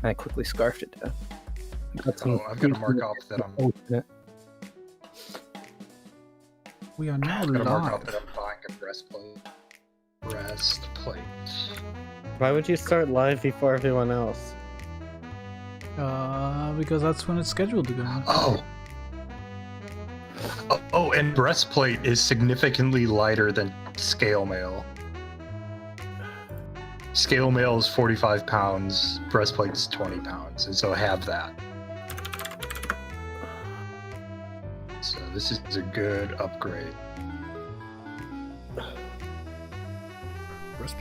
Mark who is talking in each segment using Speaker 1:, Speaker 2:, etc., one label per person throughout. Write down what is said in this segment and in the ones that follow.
Speaker 1: and I quickly scarfed it down.
Speaker 2: I've got to mark off that
Speaker 3: We are now
Speaker 2: I'm
Speaker 3: live.
Speaker 2: buying a breastplate.
Speaker 4: Why would you start live before everyone else?
Speaker 3: Because that's when it's scheduled to go.
Speaker 2: Oh, and breastplate is significantly lighter than scale mail. Scale mail is 45 pounds, breastplate's 20 pounds, and so have that. So this is a good upgrade.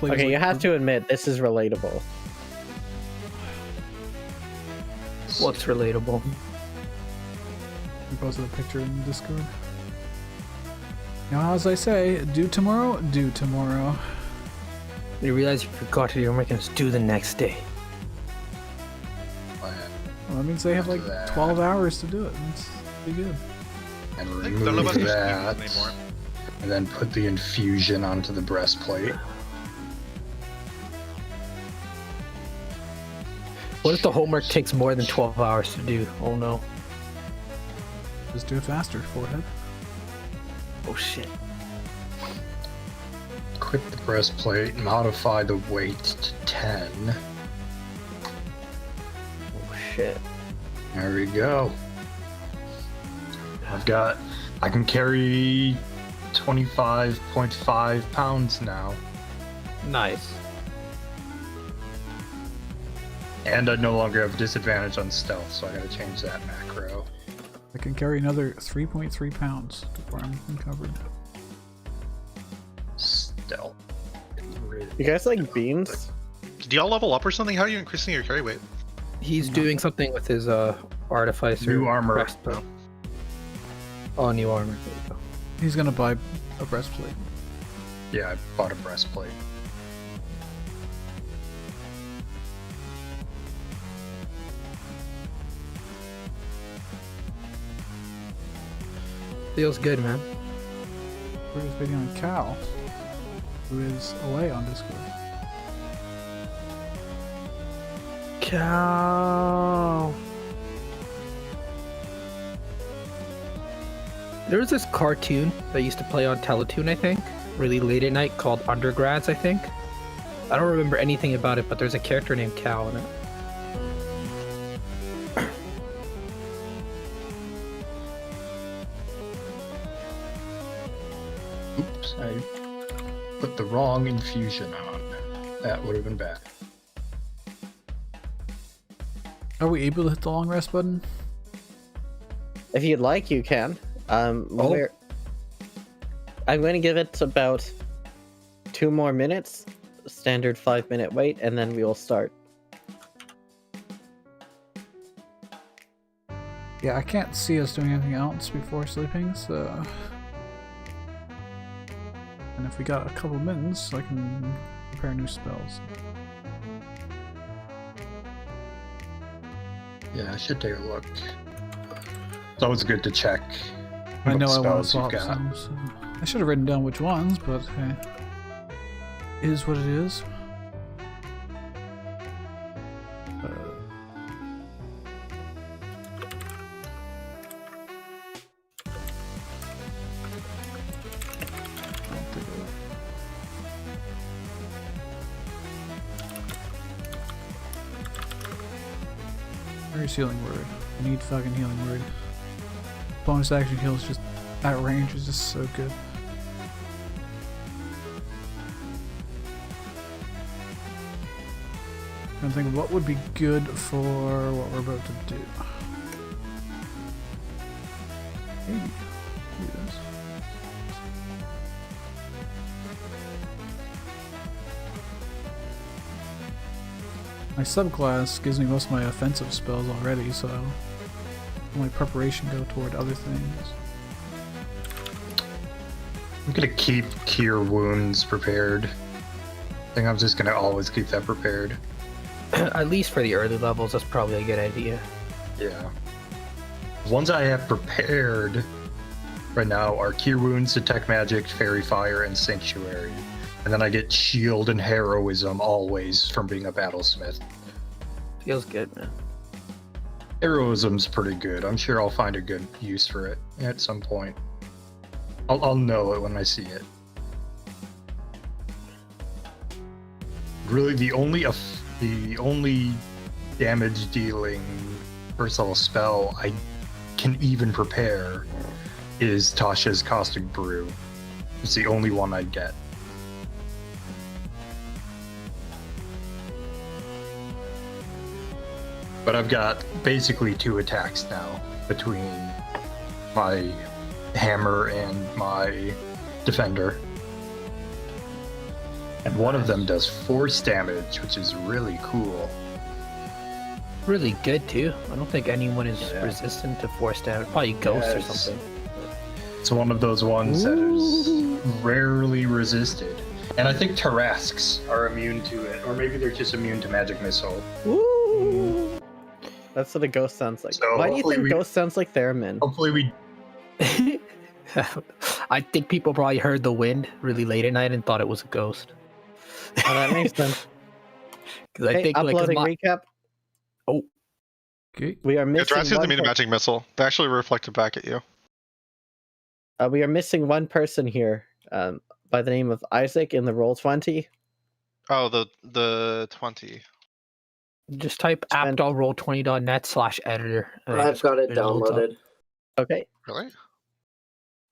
Speaker 4: Okay, you have to admit, this is relatable.
Speaker 1: What's relatable?
Speaker 3: I posted a picture in Discord. Now, as I say, do tomorrow, do tomorrow.
Speaker 1: You realize you forgot to do your making us do the next day.
Speaker 3: Well, that means they have like 12 hours to do it. That's pretty good.
Speaker 2: And remove that, and then put the infusion onto the breastplate.
Speaker 1: What if the homework takes more than 12 hours to do? Oh no.
Speaker 3: Just do it faster, forehead.
Speaker 1: Oh shit.
Speaker 2: Equip the breastplate, modify the weight to 10.
Speaker 1: Oh shit.
Speaker 2: There we go. I can carry 25.5 pounds now.
Speaker 1: Nice.
Speaker 2: And I no longer have disadvantage on stealth, so I gotta change that macro.
Speaker 3: I can carry another 3.3 pounds before I'm uncovered.
Speaker 2: Stealth.
Speaker 4: You guys like beans?
Speaker 5: Did y'all level up or something? How are you increasing your carry weight?
Speaker 1: He's doing something with his artificer.
Speaker 2: New armor.
Speaker 1: breastplate. Oh, new armor. There you go.
Speaker 3: He's gonna buy a breastplate.
Speaker 2: Yeah, I bought a breastplate.
Speaker 1: Feels good, man.
Speaker 3: We're just waiting on Cal, who is away on Discord.
Speaker 1: Cow. There was this cartoon that used to play on Teletoon, I think, really late at night, called Undergrads, I think. I don't remember anything about it, but there's a character named Cal in it.
Speaker 2: Oops, I put the wrong infusion on. That would have been bad.
Speaker 3: Are we able to hit the long rest button?
Speaker 4: If you'd like, you can. I'm going to give it about 2 more minutes, standard 5-minute wait, and then we will start.
Speaker 3: Yeah, I can't see us doing anything else before sleeping, so... And if we got a couple minutes, I can prepare new spells.
Speaker 2: Yeah, I should take a look. It's always good to check.
Speaker 3: I know I want to
Speaker 2: spells you've
Speaker 3: swap
Speaker 2: got.
Speaker 3: some, so... I should have written down which ones, but hey. It is what it is. Where's healing word? I need fucking healing word. Bonus action heals just at range is just so good. I'm thinking what would be good for what we're about to do. Maybe do this. My subclass gives me most of my offensive spells already, so my preparation go toward other things.
Speaker 2: I'm gonna keep Cure Wounds prepared. I think I'm just gonna always keep that prepared.
Speaker 1: At least for the early levels, that's probably a good idea.
Speaker 2: Yeah. The ones I have prepared right now are Cure Wounds, Detect Magic, Fairy Fire, and Sanctuary. And then I get Shield and Heroism always from being a Battlesmith.
Speaker 1: Feels good, man.
Speaker 2: Heroism's pretty good. I'm sure I'll find a good use for it at some point. I'll know it when I see it. Really, the only damage dealing first level spell I can even prepare is Tasha's Caustic Brew. It's the only one I'd get. But I've got basically 2 attacks now between my hammer and my defender. And one of them does force damage, which is really cool.
Speaker 1: Really good too. I don't think anyone is resistant to force damage. Probably ghosts or something.
Speaker 2: It's one of those ones that is rarely resisted. And I think Tarrasques are immune to it, or maybe they're just immune to magic missile.
Speaker 4: Woo! That's what a ghost sounds like.
Speaker 2: So
Speaker 4: Why do you think ghost sounds like theremin?
Speaker 2: Hopefully we...
Speaker 1: I think people probably heard the wind really late at night and thought it was a ghost.
Speaker 4: Oh, that makes sense.
Speaker 1: Because I think
Speaker 4: uploading recap.
Speaker 1: Oh,
Speaker 3: Okay.
Speaker 4: We are
Speaker 5: Yeah,
Speaker 4: missing.
Speaker 5: Tarrasques is immune to magic missile. They actually reflected back at you.
Speaker 4: We are missing one person here, by the name of Isaac in the Roll20.
Speaker 5: Oh, the 20.
Speaker 1: just type app.roll20.net/editor.
Speaker 6: I've got it downloaded.
Speaker 4: Okay.
Speaker 5: Really?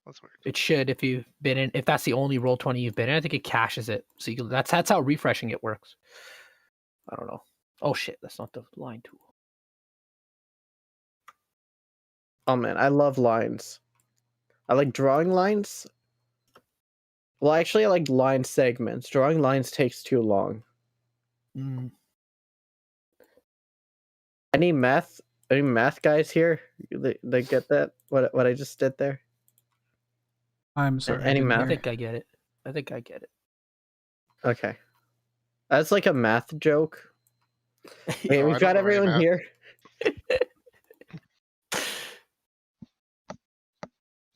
Speaker 5: That's weird.
Speaker 1: It should if you've been in. If that's the only Roll20 you've been in, I think it caches it. So you can, that's how refreshing it works. I don't know. Oh shit, that's not the line tool.
Speaker 4: Oh man, I love lines. I like drawing lines. Well, actually, I like line segments. Drawing lines takes too long. Any math guys here? They get that? What I just did there?
Speaker 3: I'm sorry.
Speaker 4: Any math?
Speaker 1: I think I get it.
Speaker 4: Okay. That's like a math joke. Wait,
Speaker 5: No, I
Speaker 4: we've got
Speaker 5: don't know any
Speaker 4: everyone
Speaker 5: math.
Speaker 4: here.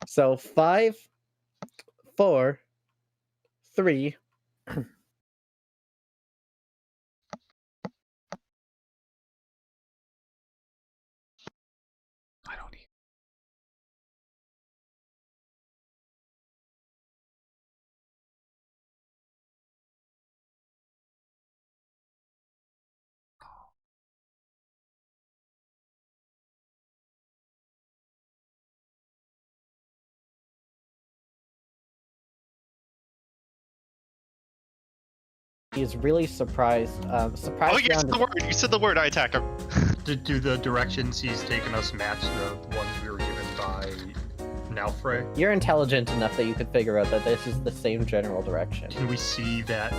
Speaker 4: So 5, 4, 3.
Speaker 3: I don't need.
Speaker 4: He's really surprised.
Speaker 5: Oh,
Speaker 4: Surprised
Speaker 5: you said
Speaker 4: round
Speaker 5: the word. You said the word. I attack him.
Speaker 2: Do the directions he's taken us match the ones we were given by Nalfrey?
Speaker 4: You're intelligent enough that you could figure out that this is the same general direction.
Speaker 2: Can we see that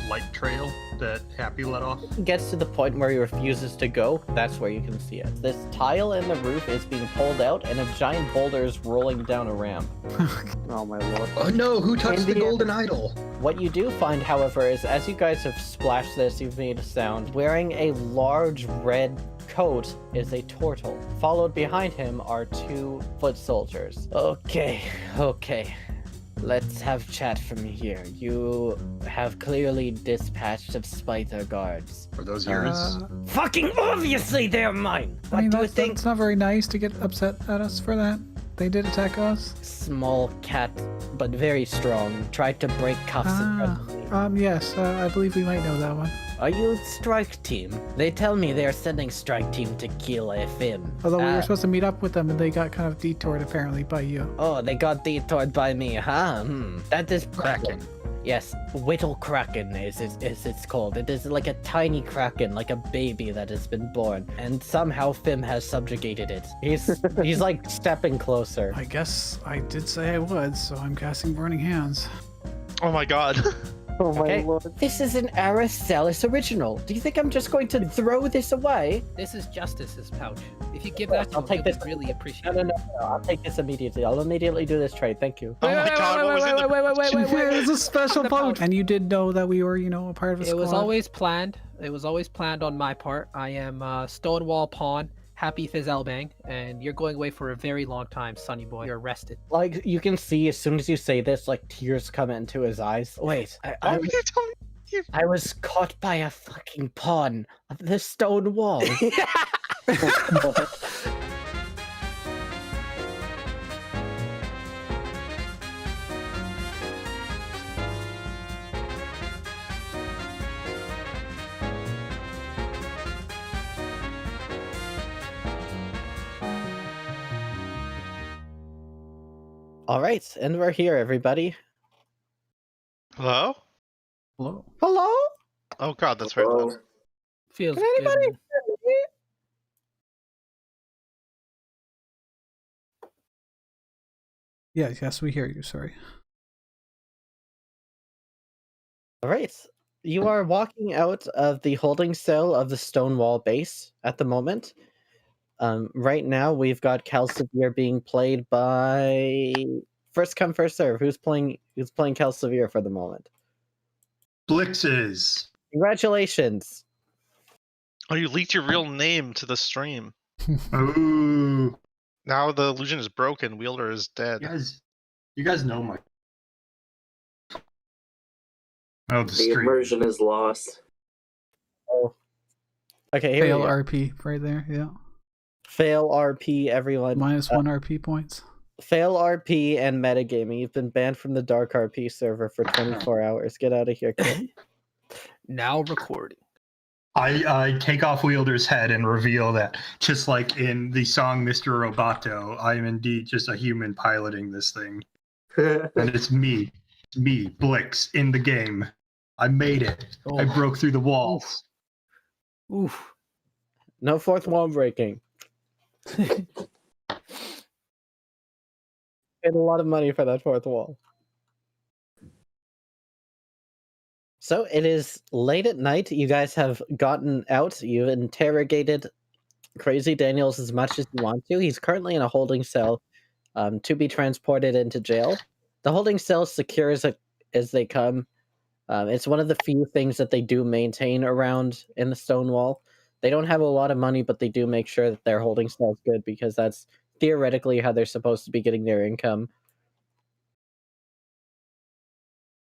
Speaker 2: light trail that Happy let off?
Speaker 4: It gets to the point where he refuses to go, that's where you can see it. This tile in the roof is being pulled out and a giant boulder is rolling down a ramp.
Speaker 6: Oh my lord.
Speaker 2: Oh no, who touched the
Speaker 4: Indian-
Speaker 2: golden idol?
Speaker 4: What you do find, however, is as you guys have splashed this, you've made a sound. Wearing a large red coat is a turtle. Followed behind him are 2 foot soldiers. Okay. Let's have chat from here. You have clearly dispatched of spider guards.
Speaker 2: For those years?
Speaker 4: Fucking obviously they're mine!
Speaker 3: I mean,
Speaker 4: What do you think?
Speaker 3: that's not very nice to get upset at us for that. They did attack us.
Speaker 4: Small cat, but very strong. Tried to break cuffs in front of me.
Speaker 3: Yes, I believe we might know that one.
Speaker 4: Are you Strike Team? They tell me they're sending Strike Team to kill a Fimm.
Speaker 3: Although we were supposed to meet up with them and they got kind of detoured apparently by you.
Speaker 4: Oh, they got detoured by me, huh? That is
Speaker 2: Kraken.
Speaker 4: Yes, Whittle Kraken is it's called. It is like a tiny kraken, like a baby that has been born, and somehow Fimm has subjugated it. He's like stepping closer.
Speaker 3: I guess I did say I would, so I'm casting Burning Hands.
Speaker 5: Oh my god.
Speaker 6: Oh my
Speaker 4: Okay,
Speaker 6: lord.
Speaker 4: this is an Aracelis original. Do you think I'm just going to throw this away?
Speaker 1: This is Justice's pouch. If you give that to
Speaker 4: I'll
Speaker 1: him,
Speaker 4: take
Speaker 1: he'll
Speaker 4: this.
Speaker 1: really appreciate
Speaker 4: No,
Speaker 1: it.
Speaker 4: I'll take this immediately. I'll immediately do this trade. Thank you.
Speaker 5: Oh my god, what was in the...
Speaker 3: It was a special pouch. And you did know that we were, a part of a
Speaker 1: It
Speaker 3: squad.
Speaker 1: was always planned. It was always planned on my part. I am Stonewall Pawn, Happy Fizzelbang, and you're going away for a very long time, Sonny boy. You're arrested.
Speaker 4: Like, you can see as soon as you say this, like, tears come into his eyes. Wait,
Speaker 5: Why would you tell me?
Speaker 4: I was caught by a fucking pawn of the stone wall. All right, and we're here, everybody.
Speaker 5: Hello?
Speaker 3: Hello.
Speaker 4: Hello?
Speaker 5: Oh god, that's very loud.
Speaker 1: Feels
Speaker 4: Can
Speaker 1: good.
Speaker 4: anybody
Speaker 1: man.
Speaker 4: hear me?
Speaker 3: Yes, we hear you. Sorry.
Speaker 4: All right. You are walking out of the holding cell of the Stonewall base at the moment. Right now, we've got Calcivier being played by first come first serve. Who's playing Calcivier for the moment?
Speaker 2: Blixes.
Speaker 4: Congratulations.
Speaker 5: Oh, you leaked your real name to the stream.
Speaker 2: Ooh.
Speaker 5: Now the illusion is broken. Wielder is dead.
Speaker 2: You guys know my. Oh, the
Speaker 6: The
Speaker 2: stream.
Speaker 6: immersion is lost.
Speaker 4: Oh. Okay, here
Speaker 3: Fail
Speaker 4: we go.
Speaker 3: RP right there. Yeah.
Speaker 4: Fail RP, everyone.
Speaker 3: -1 RP points.
Speaker 4: Fail RP and metagaming. You've been banned from the Dark RP server for 24 hours. Get out of here, kid.
Speaker 1: Now recording.
Speaker 2: I take off Wielder's head and reveal that, just like in the song Mr. Roboto, I am indeed just a human piloting this thing. And it's me, Blix, in the game. I made it.
Speaker 1: Oh.
Speaker 2: I broke through the walls.
Speaker 1: Oof.
Speaker 4: No fourth wall breaking. Paid a lot of money for that fourth wall. So it is late at night. You guys have gotten out. You've interrogated Crazy Daniels as much as you want to. He's currently in a holding cell to be transported into jail. The holding cell is secure as they come. It's one of the few things that they do maintain around in the Stonewall. They don't have a lot of money, but they do make sure that their holding cell is good because that's theoretically how they're supposed to be getting their income.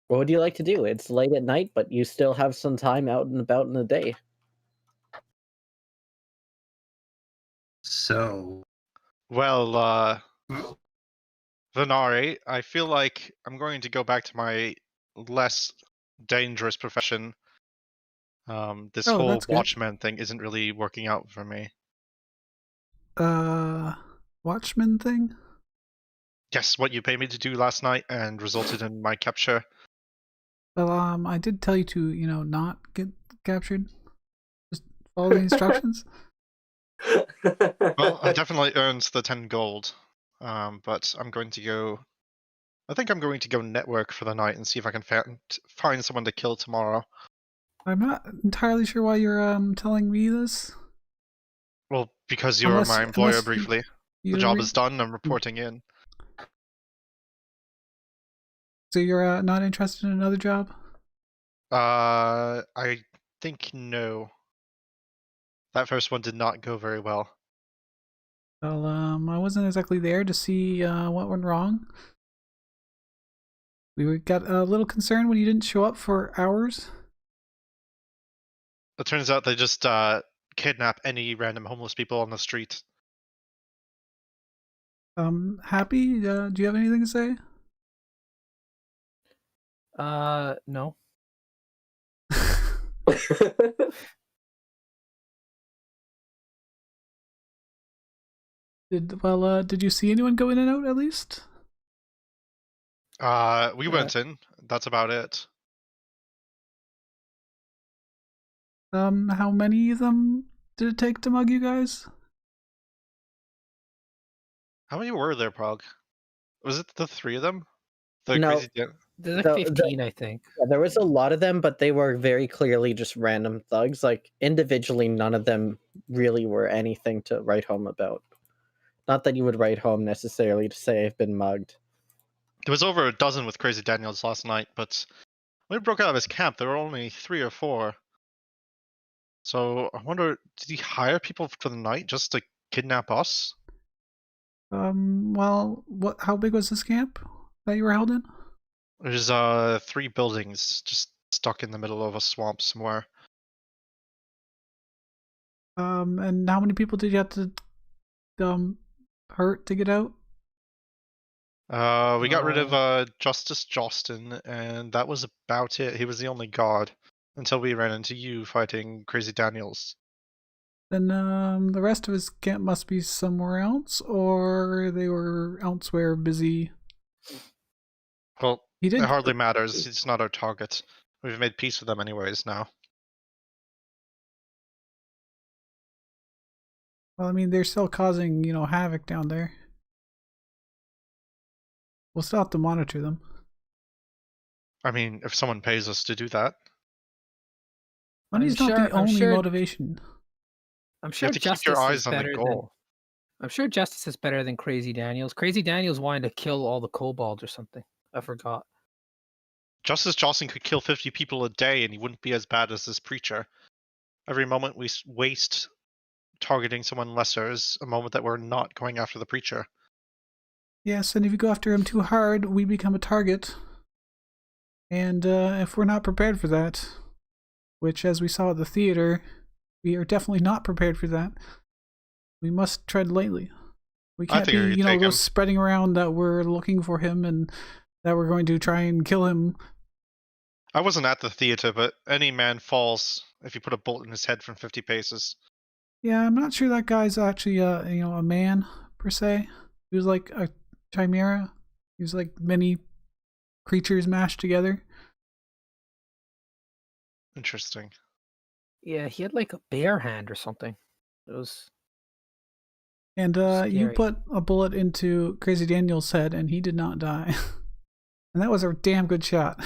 Speaker 4: What would you like to do? It's late at night, but you still have some time out and about in the day.
Speaker 2: So.
Speaker 5: Well, Venari, I feel like I'm going to go back to my less dangerous profession. This
Speaker 3: Oh,
Speaker 5: whole
Speaker 3: that's good.
Speaker 5: watchman thing isn't really working out for me.
Speaker 3: Watchman thing?
Speaker 5: Yes, what you paid me to do last night and resulted in my capture.
Speaker 3: Well, I did tell you to, not get captured. Just follow the instructions.
Speaker 5: Well, I definitely earned the 10 gold. But I'm going to go. I think I'm going to go network for the night and see if I can find someone to kill tomorrow.
Speaker 3: I'm not entirely sure why you're telling me this.
Speaker 5: Well, because you were my employer briefly. The job is done. I'm reporting in.
Speaker 3: So you're not interested in another job?
Speaker 5: I think no. That first one did not go very well.
Speaker 3: Well, I wasn't exactly there to see what went wrong. We got a little concerned when you didn't show up for hours.
Speaker 5: It turns out they just kidnap any random homeless people on the street.
Speaker 3: Happy? Do you have anything to say?
Speaker 1: No.
Speaker 3: Did you see anyone go in and out at least?
Speaker 5: We went in. That's about it.
Speaker 3: How many of them did it take to mug you guys?
Speaker 5: How many were there, Prog? Was it the 3 of them? The
Speaker 4: No.
Speaker 5: crazy.
Speaker 1: There's like 15, I think.
Speaker 4: Yeah, there was a lot of them, but they were very clearly just random thugs. Like, individually, none of them really were anything to write home about. Not that you would write home necessarily to say I've been mugged.
Speaker 5: There was over a dozen with Crazy Daniels last night, but when he broke out of his camp, there were only 3 or 4. So I wonder, did he hire people for the night just to kidnap us?
Speaker 3: Well, how big was this camp that you were held in?
Speaker 5: There's 3 buildings just stuck in the middle of a swamp somewhere.
Speaker 3: And how many people did you have to hurt to get out?
Speaker 5: We got rid of Justice Jostin, and that was about it. He was the only god until we ran into you fighting Crazy Daniels.
Speaker 3: Then the rest of his camp must be somewhere else, or they were elsewhere busy.
Speaker 5: Well,
Speaker 3: He did.
Speaker 5: it hardly matters. He's not our target. We've made peace with them anyways now.
Speaker 3: Well, I mean, they're still causing, havoc down there. We'll still have to monitor them.
Speaker 5: I mean, if someone pays us to do that.
Speaker 3: Money's not the only motivation.
Speaker 1: I'm sure
Speaker 5: you have to keep your eyes on the goal.
Speaker 1: I'm sure Justice is better than Crazy Daniels. Crazy Daniels wanted to kill all the kobolds or something. I forgot.
Speaker 5: Justice Jocelyn could kill 50 people a day and he wouldn't be as bad as this preacher. Every moment we waste targeting someone lesser is a moment that we're not going after the preacher.
Speaker 3: Yes, and if you go after him too hard, we become a target. And if we're not prepared for that, which as we saw at the theater, we are definitely not prepared for that, we must tread lightly. We can't be, spreading around that we're looking for him and that we're going to try and kill him.
Speaker 5: I wasn't at the theater, but any man falls if you put a bullet in his head from 50 paces.
Speaker 3: Yeah, I'm not sure that guy's actually a man per se. He was like a chimera. He was like many creatures mashed together.
Speaker 5: Interesting.
Speaker 1: Yeah, he had like a bear hand or something. It was.
Speaker 3: And you put a bullet into Crazy Daniel's head, and he did not die. And that was a damn good shot.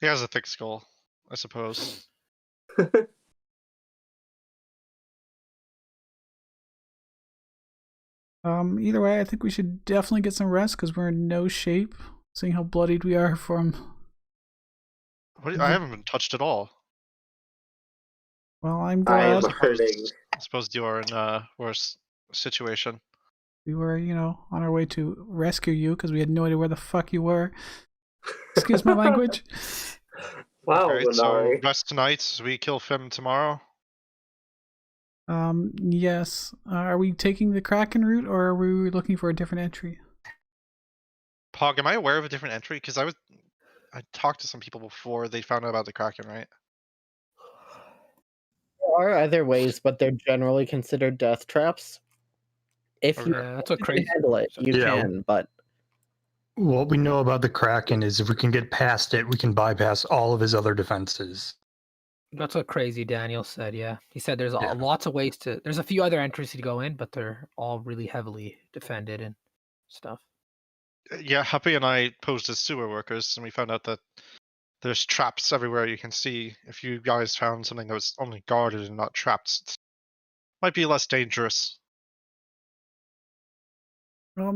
Speaker 5: He has a thick skull, I suppose.
Speaker 3: Either way, I think we should definitely get some rest because we're in no shape, seeing how bloodied we are from.
Speaker 5: I haven't been touched at all.
Speaker 3: Well, I'm glad.
Speaker 6: I am hurting.
Speaker 5: I suppose you are in a worse situation.
Speaker 3: We were, on our way to rescue you because we had no idea where the fuck you were. Excuse my language.
Speaker 6: Wow,
Speaker 5: okay, so rest tonight. We kill Fimm tomorrow.
Speaker 3: Yes. Are we taking the Kraken route, or are we looking for a different entry?
Speaker 5: Pog, am I aware of a different entry? Because I talked to some people before they found out about the Kraken, right?
Speaker 4: There are other ways, but they're generally considered death traps. If you
Speaker 1: that's what crazy
Speaker 4: handle it, you can, but
Speaker 2: what we know about the Kraken is if we can get past it, we can bypass all of his other defenses.
Speaker 1: That's what Crazy Daniel said, yeah. He said there's lots of ways to... There's a few other entries to go in, but they're all really heavily defended and stuff.
Speaker 5: Yeah, Happy and I posed as sewer workers, and we found out that there's traps everywhere you can see. If you guys found something that was only guarded and not trapped, it might be less dangerous.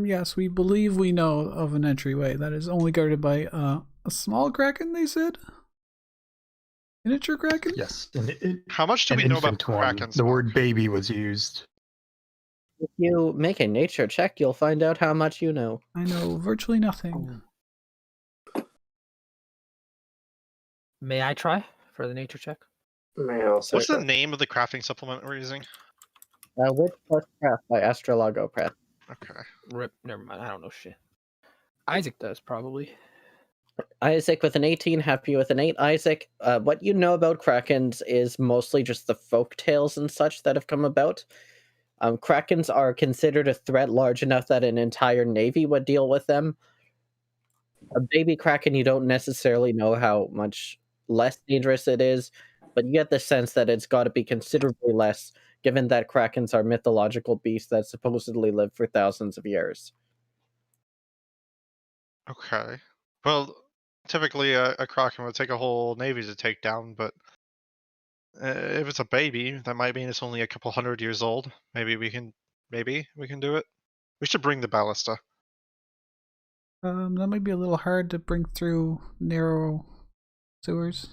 Speaker 3: Yes, we believe we know of an entryway that is only guarded by a small Kraken, they said? Miniature Kraken?
Speaker 2: Yes.
Speaker 5: How much do we know about Krakens?
Speaker 2: The word baby was used.
Speaker 4: If you make a nature check, you'll find out how much you know.
Speaker 3: I know virtually nothing.
Speaker 1: May I try for the nature check?
Speaker 6: May I also
Speaker 5: What's the name of the crafting supplement we're using?
Speaker 4: Wit Plus Craft by Astrologo Press.
Speaker 5: Okay.
Speaker 1: Rip, never mind, I don't know shit. Isaac does, probably.
Speaker 4: Isaac with an 18, Happy with an 8. Isaac, what you know about Krakens is mostly just the folk tales and such that have come about. Krakens are considered a threat large enough that an entire navy would deal with them. A baby Kraken, you don't necessarily know how much less dangerous it is, but you get the sense that it's got to be considerably less, given that Krakens are mythological beasts that supposedly live for thousands of years.
Speaker 5: Okay. Well, typically a Kraken would take a whole navy to take down, but if it's a baby, that might mean it's only a couple 100 years old. Maybe we can do it. We should bring the ballista.
Speaker 3: That might be a little hard to bring through narrow sewers.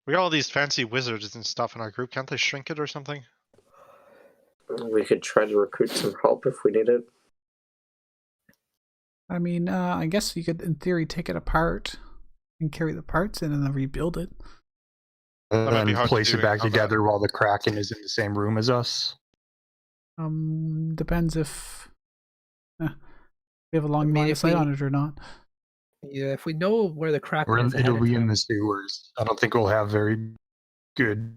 Speaker 5: We got all these fancy wizards and stuff in our group. Can't they shrink it or something?
Speaker 6: We could try to recruit some help if we need it.
Speaker 3: I mean, I guess you could, in theory, take it apart and carry the parts in and then rebuild it.
Speaker 2: And
Speaker 5: That might be
Speaker 2: then
Speaker 5: hard to
Speaker 2: place
Speaker 5: do
Speaker 2: it
Speaker 5: in
Speaker 2: back
Speaker 5: combat.
Speaker 2: together while the Kraken is in the same room as us.
Speaker 3: Depends if we have a long
Speaker 1: mean,
Speaker 3: line of
Speaker 1: if
Speaker 3: sight
Speaker 1: we-
Speaker 3: on it or not.
Speaker 1: Yeah, if we know where the Kraken is ahead
Speaker 2: It'll
Speaker 1: of
Speaker 2: be in
Speaker 1: time.
Speaker 2: the sewers. I don't think we'll have very good,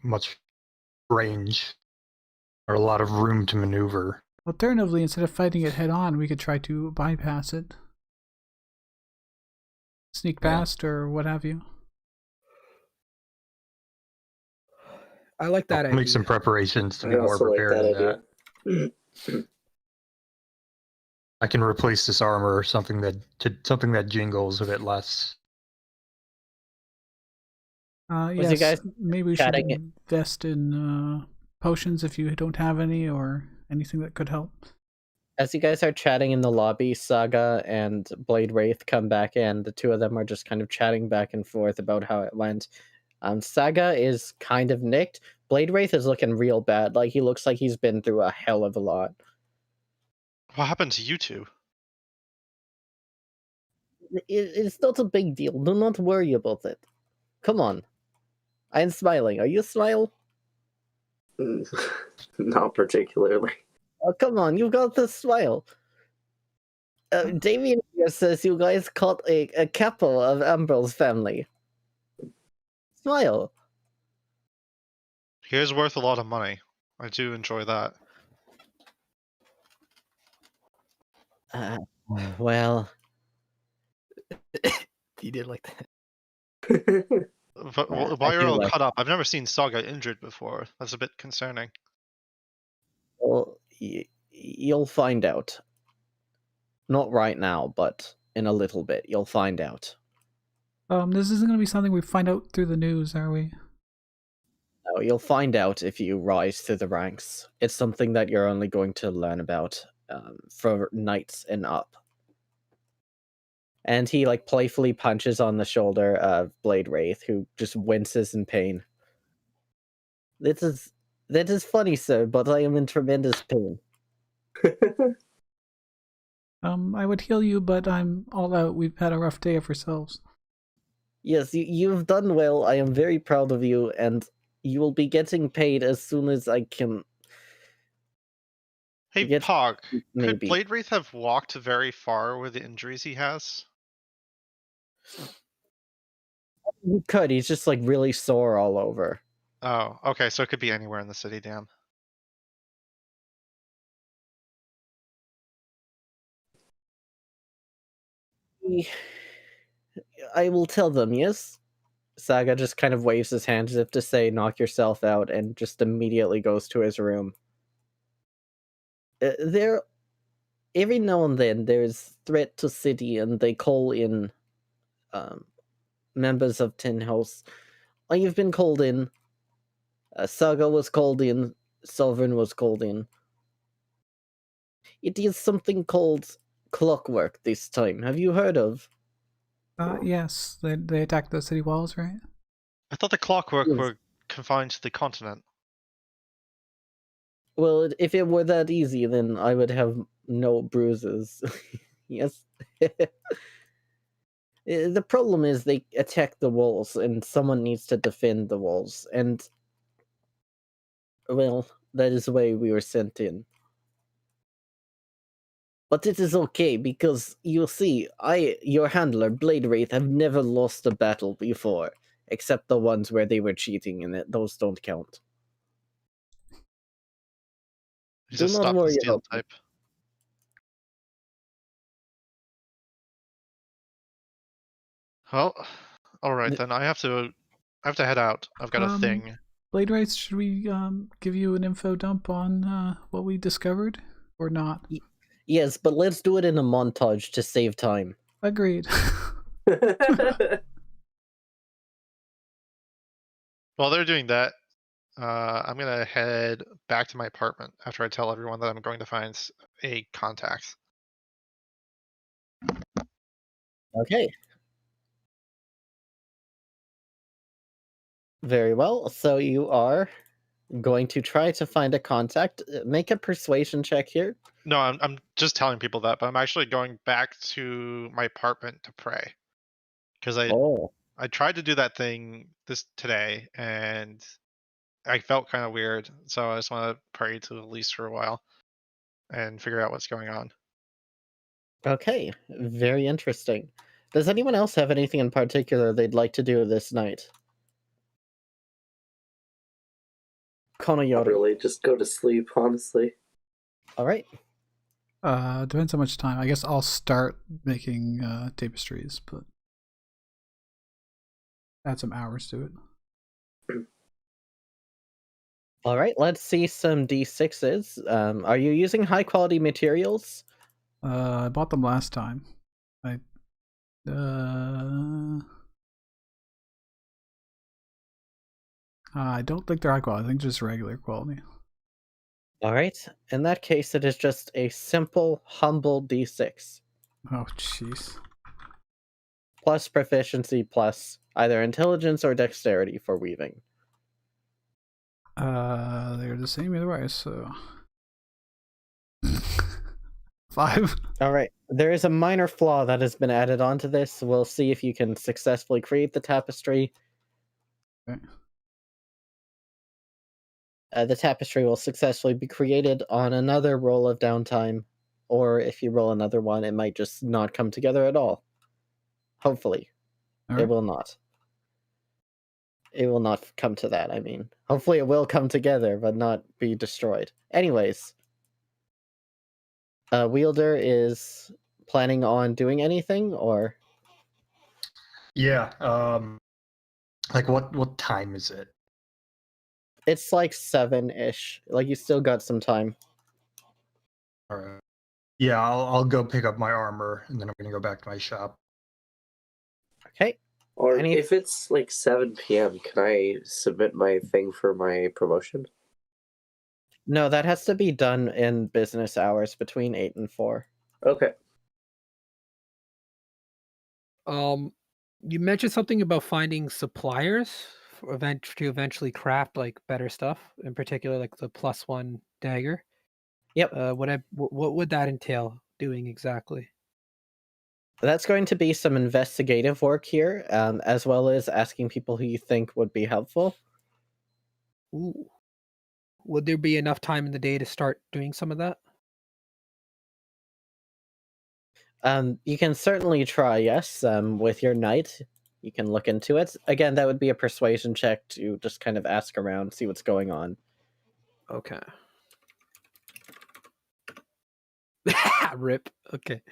Speaker 2: much range or a lot of room to maneuver.
Speaker 3: Alternatively, instead of fighting it head on, we could try to bypass it. Sneak
Speaker 1: Yeah.
Speaker 3: past or what have you.
Speaker 1: I like that
Speaker 2: I'll
Speaker 1: idea.
Speaker 2: make some preparations to
Speaker 6: I
Speaker 2: be more
Speaker 6: also like
Speaker 2: prepared in
Speaker 6: that
Speaker 2: that.
Speaker 6: idea.
Speaker 2: I can replace this armor or something that jingles a bit less.
Speaker 4: Was
Speaker 3: Yes,
Speaker 4: you guys
Speaker 3: maybe we should
Speaker 4: chatting it-
Speaker 3: invest in potions if you don't have any or anything that could help.
Speaker 4: As you guys are chatting in the lobby, Saga and Blade Wraith come back in. The two of them are just kind of chatting back and forth about how it went. Saga is kind of nicked. Blade Wraith is looking real bad. Like, he looks like he's been through a hell of a lot.
Speaker 5: What happened to you two?
Speaker 4: It's not a big deal. Do not worry about it. Come on. I am smiling. Are you smile?
Speaker 6: Not particularly.
Speaker 4: Oh, come on. You got the smile. Damien here says you guys caught a couple of Umbrella's family. Smile.
Speaker 5: He is worth a lot of money. I do enjoy that.
Speaker 4: Well,
Speaker 1: He did like that.
Speaker 5: But
Speaker 4: I
Speaker 5: why are
Speaker 4: do
Speaker 5: you all
Speaker 4: like-
Speaker 5: cut up? I've never seen Saga injured before. That's a bit concerning.
Speaker 4: well, you'll find out. Not right now, but in a little bit, you'll find out.
Speaker 3: This isn't going to be something we find out through the news, are we?
Speaker 4: No, you'll find out if you rise through the ranks. It's something that you're only going to learn about for knights and up. And he like playfully punches on the shoulder of Blade Wraith, who just winces in pain. That is funny, sir, but I am in tremendous pain.
Speaker 3: I would heal you, but I'm all out. We've had a rough day of ourselves.
Speaker 4: Yes, you've done well. I am very proud of you, and you will be getting paid as soon as I can.
Speaker 5: Hey,
Speaker 4: Get-
Speaker 5: Pog, could
Speaker 4: maybe.
Speaker 5: Blade Wraith have walked very far with the injuries he has?
Speaker 4: He could. He's just like really sore all over.
Speaker 5: Oh, okay, so it could be anywhere in the city, damn.
Speaker 4: I will tell them, yes? Saga just kind of waves his hand as if to say, knock yourself out, and just immediately goes to his room. Every now and then, there's threat to city, and they call in members of Tin House. You've been called in. Saga was called in. Sovereign was called in. It is something called clockwork this time. Have you heard of?
Speaker 3: Yes, they attacked the city walls, right?
Speaker 5: I thought the clockwork
Speaker 4: Yes.
Speaker 5: were confined to the continent.
Speaker 4: Well, if it were that easy, then I would have no bruises. Yes. The problem is they attack the walls, and someone needs to defend the walls, and well, that is why we were sent in. But it is okay, because you see, your handler, Blade Wraith, have never lost a battle before, except the ones where they were cheating, and those don't count.
Speaker 5: He's
Speaker 4: Do
Speaker 5: a
Speaker 4: not
Speaker 5: stop
Speaker 4: worry
Speaker 5: and steal
Speaker 4: about me.
Speaker 5: type. Well, alright
Speaker 4: N-
Speaker 5: then. I have to head out. I've got a thing.
Speaker 3: Blade Wraiths, should we give you an info dump on what we discovered or not?
Speaker 4: Yes, but let's do it in a montage to save time.
Speaker 3: Agreed.
Speaker 5: While they're doing that, I'm gonna head back to my apartment after I tell everyone that I'm going to find a contact.
Speaker 4: Okay. Very well. So you are going to try to find a contact. Make a persuasion check here.
Speaker 5: No, I'm just telling people that, but I'm actually going back to my apartment to pray because
Speaker 4: Oh,
Speaker 5: I tried to do that thing today and I felt kind of weird, so I just want to pray to Elise for a while and figure out what's going on.
Speaker 4: okay. Very interesting. Does anyone else have anything in particular they'd like to do this night?
Speaker 6: Not
Speaker 4: Konoyoru.
Speaker 6: really. Just go to sleep, honestly.
Speaker 4: All right.
Speaker 3: Depends how much time. I guess I'll start making tapestries, but add some hours to it.
Speaker 4: All right. Let's see some D6s. Are you using high quality materials?
Speaker 3: I bought them last time. I don't think they're high quality. I think just regular quality.
Speaker 4: All right. In that case, it is just a simple, humble D6
Speaker 3: Oh, jeez.
Speaker 4: plus proficiency plus either intelligence or dexterity for weaving.
Speaker 3: They're the same either way, so 5.
Speaker 4: All right. There is a minor flaw that has been added onto this. We'll see if you can successfully create the tapestry.
Speaker 3: Okay.
Speaker 4: The tapestry will successfully be created on another roll of downtime, or if you roll another one, it might just not come together at all. Hopefully.
Speaker 3: All
Speaker 4: It
Speaker 3: right.
Speaker 4: will not. It will not come to that, I mean. Hopefully it will come together, but not be destroyed. Anyways. Wielder is planning on doing anything, or...
Speaker 2: Yeah. Like what time is it?
Speaker 4: It's like 7-ish. Like, you still got some time.
Speaker 2: All right. Yeah, I'll go pick up my armor and then I'm gonna go back to my shop.
Speaker 4: Okay.
Speaker 6: Or
Speaker 4: Any-
Speaker 6: if it's like 7 p.m., can I submit my thing for my promotion?
Speaker 4: No, that has to be done in business hours between 8 and 4.
Speaker 6: Okay.
Speaker 1: You mentioned something about finding suppliers to eventually craft like better stuff, in particular like the +1 dagger.
Speaker 4: Yep.
Speaker 1: What would that entail doing exactly?
Speaker 4: That's going to be some investigative work here, as well as asking people who you think would be helpful.
Speaker 1: Ooh. Would there be enough time in the day to start doing some of that?
Speaker 4: You can certainly try, yes, with your knight. You can look into it. Again, that would be a persuasion check to just kind of ask around, see what's going on.
Speaker 1: Okay. Rip. Okay.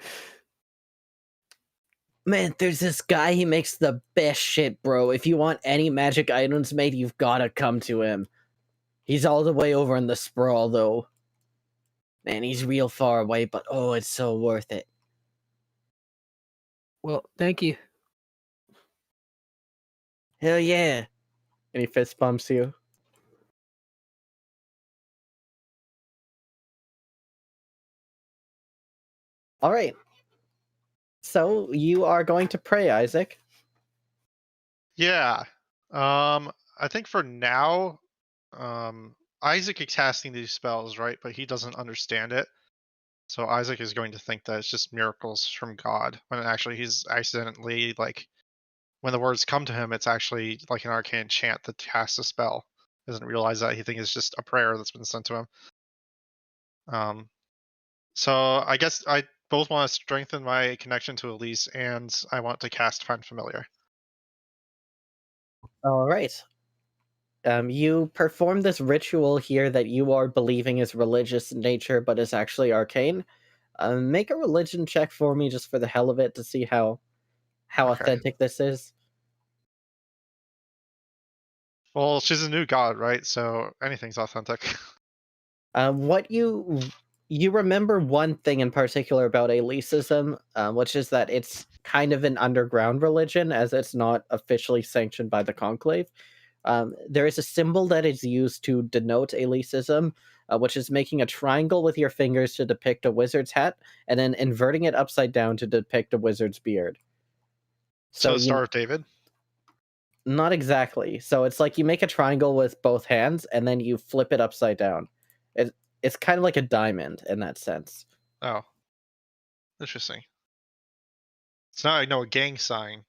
Speaker 4: Man, there's this guy, he makes the best shit, bro. If you want any magic items made, you've gotta come to him. He's all the way over in the sprawl, though. Man, he's real far away, but oh, it's so worth it.
Speaker 1: Well, thank you.
Speaker 4: Hell yeah. And he fist bumps you. All right. So you are going to pray, Isaac.
Speaker 5: Yeah. I think for now, Isaac is casting these spells, right? But he doesn't understand it. So Isaac is going to think that it's just miracles from God, when actually he's accidentally like, when the words come to him, it's actually like an arcane chant that casts a spell. He doesn't realize that. He thinks it's just a prayer that's been sent to him. So I guess I both want to strengthen my connection to Elise, and I want to cast Find Familiar.
Speaker 4: All right. You perform this ritual here that you are believing is religious in nature, but is actually arcane. Make a religion check for me, just for the hell of it, to see how
Speaker 5: Okay.
Speaker 4: authentic this is.
Speaker 5: Well, she's a new god, right? So anything's authentic.
Speaker 4: What you remember one thing in particular about Elicism, which is that it's kind of an underground religion, as it's not officially sanctioned by the Conclave. There is a symbol that is used to denote Elicism, which is making a triangle with your fingers to depict a wizard's hat, and then inverting it upside down to depict a wizard's beard.
Speaker 5: So Star of David?
Speaker 4: Not exactly. So it's like you make a triangle with both hands, and then you flip it upside down. it's kind of like a diamond in that sense.
Speaker 5: Oh, interesting. So now I know a gang sign.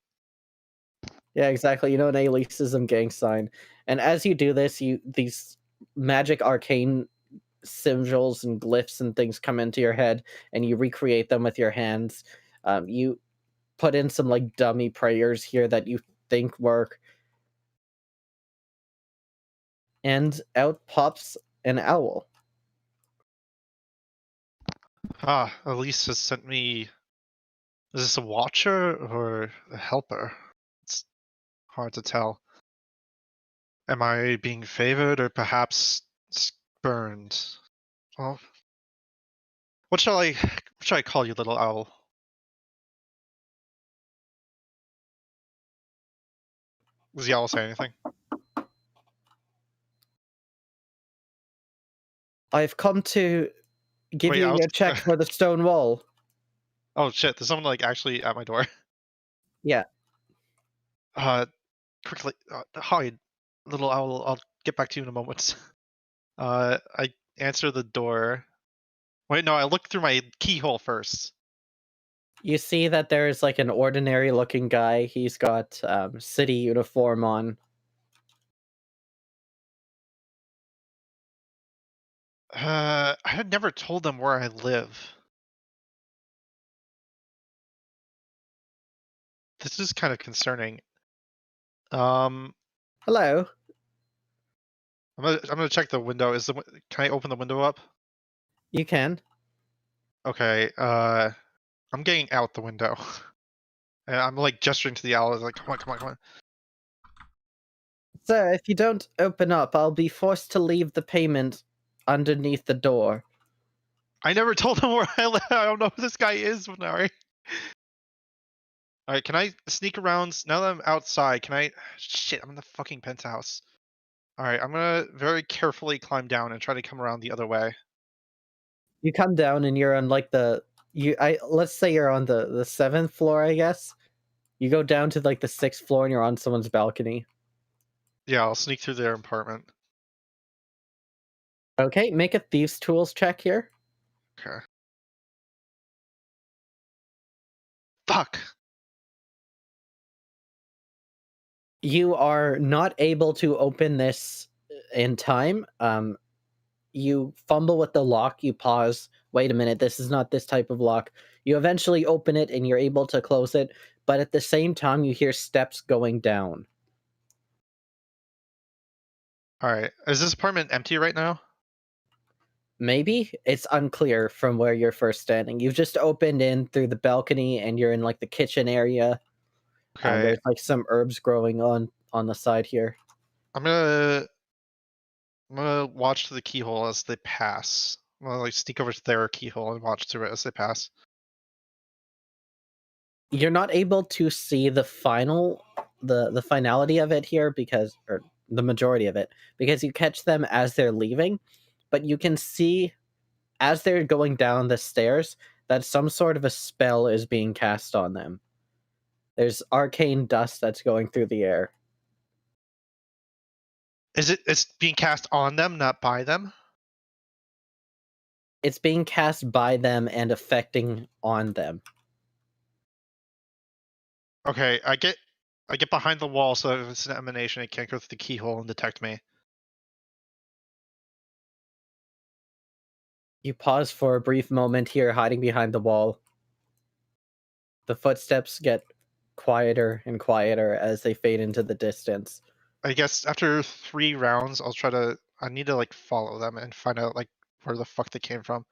Speaker 4: Yeah, exactly. You know, an alicism gang sign. And as you do this, these magic arcane symbols and glyphs and things come into your head, and you recreate them with your hands. You put in some like dummy prayers here that you think work, and out pops an owl.
Speaker 5: Elise has sent me. Is this a watcher or a helper? It's hard to tell. Am I being favored or perhaps spurned? Well, what shall I call you, little owl? Does the owl say anything?
Speaker 4: I've come to give
Speaker 5: Wait,
Speaker 4: you
Speaker 5: owls.
Speaker 4: your check for the stone wall.
Speaker 5: Oh shit! There's someone like actually at my door.
Speaker 4: Yeah.
Speaker 5: Quickly, hi, little owl. I'll get back to you in a moment. I answer the door. Wait, no, I look through my keyhole first.
Speaker 4: You see that there's like an ordinary looking guy. He's got city uniform on.
Speaker 5: I had never told them where I live. This is kind of concerning. Um,
Speaker 4: Hello.
Speaker 5: I'm gonna check the window. Can I open the window up?
Speaker 4: You can.
Speaker 5: Okay. I'm getting out the window, and I'm like gesturing to the owl. Like, come on, come on, come on.
Speaker 4: Sir, if you don't open up, I'll be forced to leave the payment underneath the door.
Speaker 5: I never told them where I live. I don't know who this guy is, Minari. All right, can I sneak around now that I'm outside? Can I? Shit, I'm in the fucking penthouse. All right, I'm gonna very carefully climb down and try to come around the other way.
Speaker 4: You come down and you're on like let's say you're on the 7th floor, I guess. You go down to like the 6th floor and you're on someone's balcony.
Speaker 5: Yeah, I'll sneak through their apartment.
Speaker 4: Okay, make a thieves tools check here.
Speaker 5: Okay. Fuck.
Speaker 4: You are not able to open this in time. You fumble with the lock, you pause. Wait a minute, this is not this type of lock. You eventually open it and you're able to close it, but at the same time you hear steps going down.
Speaker 5: All right. Is this apartment empty right now?
Speaker 4: Maybe? It's unclear from where you're first standing. You've just opened in through the balcony and you're in like the kitchen area.
Speaker 5: Okay.
Speaker 4: There's like some herbs growing on the side here.
Speaker 5: I'm gonna watch the keyhole as they pass. I'm gonna like sneak over to their keyhole and watch through it as they pass.
Speaker 4: You're not able to see the finality of it here or the majority of it, because you catch them as they're leaving, but you can see as they're going down the stairs that some sort of a spell is being cast on them. There's arcane dust that's going through the air.
Speaker 5: It's being cast on them, not by them?
Speaker 4: It's being cast by them and affecting on them.
Speaker 5: Okay, I get behind the wall so if it's an emanation it can't go through the keyhole and detect me.
Speaker 4: You pause for a brief moment here, hiding behind the wall. The footsteps get quieter and quieter as they fade into the distance.
Speaker 5: I guess after 3 rounds I need to like follow them and find out like where the fuck they came from.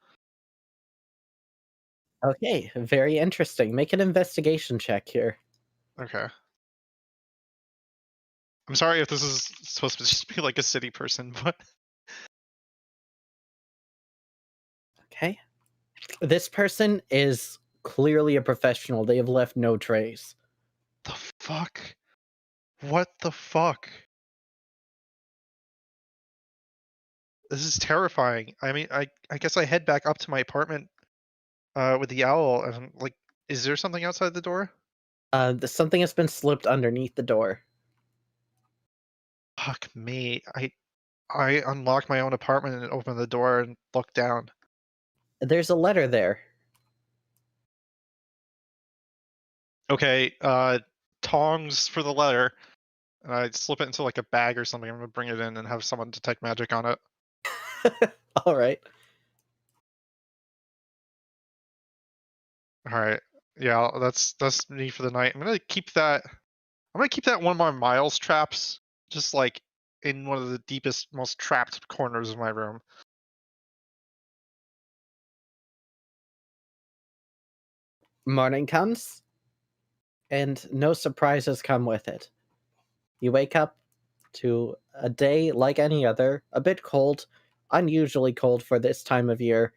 Speaker 4: Okay, very interesting. Make an investigation check here.
Speaker 5: Okay. I'm sorry if this is supposed to just be like a city person, but
Speaker 4: Okay. This person is clearly a professional. They have left no trace.
Speaker 5: the fuck? What the fuck? This is terrifying. I mean, I guess I head back up to my apartment with the owl and I'm like, is there something outside the door?
Speaker 4: Something has been slipped underneath the door.
Speaker 5: Fuck me. I unlock my own apartment and open the door and look down.
Speaker 4: There's a letter there.
Speaker 5: Okay, tongs for the letter. And I slip it into like a bag or something. I'm gonna bring it in and have someone detect magic on it.
Speaker 4: All right.
Speaker 5: All right. Yeah, that's me for the night. I'm gonna keep that. I'm gonna keep that one more Miles traps, just like in one of the deepest, most trapped corners of my room.
Speaker 4: Morning comes, and no surprises come with it. You wake up to a day like any other, a bit cold, unusually cold for this time of year.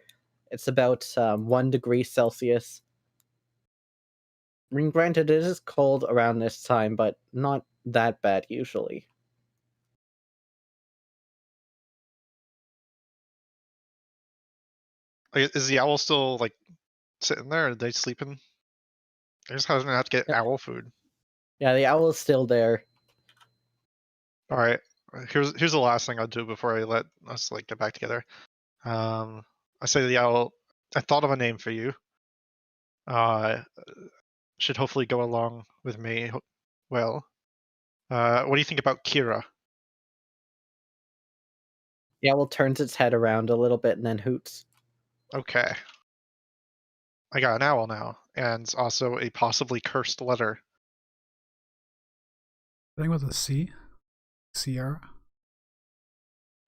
Speaker 4: It's about 1 degree Celsius. I mean, granted, it is cold around this time, but not that bad usually.
Speaker 5: Like, is the owl still like sitting there? Are they sleeping? I just haven't had to get
Speaker 4: Yeah.
Speaker 5: owl food.
Speaker 4: Yeah, the owl is still there.
Speaker 5: All right. Here's the last thing I'll do before I let us like get back together. I say to the owl, I thought of a name for you. Should hopefully go along with me. Well, what do you think about Kira?
Speaker 4: The owl turns its head around a little bit and then hoots.
Speaker 5: Okay. I got an owl now, and also a possibly cursed letter.
Speaker 3: I think with a C. Sierra.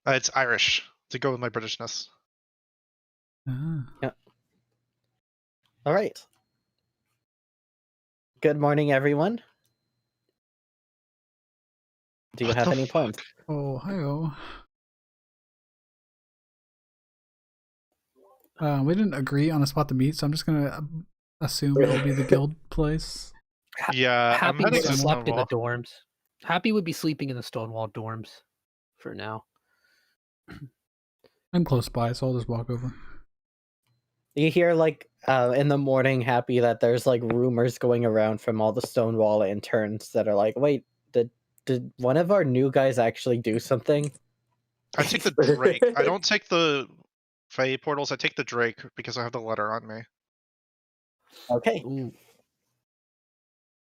Speaker 5: It's Irish to go with my Britishness.
Speaker 3: Ah.
Speaker 4: Yeah. All right. Good morning, everyone. Do you
Speaker 5: What
Speaker 4: have
Speaker 5: the
Speaker 4: any plans?
Speaker 5: fuck?
Speaker 3: Oh, hi-oh. We didn't agree on a spot to meet, so I'm just gonna assume it'll be the guild place.
Speaker 5: Yeah, I'm
Speaker 1: Happy would
Speaker 5: heading
Speaker 1: have
Speaker 5: to
Speaker 1: slept in the
Speaker 5: Stonewall.
Speaker 1: dorms. Happy would be sleeping in the Stonewall dorms for now.
Speaker 3: I'm close by, so I'll just walk over.
Speaker 4: You hear, like, in the morning, Happy, that there's, like, rumors going around from all the Stonewall interns that are like, wait, did one of our new guys actually do something?
Speaker 5: I take the Drake. I don't take the Fae portals. I take the Drake because I have the letter on me.
Speaker 4: Okay.
Speaker 1: Ooh.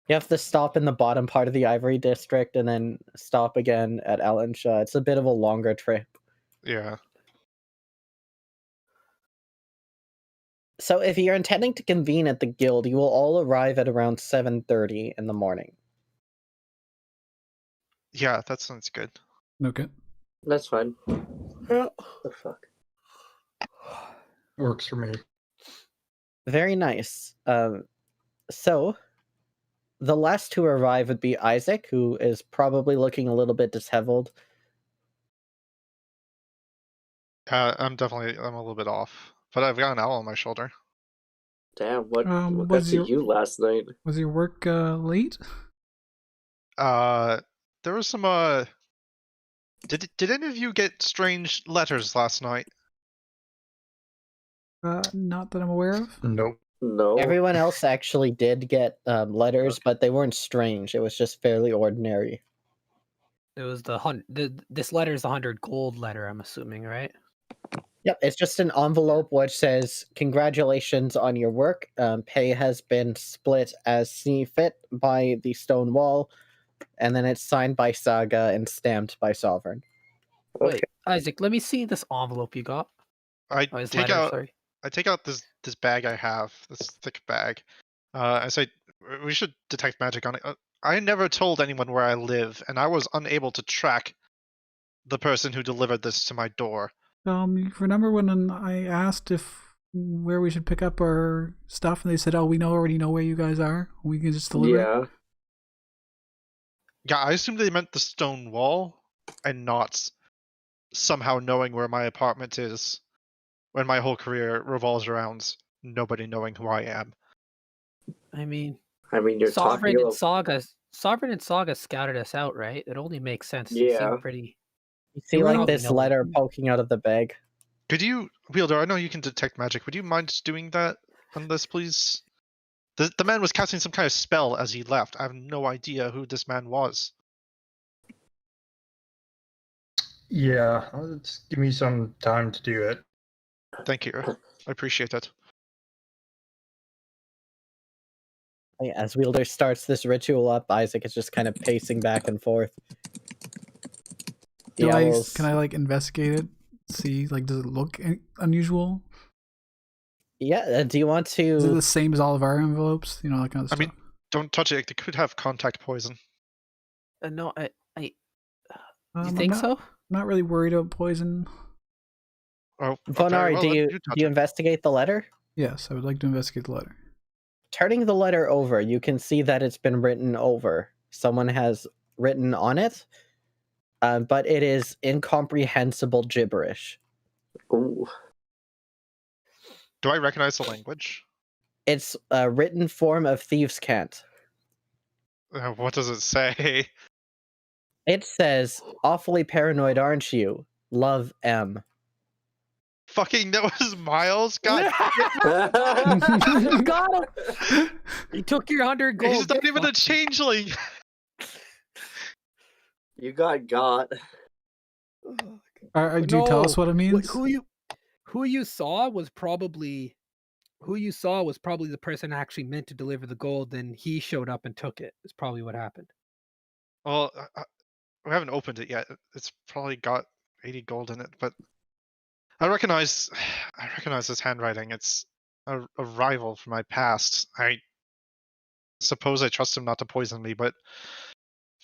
Speaker 4: You have to stop in the bottom part of the Ivory District and then stop again at Ellenshaw. It's a bit of a longer trip.
Speaker 5: Yeah.
Speaker 4: So if you're intending to convene at the guild, you will all arrive at around 7:30 in the morning.
Speaker 5: Yeah, that sounds good.
Speaker 3: Okay.
Speaker 6: That's fine.
Speaker 4: Yeah.
Speaker 6: The fuck.
Speaker 2: Works for me.
Speaker 4: Very nice. So the last to arrive would be Isaac, who is probably looking a little bit disheveled.
Speaker 5: I'm a little bit off, but I've got an owl on my shoulder.
Speaker 6: Damn, what got
Speaker 3: was
Speaker 6: to
Speaker 3: your-
Speaker 6: you last night?
Speaker 3: Was your work late?
Speaker 5: There was some. Did any of you get strange letters last night?
Speaker 3: Not that I'm aware of.
Speaker 2: Nope.
Speaker 6: No.
Speaker 4: Everyone else actually did get letters, but they weren't strange. It was just fairly ordinary.
Speaker 1: It was this letter is the 100 gold letter, I'm assuming, right?
Speaker 4: Yep, it's just an envelope which says, "Congratulations on your work. Pay has been split as see fit by the Stonewall," and then it's signed by Saga and stamped by Sovereign.
Speaker 6: Okay.
Speaker 1: Wait, Isaac, let me see this envelope you got.
Speaker 5: I
Speaker 1: Oh, his
Speaker 5: take
Speaker 1: letter,
Speaker 5: out.
Speaker 1: sorry.
Speaker 5: I take out this bag I have, this thick bag. I say we should detect magic on it. I never told anyone where I live, and I was unable to track the person who delivered this to my door.
Speaker 3: You remember when I asked where we should pick up our stuff, and they said, "Oh, we already know where you guys are. We can just deliver it."
Speaker 6: Yeah.
Speaker 5: Yeah, I assumed they meant the stone wall, and not somehow knowing where my apartment is, when my whole career revolves around nobody knowing who I am.
Speaker 1: I mean,
Speaker 6: You're
Speaker 1: Sovereign
Speaker 6: talking
Speaker 1: and
Speaker 6: about...
Speaker 1: Saga scouted us out, right? It only makes sense. They
Speaker 6: Yeah.
Speaker 1: seem pretty.
Speaker 4: You see,
Speaker 1: were
Speaker 4: like,
Speaker 1: probably
Speaker 4: this
Speaker 1: knowing.
Speaker 4: letter poking out of the bag.
Speaker 5: Could you, Wielder, I know you can detect magic. Would you mind doing that on this, please? The man was casting some kind of spell as he left. I have no idea who this man was.
Speaker 2: Yeah, let's give me some time to do it.
Speaker 5: Thank you. I appreciate it.
Speaker 4: As Wielder starts this ritual up, Isaac is just kind of pacing back and forth. The owls.
Speaker 3: Can I like investigate it? See, like, does it look unusual?
Speaker 4: Yeah. Do you want
Speaker 3: Is it
Speaker 4: to?
Speaker 3: the same as all of our envelopes? You know, that kind of
Speaker 5: I
Speaker 3: stuff.
Speaker 5: mean, don't touch it. It could have contact poison.
Speaker 1: No, I. You
Speaker 3: I'm
Speaker 1: think so?
Speaker 3: not really worried about poison.
Speaker 5: Oh,
Speaker 4: Vonari,
Speaker 5: well,
Speaker 4: do you
Speaker 5: touch
Speaker 4: do you
Speaker 5: it.
Speaker 4: investigate the letter?
Speaker 3: Yes, I would like to investigate the letter.
Speaker 4: Turning the letter over, you can see that it's been written over. Someone has written on it, but it is incomprehensible gibberish.
Speaker 6: Ooh.
Speaker 5: Do I recognize the language?
Speaker 4: It's a written form of thieves' cant.
Speaker 5: What does it say?
Speaker 4: It says, "Awfully paranoid, aren't you? Love, M."
Speaker 5: Fucking that was Miles. God,
Speaker 1: You got him. He took your 100 gold.
Speaker 5: he's not even a changeling.
Speaker 6: You got.
Speaker 3: Do you tell us what it means?
Speaker 1: Who you saw was probably the person actually meant to deliver the gold. Then he showed up and took it. Is probably what happened.
Speaker 5: Well, we haven't opened it yet. It's probably got 80 gold in it, but I recognize this handwriting. It's a rival from my past. I suppose I trust him not to poison me, but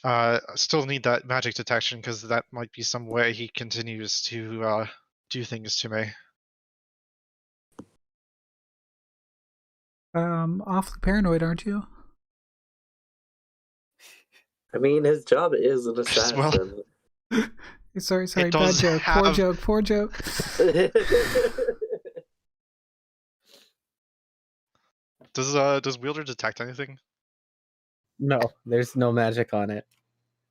Speaker 5: I still need that magic detection because that might be some way he continues to do things to me.
Speaker 3: Awfully paranoid, aren't you?
Speaker 6: I mean, his job is an assassin.
Speaker 3: Sorry, bad
Speaker 5: does
Speaker 3: joke. Poor joke.
Speaker 5: Does Wielder detect anything?
Speaker 4: No, there's no magic on it.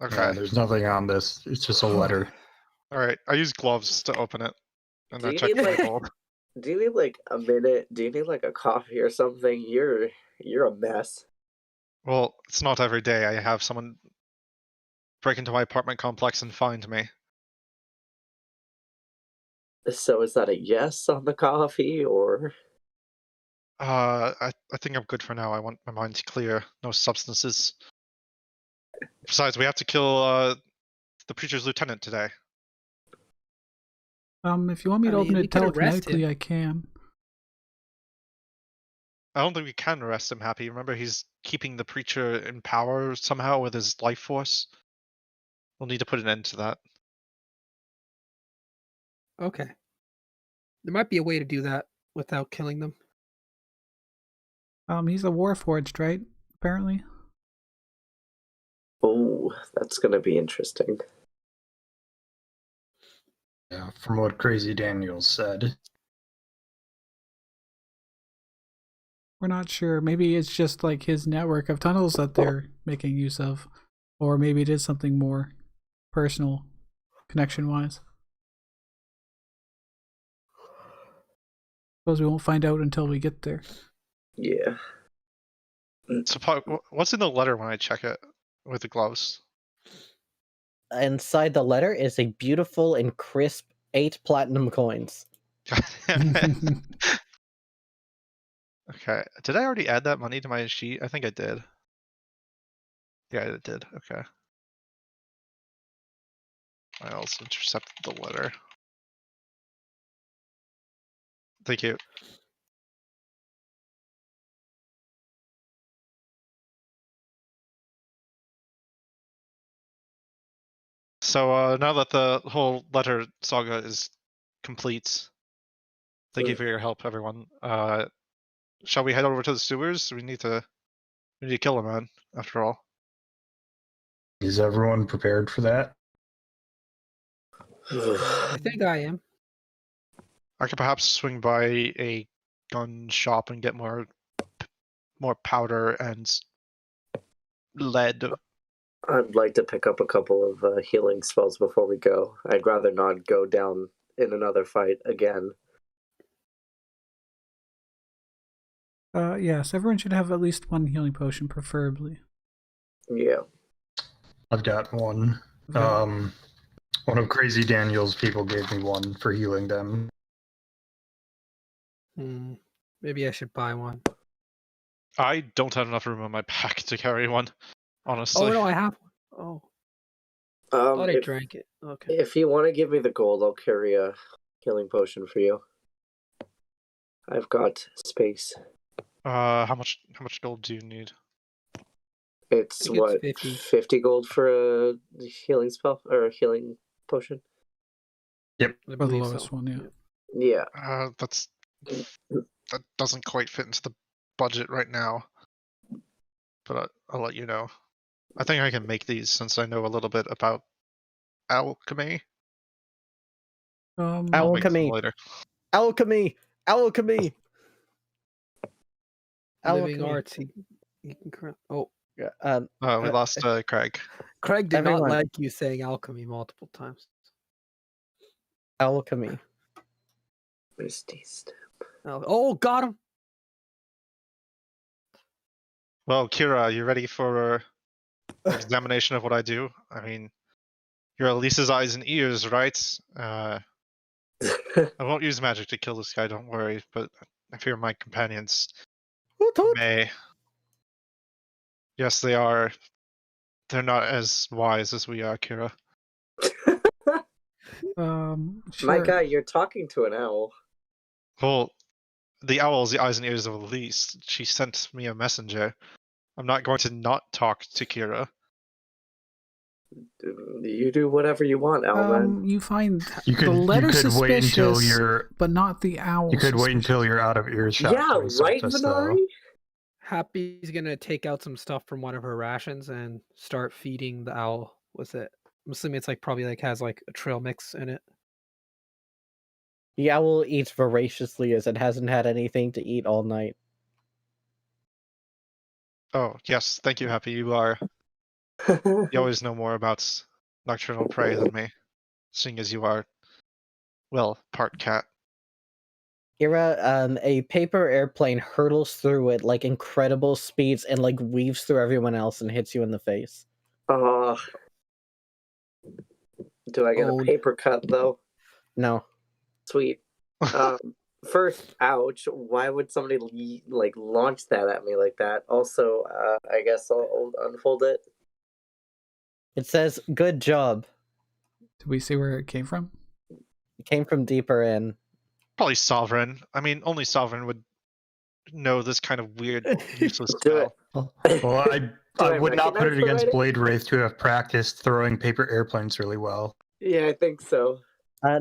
Speaker 5: Okay.
Speaker 2: Yeah, there's nothing on this. It's just a letter.
Speaker 5: All right. I use gloves to open it, and
Speaker 6: Do
Speaker 5: then
Speaker 6: you
Speaker 5: check
Speaker 6: need,
Speaker 5: the
Speaker 6: like-
Speaker 5: label.
Speaker 6: Do you need like a minute? Do you need like a coffee or something? You're a mess.
Speaker 5: Well, it's not every day I have someone break into my apartment complex and find me.
Speaker 6: So is that a yes on the coffee or?
Speaker 5: I think I'm good for now. I want my mind clear. No substances. Besides, we have to kill the preacher's lieutenant today.
Speaker 3: If you want me to open it telekinetically, I can.
Speaker 5: I don't think we can arrest him, Happy. Remember, he's keeping the preacher in power somehow with his life force. We'll need to put an end to that.
Speaker 1: Okay. There might be a way to do that without killing them.
Speaker 3: He's a warforged, right? Apparently.
Speaker 6: Oh, that's gonna be interesting.
Speaker 2: Yeah, from what Crazy Daniel said.
Speaker 3: We're not sure. Maybe it's just like his network of tunnels that they're making use of. Or maybe it is something more personal, connection-wise. Suppose we won't find out until we get there.
Speaker 6: Yeah.
Speaker 5: So, what's in the letter when I check it with the gloves?
Speaker 4: Inside the letter is a beautiful and crisp 8 platinum coins.
Speaker 5: Okay. Did I already add that money to my sheet? I think I did. Yeah, I did. Okay. I also intercepted the letter. Thank you. So now that the whole letter saga is complete, thank you for your help, everyone. Shall we head over to the sewers? We need to kill a man, after all.
Speaker 2: Is everyone prepared for that?
Speaker 1: I think I am.
Speaker 5: I could perhaps swing by a gun shop and get more powder and lead.
Speaker 6: I'd like to pick up a couple of healing spells before we go. I'd rather not go down in another fight again.
Speaker 3: Yes, everyone should have at least one healing potion, preferably.
Speaker 6: Yeah.
Speaker 2: I've got one.
Speaker 3: Okay.
Speaker 2: One of Crazy Daniel's people gave me one for healing them.
Speaker 1: Maybe I should buy one.
Speaker 5: I don't have enough room on my pack to carry one, honestly.
Speaker 1: Oh no, I have one. Oh, thought I
Speaker 6: If,
Speaker 1: drank it. Okay.
Speaker 6: if you want to give me the gold, I'll carry a healing potion for you. I've got space.
Speaker 5: How much gold do you need?
Speaker 6: It's
Speaker 1: think it's
Speaker 6: what
Speaker 1: 50.
Speaker 6: gold for a healing spell or a healing potion.
Speaker 1: I
Speaker 3: For the
Speaker 1: believe
Speaker 3: lowest
Speaker 1: so.
Speaker 3: one, yeah.
Speaker 6: Yeah.
Speaker 5: That doesn't quite fit into the budget right now. But I'll let you know. I think I can make these since I know a little bit about alchemy. I'll make them
Speaker 4: Alchemy.
Speaker 5: later.
Speaker 4: Alchemy.
Speaker 1: Living
Speaker 4: Alchemy.
Speaker 1: arts. You can. Oh,
Speaker 5: We lost Craig.
Speaker 1: Craig did
Speaker 4: Everyone.
Speaker 1: not like you saying alchemy multiple times.
Speaker 4: Alchemy.
Speaker 6: Misty step.
Speaker 1: Oh, got him.
Speaker 5: Well, Kira, you ready for an examination of what I do? I mean, you're Elisa's eyes and ears, right? I won't use magic to kill this guy, don't worry, but I fear my companions may. Yes, they are. They're not as wise as we are, Kira.
Speaker 3: Sure.
Speaker 6: My guy, you're talking to an owl.
Speaker 5: Well, the owl's the eyes and ears of Elise. She sent me a messenger. I'm not going to not talk to Kira.
Speaker 6: You do whatever you want, Owlman.
Speaker 3: You find
Speaker 2: You could
Speaker 3: the letter
Speaker 2: wait until
Speaker 3: suspicious,
Speaker 2: you're.
Speaker 3: but not the owl.
Speaker 2: You could wait until you're out of earshot.
Speaker 6: Yeah,
Speaker 2: to insult
Speaker 6: right,
Speaker 2: us, though.
Speaker 6: Venari?
Speaker 1: Happy's gonna take out some stuff from one of her rations and start feeding the owl with it. I'm assuming it's probably has a trail mix in it.
Speaker 4: The owl eats voraciously as it hasn't had anything to eat all night.
Speaker 5: Oh, yes, thank you, Happy. You always know more about nocturnal prey than me, seeing as you are, well, part cat.
Speaker 4: Kira, a paper airplane hurtles through it like incredible speeds and weaves through everyone else and hits you in the face.
Speaker 6: Do I get a paper cut, though?
Speaker 4: No.
Speaker 6: Sweet. First, ouch. Why would somebody launch that at me like that? Also, I guess I'll unfold it.
Speaker 4: It says, "Good job."
Speaker 3: Did we see where it came from?
Speaker 4: It came from deeper in.
Speaker 5: Probably Sovereign. I mean, only Sovereign would know this kind of weird, useless
Speaker 6: Do it.
Speaker 5: spell.
Speaker 2: Well, I would not put it
Speaker 6: recognize the
Speaker 2: against
Speaker 6: writing?
Speaker 2: Blade Wraith to have practiced throwing paper airplanes really well.
Speaker 6: Yeah, I think so.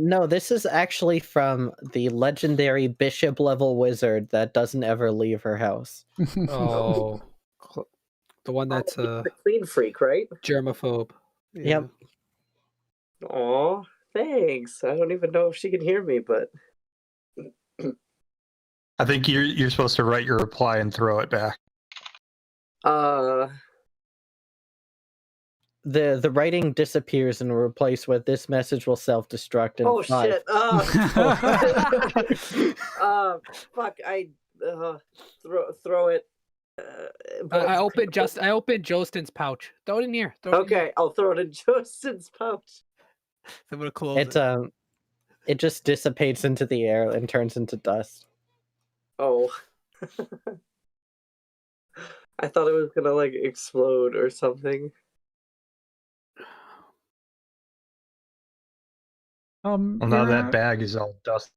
Speaker 4: No, this is actually from the legendary bishop level wizard that doesn't ever leave her house.
Speaker 1: Oh, the one that's
Speaker 6: The clean freak, right?
Speaker 1: germaphobe. Yeah.
Speaker 4: Yep.
Speaker 6: Aw, thanks. I don't even know if she can hear me, but
Speaker 2: I think you're supposed to write your reply and throw it back.
Speaker 4: The writing disappears and replaced with "This message will self-destruct in 5."
Speaker 6: shit. Fuck. I throw it.
Speaker 1: I opened Jostin's pouch. Throw it in here.
Speaker 6: Okay, I'll throw it in Justin's pouch.
Speaker 1: I'm gonna close it.
Speaker 4: It just dissipates into the air and turns into dust.
Speaker 6: Oh. I thought it was gonna explode or something.
Speaker 2: Well, now that bag is all dust.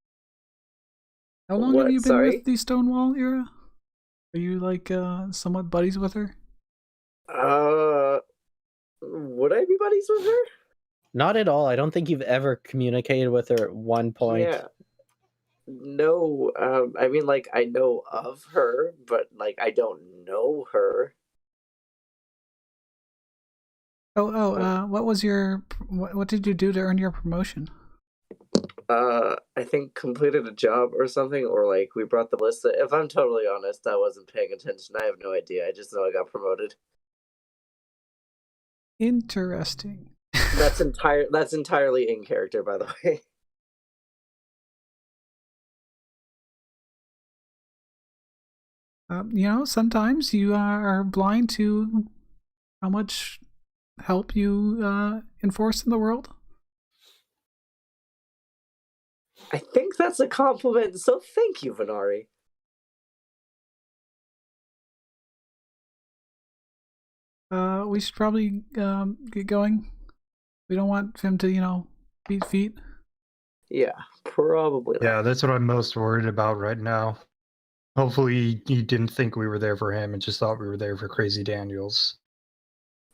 Speaker 3: How long
Speaker 6: What?
Speaker 3: have you been
Speaker 6: Sorry?
Speaker 3: with the Stonewall era? Are you somewhat buddies with her?
Speaker 6: Would I be buddies with her?
Speaker 4: Not at all. I don't think you've ever communicated with her at one point.
Speaker 6: Yeah. No, I mean, I know of her, but I don't know her.
Speaker 3: What was what did you do to earn your promotion?
Speaker 6: I think completed a job or something, or we brought the list. If I'm totally honest, I wasn't paying attention. I have no idea. I just know I got promoted.
Speaker 3: Interesting.
Speaker 6: That's entirely in character, by the way.
Speaker 3: Sometimes you are blind to how much help you enforce in the world.
Speaker 6: I think that's a compliment, so thank you, Venari.
Speaker 3: We should probably get going. We don't want Fimm to, beat feet.
Speaker 6: Yeah, probably not.
Speaker 2: Yeah, that's what I'm most worried about right now. Hopefully he didn't think we were there for him and just thought we were there for Crazy Daniels.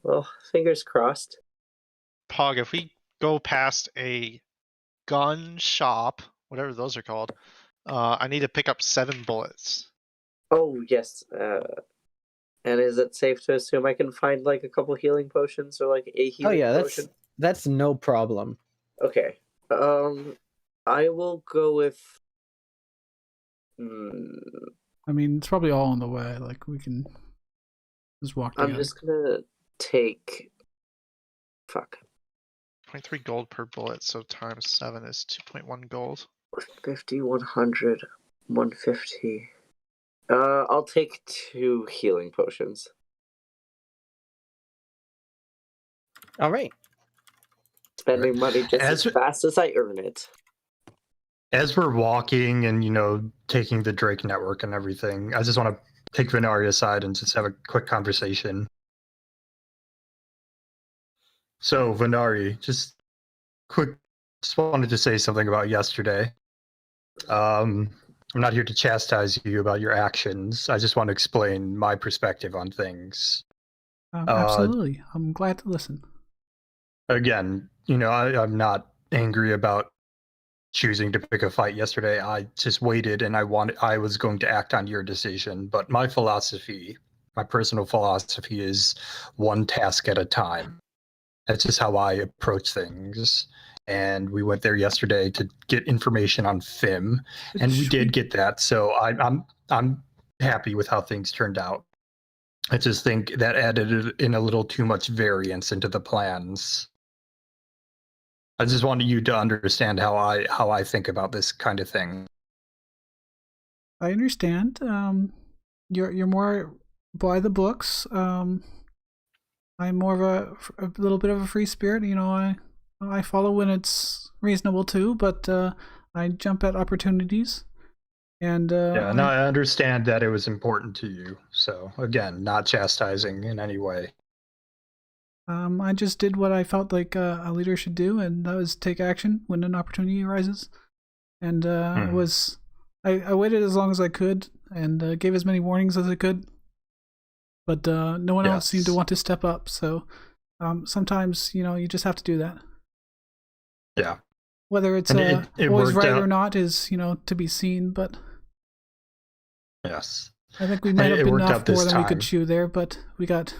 Speaker 6: Well, fingers crossed.
Speaker 5: Pog, if we go past a gun shop, whatever those are called, I need to pick up 7 bullets.
Speaker 6: Oh, yes. And is it safe to assume I can find like a couple healing potions or like a healing potion?
Speaker 4: That's no problem.
Speaker 6: Okay. I will go with.
Speaker 3: I mean, it's probably all on the way. Like, we can just walk together.
Speaker 6: I'm just gonna take. Fuck.
Speaker 5: 0.3 gold per bullet, so times 7 is 2.1 gold.
Speaker 6: 50, 100, 150. I'll take 2 healing potions.
Speaker 4: All right.
Speaker 6: Spending money just as fast as I earn it.
Speaker 2: As we're walking and, taking the Drake network and everything, I just want to take Venari aside and just have a quick conversation. So, Venari, just wanted to say something about yesterday. I'm not here to chastise you about your actions. I just want to explain my perspective on things.
Speaker 3: Absolutely. I'm glad to listen.
Speaker 2: Again, I'm not angry about choosing to pick a fight yesterday. I just waited and I was going to act on your decision. But my personal philosophy is one task at a time. That's just how I approach things. And we went there yesterday to get information on Fimm, and we did get that. So I'm happy with how things turned out. I just think that added in a little too much variance into the plans. I just wanted you to understand how I think about this kind of thing.
Speaker 3: I understand. You're more by the books. I'm more of a little bit of a free spirit. I follow when it's reasonable too, but I jump at opportunities. And
Speaker 2: I understand that it was important to you. So again, not chastising in any way.
Speaker 3: I just did what I felt like a leader should do, and that was take action when an opportunity arises. And I waited as long as I could and gave as many warnings as I could. But no one else seemed to want to step up. So sometimes, you just have to do that.
Speaker 2: Yeah.
Speaker 3: Whether it's
Speaker 2: it
Speaker 3: always right
Speaker 2: out.
Speaker 3: or not is, to be seen. But
Speaker 2: yes,
Speaker 3: I think we might have been off more than
Speaker 2: time.
Speaker 3: we could chew there, but we got.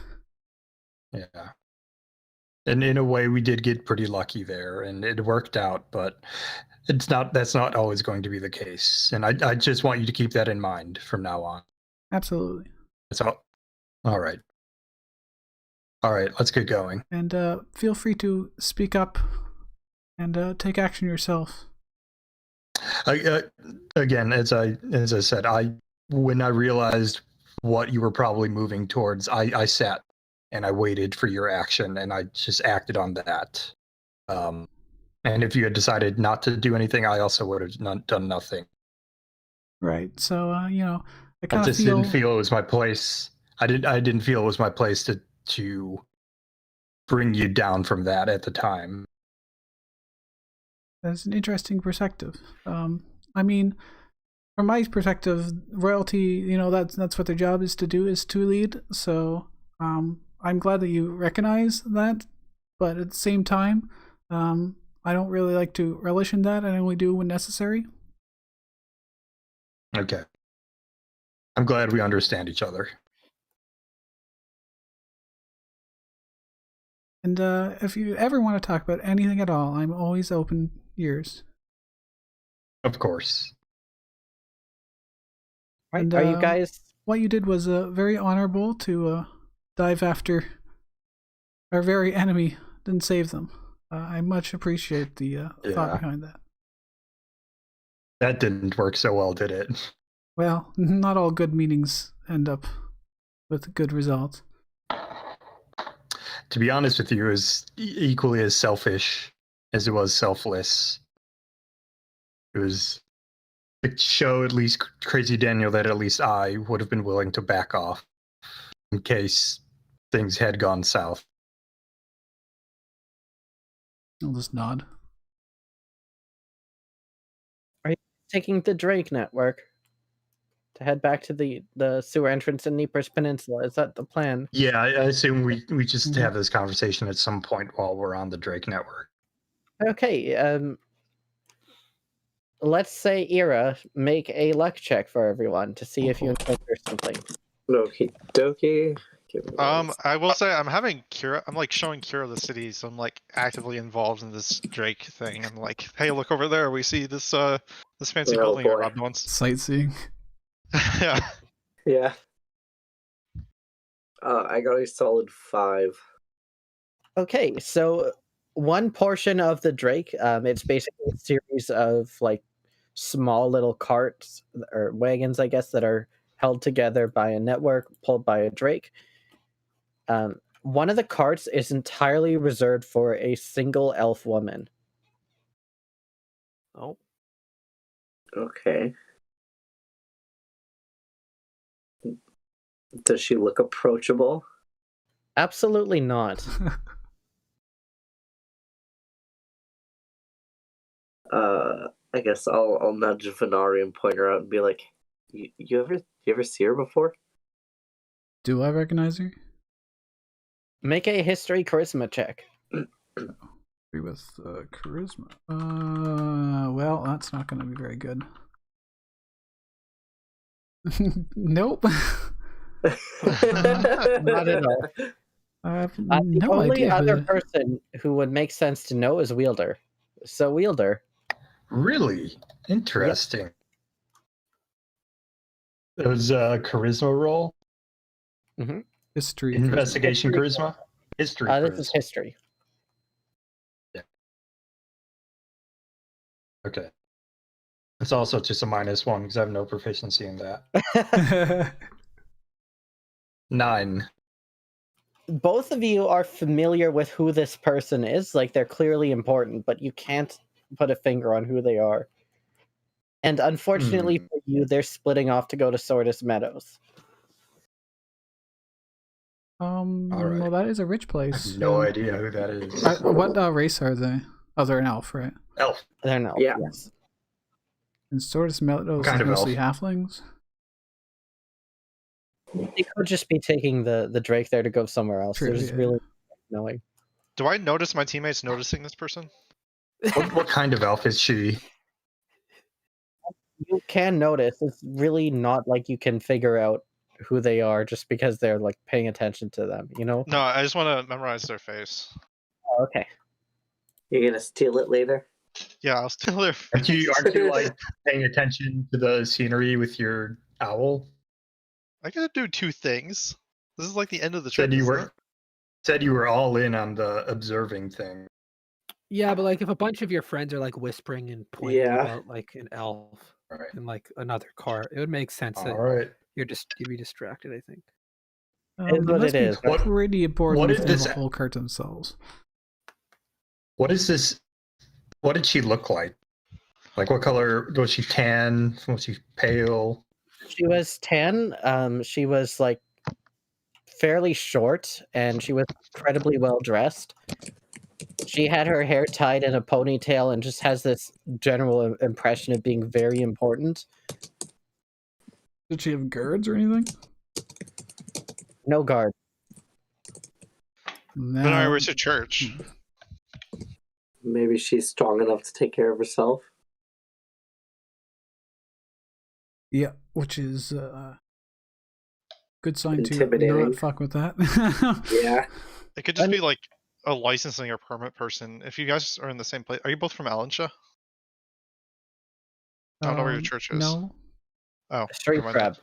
Speaker 2: Yeah. And in a way, we did get pretty lucky there, and it worked out. But that's not always going to be the case. And I just want you to keep that in mind from now on.
Speaker 3: Absolutely.
Speaker 2: That's all. All right. Let's get going.
Speaker 3: And feel free to speak up and take action yourself.
Speaker 2: Again, as I said, when I realized what you were probably moving towards, I sat and I waited for your action, and I just acted on that. And if you had decided not to do anything, I also would have done nothing.
Speaker 3: Right. So I
Speaker 2: didn't feel it was my place. I didn't feel it was my place to bring you down from that at the time.
Speaker 3: That's an interesting perspective. I mean, from my perspective, royalty, that's what their job is to do, is to lead. So I'm glad that you recognize that, but at the same time, I don't really like to relish in that. I only do when necessary.
Speaker 2: Okay. I'm glad we understand each other.
Speaker 3: And if you ever want to talk about anything at all, I'm always open ears.
Speaker 2: Of course.
Speaker 3: And,
Speaker 4: are you guys?
Speaker 3: What you did was very honorable to dive after our very enemy and save them. I much appreciate the thought behind that.
Speaker 2: That didn't work so well, did it?
Speaker 3: Well, not all good meetings end up with good results.
Speaker 2: To be honest with you, it was equally as selfish as it was selfless. It was to show at least Crazy Daniel that at least I would have been willing to back off in case things had gone south.
Speaker 3: I'll just nod.
Speaker 4: Taking the Drake network to head back to the sewer entrance in Neepers Peninsula. Is that the plan?
Speaker 2: Yeah, I assume we just have this conversation at some point while we're on the Drake network.
Speaker 4: Okay, let's say Ira, make a luck check for everyone to see if you encounter something.
Speaker 6: Okie dokie. Give me one
Speaker 5: I will say I'm having Kira. I'm like showing Kira the city, so I'm like actively involved in this Drake thing. I'm like, hey, look over there. We see this this fancy
Speaker 6: Oh,
Speaker 5: building I
Speaker 6: boy.
Speaker 5: robbed once.
Speaker 3: Sightseeing.
Speaker 5: Yeah.
Speaker 6: Yeah. I got a solid 5.
Speaker 4: Okay, so one portion of the Drake, it's basically a series of like small little carts or wagons, I guess, that are held together by a network pulled by a Drake. One of the carts is entirely reserved for a single elf woman.
Speaker 1: Oh,
Speaker 6: Okay. Does she look approachable?
Speaker 4: Absolutely not.
Speaker 6: I guess I'll nudge Venari and point her out and be like, you ever see her before?
Speaker 3: Do I recognize her?
Speaker 4: Make a history charisma check.
Speaker 3: With charisma. Well, that's not going to be very good. Nope.
Speaker 4: Not at all.
Speaker 3: I have
Speaker 4: The
Speaker 3: no
Speaker 4: only
Speaker 3: idea. who
Speaker 4: other
Speaker 3: the-
Speaker 4: person who would make sense to know is Wielder. So Wielder,
Speaker 2: Really interesting. It was a charisma roll,
Speaker 3: History.
Speaker 2: investigation charisma, history.
Speaker 4: this is
Speaker 2: charisma.
Speaker 4: history.
Speaker 2: Okay. It's also just a -1 because I have no proficiency in that. 9.
Speaker 4: Both of you are familiar with who this person is. Like, they're clearly important, but you can't put a finger on who they are. And unfortunately for you, they're splitting off to go to Sordus Meadows.
Speaker 2: right.
Speaker 3: Well, that is a rich
Speaker 2: I
Speaker 3: place.
Speaker 2: have no idea who that is.
Speaker 3: What race are they? Oh, they're an elf, right?
Speaker 2: Elf.
Speaker 4: They're no.
Speaker 6: Yeah.
Speaker 4: Yes.
Speaker 3: And Sordus Meadows
Speaker 2: Kind
Speaker 3: is
Speaker 2: of
Speaker 3: mostly
Speaker 2: elf.
Speaker 3: halflings.
Speaker 4: They could just be taking the Drake there to go somewhere else.
Speaker 3: True,
Speaker 4: There's
Speaker 3: yeah.
Speaker 4: really no knowing.
Speaker 5: Do I notice my teammates noticing this person?
Speaker 2: What kind of elf is she?
Speaker 4: You can notice. It's really not like you can figure out who they are just because they're like paying attention to them, you know?
Speaker 5: No, I just want to memorize their face.
Speaker 4: Oh, okay.
Speaker 6: You're gonna steal it later?
Speaker 5: Yeah, I'll steal their
Speaker 2: Aren't you like paying attention to the scenery with your owl?
Speaker 5: I gotta do 2 things. This is like the end of the trip.
Speaker 2: Said you were all in on the observing thing.
Speaker 1: yeah, but like if a bunch of your friends are like whispering and pointing
Speaker 6: Yeah.
Speaker 1: about like an elf
Speaker 2: Right.
Speaker 1: in like another car, it would make sense
Speaker 2: All
Speaker 1: that
Speaker 2: right.
Speaker 1: you'd be distracted. I think.
Speaker 4: It is
Speaker 3: They
Speaker 4: what
Speaker 3: must
Speaker 4: it
Speaker 3: be
Speaker 4: is.
Speaker 3: pretty important
Speaker 2: what
Speaker 3: to
Speaker 2: is
Speaker 3: have
Speaker 2: this-
Speaker 3: a whole cart themselves.
Speaker 2: What is this? What did she look like? Like what color? Was she tan? Was she pale?
Speaker 4: She was 10. She was like fairly short and she was incredibly well dressed. She had her hair tied in a ponytail and just has this general impression of being very important.
Speaker 3: Did she have guards or anything?
Speaker 4: No guard.
Speaker 5: Then I
Speaker 3: No.
Speaker 5: went to church.
Speaker 6: Maybe she's strong enough to take care of herself.
Speaker 3: Yeah, which is good sign to
Speaker 6: Intimidating.
Speaker 3: not fuck with that.
Speaker 6: Yeah.
Speaker 5: It could just be like a licensing or permit person. If you guys are in the same place, are you both from Alensha? I don't know where your church is.
Speaker 3: No.
Speaker 5: Oh,
Speaker 4: Street
Speaker 5: never mind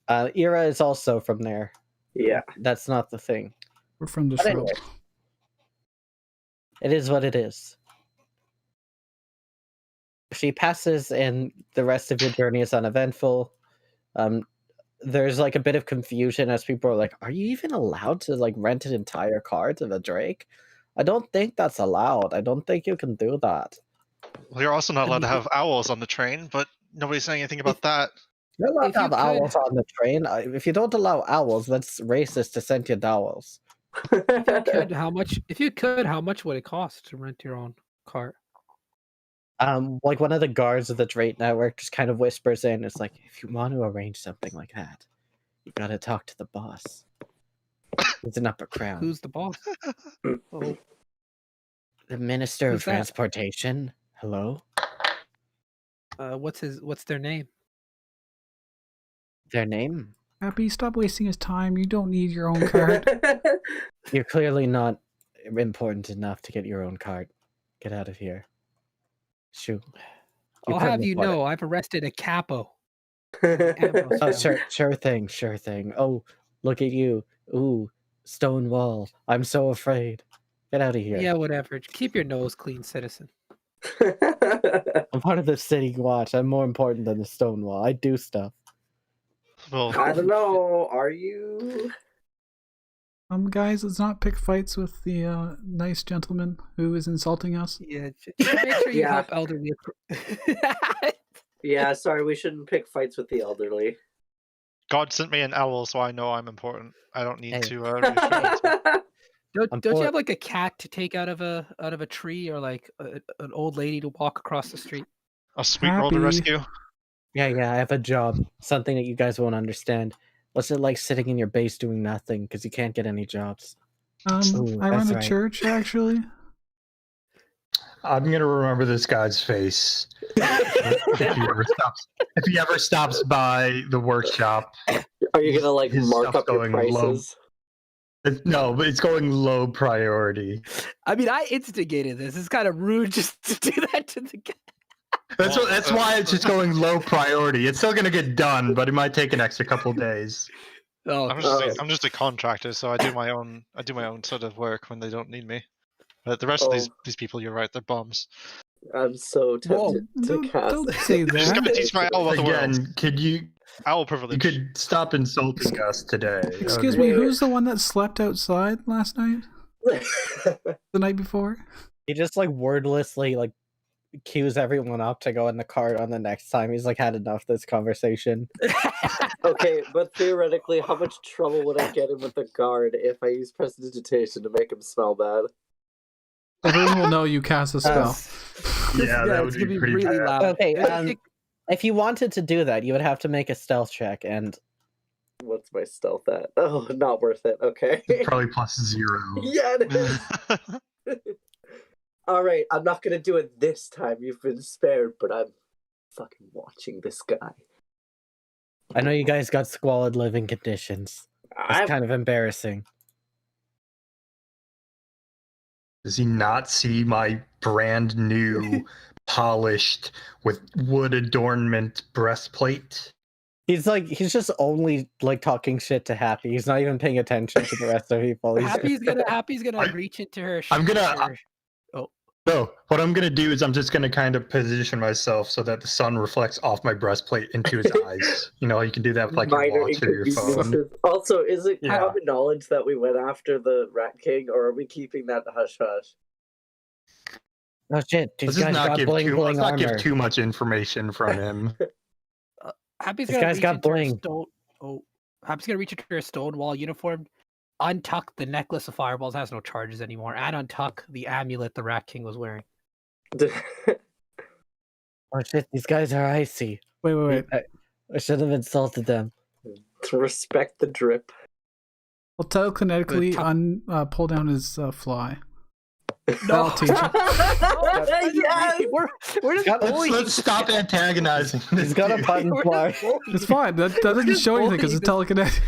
Speaker 4: crab. Ira is also from there.
Speaker 6: Yeah.
Speaker 4: That's not the thing.
Speaker 3: We're from the
Speaker 4: But
Speaker 3: shrub.
Speaker 4: anyway. It is what it is. She passes and the rest of your journey is uneventful. There's like a bit of confusion as people are like, are you even allowed to like rent an entire car to the Drake? I don't think that's allowed. I don't think you can do that.
Speaker 5: Well, you're also not allowed to
Speaker 1: mean-
Speaker 5: have owls on the train, but nobody's saying anything about that.
Speaker 4: You're allowed
Speaker 1: If
Speaker 4: to
Speaker 1: you
Speaker 4: have
Speaker 1: could-
Speaker 4: owls on the train. If you don't allow owls, that's racist to sentient owls.
Speaker 1: If you could, how much? If you could, how much would it cost to rent your own cart?
Speaker 4: Like one of the guards of the Drake network just kind of whispers in, it's like, if you want to arrange something like that, you gotta talk to the boss. He's an upper crown.
Speaker 1: Who's the boss? Oh,
Speaker 4: The Minister
Speaker 1: Who's
Speaker 4: of
Speaker 1: that?
Speaker 4: Transportation? Hello?
Speaker 1: what's their name?
Speaker 4: Their name?
Speaker 3: Happy, stop wasting his time. You don't need your own card.
Speaker 4: You're clearly not important enough to get your own card. Get out of here. Shoo.
Speaker 1: I'll
Speaker 4: couldn't
Speaker 1: have you
Speaker 4: afford it.
Speaker 1: know, I've arrested a capo.
Speaker 4: Oh, sure thing. Oh, look at you. Ooh, stone wall. I'm so afraid. Get out of here.
Speaker 1: Yeah, whatever. Keep your nose clean, citizen.
Speaker 4: I'm part of the city watch. I'm more important than the stone wall. I do stuff.
Speaker 5: Well,
Speaker 6: I don't know. Are you?
Speaker 3: Guys, let's not pick fights with the nice gentleman who is insulting us.
Speaker 1: Yeah, just make sure you
Speaker 6: Yeah.
Speaker 1: help elderly.
Speaker 6: Yeah, sorry, we shouldn't pick fights with the elderly.
Speaker 5: God sent me an owl, so I know I'm important. I don't need
Speaker 4: Hey.
Speaker 5: to reassure it.
Speaker 1: Don't you have like a cat to take out of a tree, or like an old lady to walk across the street?
Speaker 5: A sweet roll to
Speaker 3: Happy.
Speaker 5: rescue.
Speaker 4: Yeah, I have a job. Something that you guys won't understand. What's it like sitting in your base doing nothing because you can't get any jobs? Ooh,
Speaker 3: I run
Speaker 4: that's
Speaker 3: a
Speaker 4: right.
Speaker 3: church, actually.
Speaker 2: I'm gonna remember this guy's face if he ever stops by the workshop.
Speaker 6: Are you gonna like
Speaker 2: His
Speaker 6: mark
Speaker 2: stuff's
Speaker 6: up your
Speaker 2: going low.
Speaker 6: prices?
Speaker 2: No, but it's going low priority.
Speaker 1: I mean, I instigated this. It's kind of rude just to do that to the cat.
Speaker 2: That's why it's just going low priority. It's still gonna get done, but it might take an extra couple days.
Speaker 1: Oh,
Speaker 5: I'm just a contractor, so I do my own sort of work when they don't need me. But the rest of these people, you're right, they're bums.
Speaker 6: I'm so tempted to cast.
Speaker 3: Don't say
Speaker 5: Just
Speaker 3: that.
Speaker 5: gotta teach my owl about the world.
Speaker 2: Again,
Speaker 5: Owl
Speaker 2: you
Speaker 5: privilege.
Speaker 2: could stop insulting us today.
Speaker 3: Excuse
Speaker 2: Okay.
Speaker 3: me, who's the one that slept outside last night? The night before?
Speaker 4: He just like wordlessly like cues everyone up to go in the cart on the next time. He's like had enough of this conversation.
Speaker 6: Okay, but theoretically, how much trouble would I get in with the guard if I use prestidigitation to make him smell bad?
Speaker 3: Everyone will know you cast a spell.
Speaker 2: Yeah, that would
Speaker 1: it's
Speaker 2: be
Speaker 1: gonna be
Speaker 2: pretty
Speaker 1: really
Speaker 2: bad.
Speaker 1: loud.
Speaker 4: Okay, if you wanted to do that, you would have to make a stealth check, and
Speaker 6: What's my stealth at? Oh, not worth it. Okay.
Speaker 2: Probably +0.
Speaker 6: Yeah, it is. All right, I'm not gonna do it this time. You've been spared, but I'm fucking watching this guy.
Speaker 4: I know you guys got squalid living conditions. It's kind of embarrassing.
Speaker 2: Does he not see my brand new, polished, with wood adornment breastplate?
Speaker 4: He's just only like talking shit to Happy. He's not even paying attention to the rest of people.
Speaker 1: Happy's gonna reach into her.
Speaker 2: I'm gonna-
Speaker 1: her-
Speaker 2: No, what I'm gonna do is I'm just gonna kind of position myself so that the sun reflects off my breastplate into his eyes. You know, you can do that with like your
Speaker 6: minor
Speaker 2: watch or your phone.
Speaker 6: inconveniences. Also, is it
Speaker 2: Yeah.
Speaker 6: common knowledge that we went after the Rat King, or are we keeping that hush hush?
Speaker 4: Oh shit! These
Speaker 2: Let's just
Speaker 4: guys
Speaker 2: not
Speaker 4: got
Speaker 2: give
Speaker 4: bling
Speaker 2: too,
Speaker 4: bling
Speaker 2: let's not
Speaker 4: armor.
Speaker 2: give too much information from him.
Speaker 1: Happy's
Speaker 4: This
Speaker 1: gonna
Speaker 4: guy's
Speaker 1: reach
Speaker 4: got
Speaker 1: into her
Speaker 4: bling.
Speaker 1: Happy's gonna reach into her Stonewall uniform, untuck the necklace of fireballs, has no charges anymore, and untuck the amulet the Rat King was wearing.
Speaker 4: Oh shit! These guys are icy.
Speaker 3: Wait.
Speaker 4: I should have insulted them.
Speaker 6: To respect the drip.
Speaker 3: I'll telekinetically
Speaker 1: The
Speaker 3: pull down his fly.
Speaker 1: No.
Speaker 3: That'll teach him.
Speaker 6: Yes!
Speaker 1: We're just
Speaker 4: Got-
Speaker 1: bullying.
Speaker 2: Let's stop antagonizing.
Speaker 4: He's got a button
Speaker 1: We're
Speaker 4: fly.
Speaker 1: just bullying.
Speaker 3: It's fine. That doesn't
Speaker 1: just
Speaker 3: show anything because it's telekinetic.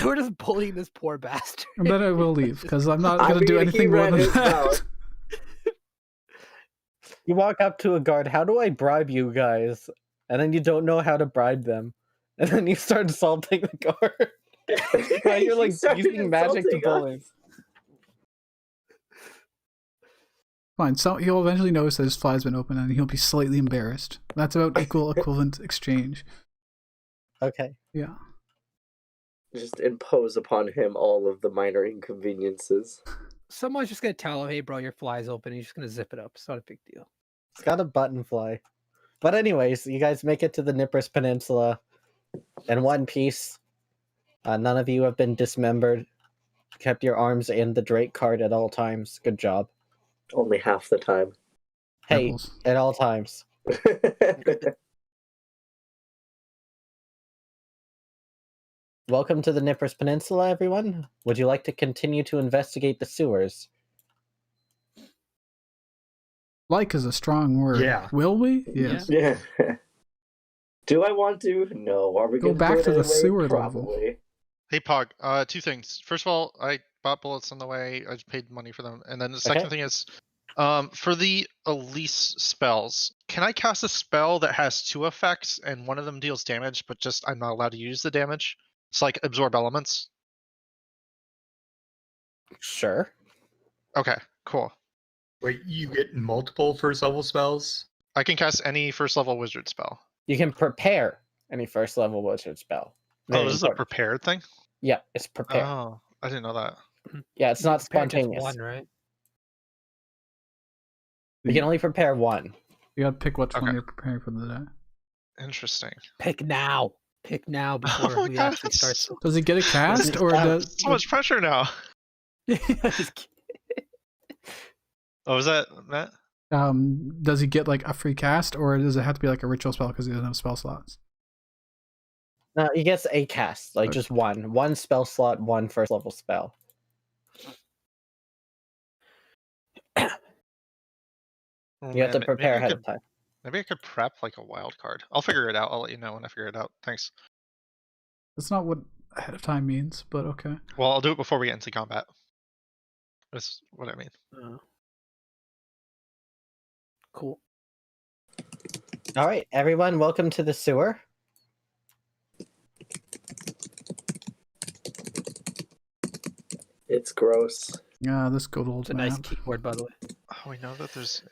Speaker 1: We're just bullying this poor bastard.
Speaker 3: And then I will leave because I'm not
Speaker 6: I
Speaker 3: going to do
Speaker 6: mean, he
Speaker 3: anything more
Speaker 6: ran
Speaker 3: than
Speaker 6: his
Speaker 3: that.
Speaker 6: mouth.
Speaker 4: You walk up to a guard. How do I bribe you guys? And then you don't know how to bribe them, and then you start insulting the guard. Now you're like
Speaker 6: He started
Speaker 4: using magic to
Speaker 6: insulting
Speaker 4: bully.
Speaker 6: us.
Speaker 3: Fine. So he'll eventually notice that his fly's been open and he'll be slightly embarrassed. That's about equivalent exchange.
Speaker 4: Okay.
Speaker 3: Yeah.
Speaker 6: Just impose upon him all of the minor inconveniences.
Speaker 1: Someone's just gonna tell him, "Hey, bro, your fly's open." And he's just gonna zip it up. It's not a big deal.
Speaker 4: It's got a button fly. But anyways, you guys make it to the Nippers Peninsula in one piece. None of you have been dismembered. Kept your arms in the Drake card at all times. Good job.
Speaker 6: Only half the time.
Speaker 4: Hey,
Speaker 3: Apples.
Speaker 4: at all times. Welcome to the Nippers Peninsula, everyone. Would you like to continue to investigate the sewers?
Speaker 3: Like is a strong word.
Speaker 2: Yeah.
Speaker 3: Will we? Yes.
Speaker 6: Yeah. Do I want to? No. Are we
Speaker 3: Go
Speaker 6: going
Speaker 3: back
Speaker 6: do
Speaker 3: to
Speaker 6: it
Speaker 3: the
Speaker 6: anyway?
Speaker 3: sewer level.
Speaker 6: Probably.
Speaker 5: Hey Pog, two things. First of all, I bought bullets on the way. I just paid money for them. And then the second thing is, for the Elise spells, can I cast a spell that has 2 effects and one of them deals damage, but just I'm not allowed to use the damage? It's like absorb elements.
Speaker 4: Sure.
Speaker 5: Okay, cool.
Speaker 2: Wait, you get multiple first level spells?
Speaker 5: I can cast any first level wizard spell.
Speaker 4: You can prepare any first level wizard spell.
Speaker 5: Oh,
Speaker 4: Very
Speaker 5: this is a
Speaker 4: important.
Speaker 5: prepared thing?
Speaker 4: Yeah, it's prepared.
Speaker 5: Oh, I didn't know that.
Speaker 4: Yeah, it's not
Speaker 1: Prepare just
Speaker 4: spontaneous.
Speaker 1: one, right?
Speaker 4: You can only prepare one.
Speaker 3: You gotta pick which one
Speaker 5: Okay.
Speaker 3: you're preparing for the day.
Speaker 5: Interesting.
Speaker 1: Pick now. Pick now before
Speaker 5: Oh my
Speaker 1: we
Speaker 5: god,
Speaker 1: actually
Speaker 5: that's
Speaker 1: start.
Speaker 3: Does he get a cast, or does
Speaker 5: so much pressure now. Oh, was that Matt?
Speaker 3: does he get like a free cast, or does it have to be like a ritual spell because he doesn't have spell slots?
Speaker 4: No, he gets a cast, like
Speaker 3: Okay.
Speaker 4: just one. One spell slot, one first level spell.
Speaker 5: Oh,
Speaker 4: You have to
Speaker 5: man,
Speaker 4: prepare
Speaker 5: maybe I
Speaker 4: ahead
Speaker 5: could-
Speaker 4: of time.
Speaker 5: Maybe I could prep like a wild card. I'll figure it out. I'll let you know when I figure it out. Thanks.
Speaker 3: That's not what ahead of time means, but okay.
Speaker 5: Well, I'll do it before we get into combat. That's what I mean.
Speaker 1: Cool.
Speaker 4: All right, everyone, welcome to the sewer.
Speaker 6: It's gross.
Speaker 3: Yeah, this good old
Speaker 1: It's a nice
Speaker 3: map.
Speaker 1: keyboard, by the way.
Speaker 5: Oh, we know that there's.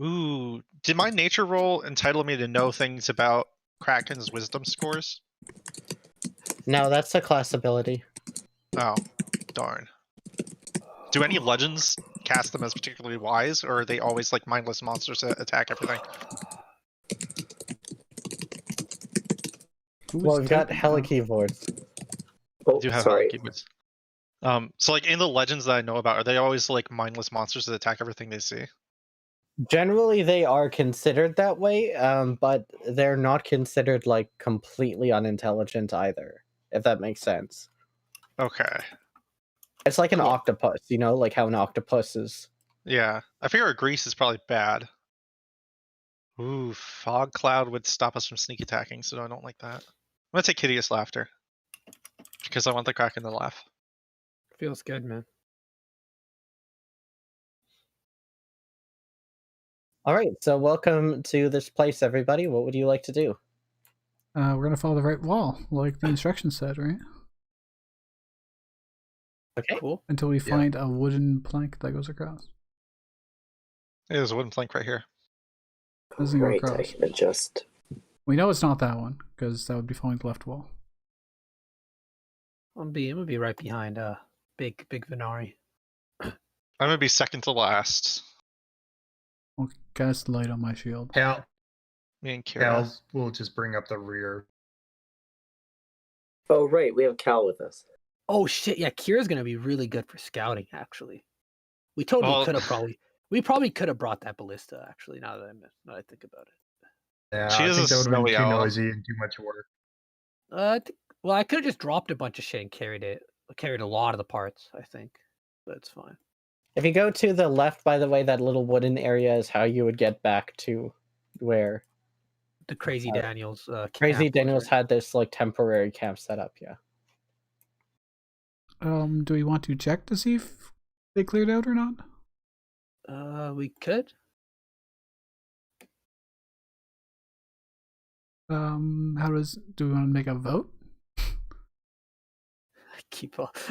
Speaker 5: Ooh, did my nature roll entitle me to know things about Kraken's wisdom scores?
Speaker 4: No, that's a class ability.
Speaker 5: Oh, darn. Do any legends cast them as particularly wise, or are they always like mindless monsters that attack everything?
Speaker 3: Who's
Speaker 4: Well, we've got
Speaker 3: taking-
Speaker 4: hella keyboards.
Speaker 6: Oh,
Speaker 5: Do you have
Speaker 6: sorry.
Speaker 5: keywords? So like in the legends that I know about, are they always like mindless monsters that attack everything they see?
Speaker 4: Generally, they are considered that way, but they're not considered like completely unintelligent either, if that makes sense.
Speaker 5: Okay.
Speaker 4: It's like an
Speaker 5: Cool.
Speaker 4: octopus, you know, like how an octopus is.
Speaker 5: Yeah. I figure grease is probably bad. Ooh, fog cloud would stop us from sneak attacking, so I don't like that. I'm gonna take hideous laughter. Because I want the Kraken to laugh.
Speaker 1: Feels good, man.
Speaker 4: All right, so welcome to this place, everybody. What would you like to do?
Speaker 3: We're gonna follow the right wall, like the instructions said, right?
Speaker 4: Okay.
Speaker 1: Cool.
Speaker 3: Until we find a wooden plank that goes across.
Speaker 5: Hey, there's a wooden plank right here.
Speaker 3: Doesn't go
Speaker 6: Right, I
Speaker 3: across.
Speaker 6: can adjust.
Speaker 3: We know it's not that one because that would be following the left wall.
Speaker 1: I'm gonna be right behind big Venari.
Speaker 5: I'm gonna be second to last.
Speaker 3: I'll cast light on my shield.
Speaker 2: Hal,
Speaker 5: Me and Kira.
Speaker 2: Hal will just bring up the rear.
Speaker 6: Oh, right. We have Cal with us.
Speaker 1: Oh shit! Yeah, Kira's gonna be really good for scouting. Actually, we totally
Speaker 5: Well-
Speaker 1: could have probably. We probably could have brought that ballista. Actually, now that I think about it.
Speaker 2: Yeah,
Speaker 5: She
Speaker 2: I
Speaker 5: is
Speaker 2: think
Speaker 5: a
Speaker 2: that would have been
Speaker 5: snowy
Speaker 2: too
Speaker 5: owl.
Speaker 2: noisy and too much work.
Speaker 1: Well, I could have just dropped a bunch of shit and carried it. Carried a lot of the parts. I think that's fine.
Speaker 4: If you go to the left, by the way, that little wooden area is how you would get back to where
Speaker 1: The Crazy Daniels.
Speaker 4: Crazy
Speaker 1: camp was,
Speaker 4: Daniels
Speaker 1: right?
Speaker 4: had this like temporary camp set up. Yeah.
Speaker 3: Do we want to check to see if they cleared out or not?
Speaker 1: We could.
Speaker 3: Do we want to make a vote?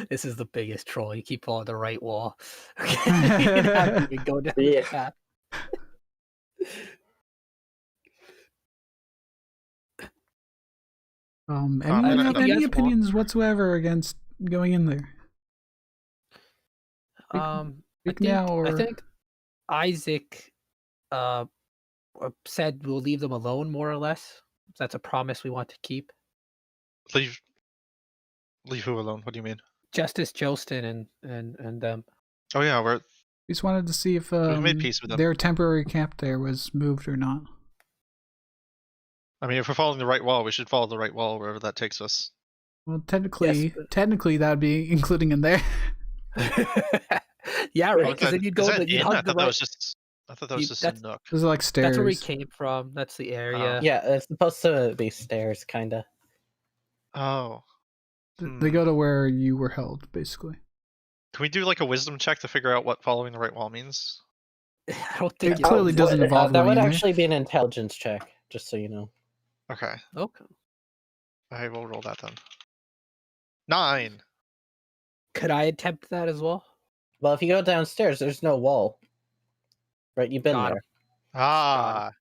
Speaker 1: This is the biggest troll. You keep on the right wall. Okay. We go down the
Speaker 6: Yeah.
Speaker 1: path.
Speaker 3: Anyone
Speaker 5: I
Speaker 3: have
Speaker 5: think
Speaker 3: any
Speaker 1: yes, well-
Speaker 3: opinions whatsoever against going in there?
Speaker 1: I
Speaker 3: Speak
Speaker 1: think,
Speaker 3: now or
Speaker 1: I think Isaac said we'll leave them alone, more or less. That's a promise we want to keep.
Speaker 5: Leave who alone? What do you mean?
Speaker 1: Justice Jostin and them.
Speaker 5: Oh yeah,
Speaker 3: We just wanted to see if
Speaker 5: we've made peace with them.
Speaker 3: their temporary camp there was moved or not.
Speaker 5: I mean, if we're following the right wall, we should follow the right wall wherever that takes us.
Speaker 3: Well, technically,
Speaker 1: Yes,
Speaker 3: technically that would be including in there.
Speaker 1: Yeah,
Speaker 5: Oh,
Speaker 1: right. Because then you'd go.
Speaker 5: is that
Speaker 1: You'd
Speaker 5: in? I
Speaker 1: hug the
Speaker 5: thought that
Speaker 1: right.
Speaker 5: was just. I thought that was just a
Speaker 1: That's
Speaker 5: nook.
Speaker 3: Those are like stairs.
Speaker 1: that's where we came from. That's the area.
Speaker 4: Yeah, it's supposed to be stairs, kinda.
Speaker 5: Oh.
Speaker 3: They go to where you were held, basically.
Speaker 5: Can we do like a wisdom check to figure out what following the right wall means?
Speaker 1: I don't think
Speaker 3: It clearly doesn't involve
Speaker 4: That
Speaker 3: going
Speaker 4: would
Speaker 3: in there.
Speaker 4: actually be an intelligence check, just so you know.
Speaker 5: Okay,
Speaker 1: Okay.
Speaker 5: I will roll that then. 9.
Speaker 1: Could I attempt that as well?
Speaker 4: Well, if you go downstairs, there's no wall. Right, you've been
Speaker 1: Got
Speaker 4: there.
Speaker 1: him.
Speaker 5: Ah.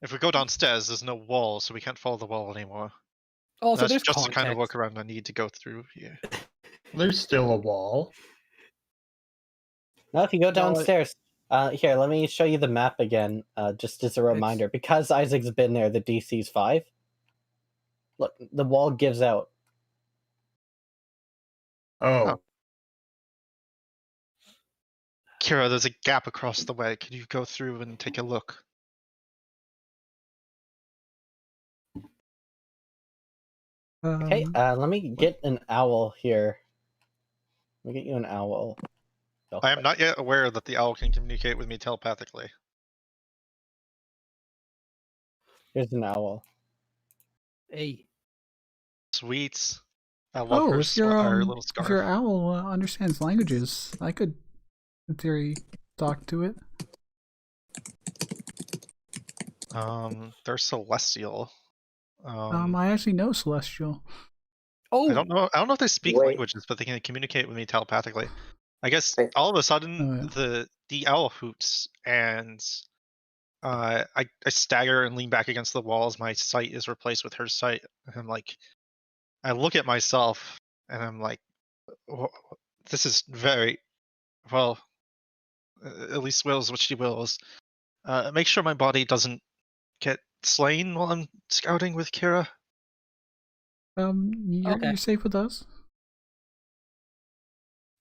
Speaker 5: If we go downstairs, there's no wall, so we can't follow the wall anymore.
Speaker 1: Oh, so
Speaker 5: That's
Speaker 1: there's
Speaker 5: just the kind of
Speaker 1: context.
Speaker 5: workaround I need to go through here.
Speaker 2: There's still a wall.
Speaker 4: No, if you go
Speaker 1: No,
Speaker 4: downstairs. Here, let me show you the map again, just as a reminder. Because Isaac's been there, the DC's 5. Look, the wall gives out.
Speaker 2: Oh,
Speaker 5: Kira, there's a gap across the way. Could you go through and take a look?
Speaker 4: Okay, let me get an owl here. Let me get you an owl. real
Speaker 5: I am
Speaker 4: quick.
Speaker 5: not yet aware that the owl can communicate with me telepathically.
Speaker 4: Here's an owl.
Speaker 1: Hey,
Speaker 5: Sweet. I love
Speaker 3: Oh,
Speaker 5: her,
Speaker 3: if your
Speaker 5: her little
Speaker 3: if
Speaker 5: scarf.
Speaker 3: your owl understands languages, I could, in theory, talk to it.
Speaker 5: They're celestial.
Speaker 3: I actually know Celestial.
Speaker 1: oh,
Speaker 5: I don't know. I don't know if they speak
Speaker 6: Wait.
Speaker 5: languages, but they can communicate with me telepathically. I guess
Speaker 6: I-
Speaker 5: all of a sudden
Speaker 3: Oh, yeah.
Speaker 5: the owl hoots and I stagger and lean back against the walls. My sight is replaced with her sight, and I'm like, I look at myself and I'm like, this is very well. At least wills what she wills. Make sure my body doesn't get slain while I'm scouting with Kira.
Speaker 3: You're safe with us.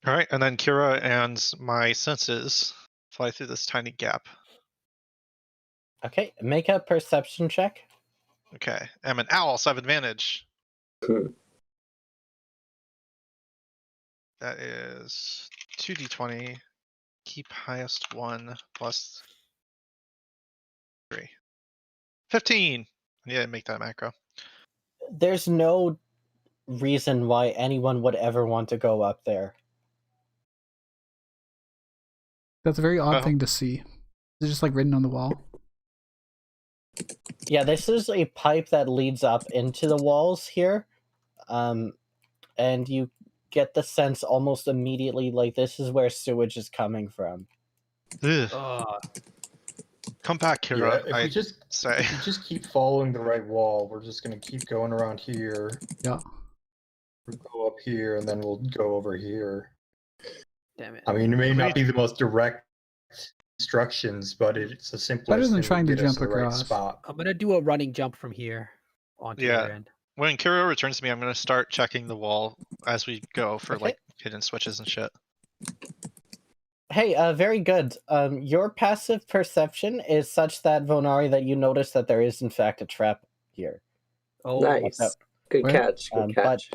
Speaker 5: All right, and then Kira and my senses fly through this tiny gap.
Speaker 4: Okay, make a perception check.
Speaker 5: Okay, I'm an owl, so I have advantage. That is 2d20. Keep highest 1 plus 3. 15! Yeah, make that macro.
Speaker 4: There's no reason why anyone would ever want to go up there.
Speaker 3: That's a very odd
Speaker 5: Well-
Speaker 3: thing to see. It's just like written on the wall.
Speaker 4: Yeah, this is a pipe that leads up into the walls here. And you get the sense almost immediately like this is where sewage is coming from.
Speaker 5: Ugh. Come back, Kira.
Speaker 2: yeah. If we just keep following the right wall, we're just gonna keep going around here.
Speaker 3: Yeah.
Speaker 2: We'll go up here, and then we'll go over here.
Speaker 1: damn it.
Speaker 2: I mean, it may not be the most direct instructions, but it's the simplest.
Speaker 3: Better than
Speaker 2: thing
Speaker 3: trying to
Speaker 2: get us
Speaker 3: jump
Speaker 2: the right
Speaker 3: across.
Speaker 2: spot.
Speaker 1: I'm gonna do a running jump from here onto
Speaker 5: Yeah.
Speaker 1: your end.
Speaker 5: When Kira returns to me, I'm going to start checking the wall as we go for
Speaker 4: Okay.
Speaker 5: like hidden switches and shit.
Speaker 4: Hey, very good. Your passive perception is such that, Vonari, that you notice that there is in fact a trap here.
Speaker 1: Oh,
Speaker 6: Nice.
Speaker 4: up.
Speaker 6: Good
Speaker 3: Where?
Speaker 6: catch. Good
Speaker 4: But
Speaker 6: catch.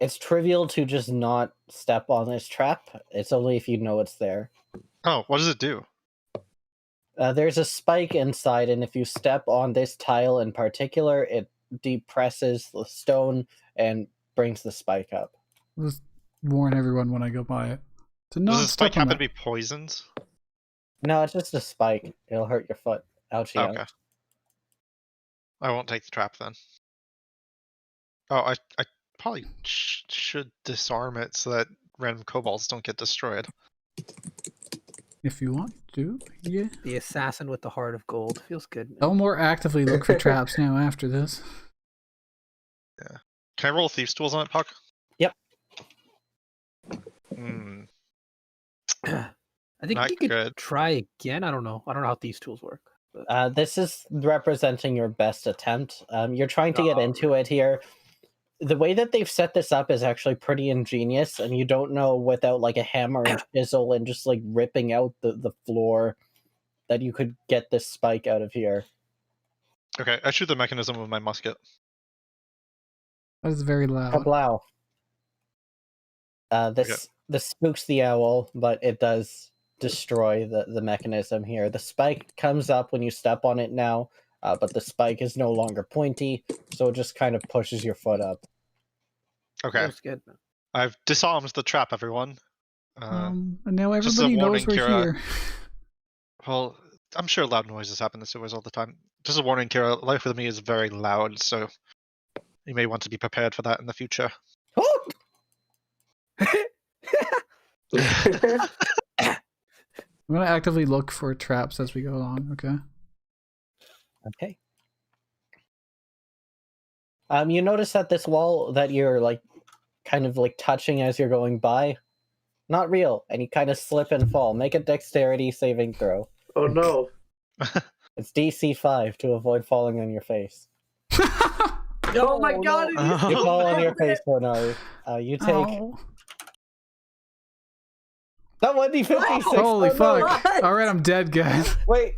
Speaker 4: it's trivial to just not step on this trap. It's only if you know it's there.
Speaker 5: Oh, what does it do?
Speaker 4: There's a spike inside, and if you step on this tile in particular, it depresses the stone and brings the spike up.
Speaker 3: I'll just warn everyone when I go by it to
Speaker 5: Does
Speaker 3: not
Speaker 5: the spike
Speaker 3: step on
Speaker 5: happen
Speaker 3: that.
Speaker 5: to be poisoned?
Speaker 4: No, it's just a spike. It'll hurt your foot. Ouchie,
Speaker 5: Okay.
Speaker 4: ouch.
Speaker 5: I won't take the trap then. Oh, I probably should disarm it so that random kobolds don't get destroyed.
Speaker 3: If you want to, yeah.
Speaker 1: the assassin with the heart of gold feels good.
Speaker 3: I'll more actively look for traps now after this.
Speaker 5: Can I roll Thieves' Tools on it, Puck?
Speaker 4: Yep.
Speaker 5: Hmm.
Speaker 1: I think
Speaker 5: Not
Speaker 1: you could
Speaker 5: good.
Speaker 1: try again. I don't know. I don't know how these tools work. But...
Speaker 4: This is representing your best attempt. You're trying to get into it here. The way that they've set this up is actually pretty ingenious, and you don't know without like a hammer and chisel and just like ripping out the floor that you could get this spike out of here.
Speaker 5: Okay, I shoot the mechanism with my musket.
Speaker 3: That is very loud.
Speaker 4: Kablow. This spooks the owl, but it does destroy the mechanism here. The spike comes up when you step on it now, but the spike is no longer pointy, so it just kind of pushes your foot up.
Speaker 5: Okay.
Speaker 1: That's good.
Speaker 5: I've disarmed the trap, everyone.
Speaker 3: And now
Speaker 5: just a
Speaker 3: everybody knows
Speaker 5: warning,
Speaker 3: we're
Speaker 5: Kira.
Speaker 3: here.
Speaker 5: Well, I'm sure loud noises happen in the sewers all the time. Just a warning, Kira, life with me is very loud, so you may want to be prepared for that in the future.
Speaker 3: I'm gonna actively look for traps as we go along, okay?
Speaker 4: Okay. You notice that this wall that you're like kind of like touching as you're going by, not real, and you kind of slip and fall. Make a dexterity saving throw.
Speaker 6: Oh no.
Speaker 4: It's DC 5 to avoid falling on your face.
Speaker 6: Oh my god!
Speaker 4: You fall on your face, Bonari. You take
Speaker 3: Oh.
Speaker 4: that 1d56.
Speaker 3: Holy
Speaker 6: Oh, no.
Speaker 3: fuck.
Speaker 6: What?
Speaker 3: Alright, I'm dead, guys.
Speaker 4: Wait,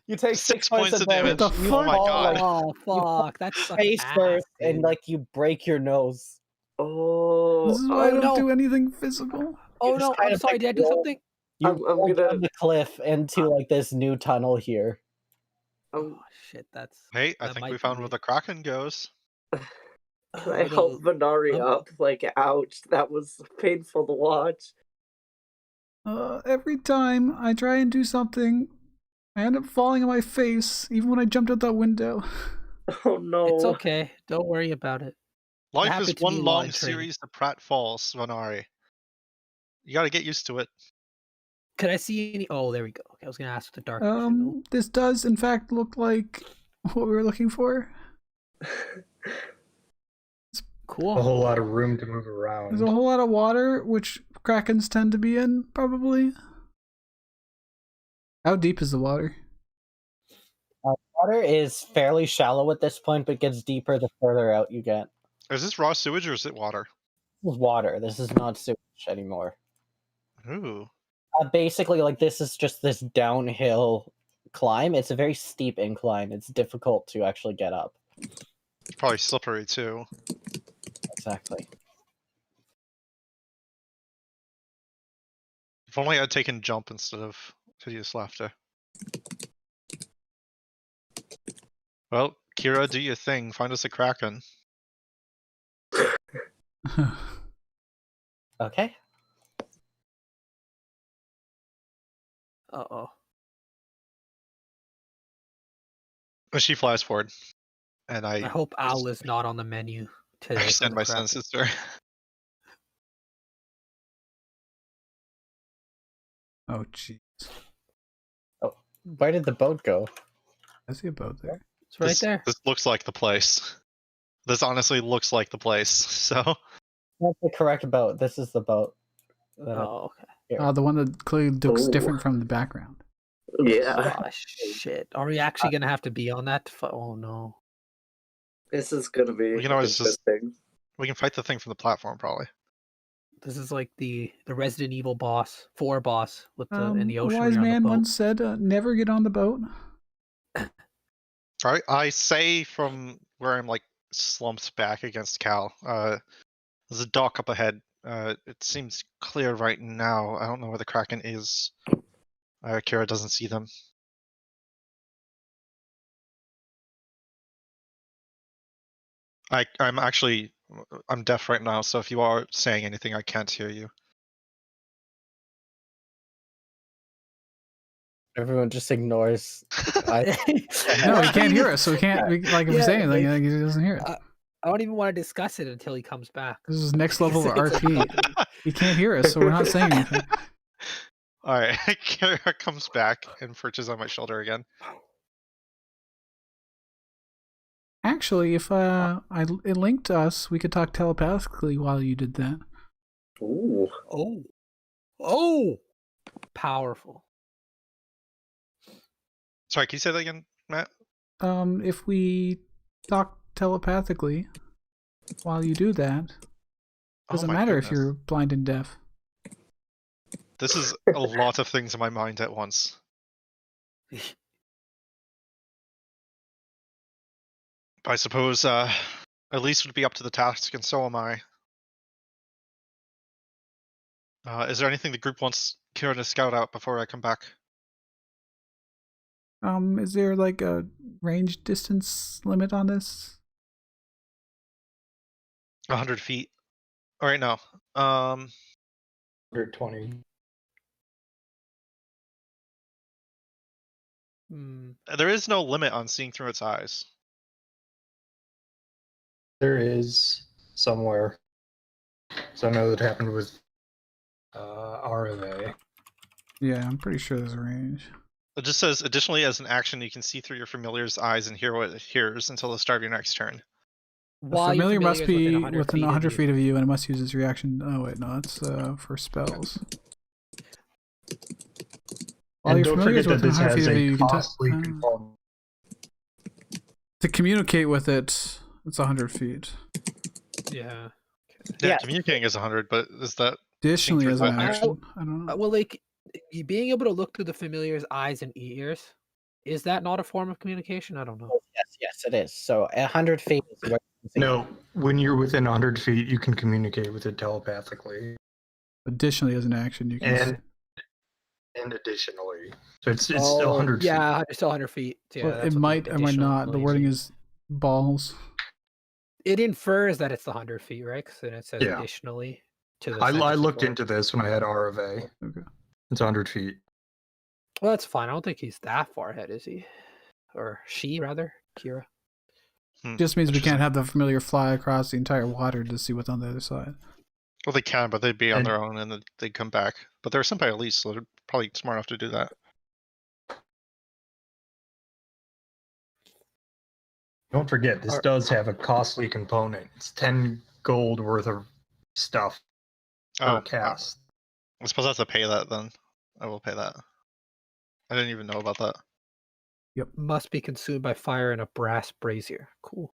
Speaker 4: you take
Speaker 5: 6
Speaker 4: 6 points of damage.
Speaker 3: What the
Speaker 4: You
Speaker 3: fuck?
Speaker 5: Oh my
Speaker 4: fall,
Speaker 5: god.
Speaker 1: Oh fuck! That's such
Speaker 4: face
Speaker 1: ass,
Speaker 4: first, and
Speaker 1: dude.
Speaker 4: like you break your nose.
Speaker 6: Oh,
Speaker 3: This is why I don't
Speaker 1: no.
Speaker 3: do anything physical.
Speaker 1: Oh
Speaker 4: you just
Speaker 1: no!
Speaker 4: kind
Speaker 1: I'm
Speaker 4: of,
Speaker 1: sorry.
Speaker 4: like,
Speaker 1: Did I do
Speaker 4: roll-
Speaker 1: something?
Speaker 4: You
Speaker 6: I'm
Speaker 4: roll
Speaker 6: gonna-
Speaker 4: down the cliff into like this new tunnel here.
Speaker 1: Oh shit! That's.
Speaker 5: Hey, I
Speaker 1: That
Speaker 5: think
Speaker 1: might
Speaker 5: we
Speaker 1: be
Speaker 5: found
Speaker 1: me.
Speaker 5: where the Kraken goes.
Speaker 6: Can I help Venari up? Like, ouch, that was painful to watch.
Speaker 3: Every time I try and do something, I end up falling on my face, even when I jumped out that window.
Speaker 6: Oh no.
Speaker 1: It's okay. Don't worry about it.
Speaker 5: Life
Speaker 1: happened
Speaker 5: is
Speaker 1: to me
Speaker 5: one
Speaker 1: while
Speaker 5: long
Speaker 1: in training.
Speaker 5: series to Pratt Falls, Vanari. You gotta get used to it.
Speaker 1: Could I see any? Oh, there we go. Okay, I was gonna ask the dark vision.
Speaker 3: This does in fact look like what we were looking for.
Speaker 1: Cool.
Speaker 2: A whole lot of room to move around.
Speaker 3: There's a whole lot of water, which krakens tend to be in, probably. How deep is the water?
Speaker 4: Water is fairly shallow at this point, but gets deeper the further out you get.
Speaker 5: Is this raw sewage or is it water?
Speaker 4: This is water. This is not sewage anymore.
Speaker 5: Ooh.
Speaker 4: Basically, like this is just this downhill climb. It's a very steep incline. It's difficult to actually get up.
Speaker 5: It's probably slippery too.
Speaker 4: Exactly.
Speaker 5: If only I'd taken jump instead of hideous laughter. Well, Kira, do your thing. Find us a Kraken.
Speaker 4: Okay.
Speaker 1: Uh-oh.
Speaker 5: And she flies forward. And
Speaker 1: I
Speaker 5: I
Speaker 1: hope Owl is not on the menu today. for
Speaker 5: extend
Speaker 1: the
Speaker 5: my
Speaker 1: Kraken.
Speaker 5: senses to her.
Speaker 3: Oh, jeez.
Speaker 4: Where did the boat go?
Speaker 3: I see a boat there.
Speaker 1: It's right
Speaker 5: This-
Speaker 1: there.
Speaker 5: This looks like the place. This honestly looks like the place. So
Speaker 4: That's the correct boat. This is the boat.
Speaker 1: Oh, okay.
Speaker 4: Here.
Speaker 3: The one that clearly looks
Speaker 6: Ooh.
Speaker 3: different from the background.
Speaker 6: Yeah.
Speaker 1: Oh, shit. Are we actually gonna have to be on that? Oh no.
Speaker 6: This is gonna be
Speaker 5: We can always just-
Speaker 6: interesting.
Speaker 5: we can fight the thing from the platform probably.
Speaker 1: This is like the Resident Evil boss, 4 boss with the in the
Speaker 3: A
Speaker 1: ocean.
Speaker 3: wise
Speaker 1: when you're on the
Speaker 3: man
Speaker 1: boat.
Speaker 3: once said, never get on the boat.
Speaker 5: Alright, I say from where I'm like slumped back against Cal. There's a dock up ahead. It seems clear right now. I don't know where the Kraken is. Kira doesn't see them. I'm deaf right now, so if you are saying anything, I can't hear you.
Speaker 4: Everyone just ignores.
Speaker 3: No, he can't hear us, so he can't. Like, if we
Speaker 1: Yeah,
Speaker 3: say anything,
Speaker 1: like-
Speaker 3: he doesn't hear it.
Speaker 1: I don't even want to discuss it until he comes back.
Speaker 3: This is next level of
Speaker 1: It's
Speaker 3: RP. He can't hear us, so we're not saying anything.
Speaker 5: Alright, Kira comes back and perches on my shoulder again.
Speaker 3: Actually, if it linked us, we could talk telepathically while you did that.
Speaker 6: Ooh.
Speaker 1: Oh. Oh! powerful.
Speaker 5: Sorry, can you say that again, Matt?
Speaker 3: If we talk telepathically while you do that, doesn't
Speaker 5: my
Speaker 3: matter if
Speaker 5: goodness.
Speaker 3: you're blind and deaf.
Speaker 5: This is a lot of things in my mind at once. I suppose Elise would be up to the task, and so am I. Is there anything the group wants Kira to scout out before I come back?
Speaker 3: Is there like a range distance limit on this?
Speaker 5: 100 feet. All right, no.
Speaker 2: 120.
Speaker 5: There is no limit on seeing through its eyes.
Speaker 2: There is somewhere. So I know that happened with RFA.
Speaker 3: Yeah, I'm pretty sure there's a range.
Speaker 5: It just says, additionally, as an action, you can see through your familiar's eyes and hear what it hears until the start of your next turn.
Speaker 3: The
Speaker 1: While your
Speaker 3: familiar must
Speaker 1: familiar's
Speaker 3: be
Speaker 1: within
Speaker 3: within 100
Speaker 1: of
Speaker 3: feet of you, and it must use its reaction. Oh wait, no, that's for spells. While
Speaker 2: And
Speaker 3: your
Speaker 2: don't
Speaker 3: familiar's
Speaker 2: forget that
Speaker 3: within
Speaker 2: this
Speaker 3: 100
Speaker 2: has
Speaker 3: feet of you,
Speaker 2: a
Speaker 3: you can
Speaker 2: costly component.
Speaker 3: to communicate with it. It's 100 feet.
Speaker 1: Yeah.
Speaker 5: Yeah, communicating is 100, but is that...
Speaker 3: Additionally, as an
Speaker 5: through eyes?
Speaker 3: action, I don't know.
Speaker 1: Well, like being able to look through the familiar's eyes and ears, is that not a form of communication? I don't know.
Speaker 4: Yes, it is. So 100 feet is where you can see.
Speaker 2: No, when you're within 100 feet, you can communicate with it telepathically.
Speaker 3: Additionally, as an action, you can.
Speaker 2: And additionally, so it's still 100 feet.
Speaker 1: Yeah, it's still 100 feet. Yeah,
Speaker 3: Well, it might or might not. The wording is balls.
Speaker 1: It infers that it's the 100 feet, right? Because then it says
Speaker 2: Yeah.
Speaker 1: additionally to the.
Speaker 2: I
Speaker 1: sentence
Speaker 2: looked
Speaker 1: before.
Speaker 2: into this when I had RFA.
Speaker 3: Okay.
Speaker 2: It's 100 feet.
Speaker 1: Well, that's fine. I don't think he's that far ahead, is he? Or she, rather, Kira.
Speaker 3: Just means we
Speaker 5: Interesting.
Speaker 3: can't have the familiar fly across the entire water to see what's on the other side.
Speaker 5: Well, they can, but they'd be on
Speaker 2: And-
Speaker 5: their own, and then they'd come back. But they're sent by Elise, so they're probably smart enough to do that.
Speaker 2: Don't forget, this does have a costly component. It's 10 gold worth of stuff per cast.
Speaker 5: I suppose I have to pay that then. I will pay that. I didn't even know about that.
Speaker 3: Yep.
Speaker 1: Must be consumed by fire in a brass brazier. Cool.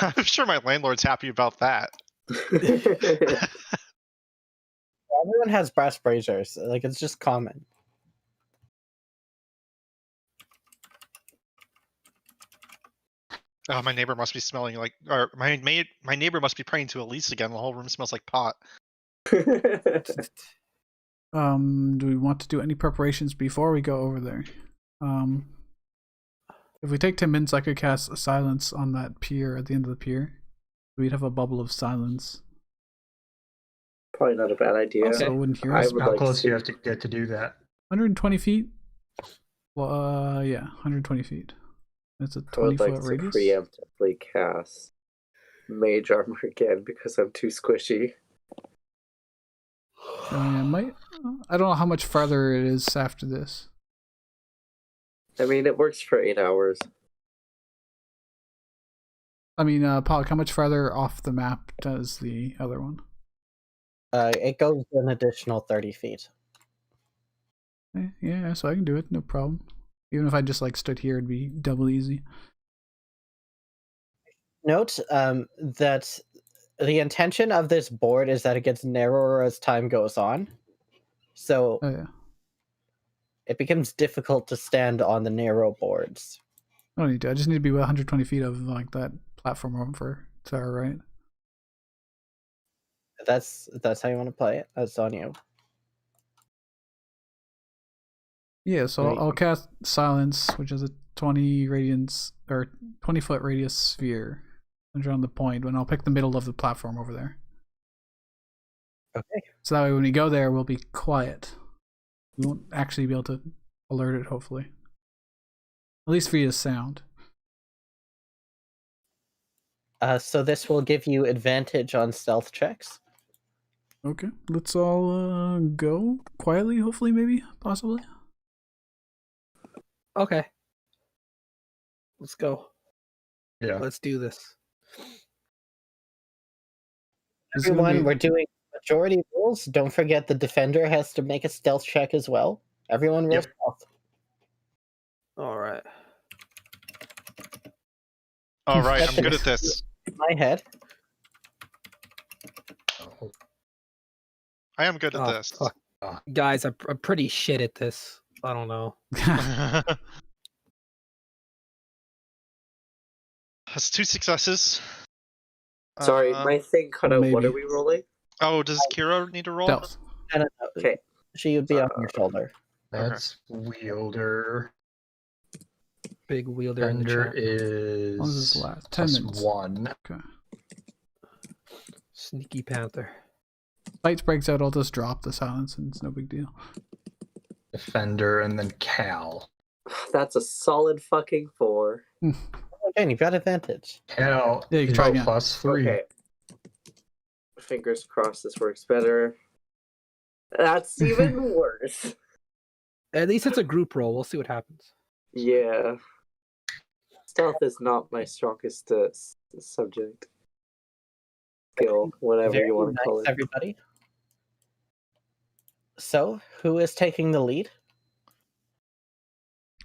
Speaker 5: I'm sure my landlord's happy about that.
Speaker 4: Everyone has brass braziers. Like, it's just common.
Speaker 5: Oh, my neighbor must be smelling like, or my neighbor must be praying to Elise again. The whole room smells like pot.
Speaker 3: Do we want to do any preparations before we go over there? If we take 10 minutes, I could cast a silence on that pier at the end of the pier. We'd have a bubble of silence.
Speaker 6: Probably not a bad idea.
Speaker 3: So it wouldn't hear
Speaker 6: I
Speaker 3: us.
Speaker 6: would
Speaker 2: How
Speaker 6: like
Speaker 2: close
Speaker 6: to
Speaker 2: do you have to get to do that?
Speaker 3: 120 feet? Well, yeah, 120 feet. That's a
Speaker 6: I would
Speaker 3: 20-foot
Speaker 6: like to
Speaker 3: radius.
Speaker 6: preemptively cast Mage Armor again because I'm too squishy.
Speaker 3: Yeah, I don't know how much farther it is after this.
Speaker 6: I mean, it works for 8 hours.
Speaker 3: I mean, Pollock, how much farther off the map does the other one?
Speaker 4: It goes an additional 30 feet.
Speaker 3: Yeah, so I can do it, no problem. Even if I just like stood here, it'd be double easy.
Speaker 4: Note that the intention of this board is that it gets narrower as time goes on. So
Speaker 3: Oh yeah,
Speaker 4: it becomes difficult to stand on the narrow boards.
Speaker 3: I don't need to. I just need to be 120 feet of like that platform over to our right.
Speaker 4: That's how you want to play it. That's on you.
Speaker 3: Yeah, so
Speaker 4: Right.
Speaker 3: I'll cast Silence, which is a 20 radiance or 20-foot radius sphere around the point, and I'll pick the middle of the platform over there.
Speaker 4: Okay.
Speaker 3: So that way, when we go there, we'll be quiet. We won't actually be able to alert it, hopefully. At least via sound.
Speaker 4: So this will give you advantage on stealth checks.
Speaker 3: Okay, let's all go quietly, hopefully, maybe, possibly.
Speaker 1: Okay. Let's go.
Speaker 2: Yeah.
Speaker 1: Let's do this.
Speaker 3: It's gonna
Speaker 4: Everyone,
Speaker 3: be-
Speaker 4: we're doing a majority rules, don't forget the defender has to make a stealth check as well. Everyone roll
Speaker 2: Yep.
Speaker 4: stealth.
Speaker 1: All right.
Speaker 5: All right,
Speaker 4: That's
Speaker 5: I'm good
Speaker 4: it.
Speaker 5: at this.
Speaker 4: In my head.
Speaker 2: Oh,
Speaker 5: I am good at
Speaker 1: Oh,
Speaker 5: this.
Speaker 1: fuck. Guys, I'm pretty shit at this. I don't know.
Speaker 5: Has 2 successes.
Speaker 6: Sorry, my thing cut out. What
Speaker 3: maybe.
Speaker 6: are we rolling?
Speaker 5: Oh, does Kira need to roll?
Speaker 3: Stealth.
Speaker 4: I don't know.
Speaker 6: Okay.
Speaker 4: She would be on your shoulder.
Speaker 2: that's wielder.
Speaker 1: Big wielder in the
Speaker 2: Defender
Speaker 1: chat.
Speaker 3: What was
Speaker 2: is
Speaker 3: this last? 10
Speaker 2: plus
Speaker 3: minutes.
Speaker 2: 1.
Speaker 3: Okay.
Speaker 1: Sneaky Panther.
Speaker 3: Lights breaks out, I'll just drop the silence and it's no big deal.
Speaker 2: Defender, and then Cal.
Speaker 6: That's a solid fucking 4.
Speaker 4: Again, you've got advantage.
Speaker 2: Cal
Speaker 3: Yeah, you can
Speaker 2: is
Speaker 3: try again.
Speaker 2: plus 3.
Speaker 6: Okay. Fingers crossed this works better. That's even worse.
Speaker 1: At least it's a group roll. We'll see what happens.
Speaker 6: Yeah. Stealth is not my strongest subject. Skill, whatever
Speaker 4: Very
Speaker 6: you want to
Speaker 4: nice,
Speaker 6: call it.
Speaker 4: everybody. So, who is taking the lead?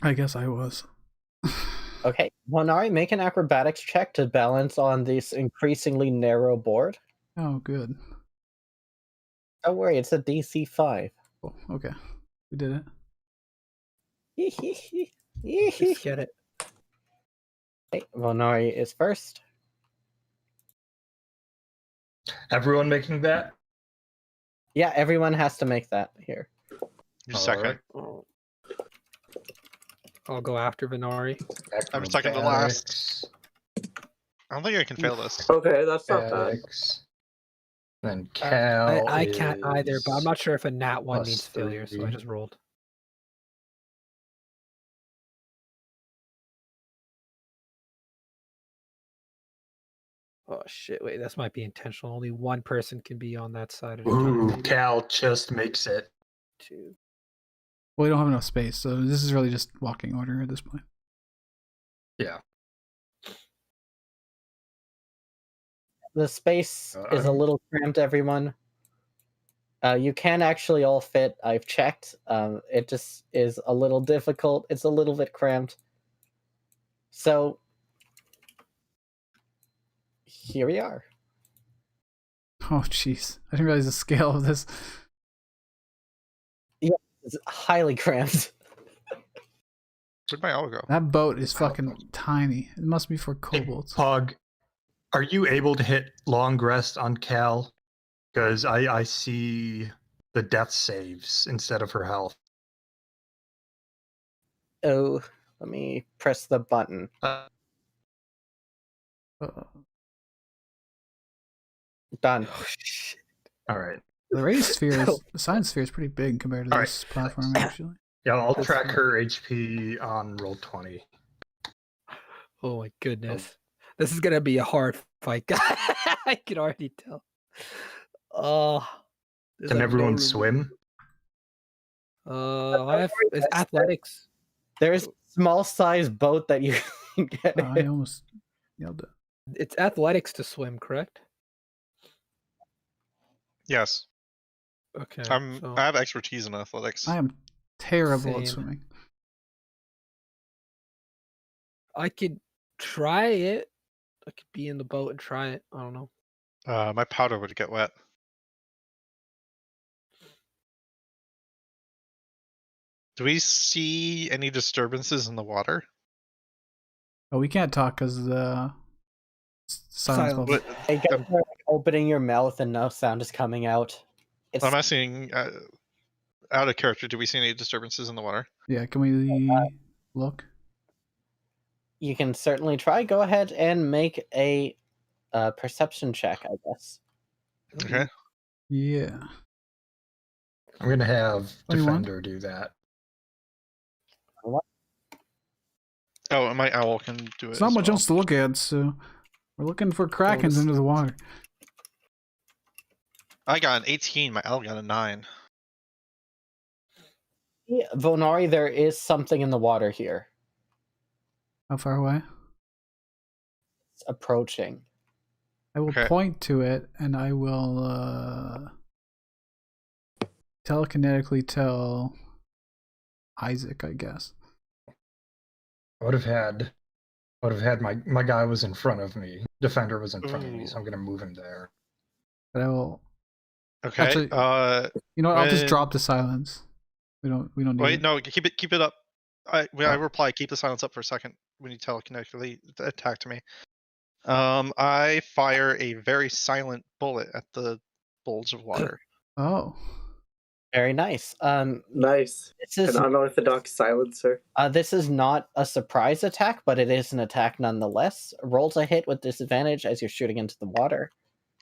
Speaker 3: I guess I was.
Speaker 4: Okay, Monari, make an acrobatics check to balance on this increasingly narrow board.
Speaker 3: Oh, good.
Speaker 4: Don't worry, it's a DC 5.
Speaker 3: Oh, okay. We did it.
Speaker 1: Just get it.
Speaker 4: Okay, Monari is first.
Speaker 2: Everyone making that?
Speaker 4: Yeah, everyone has to make that here.
Speaker 5: You second.
Speaker 2: Alright.
Speaker 1: I'll go after Venari.
Speaker 5: I'm second to last. I don't think I can fail this.
Speaker 6: Okay, that's not bad.
Speaker 2: Acrobatics. Then Cal.
Speaker 1: I can't either, but I'm
Speaker 2: is
Speaker 1: not sure if a nat 1
Speaker 2: plus
Speaker 1: means failure, so I
Speaker 2: 3.
Speaker 1: just rolled. Oh shit, wait, this might be intentional. Only one person can be on that side at a time.
Speaker 2: Ooh,
Speaker 1: maybe.
Speaker 2: Cal just makes it.
Speaker 1: 2.
Speaker 3: Well, we don't have enough space, so this is really just walking order at this point.
Speaker 2: Yeah.
Speaker 4: The space is a little cramped, everyone. You can actually all fit. I've checked. It just is a little difficult. It's a little bit cramped. So, here we are.
Speaker 3: Oh, jeez. I didn't realize the scale of this.
Speaker 4: It's highly cramped.
Speaker 5: Where'd my owl go?
Speaker 3: That boat is fucking tiny. It must be for
Speaker 2: Hey,
Speaker 3: kobolds.
Speaker 2: Pog, are you able to hit long rest on Cal? Because I see the death saves instead of her health.
Speaker 4: Oh, let me press the button. Done.
Speaker 1: Oh shit.
Speaker 2: All right.
Speaker 3: The radius sphere is, the science sphere is pretty big compared to
Speaker 2: All
Speaker 3: this platform, actually.
Speaker 2: Yeah, I'll
Speaker 1: That's
Speaker 2: track
Speaker 1: fine.
Speaker 2: her HP on roll 20.
Speaker 1: Oh my goodness. This is gonna be a hard fight, guy. I can already tell. Oh. there's
Speaker 2: Can
Speaker 1: like no
Speaker 2: everyone
Speaker 1: room.
Speaker 2: swim?
Speaker 1: I have is athletics.
Speaker 4: There's a small size boat that you can get
Speaker 3: Oh, I
Speaker 4: in.
Speaker 3: almost nailed it.
Speaker 1: It's athletics to swim, correct?
Speaker 5: Yes.
Speaker 1: Okay. so
Speaker 5: I have expertise in athletics.
Speaker 3: I am terrible
Speaker 1: Same.
Speaker 3: at swimming.
Speaker 1: I could try it. I could be in the boat and try it. I don't know.
Speaker 5: My powder would get wet. Do we see any disturbances in the water?
Speaker 3: Oh, we can't talk because the silence
Speaker 1: Silence.
Speaker 3: bubble.
Speaker 5: What,
Speaker 4: Hey, guys are like opening your mouth and no sound is coming out. It's
Speaker 5: I'm asking, out of character, do we see any disturbances in the water?
Speaker 3: Yeah, can we look?
Speaker 4: You can certainly try. Go ahead and make a perception check, I guess.
Speaker 5: Okay.
Speaker 3: Yeah.
Speaker 2: I'm going to have
Speaker 3: 21.
Speaker 2: Defender do that.
Speaker 5: Oh, and my owl can do it.
Speaker 3: It's not
Speaker 5: as
Speaker 3: much
Speaker 5: well.
Speaker 3: else to look at, so we're looking for krakens
Speaker 1: this-
Speaker 3: under the water.
Speaker 5: I got an 18. My owl got a 9.
Speaker 4: Yeah, Vonari, there is something in the water here.
Speaker 3: How far away?
Speaker 4: It's approaching.
Speaker 3: I will
Speaker 5: Okay.
Speaker 3: point to it, and I will telekinetically tell Isaac, I guess.
Speaker 2: I would have had my guy was in front of me. Defender was in front of me, so I'm gonna move him there.
Speaker 3: But I will.
Speaker 5: Okay.
Speaker 3: Actually, you know what? I'll just
Speaker 5: when-
Speaker 3: drop the silence. We don't need
Speaker 5: Wait,
Speaker 3: it.
Speaker 5: no, keep it up. I reply. Keep the silence up for a second when you telekinetically attack to me. I fire a very silent bullet at the bulge of water.
Speaker 3: Oh.
Speaker 4: Very nice.
Speaker 6: Nice.
Speaker 4: This is
Speaker 6: An unorthodox silencer.
Speaker 4: this is not a surprise attack, but it is an attack nonetheless. Rolls a hit with disadvantage as you're shooting into the water.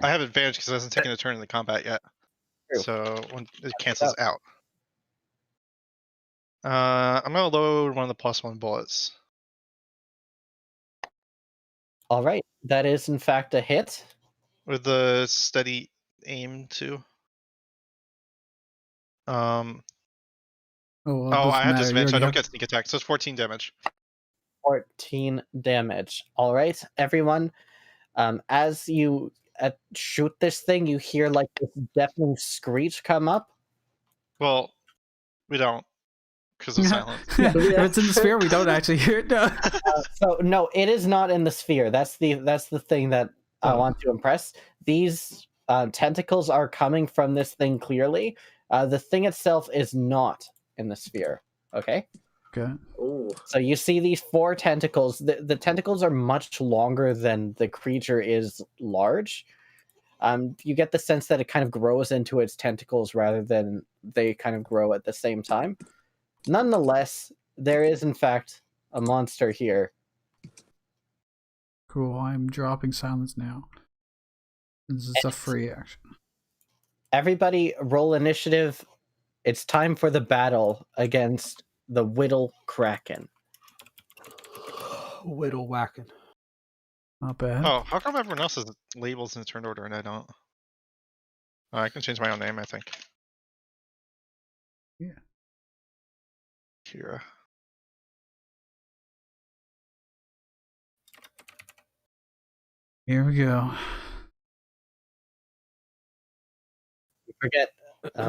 Speaker 5: I have advantage because it hasn't taken a turn in the combat yet.
Speaker 4: True.
Speaker 5: So when it cancels out. I'm gonna load one of the +1 bullets.
Speaker 4: All right, that is in fact a hit.
Speaker 5: With the steady aim too.
Speaker 3: Oh, well,
Speaker 5: Oh, I have
Speaker 3: matter.
Speaker 5: disadvantage.
Speaker 3: You
Speaker 5: I don't
Speaker 3: already
Speaker 5: get sneak attack, so it's 14 damage.
Speaker 4: 14 damage. All right, everyone. As you shoot this thing, you hear like this deafening screech come up.
Speaker 5: Well, we don't, because of silence.
Speaker 3: Yeah, if it's in the sphere, we don't actually hear it. No.
Speaker 4: So no, it is not in the sphere. That's the thing that I want to impress. These tentacles are coming from this thing clearly. The thing itself is not in the sphere. Okay.
Speaker 3: Okay.
Speaker 6: Ooh.
Speaker 4: So you see these 4 tentacles. The tentacles are much longer than the creature is large. You get the sense that it kind of grows into its tentacles rather than they kind of grow at the same time. Nonetheless, there is in fact a monster here.
Speaker 3: Cool. I'm dropping silence now. This is a free action.
Speaker 4: Everybody roll initiative. It's time for the battle against the Whittle Kraken.
Speaker 1: Whittle whacking.
Speaker 3: Not bad.
Speaker 5: Oh, how come everyone else has labels in turn order and I don't? Oh, I can change my own name, I think.
Speaker 3: Yeah.
Speaker 5: Kira.
Speaker 3: Here we go.
Speaker 4: Forget,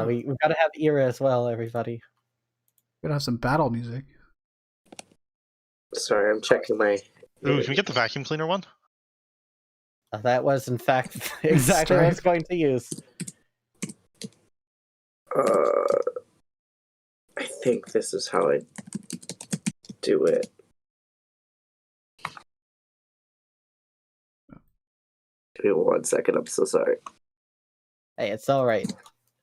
Speaker 4: we've got to have Era as well, everybody.
Speaker 3: Gotta have some battle music.
Speaker 6: Sorry, I'm checking my.
Speaker 5: Ooh, can we get the vacuum cleaner one?
Speaker 4: That was in fact exactly what I was going to use.
Speaker 6: I think this is how I do it. Give me 1 second. I'm so sorry.
Speaker 4: Hey, it's all right.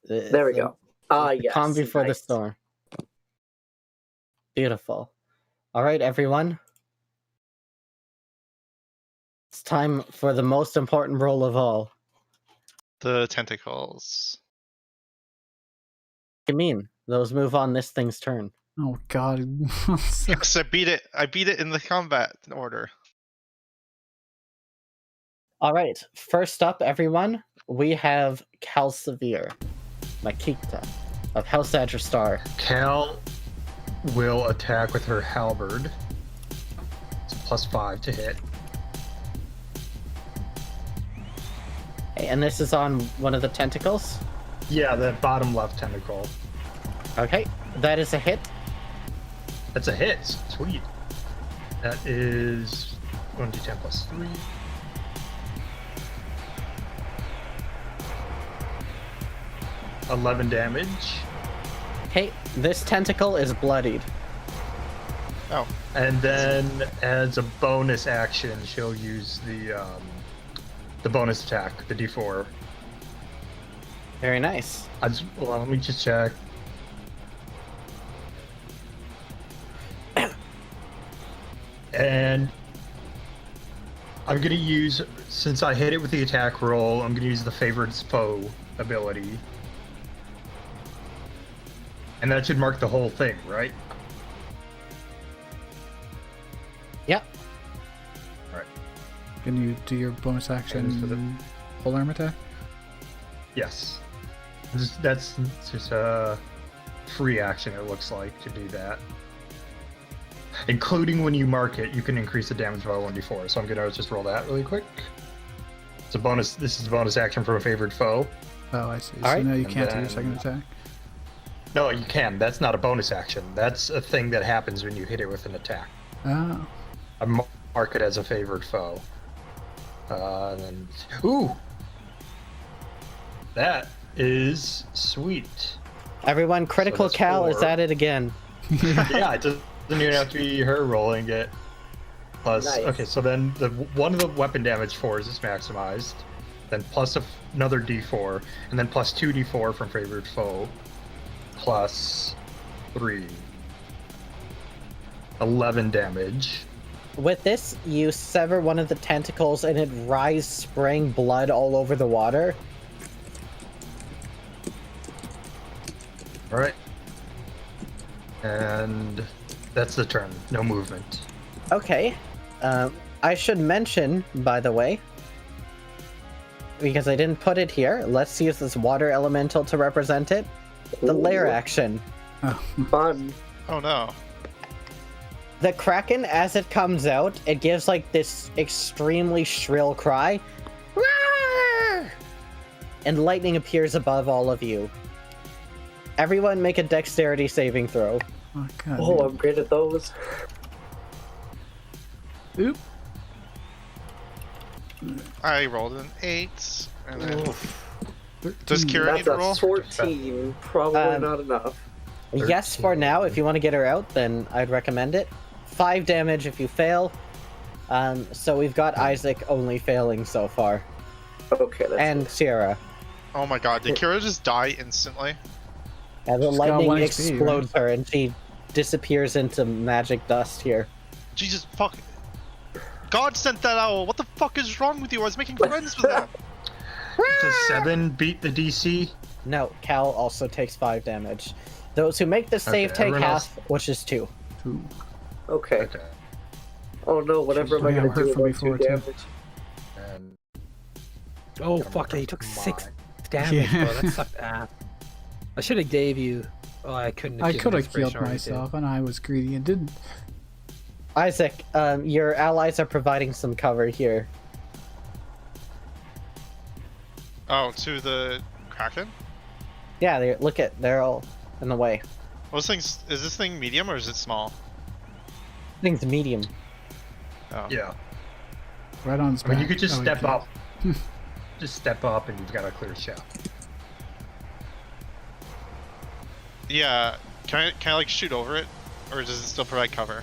Speaker 6: There we go. Yes.
Speaker 4: Calm before the
Speaker 6: nice.
Speaker 4: storm. Beautiful. All right, everyone. It's time for the most important roll of all.
Speaker 5: The tentacles.
Speaker 4: What do you mean? Those move on this thing's turn.
Speaker 3: Oh god.
Speaker 5: Yes, I beat it. I beat it in the combat order.
Speaker 4: All right, first up, everyone, we have Calsevere, Makita of House Adgerstar.
Speaker 2: Cal will attack with her halberd. It's +5 to hit.
Speaker 4: Okay, and this is on one of the tentacles.
Speaker 2: Yeah, the bottom left tentacle.
Speaker 4: Okay, that is a hit.
Speaker 2: That's a hit. Sweet. That is 1d10 +3. $11 damage.
Speaker 4: Okay, this tentacle is bloodied.
Speaker 5: Oh,
Speaker 2: And then, as a bonus action, she'll use the bonus attack, the D4.
Speaker 4: Very nice.
Speaker 2: Hold on, let me just check. And I'm gonna use, since I hit it with the attack roll, I'm gonna use the Favorite's Foe ability. And that should mark the whole thing, right?
Speaker 4: Yep.
Speaker 3: Can you do your bonus action
Speaker 2: for the-
Speaker 3: full arm attack?
Speaker 2: Yes. That's just a free action, it looks like, to do that. Including when you mark it, you can increase the damage by 1d4. So I'm gonna just roll that really quick. It's a bonus. This is a bonus action from a favored foe.
Speaker 3: Oh, I see.
Speaker 4: All
Speaker 3: So
Speaker 4: right.
Speaker 3: now you
Speaker 2: And
Speaker 3: can't do your
Speaker 2: then-
Speaker 3: second attack.
Speaker 2: No, you can. That's not a bonus action. That's a thing that happens when you hit it with an attack.
Speaker 3: Oh.
Speaker 2: I mark it as a favored foe. Ooh! That is sweet.
Speaker 4: Everyone, critical
Speaker 2: that's
Speaker 4: Cal is
Speaker 2: 4.
Speaker 4: at it again.
Speaker 2: Yeah, it doesn't even have to be her rolling it. Plus,
Speaker 6: Nice.
Speaker 2: okay, so then one of the weapon damage 4s is maximized. Then plus another d4, and then plus 2d4 from favored foe. Plus 3. 11 damage.
Speaker 4: With this, you sever one of the tentacles and it rises, spraying blood all over the water.
Speaker 2: Alright. And that's the turn. No movement.
Speaker 4: Okay. I should mention, by the way, because I didn't put it here, let's use this water elemental to represent it. The lair action.
Speaker 3: Oh.
Speaker 6: Fun.
Speaker 5: Oh no.
Speaker 4: The Kraken, as it comes out, it gives like this extremely shrill cry. Roar! And lightning appears above all of you. Everyone make a dexterity saving throw.
Speaker 3: Oh, God.
Speaker 6: Oh, I'm great at those.
Speaker 3: Oop.
Speaker 5: I rolled an 8. And then, does
Speaker 3: 13.
Speaker 5: Kira need
Speaker 6: That's
Speaker 5: to
Speaker 6: a
Speaker 5: roll?
Speaker 6: 14. Probably not enough.
Speaker 4: Yes, for now. If you want to get her out, then I'd recommend it. 5 damage if you fail. So we've got Isaac only failing so far.
Speaker 6: Okay, that's
Speaker 4: And Sierra.
Speaker 5: Oh my god, did Kira just die instantly?
Speaker 4: And the
Speaker 3: She's got
Speaker 4: lightning
Speaker 3: 1 HP,
Speaker 4: explodes her and she disappears into magic dust here.
Speaker 5: Jesus fuck. God sent that owl. What the fuck is wrong with you? I was making friends with that.
Speaker 2: Does 7 beat the DC?
Speaker 4: No, Cal also takes 5 damage. Those who make the save
Speaker 2: Okay,
Speaker 4: take
Speaker 2: everyone
Speaker 4: half, which is 2.
Speaker 3: Ooh.
Speaker 6: Okay.
Speaker 2: Okay.
Speaker 6: Oh no, whatever am I
Speaker 3: Yeah,
Speaker 6: gonna
Speaker 3: hurt
Speaker 6: do
Speaker 3: from
Speaker 6: about
Speaker 3: before,
Speaker 6: 2
Speaker 3: too.
Speaker 6: damage?
Speaker 2: And
Speaker 1: Oh fuck yeah, you took 6 damage,
Speaker 3: Yeah.
Speaker 1: bro. That sucked ass. I should have gave you. Oh, I couldn't.
Speaker 3: I
Speaker 1: given
Speaker 3: could have
Speaker 1: inspiration
Speaker 3: healed
Speaker 1: already,
Speaker 3: myself, and I was greedy and didn't.
Speaker 4: Isaac, your allies are providing some cover here.
Speaker 5: Oh, to the Kraken?
Speaker 4: Yeah, they're all in the way.
Speaker 5: Well, is this thing medium or is it small?
Speaker 4: Thing's medium.
Speaker 5: Oh.
Speaker 2: yeah.
Speaker 3: Right on his
Speaker 2: I mean, you
Speaker 3: back.
Speaker 2: could just
Speaker 3: Oh,
Speaker 2: step
Speaker 3: okay.
Speaker 2: up. Just step up and you've got a clear shot.
Speaker 5: Yeah. Can I like shoot over it? Or does it still provide cover?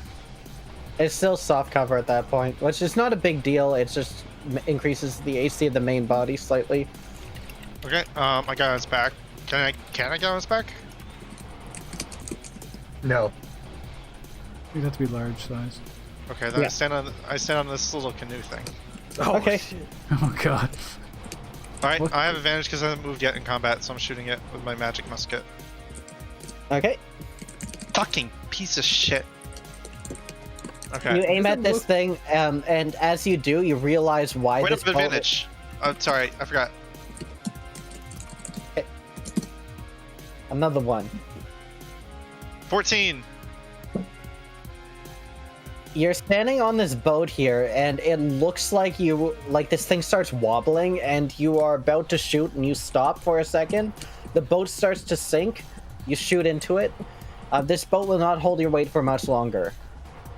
Speaker 4: It's still soft cover at that point, which is not a big deal. It just increases the AC of the main body slightly.
Speaker 5: Okay, I got on its back. Can I get on its back?
Speaker 2: No.
Speaker 3: You'd have to be large size.
Speaker 5: Okay, then
Speaker 4: Yeah.
Speaker 5: I stand on this little canoe thing.
Speaker 1: Oh,
Speaker 4: Okay.
Speaker 1: shit.
Speaker 3: Oh god.
Speaker 5: Alright,
Speaker 3: What?
Speaker 5: I have advantage because I haven't moved yet in combat, so I'm shooting it with my magic musket.
Speaker 4: Okay.
Speaker 5: Fucking piece of shit. Okay.
Speaker 4: You aim
Speaker 1: Does
Speaker 4: at
Speaker 1: it
Speaker 4: this
Speaker 1: look-
Speaker 4: thing, and as you do, you realize why
Speaker 5: Wait
Speaker 4: this
Speaker 5: up advantage. I'm sorry, I forgot.
Speaker 4: Another one.
Speaker 5: 14.
Speaker 4: You're standing on this boat here, and it looks like this thing starts wobbling, and you are about to shoot, and you stop for a second. The boat starts to sink. You shoot into it. This boat will not hold your weight for much longer.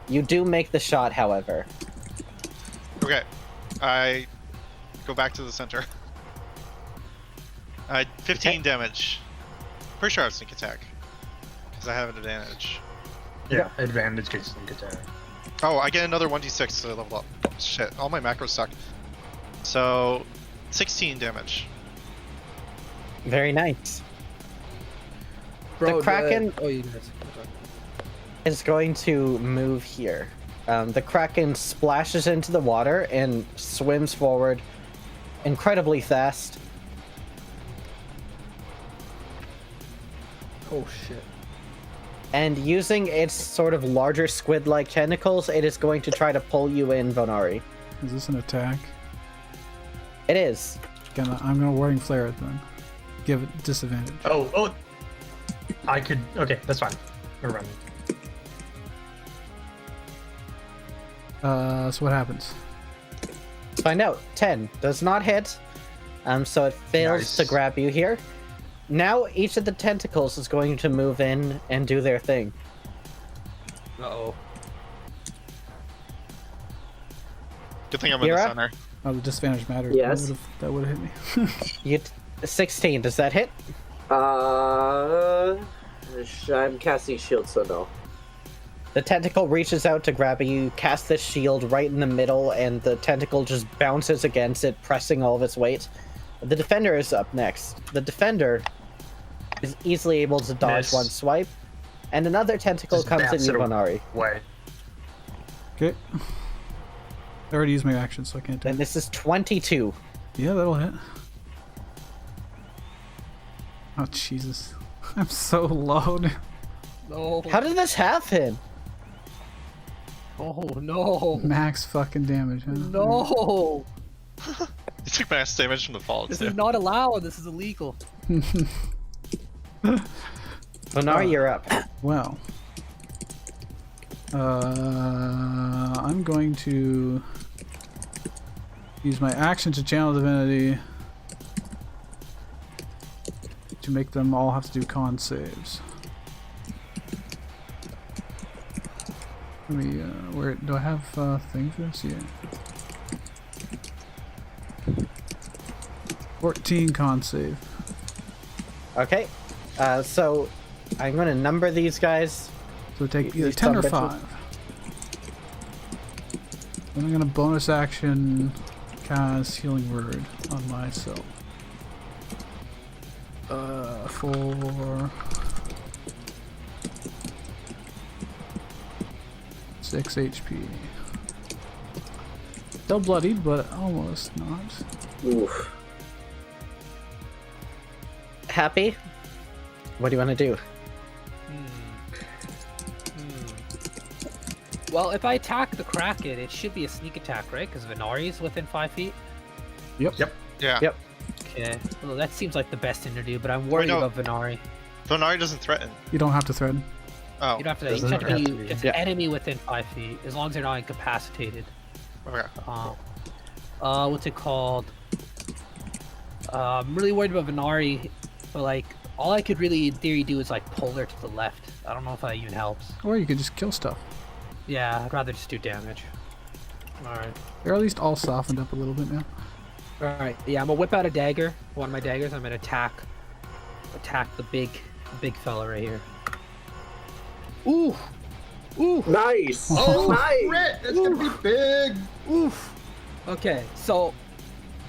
Speaker 4: You do make the shot, however.
Speaker 5: Okay. I go back to the center. 15
Speaker 4: Okay.
Speaker 5: damage. Pretty sure I have sneak attack. Because I have an advantage.
Speaker 2: Yeah, advantage gets sneak attack.
Speaker 5: Oh, I get another 1d6 to level up. Shit, all my macros suck. So, 16 damage.
Speaker 4: Very nice.
Speaker 1: Bro,
Speaker 4: Kraken-
Speaker 1: Oh, you missed.
Speaker 4: Is going to move here. The Kraken splashes into the water and swims forward incredibly fast.
Speaker 1: Oh shit.
Speaker 4: And using its sort of larger squid-like tentacles, it is going to try to pull you in, Vonari.
Speaker 3: Is this an attack?
Speaker 4: It is.
Speaker 3: I'm gonna Warding Flare it then. Give it disadvantage.
Speaker 2: Oh. I could. Okay, that's fine. Never mind.
Speaker 3: So what happens?
Speaker 4: Let's find out. 10 does not hit. So it fails
Speaker 2: Nice.
Speaker 4: to grab you here. Now each of the tentacles is going to move in and do their thing.
Speaker 1: Uh-oh.
Speaker 5: Good thing I'm in
Speaker 4: You're
Speaker 5: the
Speaker 4: up.
Speaker 5: center.
Speaker 3: Oh, the disadvantage mattered.
Speaker 6: Yes.
Speaker 3: That would have hit me.
Speaker 4: You 16. Does that hit?
Speaker 6: I'm casting shield, so no.
Speaker 4: The tentacle reaches out to grab you. You cast this shield right in the middle, and the tentacle just bounces against it, pressing all of its weight. The defender is up next. The defender is easily able to dodge
Speaker 2: Miss.
Speaker 4: one swipe, and another tentacle
Speaker 2: Just
Speaker 4: comes in
Speaker 2: bats it
Speaker 4: Yuvanari.
Speaker 2: Way.
Speaker 3: Okay. I already used my action, so I can't do
Speaker 4: And
Speaker 3: it.
Speaker 4: this is 22.
Speaker 3: Yeah, that'll hit. Oh, Jesus. I'm so low.
Speaker 1: No.
Speaker 4: How did this happen?
Speaker 1: Oh, no.
Speaker 3: Max fucking damage. Huh?
Speaker 1: No.
Speaker 5: You took max damage from the fall,
Speaker 1: This
Speaker 5: too.
Speaker 1: is not allowed. This is illegal.
Speaker 4: Lunari, you're up.
Speaker 3: Well. I'm going to use my action to channel divinity to make them all have to do con saves. Let me, where do I have thing for this? Yeah. 14 con save.
Speaker 4: Okay. So I'm going to number these guys.
Speaker 3: So take
Speaker 4: You
Speaker 3: either 10 or
Speaker 4: son of a
Speaker 3: 5. Then I'm gonna bonus action cast Healing Word on myself. 4 6 HP. Still bloodied, but almost not.
Speaker 6: Oof.
Speaker 4: Happy? What do you want to do?
Speaker 1: Well, if I attack the Kraken, it should be a sneak attack, right? Because Venari's within 5 feet.
Speaker 2: Yep.
Speaker 5: Yeah.
Speaker 4: Yep.
Speaker 1: Okay. Well, that seems like the best thing to do, but I'm worried
Speaker 5: no.
Speaker 1: about Venari.
Speaker 5: Vonari doesn't threaten.
Speaker 3: You don't have to threaten.
Speaker 5: Oh.
Speaker 1: You don't have to. You
Speaker 2: Doesn't
Speaker 1: have to
Speaker 2: have
Speaker 1: be.
Speaker 2: to be.
Speaker 1: It's
Speaker 4: Yeah.
Speaker 1: an enemy within 5 feet, as long as they're not incapacitated.
Speaker 5: Okay.
Speaker 1: What's it called? I'm really worried about Venari, but like, all I could really, in theory, do is like pull her to the left. I don't know if that even helps.
Speaker 3: Or you could just kill stuff.
Speaker 1: Yeah, I'd rather just do damage. Alright.
Speaker 3: They're at least all softened up a little bit now.
Speaker 1: Alright, yeah, I'm gonna whip out a dagger, one of my daggers, I'm gonna attack the big fella right here. Ooh! Ooh!
Speaker 6: Nice!
Speaker 2: Oh,
Speaker 6: nice!
Speaker 2: Crit! That's gonna be big!
Speaker 1: Oof! Okay, so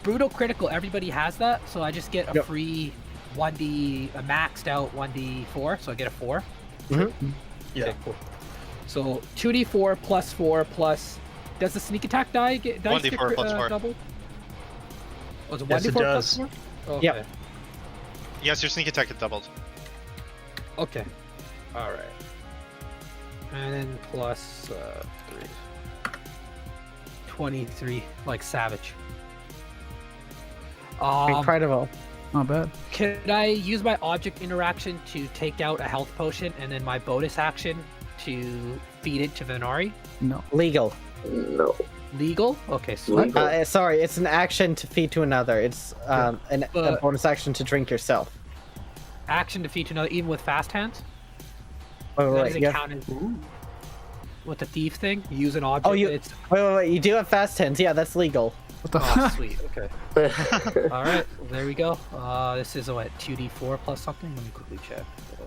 Speaker 1: brutal critical, everybody has that, so I just get a
Speaker 4: Yep.
Speaker 1: free 1d, a maxed out 1d4, so I get a 4.
Speaker 2: Yeah.
Speaker 1: Okay, cool. So 2d4 plus 4 plus. Does the sneak attack dice
Speaker 5: 1d4
Speaker 1: get
Speaker 5: plus 4.
Speaker 1: doubled? Oh, is it 1d4
Speaker 2: Yes, it
Speaker 1: plus
Speaker 2: does.
Speaker 1: 4? Okay.
Speaker 4: Yep.
Speaker 5: Yes, your sneak attack is doubled.
Speaker 1: Okay. Alright. And then plus 3. 23, like savage.
Speaker 4: Incredible.
Speaker 3: Not bad.
Speaker 1: Can I use my object interaction to take out a health potion and then my bonus action to feed it to Venari?
Speaker 3: No.
Speaker 4: Legal.
Speaker 6: No.
Speaker 1: Legal? Okay, sweet.
Speaker 6: Legal.
Speaker 4: Sorry, it's an action to feed to another. It's a
Speaker 1: But-
Speaker 4: bonus action to drink yourself.
Speaker 1: Action to feed to another, even with fast hands?
Speaker 4: Wait,
Speaker 1: That
Speaker 4: wait,
Speaker 1: doesn't
Speaker 4: wait,
Speaker 1: count as with the thief thing. You use an object.
Speaker 4: you-
Speaker 1: It's
Speaker 4: wait, you do have fast hands. Yeah, that's legal.
Speaker 3: What the
Speaker 1: oh
Speaker 3: fuck?
Speaker 1: sweet. Okay. All right. Well, there we go. This is what 2d4 plus something. Let me quickly check.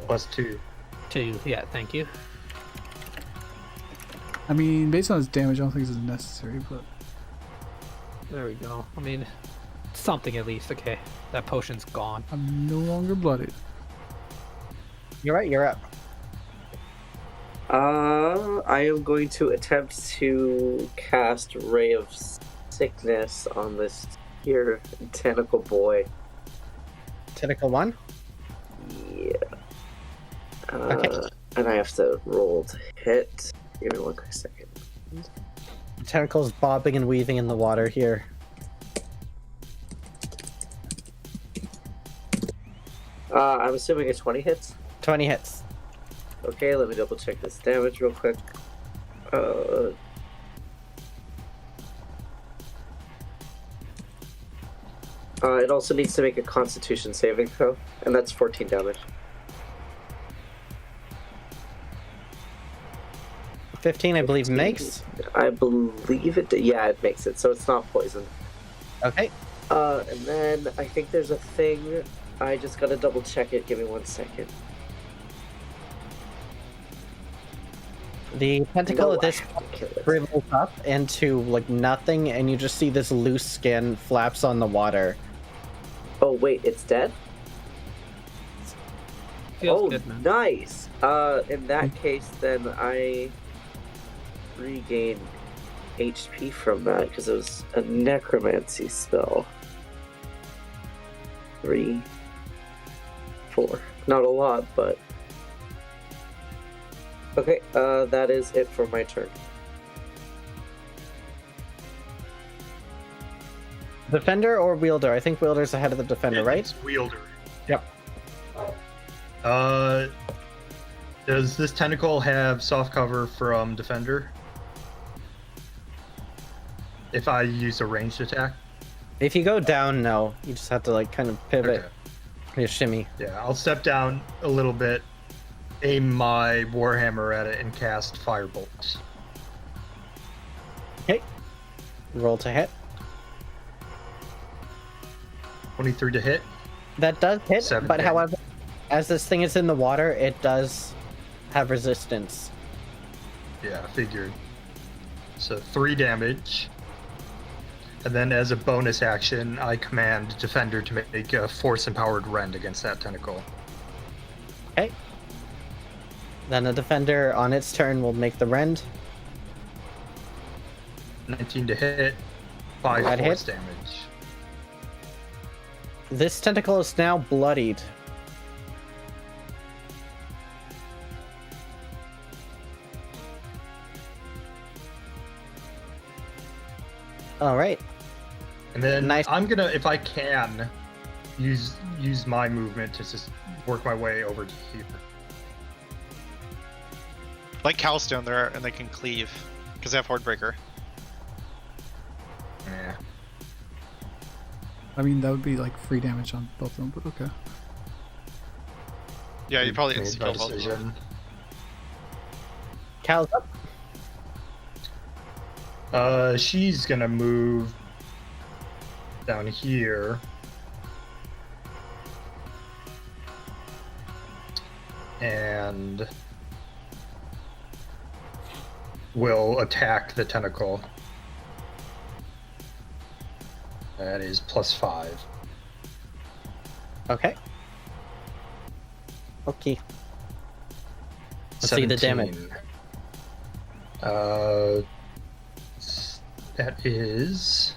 Speaker 2: +2.
Speaker 1: 2. Yeah. Thank you.
Speaker 3: I mean, based on his damage, I don't think this is necessary, but
Speaker 1: There we go. I mean, something at least. Okay. That potion's gone.
Speaker 3: I'm no longer bloodied.
Speaker 4: You're right. You're up.
Speaker 6: I am going to attempt to cast Ray of Sickness on this here tentacle boy.
Speaker 4: Tentacle 1.
Speaker 6: Yeah.
Speaker 4: Okay.
Speaker 6: And I have to roll to hit. Give me 1 quick second.
Speaker 4: The tentacles bobbing and weaving in the water here.
Speaker 6: I'm assuming a 20 hits.
Speaker 4: 20 hits.
Speaker 6: Okay, let me double check this damage real quick. It also needs to make a Constitution saving throw, and that's 14 damage.
Speaker 4: 15, I believe, makes.
Speaker 6: I believe it. Yeah, it makes it. So it's not poison.
Speaker 4: Okay.
Speaker 6: And then I think there's a thing. I just gotta double check it. Give me 1 second.
Speaker 4: The tentacle
Speaker 6: No,
Speaker 4: of this
Speaker 6: I have to kill it.
Speaker 4: shrivels up into like nothing, and you just see this loose skin flaps on the water.
Speaker 6: Oh wait, it's dead.
Speaker 1: Feels
Speaker 6: Oh,
Speaker 1: good, man.
Speaker 6: nice. In that case, then I regain HP from that because it was a necromancy spell. 3, 4. Not a lot, but okay. That is it for my turn.
Speaker 4: Defender or wielder? I think wielder's ahead of the defender, right?
Speaker 2: It's wielder.
Speaker 4: Yep.
Speaker 2: Does this tentacle have soft cover from defender? If I use a ranged attack?
Speaker 4: If you go down, no. You just have to like kind of pivot.
Speaker 2: Okay.
Speaker 4: You shimmy.
Speaker 2: Yeah, I'll step down a little bit, aim my warhammer at it, and cast firebolt.
Speaker 4: Okay. Roll to hit.
Speaker 2: 23 to hit.
Speaker 4: That does hit,
Speaker 2: 7
Speaker 4: but
Speaker 2: damage.
Speaker 4: however, as this thing is in the water, it does have resistance.
Speaker 2: Yeah, figured. So 3 damage. And then as a bonus action, I command defender to make a force-empowered rend against that tentacle.
Speaker 4: Okay. Then the defender on its turn will make the rend.
Speaker 2: 19 to hit, 5
Speaker 4: That
Speaker 2: force
Speaker 4: hit.
Speaker 2: damage.
Speaker 4: This tentacle is now bloodied. All right.
Speaker 2: And then
Speaker 4: Nice.
Speaker 2: I'm gonna, if I can, use my movement to just work my way over to here.
Speaker 5: Like Cal's down there, and they can cleave because they have Hordebreaker.
Speaker 2: Yeah.
Speaker 3: I mean, that would be like free damage on both of them, but okay.
Speaker 5: Yeah, you probably
Speaker 2: Made
Speaker 5: insta
Speaker 2: my
Speaker 5: kill both of them.
Speaker 2: decision.
Speaker 4: Cal's up.
Speaker 2: She's gonna move down here. And will attack the tentacle. That is +5.
Speaker 4: Okay. Okay. Let's see the damage.
Speaker 2: 17. That is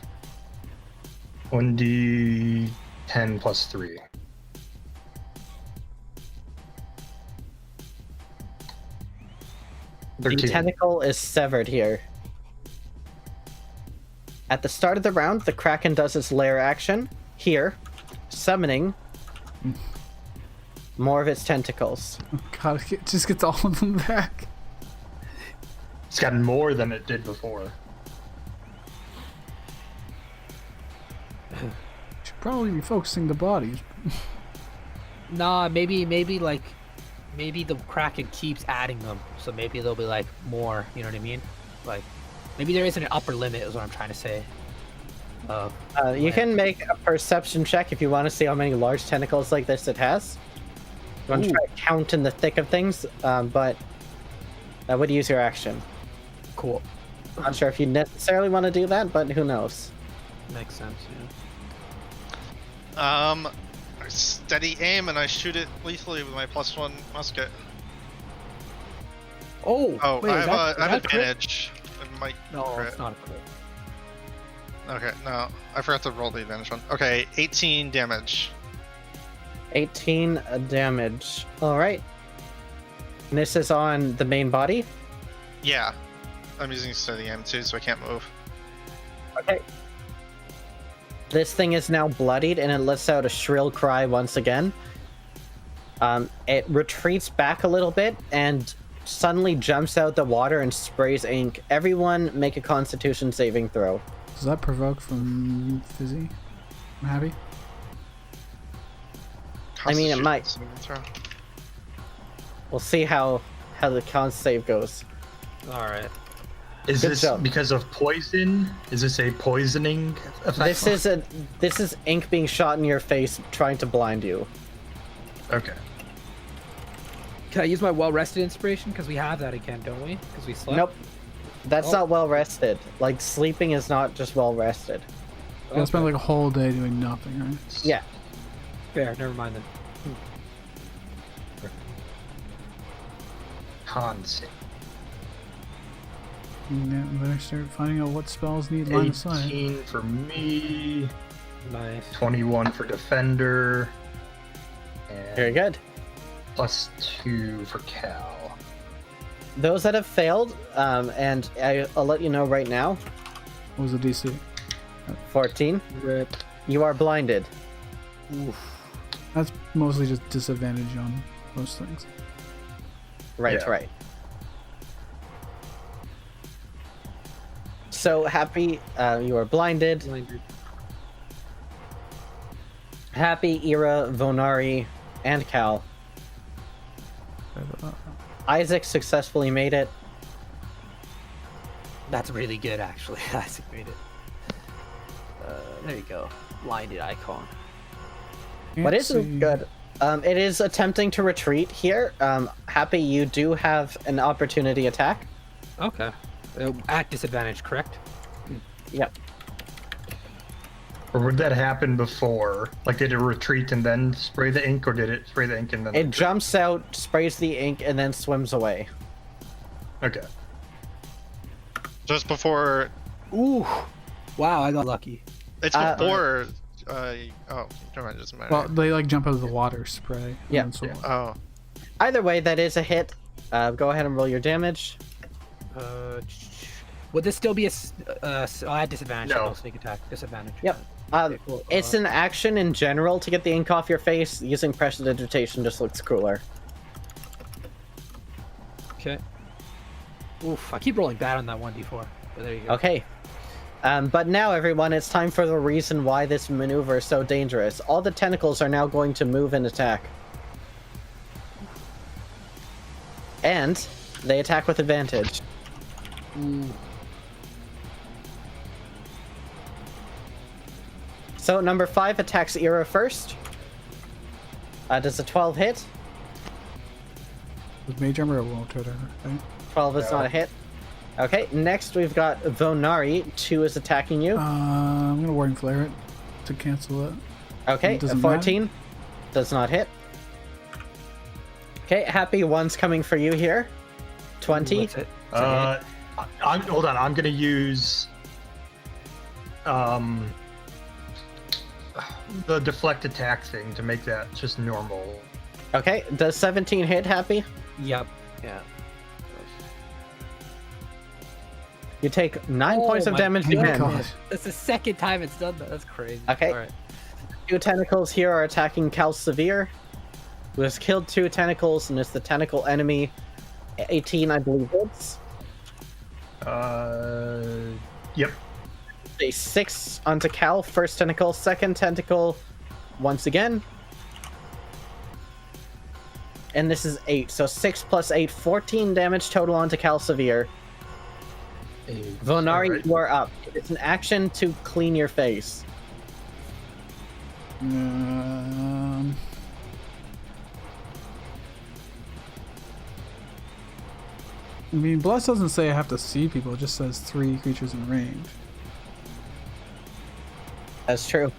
Speaker 2: 1d10 plus 3.
Speaker 4: The
Speaker 2: 13.
Speaker 4: tentacle is severed here. At the start of the round, the Kraken does its lair action here, summoning more of its tentacles.
Speaker 3: Oh god, it just gets all of them back.
Speaker 2: It's gotten more than it did before.
Speaker 3: Should probably be focusing the bodies.
Speaker 1: Nah, maybe the Kraken keeps adding them, so maybe there'll be like more. You know what I mean? Like maybe there isn't an upper limit, is what I'm trying to say.
Speaker 4: You can make a perception check if you want to see how many large tentacles like this it has. You want to try to count in the thick of things, but that would use your action.
Speaker 1: Cool.
Speaker 4: Not sure if you necessarily want to do that, but who knows?
Speaker 1: Makes sense. Yeah.
Speaker 5: I steady aim and I shoot it lethally with my +1 musket.
Speaker 1: Oh,
Speaker 5: Oh,
Speaker 1: wait,
Speaker 5: I
Speaker 1: is
Speaker 5: have,
Speaker 1: that-
Speaker 5: I
Speaker 1: is
Speaker 5: have
Speaker 1: that crit?
Speaker 5: advantage. It might
Speaker 1: No,
Speaker 5: crit.
Speaker 1: it's not a crit.
Speaker 5: Okay, no, I forgot to roll the advantage one. Okay, 18 damage.
Speaker 4: 18 damage. All right. And this is on the main body.
Speaker 5: Yeah, I'm using steady aim too, so I can't move.
Speaker 4: Okay. This thing is now bloodied, and it lets out a shrill cry once again. It retreats back a little bit and suddenly jumps out the water and sprays ink. Everyone make a Constitution saving throw.
Speaker 3: Does that provoke from Fizzy? I'm happy.
Speaker 4: I mean, it might.
Speaker 5: Constitution saving throw.
Speaker 4: We'll see how the con save goes.
Speaker 1: All right.
Speaker 2: Is
Speaker 4: Good
Speaker 2: this
Speaker 4: job.
Speaker 2: because of poison? Is this a poisoning effect?
Speaker 4: This is ink being shot in your face, trying to blind you.
Speaker 2: Okay.
Speaker 1: Can I use my well-rested inspiration? Because we have that again, don't we? Because we slept.
Speaker 4: Nope. That's
Speaker 1: Oh.
Speaker 4: not well rested. Like, sleeping is not just well rested.
Speaker 3: I spent like a whole day doing nothing, right?
Speaker 4: Yeah.
Speaker 1: Fair. Never mind then.
Speaker 2: Con save.
Speaker 3: Yeah, better start finding out what spells need line of sight.
Speaker 2: 18 for me.
Speaker 1: Nice.
Speaker 2: 21 for defender. And
Speaker 4: Very good.
Speaker 2: +2 for Cal.
Speaker 4: Those that have failed, and I'll let you know right now,
Speaker 3: What was the DC?
Speaker 4: 14,
Speaker 1: Rip.
Speaker 4: you are blinded.
Speaker 3: That's mostly just disadvantage on most things.
Speaker 4: Right,
Speaker 2: Yeah.
Speaker 4: right. So, Happy, you are blinded. Happy, Ira, Vonari, and Cal. Isaac successfully made it.
Speaker 1: That's really good, actually. That's great. There you go. Blinded icon.
Speaker 3: Can't
Speaker 4: What isn't
Speaker 3: see-
Speaker 4: good, it is attempting to retreat here. Happy, you do have an opportunity attack.
Speaker 1: Okay. At disadvantage, correct?
Speaker 4: Yep.
Speaker 2: Or would that happen before? Like, did it retreat and then spray the ink, or did it spray the ink and then?
Speaker 4: It jumps out, sprays the ink, and then swims away.
Speaker 2: Okay.
Speaker 5: Just before.
Speaker 1: Ooh. Wow, I got lucky.
Speaker 5: It's before. Oh, never mind. It doesn't matter.
Speaker 3: Well, they like jump out of the water spray.
Speaker 4: Yeah.
Speaker 3: and so on.
Speaker 5: Oh.
Speaker 4: Either way, that is a hit. Go ahead and roll your damage.
Speaker 1: Would this still be a? I had disadvantage.
Speaker 2: No.
Speaker 1: No. Sneak attack. Disadvantage.
Speaker 4: Yep.
Speaker 1: Okay, cool.
Speaker 4: It's an action in general to get the ink off your face. Using prestidigitation just looks cooler.
Speaker 1: Okay. Oof, I keep rolling bad on that 1d4. But there you go.
Speaker 4: Okay. But now, everyone, it's time for the reason why this maneuver is so dangerous. All the tentacles are now going to move and attack. And they attack with advantage.
Speaker 1: Ooh.
Speaker 4: So, number 5 attacks Ira first. Does a 12 hit?
Speaker 3: With mage armor, it won't hit her. Right?
Speaker 4: 12 is not a hit. Okay, next we've got Vonari. 2 is attacking you.
Speaker 3: I'm gonna Warring Flare it to cancel it.
Speaker 4: Okay,
Speaker 3: doesn't
Speaker 4: 14 does not hit. Okay, Happy, 1's coming for you here. 20.
Speaker 1: What's it?
Speaker 2: Hold on. I'm gonna use the deflect attack thing to make that just normal.
Speaker 4: Okay, does 17 hit, Happy?
Speaker 1: Yep. Yeah.
Speaker 4: You take 9
Speaker 1: Oh
Speaker 4: points of
Speaker 1: my
Speaker 4: damage
Speaker 3: God.
Speaker 4: again.
Speaker 3: God.
Speaker 1: That's the second time it's done that. That's crazy.
Speaker 4: Okay.
Speaker 1: All right.
Speaker 4: 2 tentacles here are attacking Cal Severe, who has killed 2 tentacles and is the tentacle enemy. 18, I believe, hits.
Speaker 2: Yep.
Speaker 4: A 6 onto Cal, first tentacle, second tentacle, once again. And this is 8, so 6 plus 8, 14 damage total onto Cal Severe. Vonari,
Speaker 2: Alright.
Speaker 4: you are up. It's an action to clean your face.
Speaker 3: I mean, Bless doesn't say I have to see people. It just says 3 creatures in range.
Speaker 4: That's true.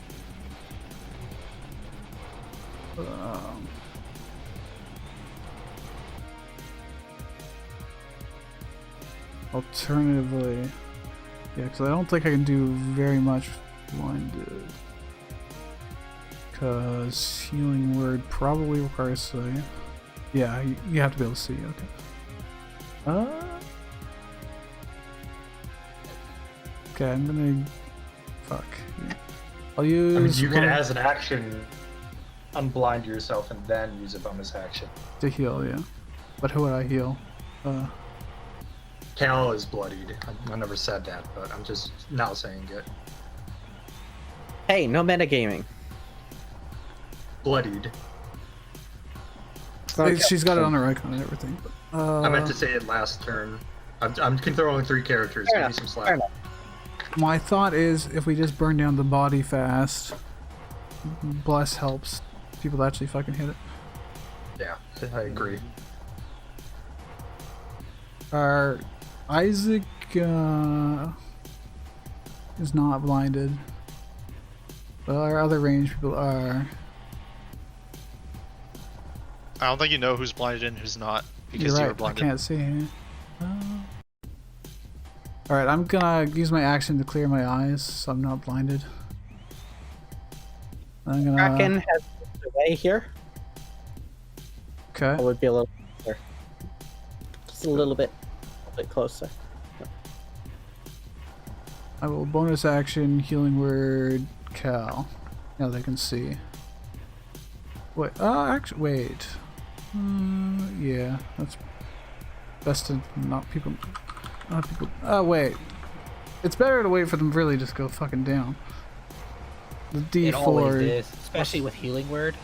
Speaker 3: Alternatively, yeah, because I don't think I can do very much blinded. Because healing word probably requires sight. Yeah, you have to be able to see. Okay. Okay, I'm gonna. Fuck. I'll use.
Speaker 2: I mean, you could,
Speaker 3: one
Speaker 2: as an action, unblind yourself and then use a bonus action.
Speaker 3: to heal, yeah. But who would I heal?
Speaker 2: Cal is bloodied. I never said that, but I'm just now saying it.
Speaker 4: Hey, no metagaming.
Speaker 2: Bloodied.
Speaker 3: She's got it on her icon and everything.
Speaker 2: I meant to say it last turn. I'm controlling 3 characters.
Speaker 4: Fair
Speaker 2: Give me
Speaker 4: enough,
Speaker 2: some slack.
Speaker 4: fair enough.
Speaker 3: My thought is if we just burn down the body fast, Bless helps people actually fucking hit it.
Speaker 2: Yeah, I agree.
Speaker 3: Our Isaac is not blinded. But our other range people are.
Speaker 5: I don't think you know who's blinded and who's not because
Speaker 3: You're
Speaker 5: you
Speaker 3: right,
Speaker 5: were
Speaker 3: I
Speaker 5: blinded.
Speaker 3: can't see. Alright, I'm gonna use my action to clear my eyes so I'm not blinded. I'm gonna.
Speaker 4: Kraken has moved away here.
Speaker 3: Okay.
Speaker 4: It would be a little closer. Just a little bit closer.
Speaker 3: I will bonus action healing word Cal. Now they can see. Wait, actually, wait. Yeah, that's best to not people. Not people. Oh, wait. It's better to wait for them really just go fucking down. The D4.
Speaker 1: It always is, especially with healing word.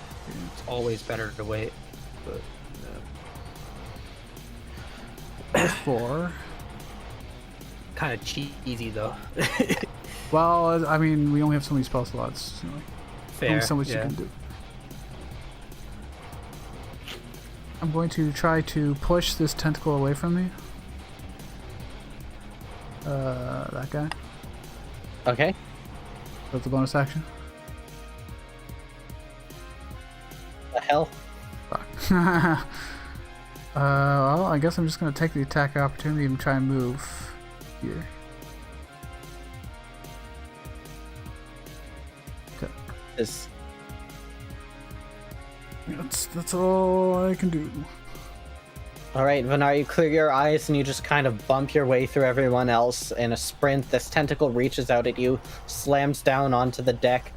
Speaker 1: It's always better to wait. But,
Speaker 3: +4.
Speaker 1: kind of cheesy though.
Speaker 3: Well, I mean, we only have so many spell slots. So
Speaker 1: Fair.
Speaker 3: only so much
Speaker 1: yeah.
Speaker 3: you can do. I'm going to try to push this tentacle away from me. That guy.
Speaker 4: Okay.
Speaker 3: That's the bonus action.
Speaker 4: The hell?
Speaker 3: Fuck. Well, I guess I'm just gonna take the attack opportunity and try and move here. Okay.
Speaker 4: Is
Speaker 3: That's all I can do.
Speaker 4: all right, Vinar, you clear your eyes and you just kind of bump your way through everyone else in a sprint. This tentacle reaches out at you, slams down onto the deck.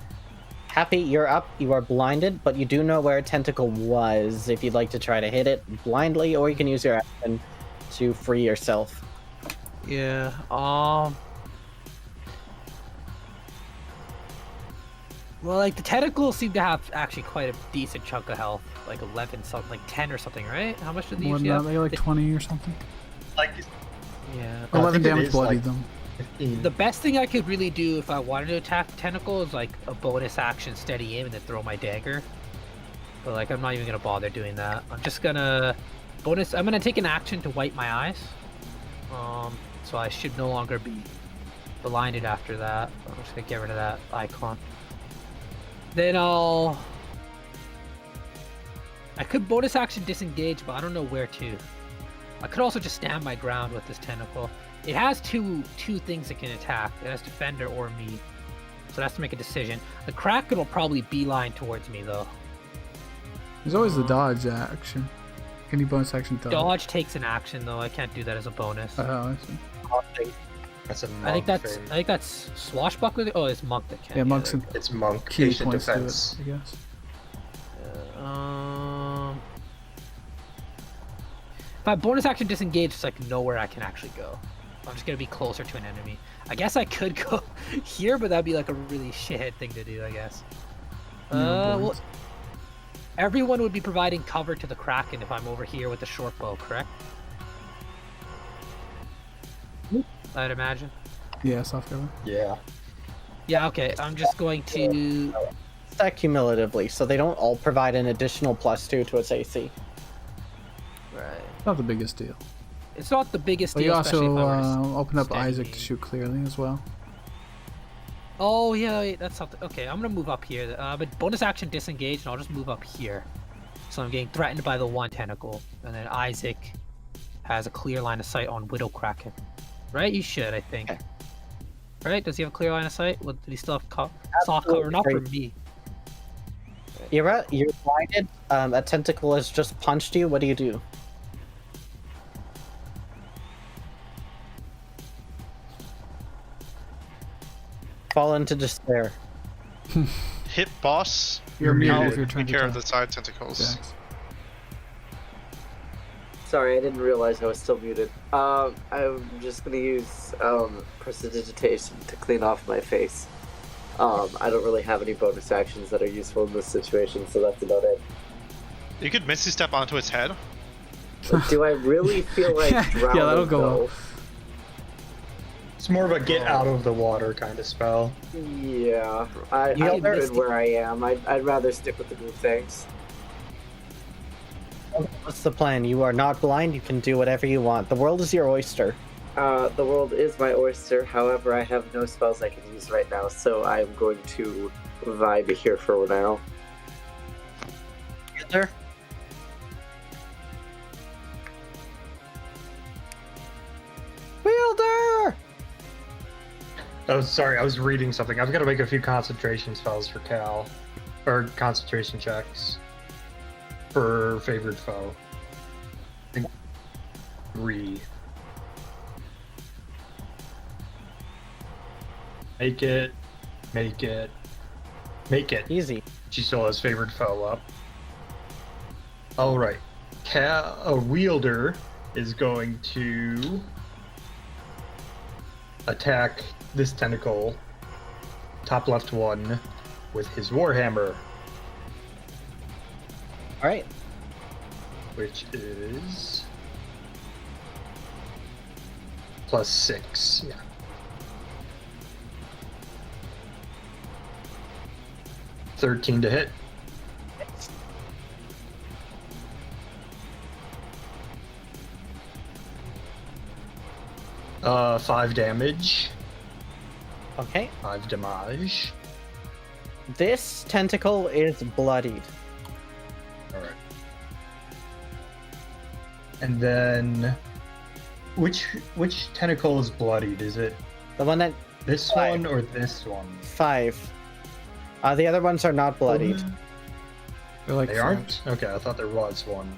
Speaker 4: Happy, you're up. You are blinded, but you do know where a tentacle was if you'd like to try to hit it blindly, or you can use your action to free yourself.
Speaker 1: Yeah. Well, like the tentacles seem to have actually quite a decent chunk of health, like 11 something, like 10 or something, right? How much do they
Speaker 3: More than
Speaker 1: usually
Speaker 3: that,
Speaker 1: have?
Speaker 3: maybe like 20 or something.
Speaker 2: Like,
Speaker 1: Yeah.
Speaker 2: I
Speaker 3: 11
Speaker 2: think it
Speaker 3: damage
Speaker 2: is,
Speaker 3: bloodied
Speaker 2: like,
Speaker 3: them.
Speaker 2: 15.
Speaker 1: The best thing I could really do if I wanted to attack the tentacle is like a bonus action steady aim and then throw my dagger. But like I'm not even gonna bother doing that. I'm just gonna I'm gonna take an action to wipe my eyes. So I should no longer be blinded after that. I'm just gonna get rid of that icon. Then I could bonus action disengage, but I don't know where to. I could also just stand my ground with this tentacle. It has two things it can attack. It has defender or me. So it has to make a decision. The Kraken will probably beeline towards me though.
Speaker 3: There's always the dodge action. Can you bonus action dodge?
Speaker 1: Dodge takes an action though. I can't do that as a bonus.
Speaker 3: Oh, I see.
Speaker 2: That's a monk
Speaker 1: I think that's
Speaker 2: thing.
Speaker 1: swashbuckler. Oh, it's monk that can.
Speaker 3: Yeah, monks and
Speaker 2: It's monk,
Speaker 3: key
Speaker 2: patient
Speaker 3: points
Speaker 2: defense.
Speaker 3: to it, I guess.
Speaker 1: If I bonus action disengage, it's like nowhere I can actually go. I'm just gonna be closer to an enemy. I guess I could go here, but that'd be like a really shithead thing to do, I guess. Well, everyone would be providing cover to the Kraken if I'm over here with the short bow, correct? I'd imagine.
Speaker 3: Yeah, soft cover.
Speaker 2: Yeah.
Speaker 1: Yeah, okay. I'm just going to...
Speaker 4: Stack cumulatively, so they don't all provide an additional +2 to its AC.
Speaker 1: Right.
Speaker 3: Not the biggest deal.
Speaker 1: It's not the biggest
Speaker 3: But you
Speaker 1: deal, especially
Speaker 3: also
Speaker 1: if I were to
Speaker 3: open up
Speaker 1: steady
Speaker 3: Isaac
Speaker 1: aim.
Speaker 3: to shoot clearly as well.
Speaker 1: Oh, yeah, wait, that's something. Okay, I'm gonna move up here. But bonus action disengage, and I'll just move up here. So I'm getting threatened by the one tentacle. And then Isaac has a clear line of sight on Widow Kraken. Right? You should, I think.
Speaker 4: Okay.
Speaker 1: Right? Does he have a clear line of sight? Well, did he still have soft cover? Not for me.
Speaker 4: You're blinded. A tentacle has just punched you. What do you do? Fall into despair.
Speaker 5: Hit boss.
Speaker 3: You're muted
Speaker 5: I'll
Speaker 3: if you're trying
Speaker 5: take
Speaker 3: to
Speaker 5: care of
Speaker 3: talk.
Speaker 5: the side tentacles.
Speaker 3: Jax.
Speaker 6: Sorry, I didn't realize I was still muted. I'm just gonna use prestidigitation to clean off my face. I don't really have any bonus actions that are useful in this situation, so that's about it.
Speaker 5: You could Misty Step onto its head.
Speaker 6: Do I really feel like drowning?
Speaker 3: Yeah, that'll go
Speaker 6: though?
Speaker 3: well.
Speaker 2: It's more of a get out of the water kind of spell.
Speaker 6: Yeah, I'm
Speaker 4: Wielder-
Speaker 6: good where I am. I'd rather stick with the blue things.
Speaker 4: What's the plan? You are not blind. You can do whatever you want. The world is your oyster.
Speaker 6: The world is my oyster. However, I have no spells I can use right now, so I'm going to vibe here for now.
Speaker 4: There. Wielder!
Speaker 2: Oh, sorry, I was reading something. I've got to make a few concentration spells for Cal. Or concentration checks. For favored foe. I think 3. Make it. Make it. Make it.
Speaker 4: Easy.
Speaker 2: She still has favored foe up. Alright. A wielder is going to attack this tentacle, top left one, with his warhammer,
Speaker 4: All right.
Speaker 2: which is +6. Yeah. $13 to hit. 5 damage.
Speaker 4: Okay.
Speaker 2: 5 damage.
Speaker 4: This tentacle is bloodied.
Speaker 2: Alright. And then which tentacle is bloodied? Is it
Speaker 4: The one that
Speaker 2: this
Speaker 4: 5.
Speaker 2: one or this one?
Speaker 4: 5. The other ones are not bloodied.
Speaker 3: They're like
Speaker 2: They aren't? Okay, I thought there was one.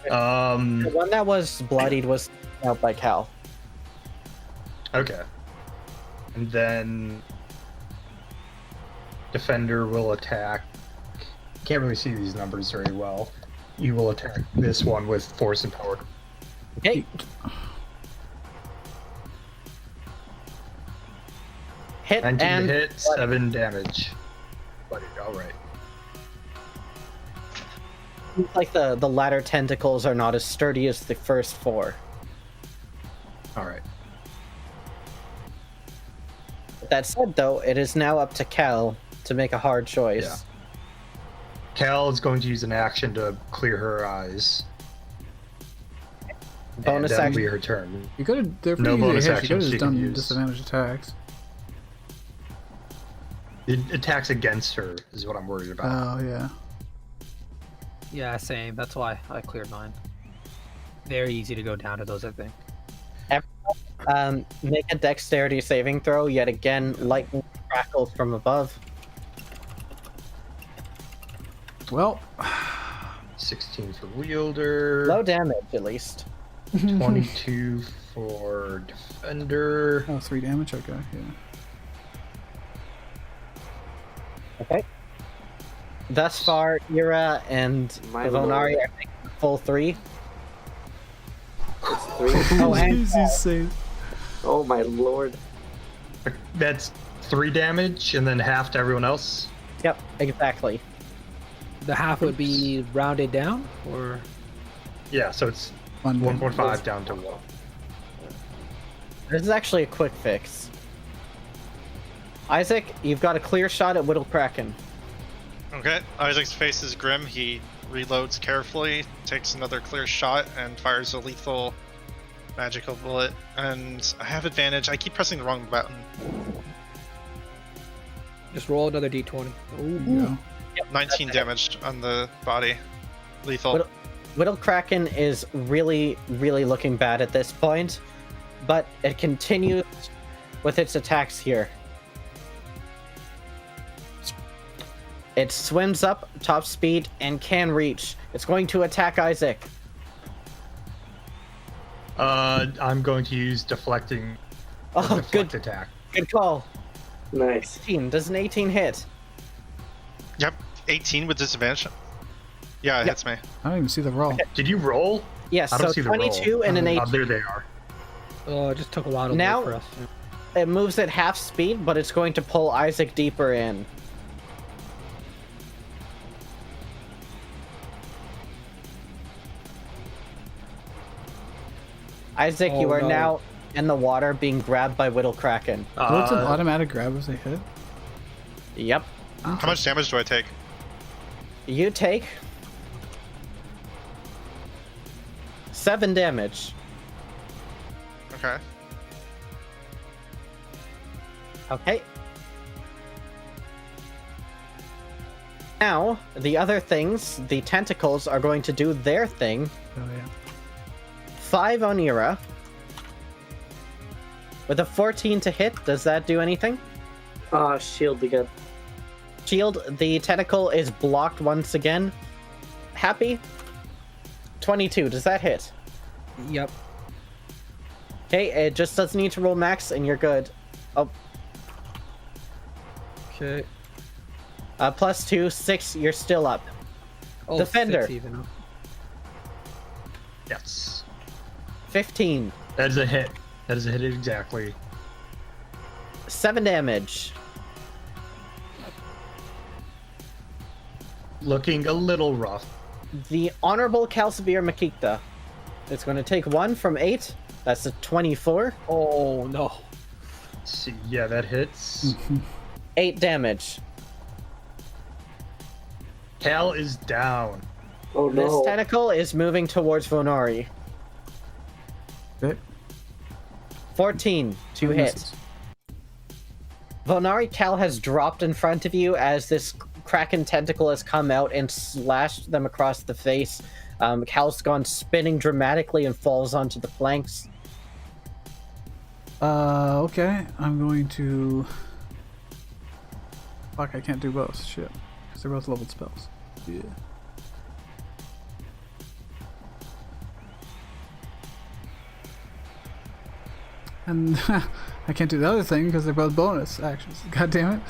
Speaker 4: The one that was bloodied was out by Cal.
Speaker 2: Okay. And then Defender will attack. Can't really see these numbers very well. You will attack this one with force and power.
Speaker 4: Okay. Hit
Speaker 2: 19
Speaker 4: and
Speaker 2: to hit, 7 damage. Bloodied, alright.
Speaker 4: seems like the latter tentacles are not as sturdy as the first 4.
Speaker 2: Alright.
Speaker 4: That said, though, it is now up to Cal to make a hard choice.
Speaker 2: Yeah. Cal is going to use an action to clear her eyes.
Speaker 4: Bonus
Speaker 2: and that'll
Speaker 4: action.
Speaker 2: be her turn.
Speaker 3: You could have. They're
Speaker 2: No
Speaker 3: pretty
Speaker 2: bonus
Speaker 3: easy to hit. You
Speaker 2: actions
Speaker 3: could
Speaker 2: she
Speaker 3: have
Speaker 2: can
Speaker 3: done
Speaker 2: use.
Speaker 3: disadvantaged attacks.
Speaker 2: It attacks against her is what I'm worried about.
Speaker 3: Oh yeah.
Speaker 1: Yeah, same. That's why I cleared mine. Very easy to go down to those, I think.
Speaker 4: Make a dexterity saving throw. Yet again, lightning crackles from above.
Speaker 3: Well,
Speaker 2: 16 for wielder.
Speaker 4: Low damage, at least.
Speaker 2: 22 for defender.
Speaker 3: oh, 3 damage. Okay, yeah.
Speaker 4: Okay. Thus far, Ira and
Speaker 6: My
Speaker 4: Vonari
Speaker 6: lord.
Speaker 4: are taking full 3.
Speaker 6: It's 3.
Speaker 4: Oh, and
Speaker 3: Easy save.
Speaker 6: Oh my lord.
Speaker 2: That's 3 damage and then half to everyone else.
Speaker 4: Yep, exactly.
Speaker 1: The half would be rounded down, or
Speaker 2: Yeah, so it's
Speaker 3: 1
Speaker 2: 1.5 down to 1.
Speaker 4: This is actually a quick fix. Isaac, you've got a clear shot at Whittle Kraken.
Speaker 5: Okay, Isaac's face is grim. He reloads carefully, takes another clear shot, and fires a lethal magical bullet. And I have advantage. I keep pressing the wrong button.
Speaker 1: just roll another d20.
Speaker 3: Yeah.
Speaker 5: 19 damage on the body. Lethal.
Speaker 4: Whittle Kraken is really, really looking bad at this point, but it continues with its attacks here. It swims up top speed and can reach. It's going to attack Isaac.
Speaker 2: I'm going to use deflecting.
Speaker 4: Oh,
Speaker 2: deflect
Speaker 4: good,
Speaker 2: attack.
Speaker 4: good call.
Speaker 6: Nice.
Speaker 4: 18. Does an 18 hit?
Speaker 5: Yep, 18 with disadvantage. Yeah, it
Speaker 4: Yep.
Speaker 5: hits me.
Speaker 3: I don't even see the roll.
Speaker 2: Did you roll?
Speaker 4: Yes,
Speaker 2: I don't
Speaker 4: so
Speaker 2: see the roll.
Speaker 4: 22 and an 18.
Speaker 2: Oh, there they are.
Speaker 1: Oh, it just took a while to
Speaker 4: Now-
Speaker 1: wait for us.
Speaker 4: It moves at half speed, but it's going to pull Isaac deeper in. Isaac, you
Speaker 1: Oh,
Speaker 4: are
Speaker 1: no.
Speaker 4: now in the water being grabbed by Whittle Kraken.
Speaker 3: Oh, it's an automatic grab as they hit.
Speaker 4: Yep.
Speaker 5: How much damage do I take?
Speaker 4: You take 7 damage.
Speaker 5: Okay.
Speaker 4: Okay. Now, the other things, the tentacles are going to do their thing.
Speaker 3: Oh yeah.
Speaker 4: 5 on Ira. With a 14 to hit, does that do anything?
Speaker 6: Shield again.
Speaker 4: Shield, the tentacle is blocked once again. Happy? 22, does that hit?
Speaker 1: Yep.
Speaker 4: Okay, it just doesn't need to roll max and you're good. Oh,
Speaker 1: Okay.
Speaker 4: +2, 6, you're still up.
Speaker 1: Oh,
Speaker 4: Defender.
Speaker 1: 6 even.
Speaker 2: Yes.
Speaker 4: 15,
Speaker 2: That is a hit. That is a hit exactly.
Speaker 4: 7 damage.
Speaker 2: Looking a little rough.
Speaker 4: The Honorable Calcivir Makikta. It's going to take 1 from 8. That's a 24.
Speaker 1: Oh no.
Speaker 2: Let's see. Yeah, that hits.
Speaker 4: 8 damage.
Speaker 2: Cal is down.
Speaker 6: Oh
Speaker 4: This
Speaker 6: no.
Speaker 4: tentacle is moving towards Vonari.
Speaker 3: Okay.
Speaker 4: 14 to hit.
Speaker 3: Misses.
Speaker 4: Vonari, Cal has dropped in front of you as this Kraken tentacle has come out and slashed them across the face. Cal's gone spinning dramatically and falls onto the planks.
Speaker 3: Okay. I'm going to. Fuck, I can't do both. Shit. Because they're both leveled spells. Yeah. And I can't do the other thing because they're both bonus actions. God damn it.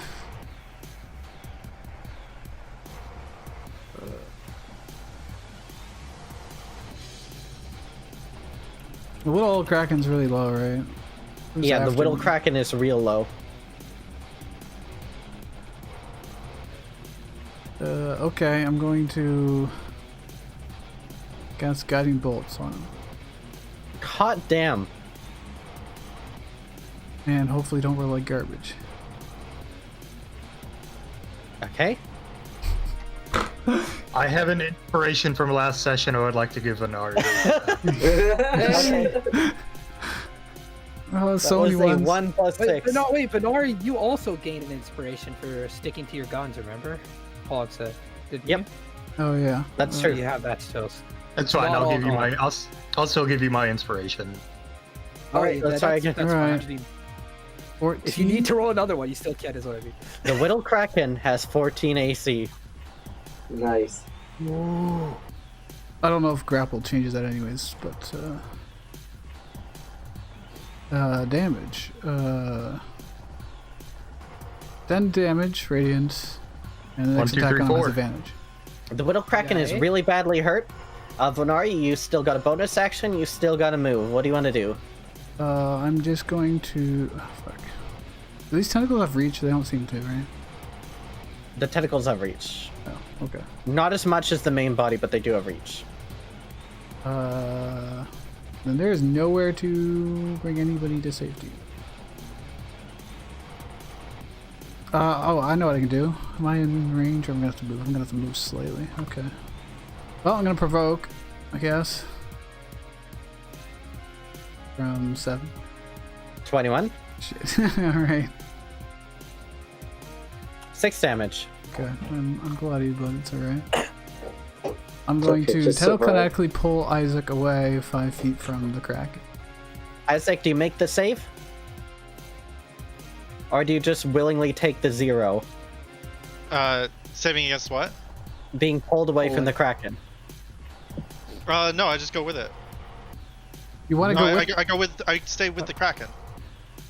Speaker 3: The Whittle Kraken's really low, right? Who's
Speaker 4: Yeah, the
Speaker 3: after
Speaker 4: Whittle
Speaker 3: me?
Speaker 4: Kraken is real low.
Speaker 3: Okay, I'm going to cast Guiding Bolts on him.
Speaker 4: Hot damn.
Speaker 3: And hopefully don't roll like garbage.
Speaker 4: Okay.
Speaker 2: I have an inspiration from last session I would like to give Anari.
Speaker 3: Oh,
Speaker 4: That
Speaker 3: so
Speaker 4: was
Speaker 3: many
Speaker 4: a
Speaker 3: ones.
Speaker 4: 1 plus
Speaker 1: Wait,
Speaker 4: 6.
Speaker 1: no, wait, Benari, you also gained an inspiration for sticking to your guns, remember? Paul had said. Didn't
Speaker 4: Yep.
Speaker 1: you?
Speaker 3: Oh yeah.
Speaker 4: That's
Speaker 1: Oh,
Speaker 4: true.
Speaker 1: you have that still.
Speaker 2: That's fine.
Speaker 1: Not
Speaker 2: I'll
Speaker 1: all
Speaker 2: give you
Speaker 1: gone.
Speaker 2: my. I'll still give you my inspiration.
Speaker 4: Alright, let's try again.
Speaker 1: That's
Speaker 3: Alright.
Speaker 1: fine. I mean,
Speaker 3: 14.
Speaker 1: if you need to roll another one, you still can, is what I mean.
Speaker 4: The Whittle Kraken has 14 AC.
Speaker 6: Nice.
Speaker 3: I don't know if grapple changes that anyways, but damage. 10 damage, radiant, and the next
Speaker 2: 1, 2,
Speaker 3: attack
Speaker 2: 3,
Speaker 3: on him has
Speaker 2: 4.
Speaker 3: advantage.
Speaker 4: The Whittle Kraken is
Speaker 1: Okay.
Speaker 4: really badly hurt. Vonari, you still got a bonus action, you still got a move. What do you want to do?
Speaker 3: I'm just going to. Oh, fuck. Do these tentacles have reach? They don't seem to, right?
Speaker 4: The tentacles have reach.
Speaker 3: Oh, okay.
Speaker 4: Not as much as the main body, but they do have reach.
Speaker 3: Then there is nowhere to bring anybody to safety. Oh, I know what I can do. Am I in range or I'm gonna have to move? I'm gonna have to move slightly. Okay. Well, I'm gonna provoke, I guess. From 7.
Speaker 4: 21.
Speaker 3: Shit. Alright.
Speaker 4: 6 damage.
Speaker 3: Okay. I'm bloody, but it's alright. I'm going
Speaker 6: okay,
Speaker 3: to
Speaker 6: just survive.
Speaker 3: telekinetically pull Isaac away 5 feet from the Kraken.
Speaker 4: Isaac, do you make the save? Or do you just willingly take the 0?
Speaker 5: Saving against what?
Speaker 4: Being pulled away from the Kraken.
Speaker 5: No, I just go with it.
Speaker 3: You want
Speaker 5: No,
Speaker 3: to go with?
Speaker 5: I stay with the Kraken.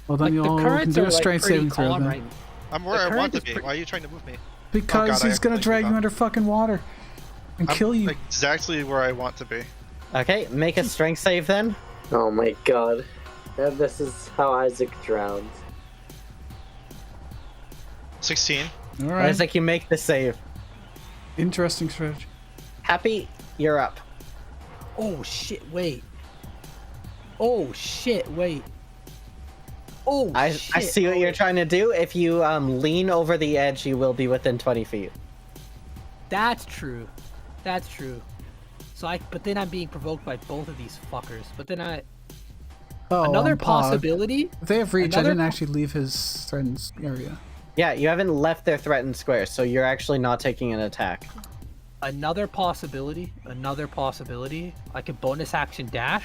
Speaker 3: Well, then you can
Speaker 1: currents
Speaker 3: do
Speaker 1: are
Speaker 3: a strength
Speaker 1: pretty
Speaker 3: saving throw
Speaker 1: calm
Speaker 3: then.
Speaker 1: right
Speaker 5: I'm where
Speaker 1: The
Speaker 5: I want
Speaker 1: current
Speaker 5: to
Speaker 1: is
Speaker 5: be.
Speaker 1: pretty-
Speaker 5: Why are you trying to move me?
Speaker 3: Because
Speaker 5: God, I
Speaker 3: he's gonna
Speaker 5: accidentally
Speaker 3: drag you
Speaker 5: forgot.
Speaker 3: under fucking water and
Speaker 5: I'm
Speaker 3: kill you.
Speaker 5: exactly where I want to be.
Speaker 4: Okay, make a strength save then.
Speaker 6: Oh my god. And this is how Isaac drowns.
Speaker 5: 16.
Speaker 3: All right.
Speaker 4: Isaac, you make the save.
Speaker 3: Interesting strategy.
Speaker 4: Happy, you're up.
Speaker 1: Oh shit! Wait. Oh shit! Wait. Oh
Speaker 4: I
Speaker 1: shit!
Speaker 4: see what you're trying to do. If you lean over the edge, you will be within 20 feet.
Speaker 1: That's true. That's true. So but then I'm being provoked by both of these fuckers. But then
Speaker 3: Oh,
Speaker 1: another
Speaker 3: Pog.
Speaker 1: possibility.
Speaker 3: If they have reach, I
Speaker 1: Another
Speaker 3: didn't actually leave his threatened area.
Speaker 4: Yeah, you haven't left their threatened square, so you're actually not taking an attack.
Speaker 1: Another possibility. I could bonus action dash,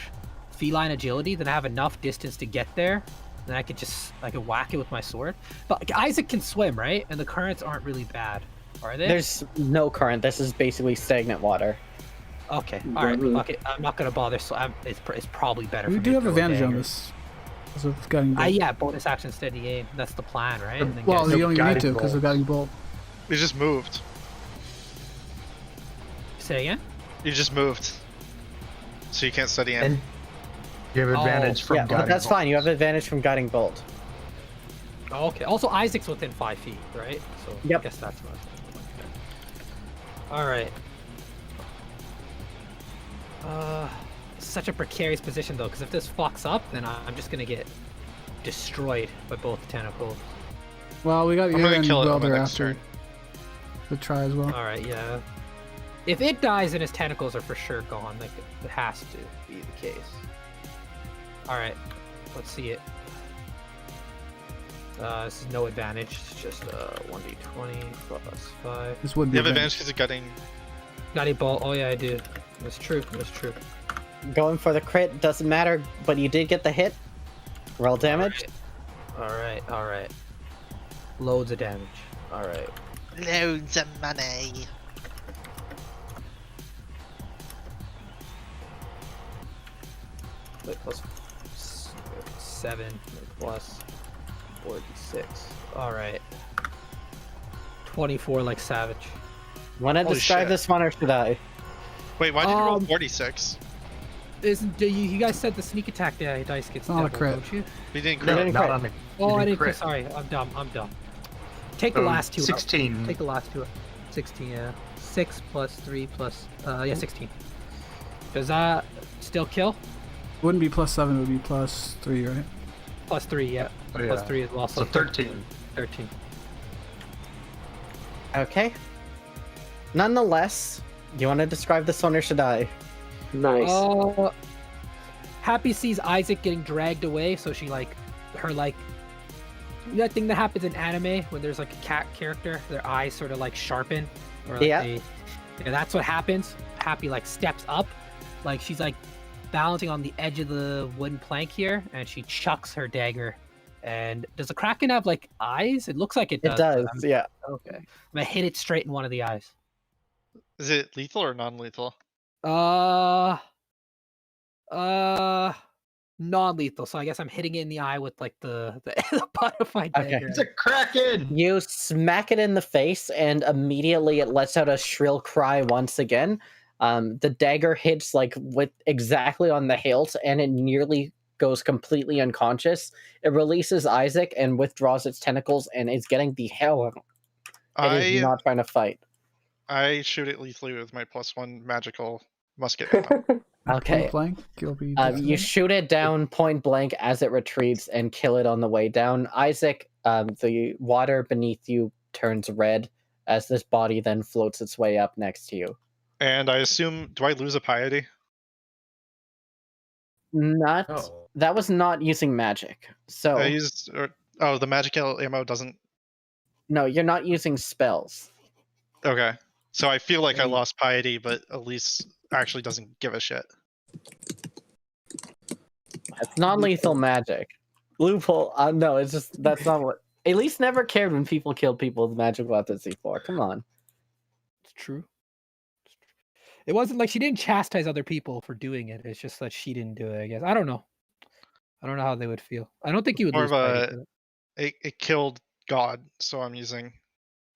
Speaker 1: feline agility. Then I have enough distance to get there. Then I could whack it with my sword. But Isaac can swim, right? And the currents aren't really bad, are they?
Speaker 4: There's no current. This is basically stagnant water.
Speaker 1: Okay, all right. Fuck it. I'm not gonna bother. So it's probably better.
Speaker 3: We
Speaker 1: for
Speaker 3: do
Speaker 1: me
Speaker 3: have
Speaker 1: to throw a
Speaker 3: advantage on
Speaker 1: dagger.
Speaker 3: this. Because of guiding bolt.
Speaker 1: Yeah, bonus action steady aim. That's the plan, right? And then
Speaker 3: Well,
Speaker 1: get-
Speaker 3: you don't even need
Speaker 2: guiding
Speaker 3: to because of
Speaker 2: bolt.
Speaker 3: guiding bolt.
Speaker 5: You just moved.
Speaker 1: say again.
Speaker 5: You just moved. So you can't study aim.
Speaker 2: And you have advantage from
Speaker 4: Yeah, but
Speaker 2: guiding
Speaker 4: that's
Speaker 2: bolt.
Speaker 4: fine. You have advantage from guiding bolt.
Speaker 1: Oh, okay. Also, Isaac's within 5 feet, right? So
Speaker 4: Yep.
Speaker 1: I guess that's what. Okay. All right. Such a precarious position though, because if this fucks up, then I'm just gonna get destroyed by both tentacles.
Speaker 3: Well, we got
Speaker 5: I'm
Speaker 3: you
Speaker 5: gonna
Speaker 3: and
Speaker 5: kill it on
Speaker 3: Welder
Speaker 5: my next
Speaker 3: after.
Speaker 5: turn.
Speaker 3: To try as well.
Speaker 1: All right, yeah. If it dies, then his tentacles are for sure gone. Like it has to be the case. All right, let's see it. This is no advantage. It's just 1d20 plus 5.
Speaker 3: This would be
Speaker 5: You have
Speaker 3: advantage.
Speaker 5: advantage because of gutting.
Speaker 1: Got a ball. Oh yeah, I do. That's true. That's true.
Speaker 4: Going for the crit doesn't matter, but you did get the hit. Roll damage.
Speaker 1: All right. All right. Loads of damage. All right.
Speaker 5: Loads of money.
Speaker 1: Wait, plus 7 plus 46. All right. 24 like savage.
Speaker 4: Want to
Speaker 5: Holy
Speaker 4: describe
Speaker 5: shit.
Speaker 4: this one or should I?
Speaker 5: Wait, why did you roll
Speaker 1: Um,
Speaker 5: 46?
Speaker 1: Isn't you guys said the sneak attack dice gets
Speaker 3: Not a
Speaker 1: doubled,
Speaker 3: crit.
Speaker 1: don't you?
Speaker 5: You didn't
Speaker 4: No,
Speaker 5: crit.
Speaker 4: didn't
Speaker 2: Not
Speaker 4: crit.
Speaker 2: on the.
Speaker 1: Oh,
Speaker 2: you
Speaker 1: I didn't.
Speaker 2: crit.
Speaker 1: Sorry, I'm dumb. Take the
Speaker 2: So,
Speaker 1: last two.
Speaker 2: 16.
Speaker 1: Take the last two. 16. Yeah. 6 plus 3 plus. Yeah, 16. Does that still kill?
Speaker 3: Wouldn't be +7, it would be +3, right?
Speaker 1: Plus 3. Yeah.
Speaker 2: Oh, yeah.
Speaker 1: Plus 3 is also
Speaker 2: So 13.
Speaker 1: 13.
Speaker 4: Okay. Nonetheless, do you want to describe this one or should I?
Speaker 6: Nice.
Speaker 1: Happy sees Isaac getting dragged away, so she that thing that happens in anime when there's like a cat character, their eyes sort of like sharpen, or like
Speaker 4: Yeah.
Speaker 1: that's what happens. Happy like steps up, like she's like balancing on the edge of the wooden plank here, and she chucks her dagger. And does the Kraken have like eyes? It looks like it does.
Speaker 4: It
Speaker 1: but
Speaker 4: does,
Speaker 1: I'm-
Speaker 4: yeah.
Speaker 1: Okay. I'm gonna hit it straight in one of the eyes.
Speaker 5: Is it lethal or non-lethal?
Speaker 1: Non-lethal. So I guess I'm hitting it in the eye with like the the butt of my
Speaker 4: Okay.
Speaker 1: dagger.
Speaker 2: It's a kraken.
Speaker 4: You smack it in the face, and immediately it lets out a shrill cry once again. The dagger hits like with exactly on the hilt, and it nearly goes completely unconscious. It releases Isaac and withdraws its tentacles, and is getting the hell out. It is not trying to fight.
Speaker 5: I shoot it lethally with my +1 magical musket ammo.
Speaker 4: Okay.
Speaker 3: Point blank, you'll be
Speaker 4: You
Speaker 3: definite.
Speaker 4: shoot it down point blank as it retreats and kill it on the way down. Isaac, the water beneath you turns red as this body then floats its way up next to you.
Speaker 5: And I assume, do I lose a piety?
Speaker 4: Not
Speaker 2: Oh.
Speaker 4: that was not using magic. So
Speaker 5: I used, the magical ammo doesn't.
Speaker 4: no, you're not using spells.
Speaker 5: Okay, so I feel like I
Speaker 4: Hey.
Speaker 5: lost piety, but at least actually doesn't give a shit.
Speaker 4: It's non-lethal magic. Loophole. No, it's just that's not what. Elise never cared when people killed people with magic weapons before. Come on.
Speaker 1: It's true. It wasn't like she didn't chastise other people for doing it. It's just that she didn't do it, I guess. I don't know. I don't know how they would feel. I don't think you would
Speaker 5: More
Speaker 1: lose
Speaker 5: of
Speaker 1: piety
Speaker 5: a-
Speaker 1: for that.
Speaker 5: It killed God, so I'm using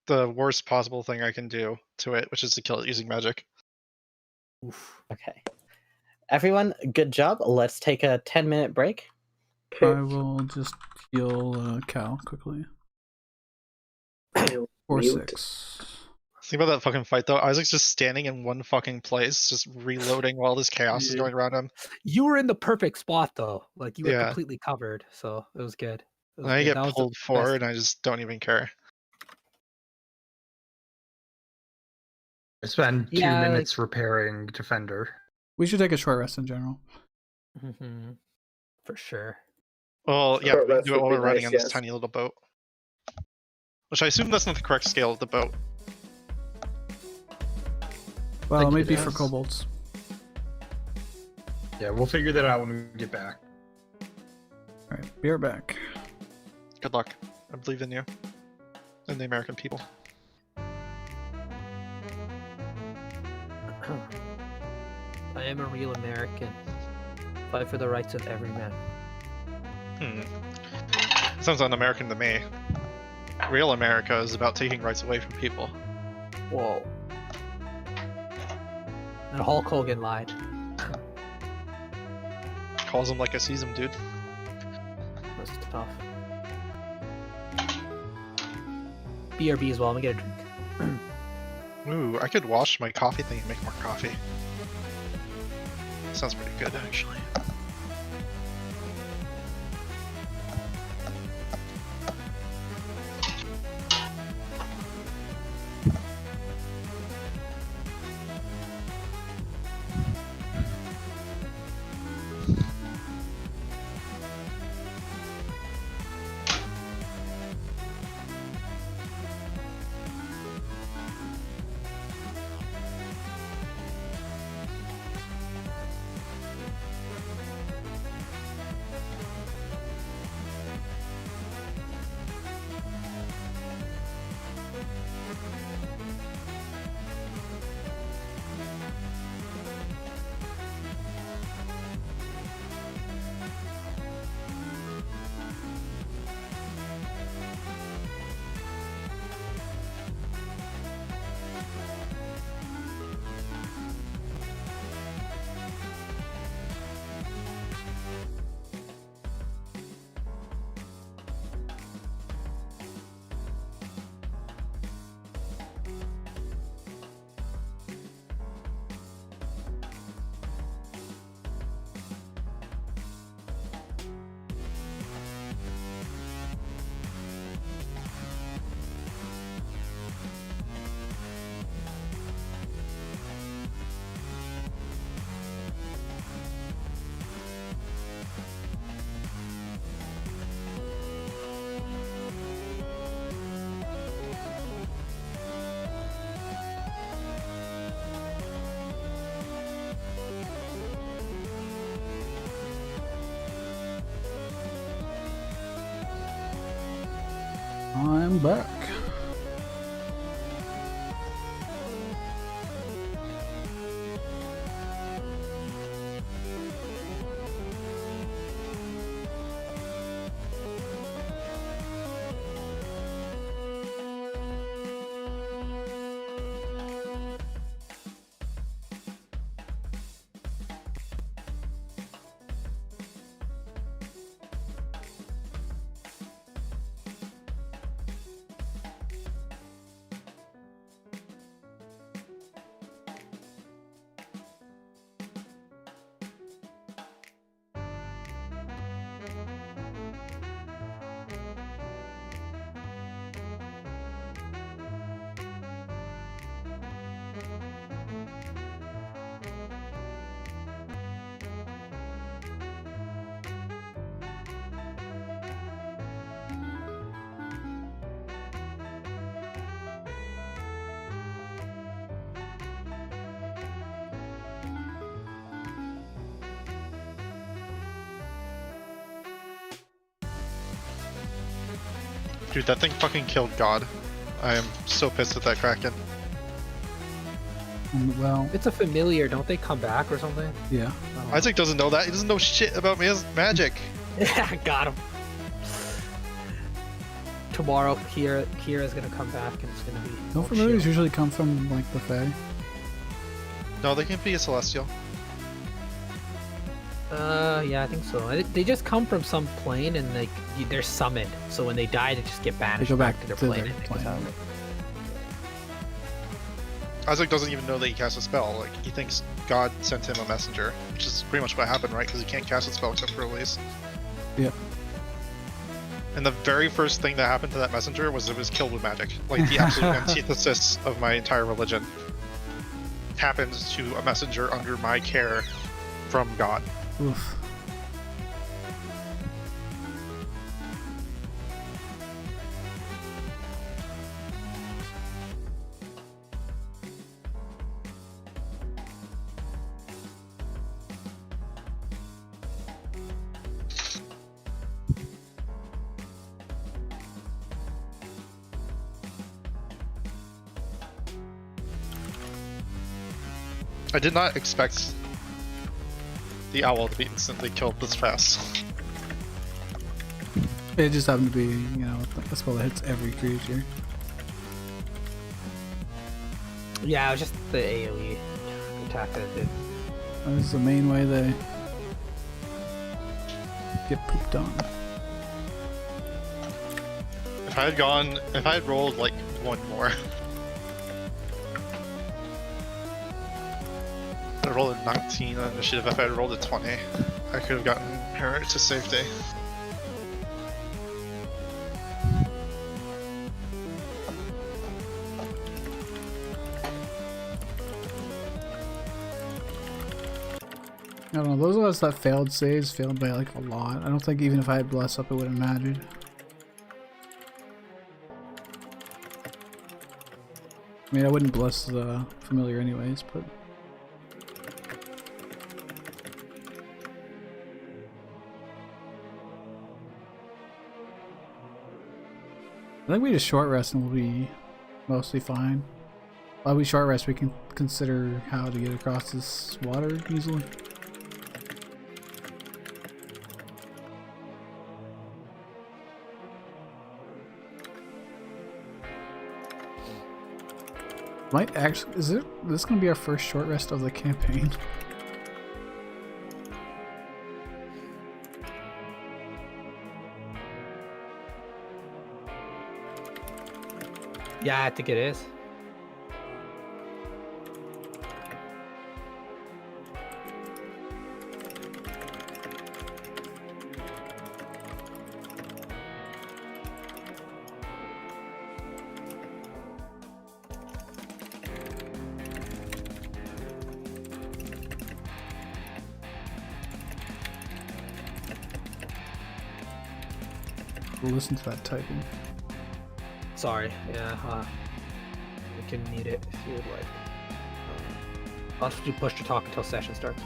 Speaker 5: the worst possible thing I can do to it, which is to kill it using magic.
Speaker 1: Oof.
Speaker 4: Okay. Everyone, good job. Let's take a 10-minute break.
Speaker 3: I will just heal Cal quickly. 4-6.
Speaker 5: Think about that fucking fight though. Isaac's just standing in one fucking place, just reloading while this chaos is
Speaker 1: Yeah.
Speaker 5: going around him.
Speaker 1: You were in the perfect spot though. Like you were
Speaker 5: Yeah.
Speaker 1: completely covered, so it was good. It was
Speaker 5: And I
Speaker 1: good.
Speaker 5: get
Speaker 1: That was the
Speaker 5: pulled
Speaker 1: best.
Speaker 5: forward, and I just don't even care.
Speaker 2: I spend 2
Speaker 1: Yeah,
Speaker 2: minutes repairing defender.
Speaker 3: We should take a short rest in general.
Speaker 1: Mhm. For sure.
Speaker 5: Well, yeah,
Speaker 6: Short
Speaker 5: we can
Speaker 6: rest
Speaker 5: do it
Speaker 6: would
Speaker 5: while
Speaker 6: be
Speaker 5: we're running
Speaker 6: nice,
Speaker 5: on this
Speaker 6: yes.
Speaker 5: tiny little boat. Which I assume that's not the correct scale of the boat.
Speaker 3: Well, it
Speaker 1: Think
Speaker 3: might
Speaker 1: it
Speaker 3: be for
Speaker 1: is.
Speaker 3: kobolds.
Speaker 2: Yeah, we'll figure that out when we get back.
Speaker 3: Alright, be right back.
Speaker 5: Good luck. I believe in you. And the American people.
Speaker 1: I am a real American. Fight for the rights of every man.
Speaker 5: Sounds un-American to me. Real America is about taking rights away from people.
Speaker 1: Whoa. And Hulk Hogan lied.
Speaker 5: Calls them like I sees them, dude.
Speaker 1: That's tough. BRB as well. I'm gonna get a drink.
Speaker 5: Ooh, I could wash my coffee thing and make more coffee. Sounds pretty good, actually.
Speaker 3: I'm back.
Speaker 5: Dude, that thing fucking killed God. I am so pissed at that Kraken.
Speaker 3: Well,
Speaker 1: It's a familiar. Don't they come back or something?
Speaker 3: yeah.
Speaker 1: Oh.
Speaker 5: Isaac doesn't know that. He doesn't know shit about magic.
Speaker 1: Yeah, got him. Tomorrow, Kira's gonna come back and it's gonna be.
Speaker 3: No
Speaker 1: oh,
Speaker 3: familiars
Speaker 1: shit.
Speaker 3: usually come from, like, the Fae.
Speaker 5: No, they can be a celestial.
Speaker 1: Yeah, I think so. They just come from some plane and like they're summoned. So when they die, they just get banished
Speaker 3: go back
Speaker 1: to their
Speaker 3: to
Speaker 1: plane.
Speaker 3: their
Speaker 1: I think is
Speaker 3: plane.
Speaker 1: how
Speaker 5: Isaac doesn't even know that he cast a spell. Like, he thinks God sent him a messenger, which is pretty much what happened, right? Because he can't cast a spell except for release.
Speaker 3: Yep.
Speaker 5: And the very first thing that happened to that messenger was it was killed with magic. Like, the absolute antithesis of my entire religion happened to a messenger under my care from God.
Speaker 3: Oof.
Speaker 5: I did not expect the owl to be instantly killed this fast.
Speaker 3: It just happened to be, you know, a spell that hits every creature.
Speaker 1: Yeah, it was just the AoE attack that it did.
Speaker 3: That is the main way they get pooped on.
Speaker 5: If I had rolled like one more. I rolled a 19 on initiative. If I had rolled a 20, I could have gotten her to safety.
Speaker 3: I don't know, those of us that failed saves failed by like a lot. I don't think even if I had Bless up it would have mattered. I mean, I wouldn't Bless the familiar anyways, but... I think we just short rest and we'll be mostly fine. While we short rest, we can consider how to get across this water easily. Might actually, is this gonna be our first short rest of the campaign?
Speaker 1: Yeah, I think it is.
Speaker 3: We'll listen to that typing.
Speaker 1: Sorry, yeah, we can mute it if you would like. I'll have to do push to talk until session starts.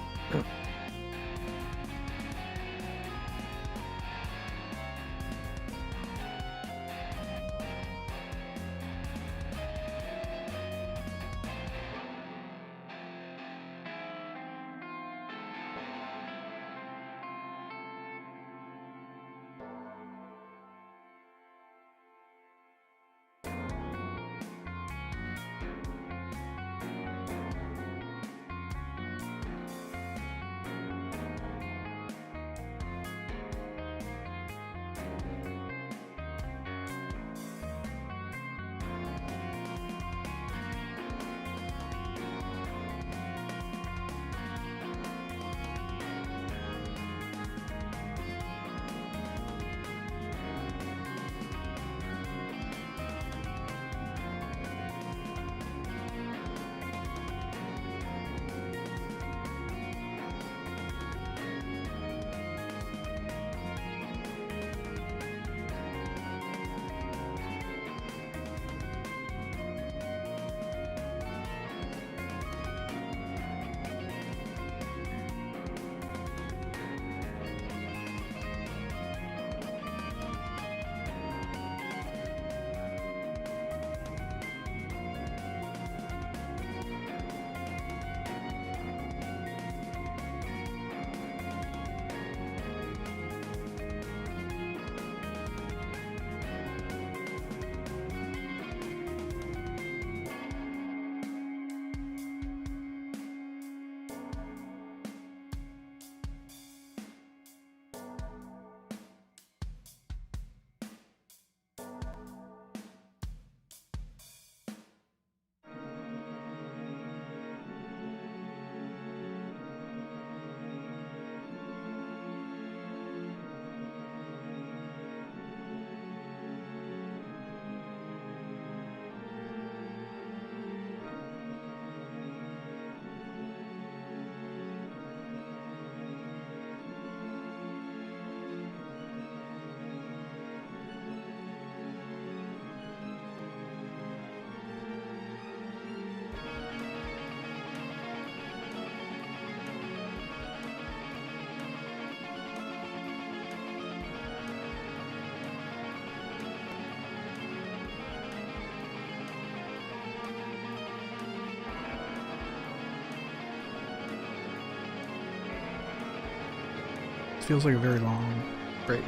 Speaker 3: feels like a very long break.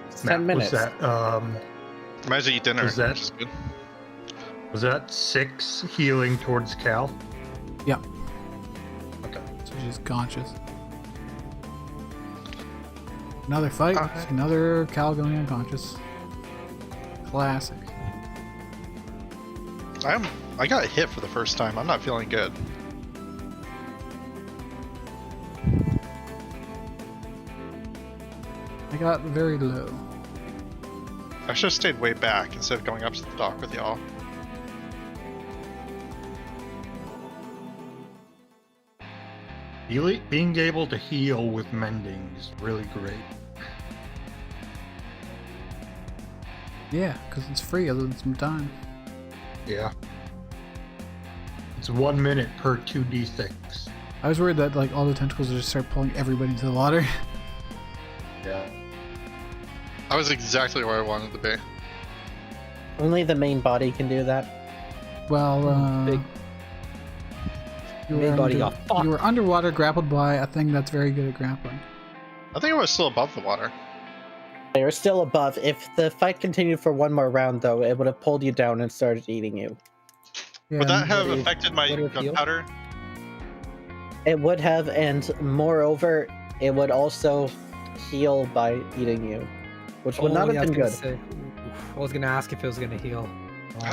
Speaker 4: It's
Speaker 2: Matt,
Speaker 4: 10 minutes.
Speaker 2: was that
Speaker 5: Might as well eat dinner,
Speaker 2: Was that-
Speaker 5: which is good.
Speaker 2: was that 6 healing towards Cal?
Speaker 3: Yeah.
Speaker 2: Okay.
Speaker 3: So she's conscious. Another fight.
Speaker 5: Okay.
Speaker 3: Another Cal going unconscious. Classic.
Speaker 5: I got hit for the first time. I'm not feeling good.
Speaker 3: I got very low.
Speaker 5: I should have stayed way back instead of going up to the dock with y'all.
Speaker 2: Being able to heal with mending is really great.
Speaker 3: Yeah, because it's free other than some time.
Speaker 2: Yeah. It's 1 minute per 2d6.
Speaker 3: I was worried that like all the tentacles would just start pulling everybody into the water.
Speaker 2: Yeah.
Speaker 5: I was exactly where I wanted to be.
Speaker 4: Only the main body can do that.
Speaker 3: Well,
Speaker 1: Big
Speaker 3: you
Speaker 1: main
Speaker 3: were,
Speaker 1: body got fucked.
Speaker 3: you were underwater grappled by a thing that's very good at grappling.
Speaker 5: I think I was still above the water.
Speaker 4: They were still above. If the fight continued for one more round, though, it would have pulled you down and started eating you.
Speaker 3: Yeah,
Speaker 5: Would that
Speaker 3: and-
Speaker 5: have
Speaker 1: What is-
Speaker 5: affected my
Speaker 1: what is heal?
Speaker 5: gunpowder?
Speaker 4: It would have, and moreover, it would also heal by eating you, which would not
Speaker 1: yeah,
Speaker 4: have been good.
Speaker 1: I was gonna ask if it was gonna heal.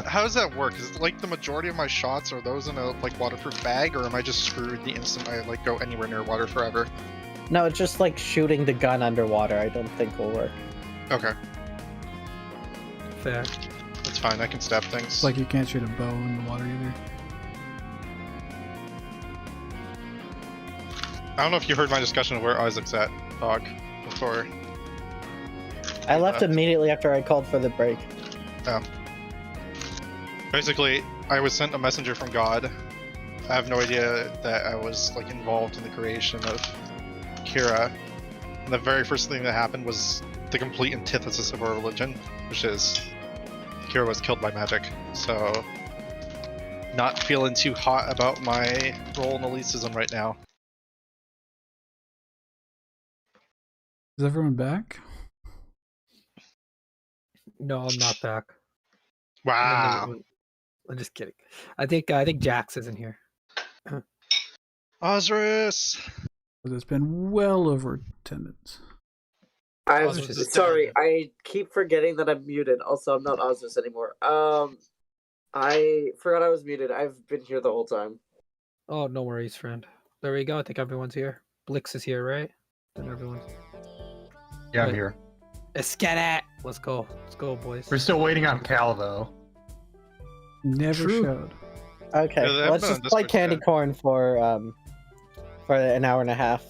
Speaker 5: How does that work? Is it like the majority of my shots are those in a like waterproof bag, or am I just screwed the instant I like go anywhere near water forever?
Speaker 4: No, it's just like shooting the gun underwater. I don't think will work.
Speaker 5: Okay,
Speaker 1: Fair.
Speaker 5: that's fine. I can stab things.
Speaker 3: It's like you can't shoot a bow in the water either.
Speaker 5: I don't know if you heard my discussion of where Isaac's at, dog, before.
Speaker 4: I left immediately after I called for the break.
Speaker 5: Basically, I was sent a messenger from God. I have no idea that I was like involved in the creation of Kira. And the very first thing that happened was the complete antithesis of our religion, which is Kira was killed by magic. So, not feeling too hot about my role in elitism right now.
Speaker 3: Is everyone back?
Speaker 1: No, I'm not back.
Speaker 5: Wow.
Speaker 1: I'm just kidding. I think Jax isn't here.
Speaker 5: Osiris!
Speaker 3: Because it's been well over 10 minutes.
Speaker 6: I'm
Speaker 1: Osiris is
Speaker 6: sorry.
Speaker 5: dead.
Speaker 6: I keep forgetting that I'm muted. Also, I'm not Osiris anymore. I forgot I was muted. I've been here the whole time.
Speaker 1: Oh, no worries, friend. There we go. I think everyone's here. Blix is here, right? Then everyone's.
Speaker 2: Yeah, I'm
Speaker 1: Wait.
Speaker 2: here.
Speaker 1: Let's get it. Let's go. Let's go, boys.
Speaker 2: We're still waiting on Cal, though.
Speaker 3: Never
Speaker 1: True.
Speaker 3: showed.
Speaker 4: Okay,
Speaker 5: Yeah, they haven't
Speaker 4: let's
Speaker 5: been on
Speaker 4: just play
Speaker 5: Discord
Speaker 4: candy
Speaker 5: yet.
Speaker 4: corn for an hour and a half.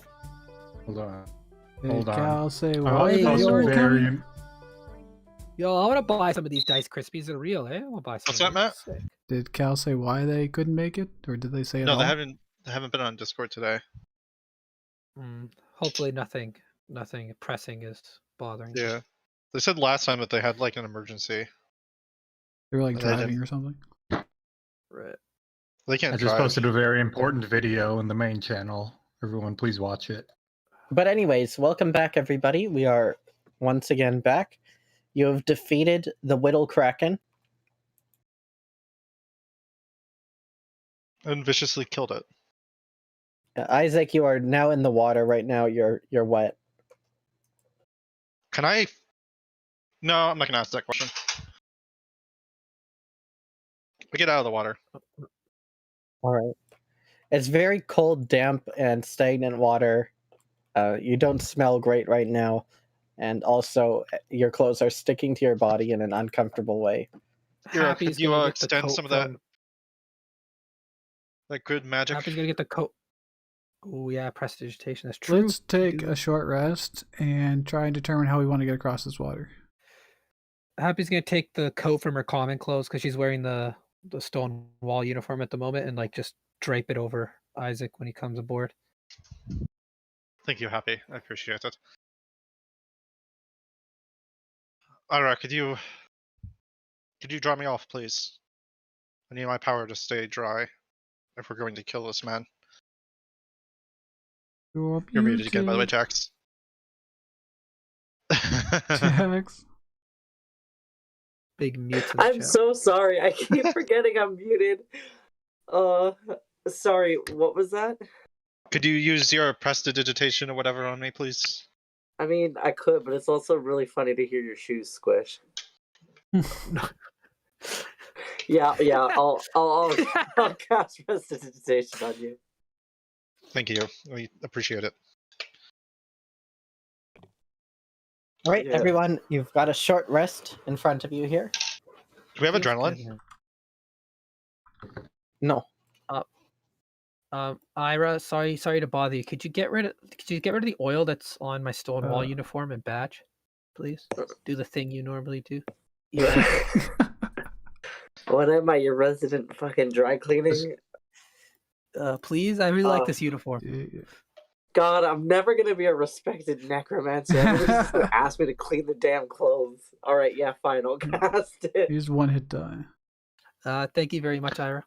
Speaker 2: Hold on.
Speaker 3: Did
Speaker 2: Hold on.
Speaker 3: Cal say
Speaker 2: Oh,
Speaker 3: why
Speaker 1: wait,
Speaker 3: they
Speaker 2: also
Speaker 3: weren't
Speaker 2: very.
Speaker 3: coming?
Speaker 1: Yo, I want to buy some of these Dice Krispies. They're real, eh? I want to buy some.
Speaker 5: What's
Speaker 1: of
Speaker 5: that,
Speaker 1: these. Sick.
Speaker 3: Did Cal say why they couldn't make it? Or did they say it
Speaker 5: No,
Speaker 3: all?
Speaker 5: they haven't been on Discord today.
Speaker 1: Hopefully nothing pressing is bothering. you.
Speaker 5: Yeah. They said last time that they had like an emergency.
Speaker 3: They were like
Speaker 5: They
Speaker 3: driving
Speaker 5: didn't.
Speaker 3: or something.
Speaker 1: Right.
Speaker 5: They can't
Speaker 2: I just
Speaker 5: drive.
Speaker 2: posted a very important video in the main channel. Everyone, please watch it.
Speaker 4: But anyways, welcome back, everybody. We are once again back. You have defeated the Whittle Kraken.
Speaker 5: And viciously killed it.
Speaker 4: Isaac, you are now in the water right now. You're wet.
Speaker 5: Can I? No, I'm not gonna ask that question. We get out of the water.
Speaker 4: All right. It's very cold, damp, and stagnant water. You don't smell great right now, and also your clothes are sticking to your body in an uncomfortable way.
Speaker 5: Hero,
Speaker 1: Happy's
Speaker 5: could you
Speaker 1: gonna get the
Speaker 5: extend
Speaker 1: coat
Speaker 5: some of that
Speaker 1: from-
Speaker 5: good magic?
Speaker 1: Happy's gonna get the coat. Oh yeah, prestidigitation. That's true.
Speaker 3: Let's take
Speaker 1: Do
Speaker 3: a short rest and try and determine how we want to get across this water.
Speaker 1: Happy's gonna take the coat from her common clothes because she's wearing the stone wall uniform at the moment, and like just drape it over Isaac when he comes aboard.
Speaker 5: Thank you, Happy. I appreciate it. Ira, could you dry me off, please? I need my power to stay dry if we're going to kill this man.
Speaker 3: You're
Speaker 5: muted again, by the way, Jax.
Speaker 3: Jax.
Speaker 1: Big mutes.
Speaker 6: I'm so sorry. I keep forgetting I'm muted. Sorry. What was that?
Speaker 5: Could you use your prestidigitation or whatever on me, please?
Speaker 6: I mean, I could, but it's also really funny to hear your shoes squish. Yeah. I'll cast prestidigitation on you.
Speaker 5: Thank you. We appreciate it.
Speaker 4: All right,
Speaker 6: Yeah.
Speaker 4: everyone, you've got a short rest in front of you here.
Speaker 5: Do we have adrenaline?
Speaker 4: No.
Speaker 1: Ira, sorry to bother you. Could you get rid of the oil that's on my Stonewall uniform and badge, please? Do the thing you normally do.
Speaker 6: What am I, your resident fucking dry cleaning?
Speaker 1: Please, I really like this uniform.
Speaker 6: God, I'm never gonna be a respected necromancer. Everybody's just gonna ask me to clean the damn clothes. All right, yeah, fine, I'll cast it.
Speaker 3: Here's one hit die.
Speaker 1: Thank you very much, Ira.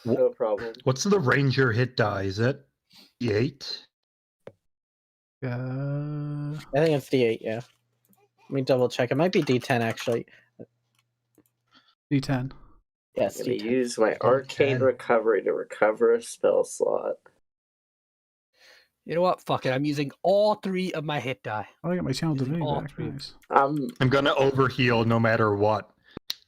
Speaker 6: No problem.
Speaker 2: What's the ranger hit die? Is it D8?
Speaker 4: I think it's D8, yeah. Let me double check. It might be D10, actually.
Speaker 3: D10.
Speaker 4: Yes,
Speaker 6: I'm gonna
Speaker 4: D10.
Speaker 6: use my arcane recovery to recover a spell slot.
Speaker 1: You know what? Fuck it. I'm using all 3 of my hit die.
Speaker 3: Oh, I got my channel divinity
Speaker 1: all
Speaker 3: back.
Speaker 1: 3.
Speaker 3: Nice.
Speaker 2: I'm gonna overheal no matter what,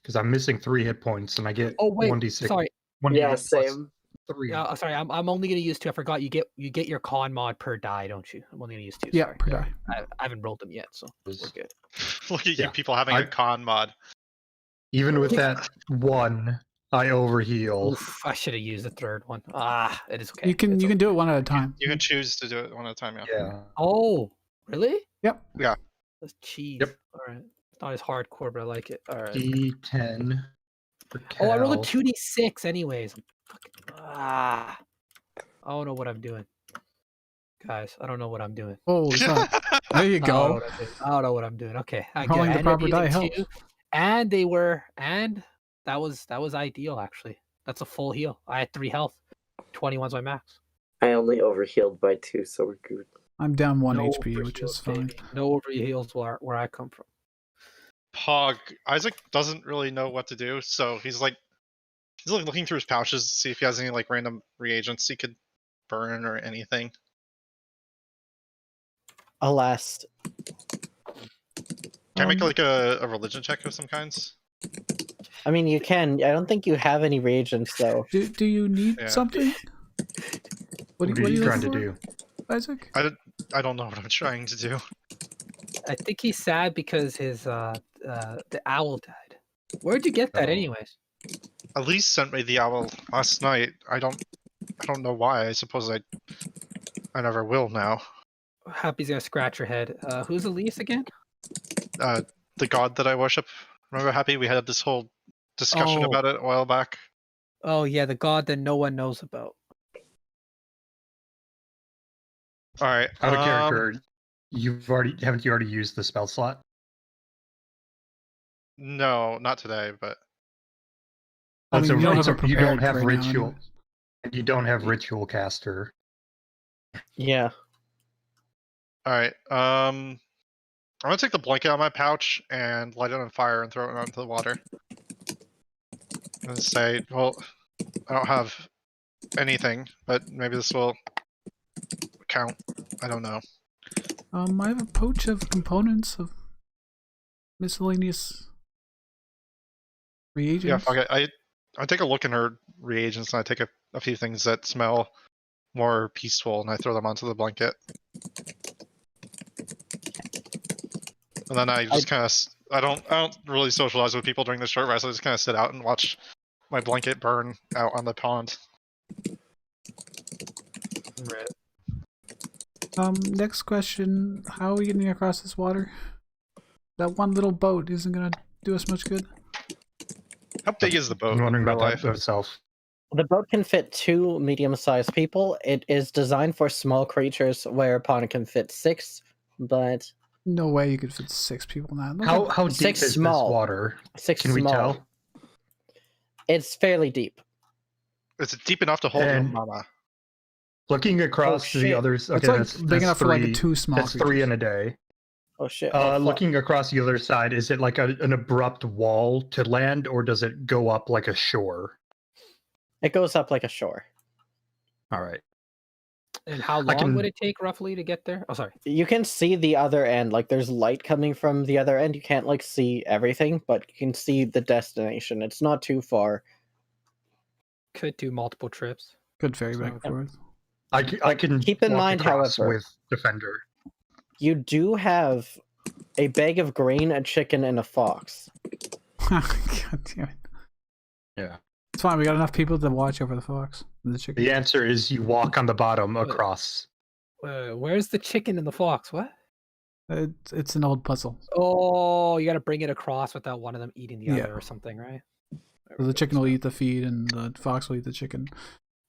Speaker 2: because I'm missing 3 hit points and I get 1d6.
Speaker 1: Sorry.
Speaker 2: 1d8
Speaker 6: Yeah,
Speaker 2: plus
Speaker 6: same.
Speaker 2: 3.
Speaker 1: Sorry. I'm only gonna use 2. I forgot you get your con mod per die, don't you? I'm only gonna use 2.
Speaker 3: Yeah,
Speaker 1: sorry.
Speaker 3: per die.
Speaker 1: I haven't rolled them yet, so we're good.
Speaker 5: Look at
Speaker 2: Yeah.
Speaker 5: you people having a con mod.
Speaker 2: Even with that 1, I overheal.
Speaker 1: Oof, I should have used the 3rd one. It is okay.
Speaker 3: You can do it one at a time.
Speaker 5: You can choose to do it one at a time, yeah.
Speaker 2: Yeah.
Speaker 1: Oh, really?
Speaker 3: Yep.
Speaker 5: Yeah.
Speaker 1: That's cheese.
Speaker 2: Yep.
Speaker 1: All right. It's not as hardcore, but I like it. All right.
Speaker 2: D10. for
Speaker 1: Oh, I rolled a
Speaker 2: Cal.
Speaker 1: 2d6 anyways. I don't know what I'm doing. Guys, I don't know what I'm doing.
Speaker 3: Oh, there you go.
Speaker 1: I don't know what I'm doing. Okay. I
Speaker 3: Rolling the
Speaker 1: ended up
Speaker 3: proper die
Speaker 1: using
Speaker 3: helps.
Speaker 1: 2, and that was ideal actually. That's a full heal. I had 3 health. 21's my max.
Speaker 6: I only overhealed by 2, so we're good.
Speaker 3: I'm down 1
Speaker 1: No
Speaker 3: HP, which is
Speaker 1: overheals,
Speaker 3: fine.
Speaker 1: baby. No overheals where I come from.
Speaker 5: Pog. Isaac doesn't really know what to do, so he's looking through his pouches to see if he has any like random reagents he could burn or anything.
Speaker 4: Alas.
Speaker 5: Can I make like a religion check of some kinds?
Speaker 4: I mean, you can. I don't think you have any reagents, though.
Speaker 3: Do you need
Speaker 5: Yeah.
Speaker 3: something? What
Speaker 2: What are you trying to
Speaker 3: looking
Speaker 2: do?
Speaker 3: for, Isaac?
Speaker 5: I don't know what I'm trying to do.
Speaker 1: I think he's sad because his the owl died. Where'd you get that
Speaker 2: Oh.
Speaker 1: anyways?
Speaker 5: Elise sent me the owl last night. I don't know why. I suppose I never will now.
Speaker 1: Happy's gonna scratch her head. Who's Elise again?
Speaker 5: The god that I worship. Remember, Happy? We had this whole discussion
Speaker 1: Oh.
Speaker 5: about it a while back.
Speaker 1: Oh yeah, the god that no one knows about.
Speaker 5: All right.
Speaker 2: Out of character, haven't you already used the spell slot?
Speaker 5: No, not today, but
Speaker 3: I mean, you don't have it
Speaker 2: you don't
Speaker 3: prepared
Speaker 2: have
Speaker 3: right now
Speaker 2: ritual.
Speaker 3: anyways.
Speaker 2: And you don't have ritual caster.
Speaker 4: Yeah.
Speaker 5: all right. I'm gonna take the blanket out of my pouch and light it on fire and throw it onto the water. And say, well, I don't have anything, but maybe this will count. I don't know.
Speaker 3: I have a pouch of components of miscellaneous reagents.
Speaker 5: Yeah, fuck it. I take a look in her reagents and I take a few things that smell more peaceful and I throw them onto the blanket. And then I just kind of I don't really socialize with people during the short rest. I just kind of sit out and watch my blanket burn out on the pond.
Speaker 1: Right.
Speaker 3: Next question. How are we getting across this water? That one little boat isn't gonna do us much good.
Speaker 5: How big is the boat?
Speaker 2: I'm wondering
Speaker 5: in real
Speaker 2: about
Speaker 5: life?
Speaker 2: that myself.
Speaker 4: The boat can fit 2 medium-sized people. It is designed for small creatures, whereupon it can fit 6, but
Speaker 3: No way you could fit 6 people now. Look
Speaker 2: How
Speaker 3: at-
Speaker 2: how deep
Speaker 4: 6
Speaker 2: is
Speaker 4: small.
Speaker 2: this water?
Speaker 4: 6
Speaker 2: Can we
Speaker 4: small.
Speaker 2: tell?
Speaker 4: It's fairly deep.
Speaker 5: Is it deep enough to hold your
Speaker 2: And-
Speaker 5: mama?
Speaker 2: Looking across to the
Speaker 4: shit.
Speaker 2: others.
Speaker 3: It's
Speaker 2: Okay,
Speaker 3: like
Speaker 2: that's
Speaker 3: big enough for like
Speaker 2: three.
Speaker 3: two small
Speaker 2: That's three
Speaker 3: creatures.
Speaker 2: in a day.
Speaker 4: Oh shit. Oh, fuck.
Speaker 2: Looking across the other side, is it like an abrupt wall to land, or does it go up like a shore?
Speaker 4: It goes up like a shore.
Speaker 2: All right.
Speaker 1: And how long would it take roughly to get there? Oh, sorry.
Speaker 4: You can see the other end. Like there's light coming from the other end. You can't like see everything, but you can see the destination. It's not too far.
Speaker 1: Could do multiple trips.
Speaker 3: Good ferry back and forth.
Speaker 2: I can
Speaker 4: keep in
Speaker 2: walk
Speaker 4: mind,
Speaker 2: across
Speaker 4: however,
Speaker 2: with Defender.
Speaker 4: You do have a bag of grain, a chicken, and a fox.
Speaker 3: God damn it.
Speaker 2: Yeah.
Speaker 3: It's fine. We got enough people to watch over the fox and the chicken.
Speaker 2: The answer is you walk on the bottom across.
Speaker 1: Where's the chicken and the fox? What?
Speaker 3: It's an old puzzle.
Speaker 1: Oh, you got to bring it across without one of them eating the
Speaker 3: Yeah.
Speaker 1: other or something, right?
Speaker 3: So the chicken will eat the feed and the fox will eat the chicken.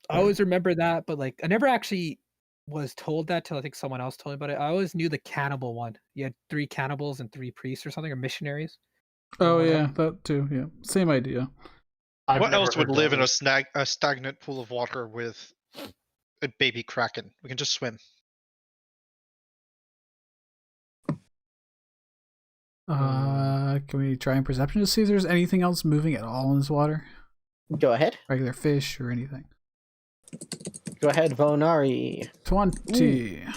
Speaker 1: I always remember that, but like I never actually was told that till I think someone else told me about it. I always knew the cannibal one. You had 3 cannibals and 3 priests or something, or missionaries.
Speaker 3: Oh yeah, that too. Yeah, same idea.
Speaker 5: What else would live in a stagnant pool of water with a baby kraken? We can just swim.
Speaker 3: Can we try and perception to see if there's anything else moving at all in this water?
Speaker 4: Go ahead.
Speaker 3: Regular fish or anything?
Speaker 4: Go ahead, Vonari.
Speaker 3: 20.
Speaker 4: Ooh.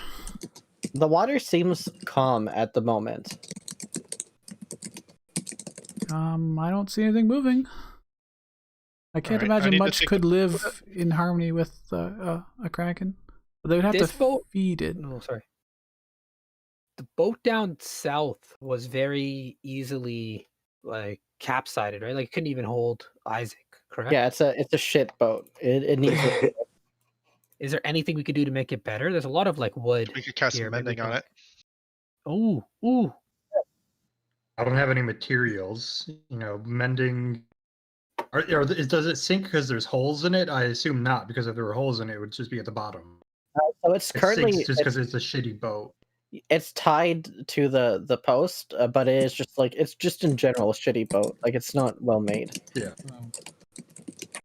Speaker 4: The water seems calm at the moment.
Speaker 3: I don't see anything moving. I can't
Speaker 5: Alright, I
Speaker 3: imagine
Speaker 5: need to
Speaker 3: much
Speaker 5: take
Speaker 3: could live in harmony with a kraken. But they would have
Speaker 1: This
Speaker 3: to
Speaker 1: boat-
Speaker 3: feed it.
Speaker 1: No, sorry. The boat down south was very easily like capsided, right? Like it couldn't even hold Isaac, correct?
Speaker 4: Yeah, it's a shit boat. It needs.
Speaker 1: Is there anything we could do to make it better? There's a lot of like wood.
Speaker 5: We could cast
Speaker 1: here. Maybe we
Speaker 5: mending on
Speaker 1: can,
Speaker 5: it.
Speaker 1: like- Ooh.
Speaker 2: I don't have any materials. Mending. Does it sink because there's holes in it? I assume not, because if there were holes in it, it would just be at the bottom.
Speaker 4: So it's
Speaker 2: It
Speaker 4: currently
Speaker 2: sinks just because it's a shitty boat.
Speaker 4: it's tied to the post, but it is just like it's just in general a shitty boat. Like it's not well made.
Speaker 2: Yeah.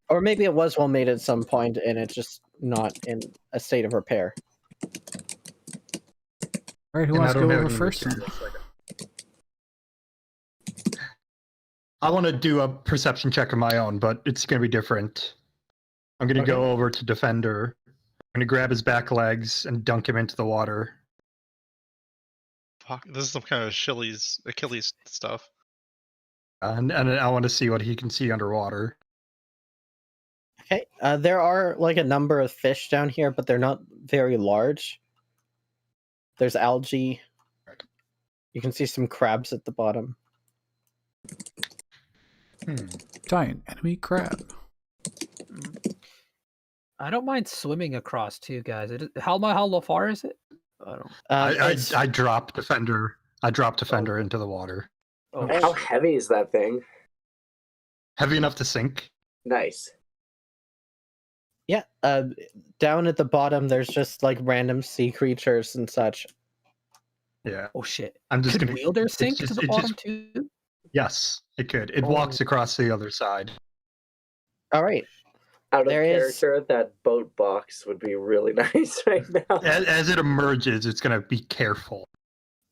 Speaker 4: Or maybe it was well made at some point and it's just not in a state of repair.
Speaker 3: All right, who
Speaker 2: And
Speaker 3: wants
Speaker 2: I
Speaker 3: to
Speaker 2: don't
Speaker 3: go
Speaker 2: have
Speaker 3: over
Speaker 2: any
Speaker 3: first?
Speaker 2: materials, so I want to do a perception check of my own, but it's going to be different. I'm going to go over to Defender. I'm going to grab his back legs and dunk him into the water.
Speaker 5: Fuck, this is some kind of Achilles stuff.
Speaker 2: And I want to see what he can see underwater.
Speaker 4: Okay. There are like a number of fish down here, but they're not very large. There's algae. You can see some crabs at the bottom.
Speaker 3: Giant enemy crab.
Speaker 1: I don't mind swimming across too, guys. How far is it? I don't.
Speaker 2: I drop Defender. I drop Defender into the water.
Speaker 1: Oh,
Speaker 6: How heavy is that thing?
Speaker 2: Heavy enough to sink.
Speaker 6: Nice.
Speaker 4: Yeah. Down at the bottom, there's just like random sea creatures and such.
Speaker 2: Yeah.
Speaker 1: oh shit!
Speaker 2: I'm just
Speaker 1: Could
Speaker 2: gonna.
Speaker 1: Wielder
Speaker 2: it's
Speaker 1: sink
Speaker 2: just-
Speaker 1: to the
Speaker 2: it
Speaker 1: bottom
Speaker 2: just-
Speaker 1: too?
Speaker 2: Yes, it could. It walks across the other side.
Speaker 4: All right.
Speaker 6: Out of
Speaker 4: There is-
Speaker 6: character, that boat box would be really nice right now.
Speaker 2: As it emerges, it's gonna be careful.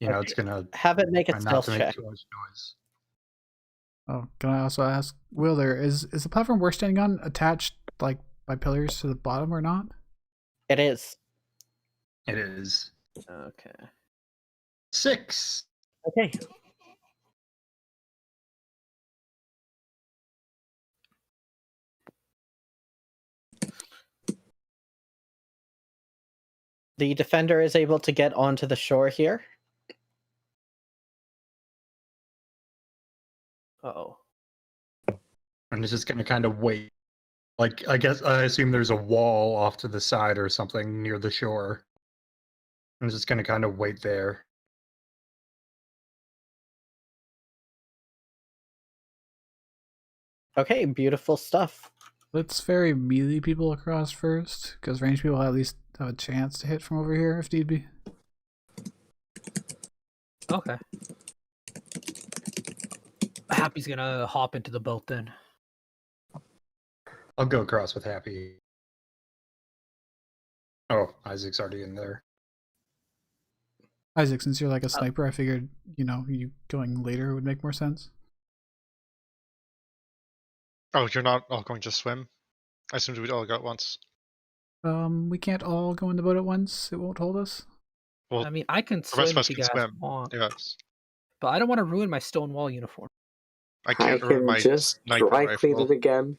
Speaker 2: It's gonna
Speaker 4: Have it make a
Speaker 2: try not
Speaker 4: stealth
Speaker 2: to make
Speaker 4: check.
Speaker 2: too much noise.
Speaker 3: Oh, can I also ask, Wilder, is the platform we're standing on attached like by pillars to the bottom or not?
Speaker 4: It is.
Speaker 2: It is
Speaker 1: Okay.
Speaker 2: 6.
Speaker 4: Okay. The defender is able to get onto the shore here.
Speaker 1: Uh-oh.
Speaker 2: And it's just gonna kind of wait. Like I assume there's a wall off to the side or something near the shore. I'm just gonna kind of wait there.
Speaker 4: Okay, beautiful stuff.
Speaker 3: Let's ferry melee people across first, because range people at least have a chance to hit from over here if need be.
Speaker 1: Okay. Happy's gonna hop into the boat then.
Speaker 2: I'll go across with Happy. Oh, Isaac's already in there.
Speaker 3: Isaac, since you're like a sniper, I figured, you going later would make more sense.
Speaker 5: Oh, you're not all going to swim? I assumed we'd all go at once.
Speaker 3: We can't all go in the boat at once. It won't hold us.
Speaker 5: Well,
Speaker 1: I mean, I can
Speaker 5: the rest
Speaker 1: swim
Speaker 5: of us
Speaker 1: if you
Speaker 5: can
Speaker 1: guys
Speaker 5: swim.
Speaker 1: want,
Speaker 5: Yes.
Speaker 1: but I don't want to ruin my Stonewall uniform.
Speaker 5: I
Speaker 6: I
Speaker 5: can't ruin
Speaker 6: can
Speaker 5: my
Speaker 6: just
Speaker 5: sniper
Speaker 6: dry clean
Speaker 5: rifle.
Speaker 6: it again.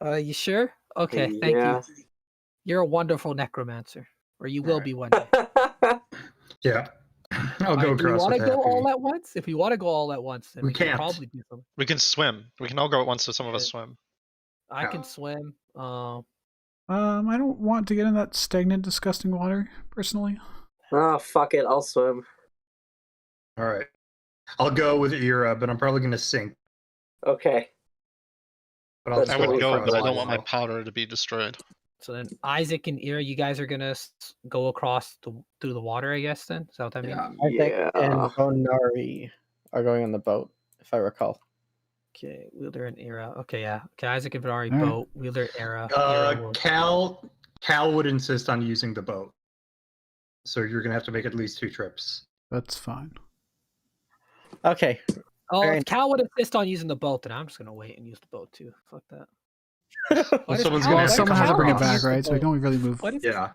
Speaker 1: You sure? Okay, thank you. You're a wonderful necromancer, or you will be one day.
Speaker 2: Yeah. I'll go
Speaker 1: Do you
Speaker 2: across
Speaker 1: want
Speaker 2: with
Speaker 1: to go
Speaker 2: Happy.
Speaker 1: all at once? If you want to go all at once, then
Speaker 2: We
Speaker 1: we can
Speaker 2: can't.
Speaker 1: probably do something.
Speaker 5: We can swim. We can all go at once, so some of us
Speaker 1: Okay.
Speaker 5: swim.
Speaker 1: I can swim.
Speaker 3: I don't want to get in that stagnant, disgusting water, personally.
Speaker 6: Oh, fuck it. I'll swim.
Speaker 2: All right. I'll go with Ira, but I'm probably going to sink.
Speaker 6: Okay.
Speaker 2: But I'll
Speaker 6: That's
Speaker 5: I
Speaker 2: just
Speaker 5: would
Speaker 6: totally
Speaker 5: go,
Speaker 6: fine.
Speaker 5: but I don't want my powder to be destroyed.
Speaker 1: So then Isaac and Ira, you guys are gonna go across through the water, I guess. Then is that what that means?
Speaker 2: Yeah.
Speaker 4: Isaac and Bonari are going on the boat, if I recall.
Speaker 1: Okay, Wielder and Ira. Okay, yeah. Okay, Isaac and Bonari
Speaker 3: All right.
Speaker 1: boat. Wielder, Ira. Ira will...
Speaker 2: Cal would insist on using the boat. So you're going to have to make at least 2 trips.
Speaker 3: That's fine.
Speaker 4: Okay.
Speaker 1: Oh,
Speaker 4: Very
Speaker 1: if Cal would insist on using the boat, then I'm just gonna wait and use the boat too. Fuck that. Why does
Speaker 2: someone's
Speaker 1: Cal-
Speaker 2: gonna
Speaker 3: Well,
Speaker 2: have to
Speaker 3: someone
Speaker 2: come
Speaker 3: has to bring it
Speaker 2: across.
Speaker 3: back, right? So we don't really move.
Speaker 1: What is
Speaker 2: Yeah.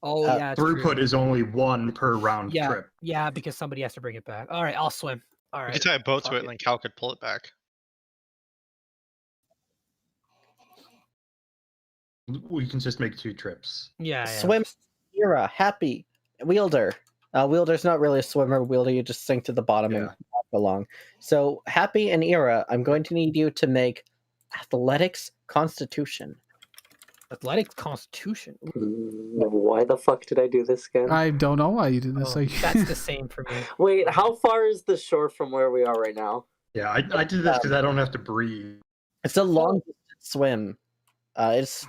Speaker 1: Oh yeah, it's
Speaker 2: Throughput
Speaker 1: true.
Speaker 2: is only 1 per round
Speaker 1: Yeah,
Speaker 2: trip.
Speaker 1: yeah, because somebody has to bring it back. All right, I'll swim. All
Speaker 5: We
Speaker 1: right.
Speaker 5: could tie a boat to
Speaker 1: fuck
Speaker 5: it, and then Cal could pull it back.
Speaker 2: We can just make 2 trips.
Speaker 1: Yeah.
Speaker 4: Swim, Ira, Happy, Wielder. Wielder's not really a swimmer. Wielder, you just sink to the bottom and walk along. So, Happy and Ira, I'm going to need you to make athletics constitution.
Speaker 1: Athletics Constitution.
Speaker 6: Why the fuck did I do this again?
Speaker 3: I don't know why you did this.
Speaker 1: Oh, that's the same for me.
Speaker 6: Wait, how far is the shore from where we are right now?
Speaker 2: Yeah, I did this because I don't have to breathe.
Speaker 4: It's a long distance swim. It's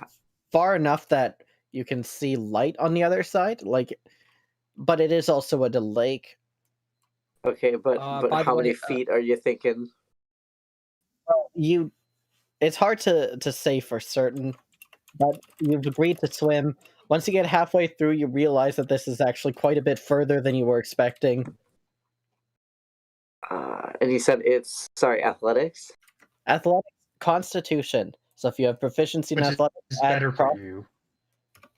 Speaker 4: far enough that you can see light on the other side, but it is also a lake.
Speaker 6: Okay, but
Speaker 1: by
Speaker 6: how
Speaker 1: the
Speaker 6: many
Speaker 1: way,
Speaker 6: feet are you thinking?
Speaker 4: It's hard to say for certain, but you've agreed to swim. Once you get halfway through, you realize that this is actually quite a bit further than you were expecting.
Speaker 6: And you said it's athletics.
Speaker 4: Athletics constitution. So if you have proficiency in
Speaker 2: Which
Speaker 4: athletics,
Speaker 2: is
Speaker 4: add
Speaker 2: better for you.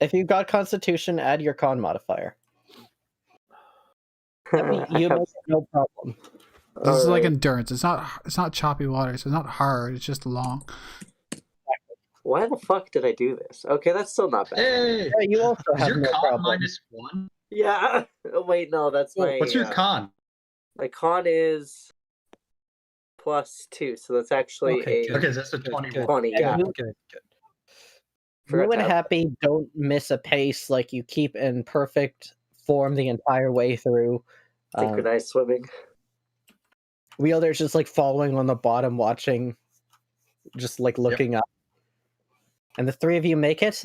Speaker 4: If you've got constitution, add your con modifier. You make it no problem.
Speaker 3: This is like endurance. It's not choppy water, so it's not hard. It's just long.
Speaker 6: Why the fuck did I do this? Okay, that's still not bad.
Speaker 2: Hey!
Speaker 4: Yeah, you also
Speaker 2: Is
Speaker 4: have
Speaker 2: your
Speaker 4: no
Speaker 2: con
Speaker 4: problem.
Speaker 2: -1?
Speaker 6: Yeah. Wait, no, that's my.
Speaker 2: What's your con?
Speaker 6: My con is +2, so that's actually
Speaker 1: Okay, good.
Speaker 2: Okay, that's a 21.
Speaker 6: 20. Yeah.
Speaker 1: Good, good.
Speaker 4: You and Happy don't miss a pace. Like, you keep in perfect form the entire way through.
Speaker 6: Synchronized swimming.
Speaker 4: Wielder's just like following on the bottom, watching, just like looking up. And the 3 of you make it.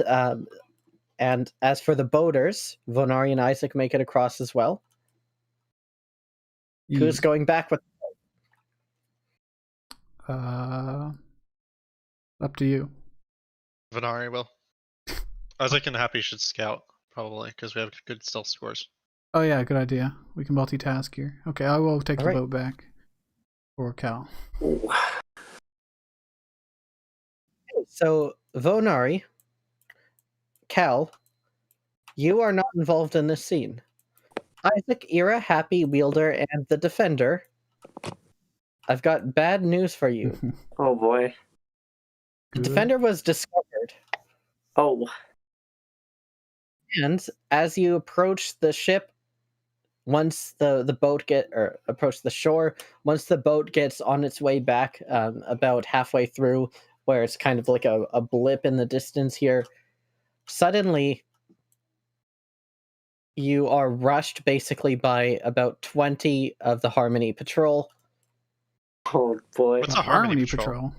Speaker 4: And as for the boaters, Vonari and Isaac make it across as well. Who's going back with?
Speaker 3: Up to you.
Speaker 5: Venari will. Isaac and Happy should scout, probably, because we have good stealth scores.
Speaker 3: Oh yeah, good idea. We can multitask here. Okay, I will take the
Speaker 4: Alright.
Speaker 3: boat back. Or Cal.
Speaker 4: So, Vonari, Cal, you are not involved in this scene. Isaac, Ira, Happy, Wielder, and the Defender, I've got bad news for you.
Speaker 6: Oh boy.
Speaker 4: The Defender was discovered,
Speaker 6: Oh.
Speaker 4: and as you approach the ship, once the boat approach the shore, once the boat gets on its way back, about halfway through, where it's kind of like a blip in the distance here, suddenly you are rushed basically by about 20 of the Harmony Patrol.
Speaker 6: Oh boy.
Speaker 5: What's a Harmony Patrol?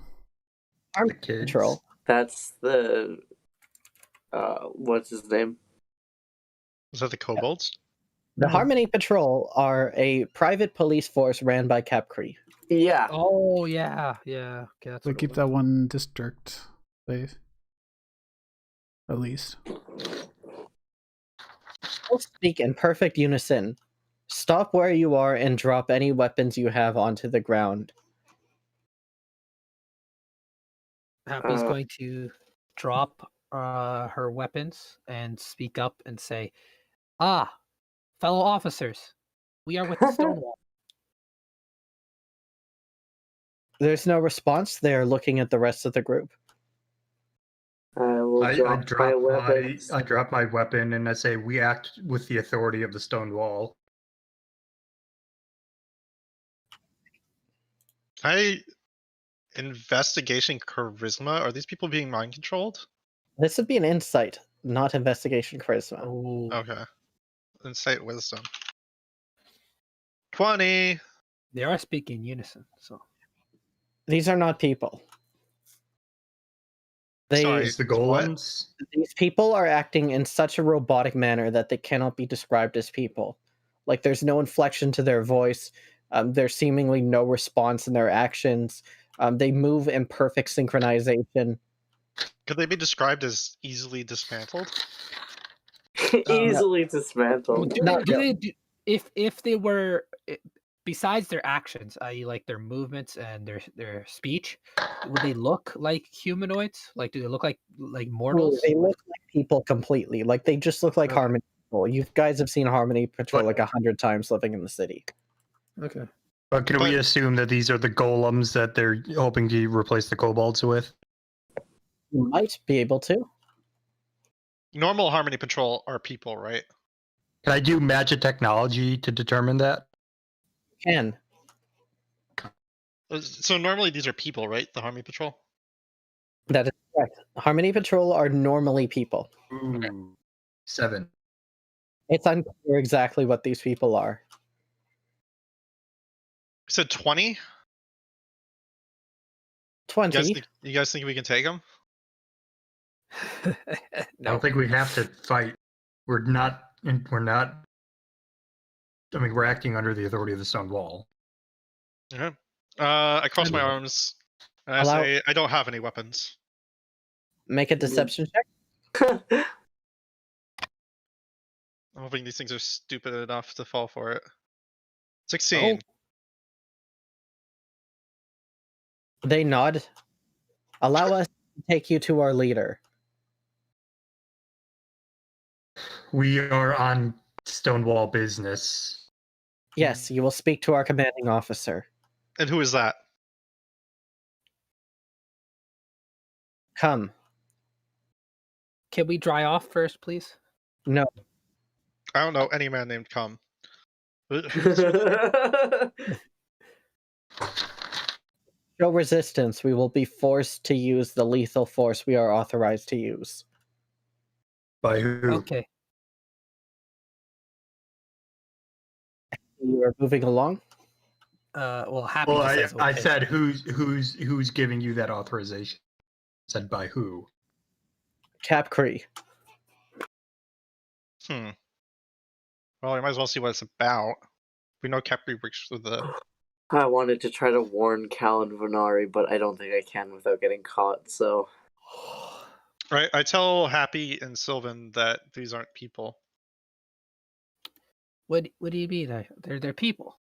Speaker 4: Harmony
Speaker 2: kids.
Speaker 4: Patrol.
Speaker 6: That's the what's his name?
Speaker 5: Is that the kobolds?
Speaker 4: The Harmony Patrol are a private police force ran by Capcree.
Speaker 6: Yeah.
Speaker 1: Oh yeah. Okay, that's
Speaker 3: So
Speaker 1: what it
Speaker 3: keep
Speaker 1: was.
Speaker 3: that one district safe. at least.
Speaker 4: We'll speak in perfect unison. Stop where you are and drop any weapons you have onto the ground.
Speaker 1: Happy's going to drop her weapons and speak up and say, "Ah, fellow officers, we are with the Stonewall."
Speaker 4: There's no response. They're looking at the rest of the group.
Speaker 6: I will
Speaker 2: I
Speaker 6: drop my
Speaker 2: drop
Speaker 6: weapons.
Speaker 2: I drop my weapon and I say, "We act with the authority of the stone wall."
Speaker 5: Investigation charisma? Are these people being mind controlled?
Speaker 4: This would be an insight, not investigation charisma.
Speaker 1: Oh,
Speaker 5: Okay. Insight wisdom. 20.
Speaker 1: they are speaking in unison. So
Speaker 4: These are not people.
Speaker 5: Sorry.
Speaker 2: It's the
Speaker 5: What?
Speaker 2: golems.
Speaker 4: These people are acting in such a robotic manner that they cannot be described as people. Like, there's no inflection to their voice. There's seemingly no response in their actions. They move in perfect synchronization.
Speaker 5: Could they be described as easily dismantled?
Speaker 6: Easily
Speaker 1: well,
Speaker 6: dismantled.
Speaker 1: if they were besides their actions, i.e., like their movements and their speech, would they look like humanoids? Like, do they look like mortals?
Speaker 4: They look like people completely. Like, they just look like
Speaker 1: Okay.
Speaker 4: Harmony Patrol. You guys have seen Harmony Patrol
Speaker 2: But-
Speaker 4: like 100 times living in the city.
Speaker 1: Okay.
Speaker 2: But can we
Speaker 5: But-
Speaker 2: assume that these are the golems that they're hoping to replace the kobolds with?
Speaker 4: You might be able to.
Speaker 5: Normal Harmony Patrol are people, right?
Speaker 2: Can I do magic technology to determine that?
Speaker 4: Can.
Speaker 5: So normally these are people, right? The Harmony Patrol?
Speaker 4: That is correct. Harmony Patrol are normally people.
Speaker 2: Ooh, 7.
Speaker 4: It's unclear exactly what these people are.
Speaker 5: You said 20? You
Speaker 4: 20.
Speaker 5: guys think we can take them?
Speaker 2: I don't think we have to fight. We're not. I mean, we're acting under the authority of the stone wall.
Speaker 5: Okay. I cross my
Speaker 1: mean-
Speaker 5: arms and I
Speaker 4: Allow-
Speaker 5: say I don't have any weapons.
Speaker 4: Make a deception check.
Speaker 5: I'm hoping these things are stupid enough to fall for it. 16.
Speaker 4: They nod. Allow us to take you to our leader.
Speaker 2: We are on Stonewall business.
Speaker 4: Yes, you will speak to our commanding officer.
Speaker 5: And who is that?
Speaker 4: Come.
Speaker 1: Can we dry off first, please?
Speaker 4: No.
Speaker 5: I don't know any man named Cum.
Speaker 4: Show resistance. We will be forced to use the lethal force we are authorized to use.
Speaker 2: By who?
Speaker 1: Okay.
Speaker 4: You are moving along.
Speaker 1: Well, Happy
Speaker 2: Well,
Speaker 1: just says
Speaker 2: I
Speaker 1: okay.
Speaker 2: said who's giving you that authorization? I said by who?
Speaker 4: Cap Cree.
Speaker 5: Well, we might as well see what it's about. We know Capri works for the.
Speaker 6: I wanted to try to warn Cal and Venari, but I don't think I can without getting caught, so...
Speaker 5: Right, I tell Happy and Sylvan that these aren't people.
Speaker 1: What do you mean? They're people.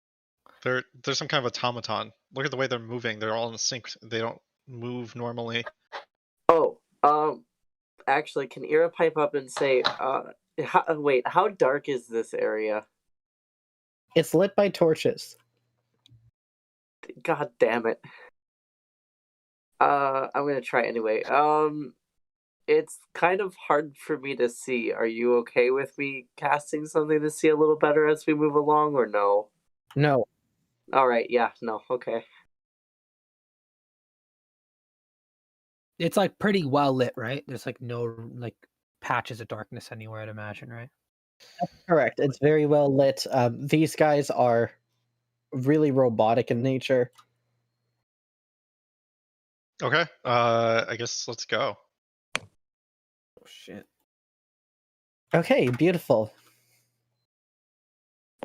Speaker 5: They're some kind of automaton. Look at the way they're moving. They're all in sync. They don't move normally.
Speaker 6: Oh, actually, can Ira pipe up and say, how dark is this area?
Speaker 4: It's lit by torches.
Speaker 6: God damn it. I'm gonna try anyway. It's kind of hard for me to see. Are you okay with me casting something to see a little better as we move along, or no?
Speaker 4: No.
Speaker 6: Alright, yeah, no, okay.
Speaker 1: It's like pretty well lit, right? There's like no like patches of darkness anywhere, I'd imagine, right?
Speaker 4: Correct. It's very well lit. These guys are really robotic in nature.
Speaker 5: Okay. I guess let's go.
Speaker 1: Oh shit.
Speaker 4: Okay, beautiful.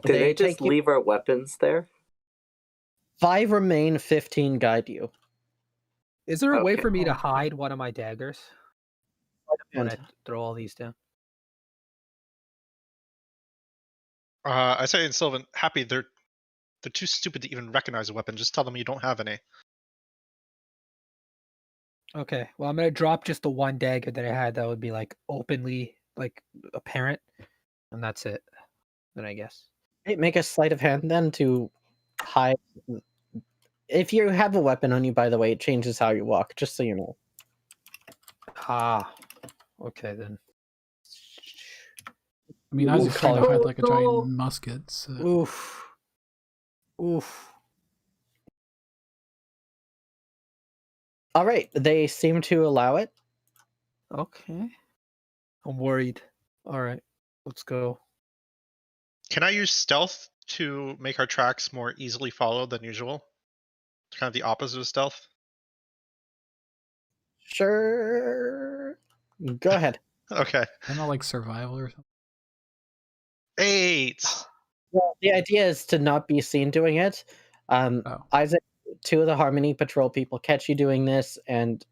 Speaker 6: Did they
Speaker 4: take
Speaker 6: just leave our weapons there?
Speaker 4: 5 remain, 15 guide you.
Speaker 1: Is there a way
Speaker 6: Okay.
Speaker 1: for me to hide one of my daggers? when I throw all these down.
Speaker 5: I say in Sylvan, Happy, they're too stupid to even recognize a weapon. Just tell them you don't have any.
Speaker 1: Okay, well, I'm gonna drop just the one dagger that I had that would be like openly like apparent, and that's it. Then I guess.
Speaker 4: Hey, make a sleight of hand then to hide. If you have a weapon on you, by the way, it changes how you walk. Just so you know.
Speaker 1: Ah, okay then.
Speaker 3: I mean, I was
Speaker 4: Oof.
Speaker 3: trying to hide like a
Speaker 6: No.
Speaker 3: giant musket. So.
Speaker 1: Oof. Oof.
Speaker 4: All right, they seem to allow it.
Speaker 1: Okay. I'm worried. All right, let's go.
Speaker 5: Can I use stealth to make our tracks more easily followed than usual? Kind of the opposite of stealth.
Speaker 4: Sure. Go ahead.
Speaker 5: Okay.
Speaker 3: Kind of like survival or something.
Speaker 5: 8.
Speaker 4: Well, the idea is to not be seen doing it. Isaac, 2 of the Harmony Patrol people catch you doing this, and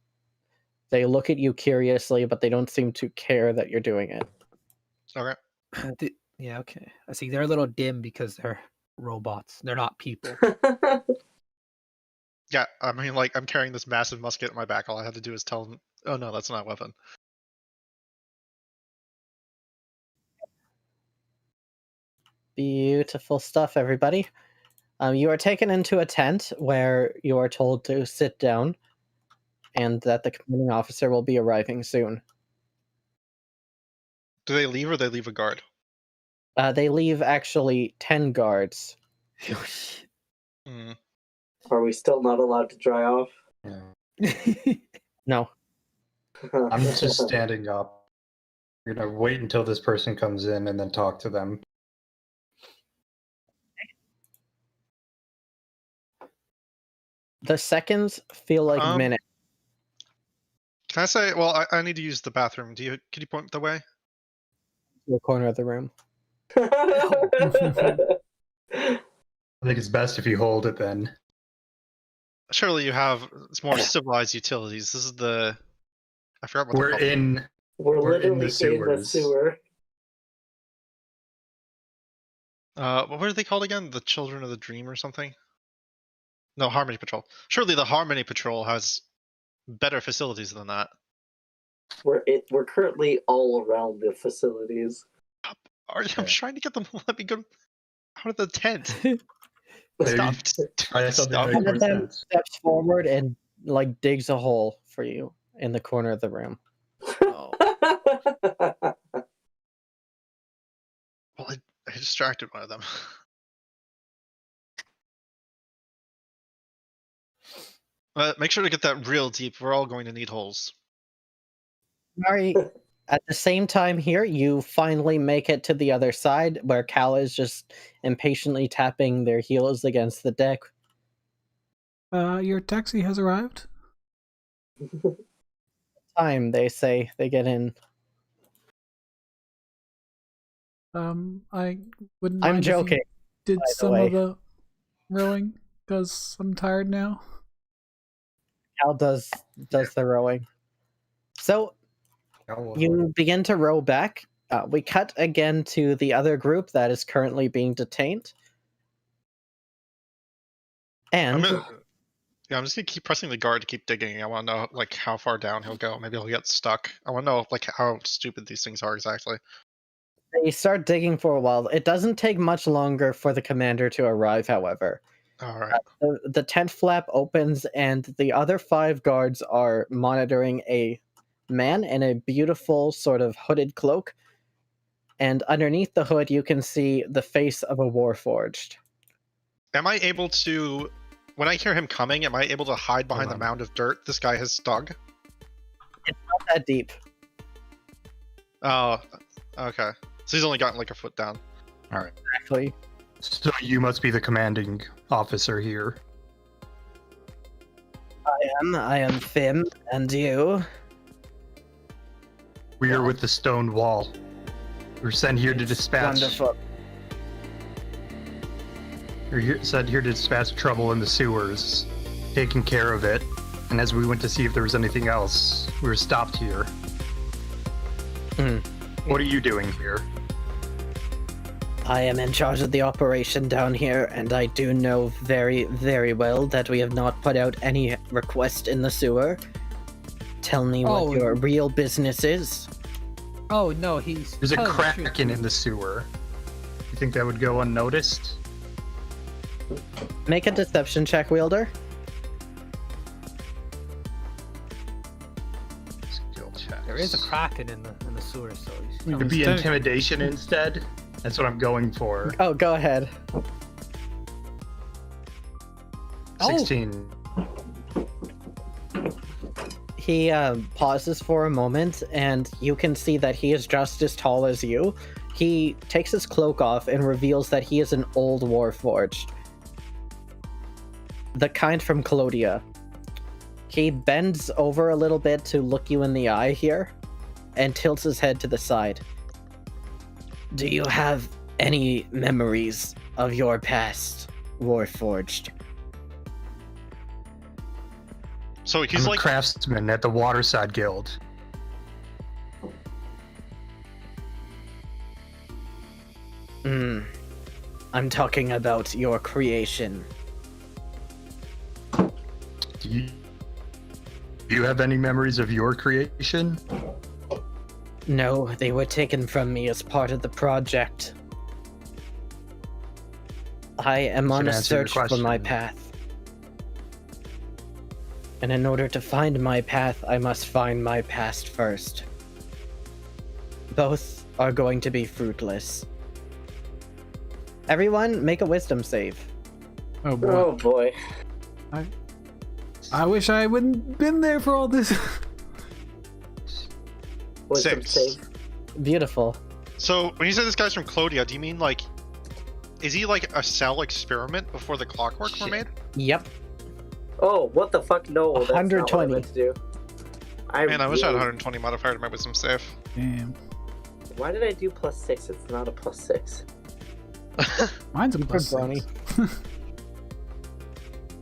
Speaker 4: they look at you curiously, but they don't seem to care that you're doing it.
Speaker 5: Okay.
Speaker 1: Yeah, okay. I see they're a little dim because they're robots. They're not people.
Speaker 5: Yeah, I mean, like, I'm carrying this massive musket on my back. All I had to do is tell them, oh no, that's not a weapon.
Speaker 4: Beautiful stuff, everybody. You are taken into a tent where you are told to sit down and that the commanding officer will be arriving soon.
Speaker 5: Do they leave or they leave a guard?
Speaker 4: They leave actually 10 guards.
Speaker 5: Hmm.
Speaker 6: Are we still not allowed to dry off?
Speaker 4: No.
Speaker 2: I'm just standing up. We're gonna wait until this person comes in and then talk to them.
Speaker 4: The seconds feel like minutes.
Speaker 5: Can I say? Well, I need to use the bathroom. Can you point the way?
Speaker 4: To the corner of the room.
Speaker 2: I think it's best if you hold it then.
Speaker 5: Surely you have more civilized utilities. This is the. I forgot what
Speaker 2: We're
Speaker 5: they're called.
Speaker 2: in.
Speaker 6: We're
Speaker 2: We're in
Speaker 6: literally
Speaker 2: the
Speaker 6: in the
Speaker 2: sewers.
Speaker 6: sewer.
Speaker 5: What are they called again? The Children of the Dream or something? No, Harmony Patrol. Surely the Harmony Patrol has better facilities than that.
Speaker 6: We're currently all around the facilities.
Speaker 5: I'm trying to get them to let me go out of the tent.
Speaker 2: Maybe
Speaker 5: Stop.
Speaker 2: try something
Speaker 5: Stop.
Speaker 2: that
Speaker 4: One
Speaker 2: makes
Speaker 4: of
Speaker 2: more
Speaker 4: them
Speaker 2: sense.
Speaker 4: steps forward and like digs a hole for you in the corner of the room.
Speaker 1: Oh.
Speaker 5: Well, I distracted one of them. Make sure to get that real deep. We're all going to need holes.
Speaker 4: Mari, at the same time here, you finally make it to the other side where Cal is just impatiently tapping their heels against the deck.
Speaker 3: Your taxi has arrived.
Speaker 4: Time, they say. They get in.
Speaker 3: I wouldn't
Speaker 4: I'm
Speaker 3: mind if you
Speaker 4: joking.
Speaker 3: did
Speaker 4: by the
Speaker 3: some
Speaker 4: way.
Speaker 3: of the rowing because I'm tired now.
Speaker 4: Cal does the rowing. So you begin to row back. We cut again to the other group that is currently being detained. And
Speaker 5: I'm just gonna keep pressing the guard to keep digging. I want to know like how far down he'll go. Maybe he'll get stuck. I want to know like how stupid these things are exactly.
Speaker 4: they start digging for a while. It doesn't take much longer for the commander to arrive, however.
Speaker 5: All right.
Speaker 4: The tent flap opens and the other 5 guards are monitoring a man in a beautiful sort of hooded cloak. And underneath the hood, you can see the face of a warforged.
Speaker 5: Am I able to, when I hear him coming, am I able to hide behind the mound of dirt this guy has dug?
Speaker 4: It's not that deep.
Speaker 5: Oh, okay. So he's only gotten like a foot down.
Speaker 2: All right.
Speaker 4: Exactly.
Speaker 2: So you must be the commanding officer here.
Speaker 4: I am Fimm, and you?
Speaker 2: We are with the stone wall. We're sent here to dispatch.
Speaker 4: Wonderful.
Speaker 2: We're sent here to dispatch trouble in the sewers, taking care of it. And as we went to see if there was anything else, we were stopped here. What are you doing here?
Speaker 4: I am in charge of the operation down here, and I do know very, very well that we have not put out any request in the sewer. Tell me
Speaker 1: Oh.
Speaker 4: what your real business is.
Speaker 1: Oh no, he's.
Speaker 2: There's a
Speaker 1: telling the truth.
Speaker 2: kraken in the sewer. You think that would go unnoticed?
Speaker 4: Make a deception check, Wielder.
Speaker 2: Skill checks.
Speaker 1: There is a kraken in the sewer, so he's.
Speaker 3: We
Speaker 2: It'd be
Speaker 3: Instead-
Speaker 2: intimidation instead. That's what I'm going for.
Speaker 4: Oh, go ahead.
Speaker 1: Oh.
Speaker 2: 16.
Speaker 4: He pauses for a moment, and you can see that he is just as tall as you. He takes his cloak off and reveals that he is an old warforged. The kind from Clodia. He bends over a little bit to look you in the eye here, and tilts his head to the side. Do you have any memories of your past, warforged?
Speaker 5: So he's
Speaker 2: I'm
Speaker 5: like,
Speaker 2: a craftsman at the Waterside Guild.
Speaker 4: I'm talking about your creation.
Speaker 2: Do you have any memories of your creation?
Speaker 4: No, they were taken from me as part of the project. I am on
Speaker 2: Should
Speaker 4: a
Speaker 2: answer your
Speaker 4: search for my
Speaker 2: question.
Speaker 4: path. And in order to find my path, I must find my past first. Both are going to be fruitless. Everyone, make a wisdom save.
Speaker 3: Oh boy.
Speaker 6: Oh boy.
Speaker 3: I wish I wouldn't been there for all this.
Speaker 6: Wisdom
Speaker 5: 6.
Speaker 6: save.
Speaker 4: Beautiful.
Speaker 5: so when you say this guy's from Clodia, do you mean like, is he like a cell experiment before the clockwork were
Speaker 2: Shit.
Speaker 5: made?
Speaker 4: Yep.
Speaker 6: Oh, what the fuck? No, that's not what I
Speaker 4: 120.
Speaker 6: meant to do.
Speaker 5: Man, I wish I had
Speaker 6: really-
Speaker 5: 120 modifier to my wisdom save.
Speaker 3: Damn.
Speaker 6: Why did I do +6? It's not a +6.
Speaker 3: Mine's a
Speaker 4: Good
Speaker 3: plus
Speaker 4: brownie.
Speaker 3: 6.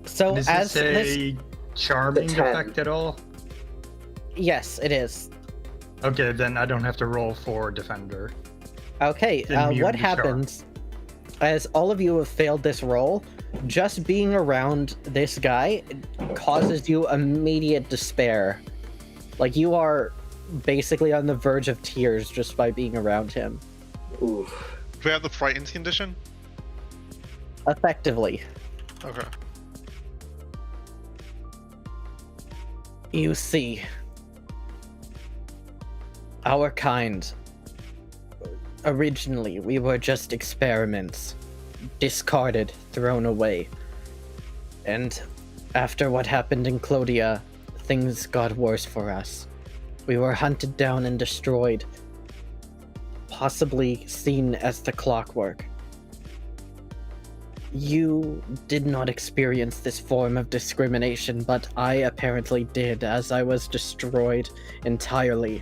Speaker 4: So
Speaker 2: Does
Speaker 4: as
Speaker 2: this
Speaker 4: this,
Speaker 2: a charming
Speaker 6: The 10.
Speaker 2: effect at all?
Speaker 4: yes, it is.
Speaker 2: Okay, then I don't have to roll for defender.
Speaker 4: Okay,
Speaker 2: Immune
Speaker 4: what
Speaker 2: to charm.
Speaker 4: happens, as all of you have failed this roll, just being around this guy causes you immediate despair. Like, you are basically on the verge of tears just by being around him.
Speaker 6: Oof.
Speaker 5: Do we have the frightened condition?
Speaker 4: Effectively.
Speaker 5: Okay.
Speaker 4: You see, our kind, originally, we were just experiments, discarded, thrown away. And after what happened in Clodia, things got worse for us. We were hunted down and destroyed, possibly seen as the clockwork. You did not experience this form of discrimination, but I apparently did, as I was destroyed entirely,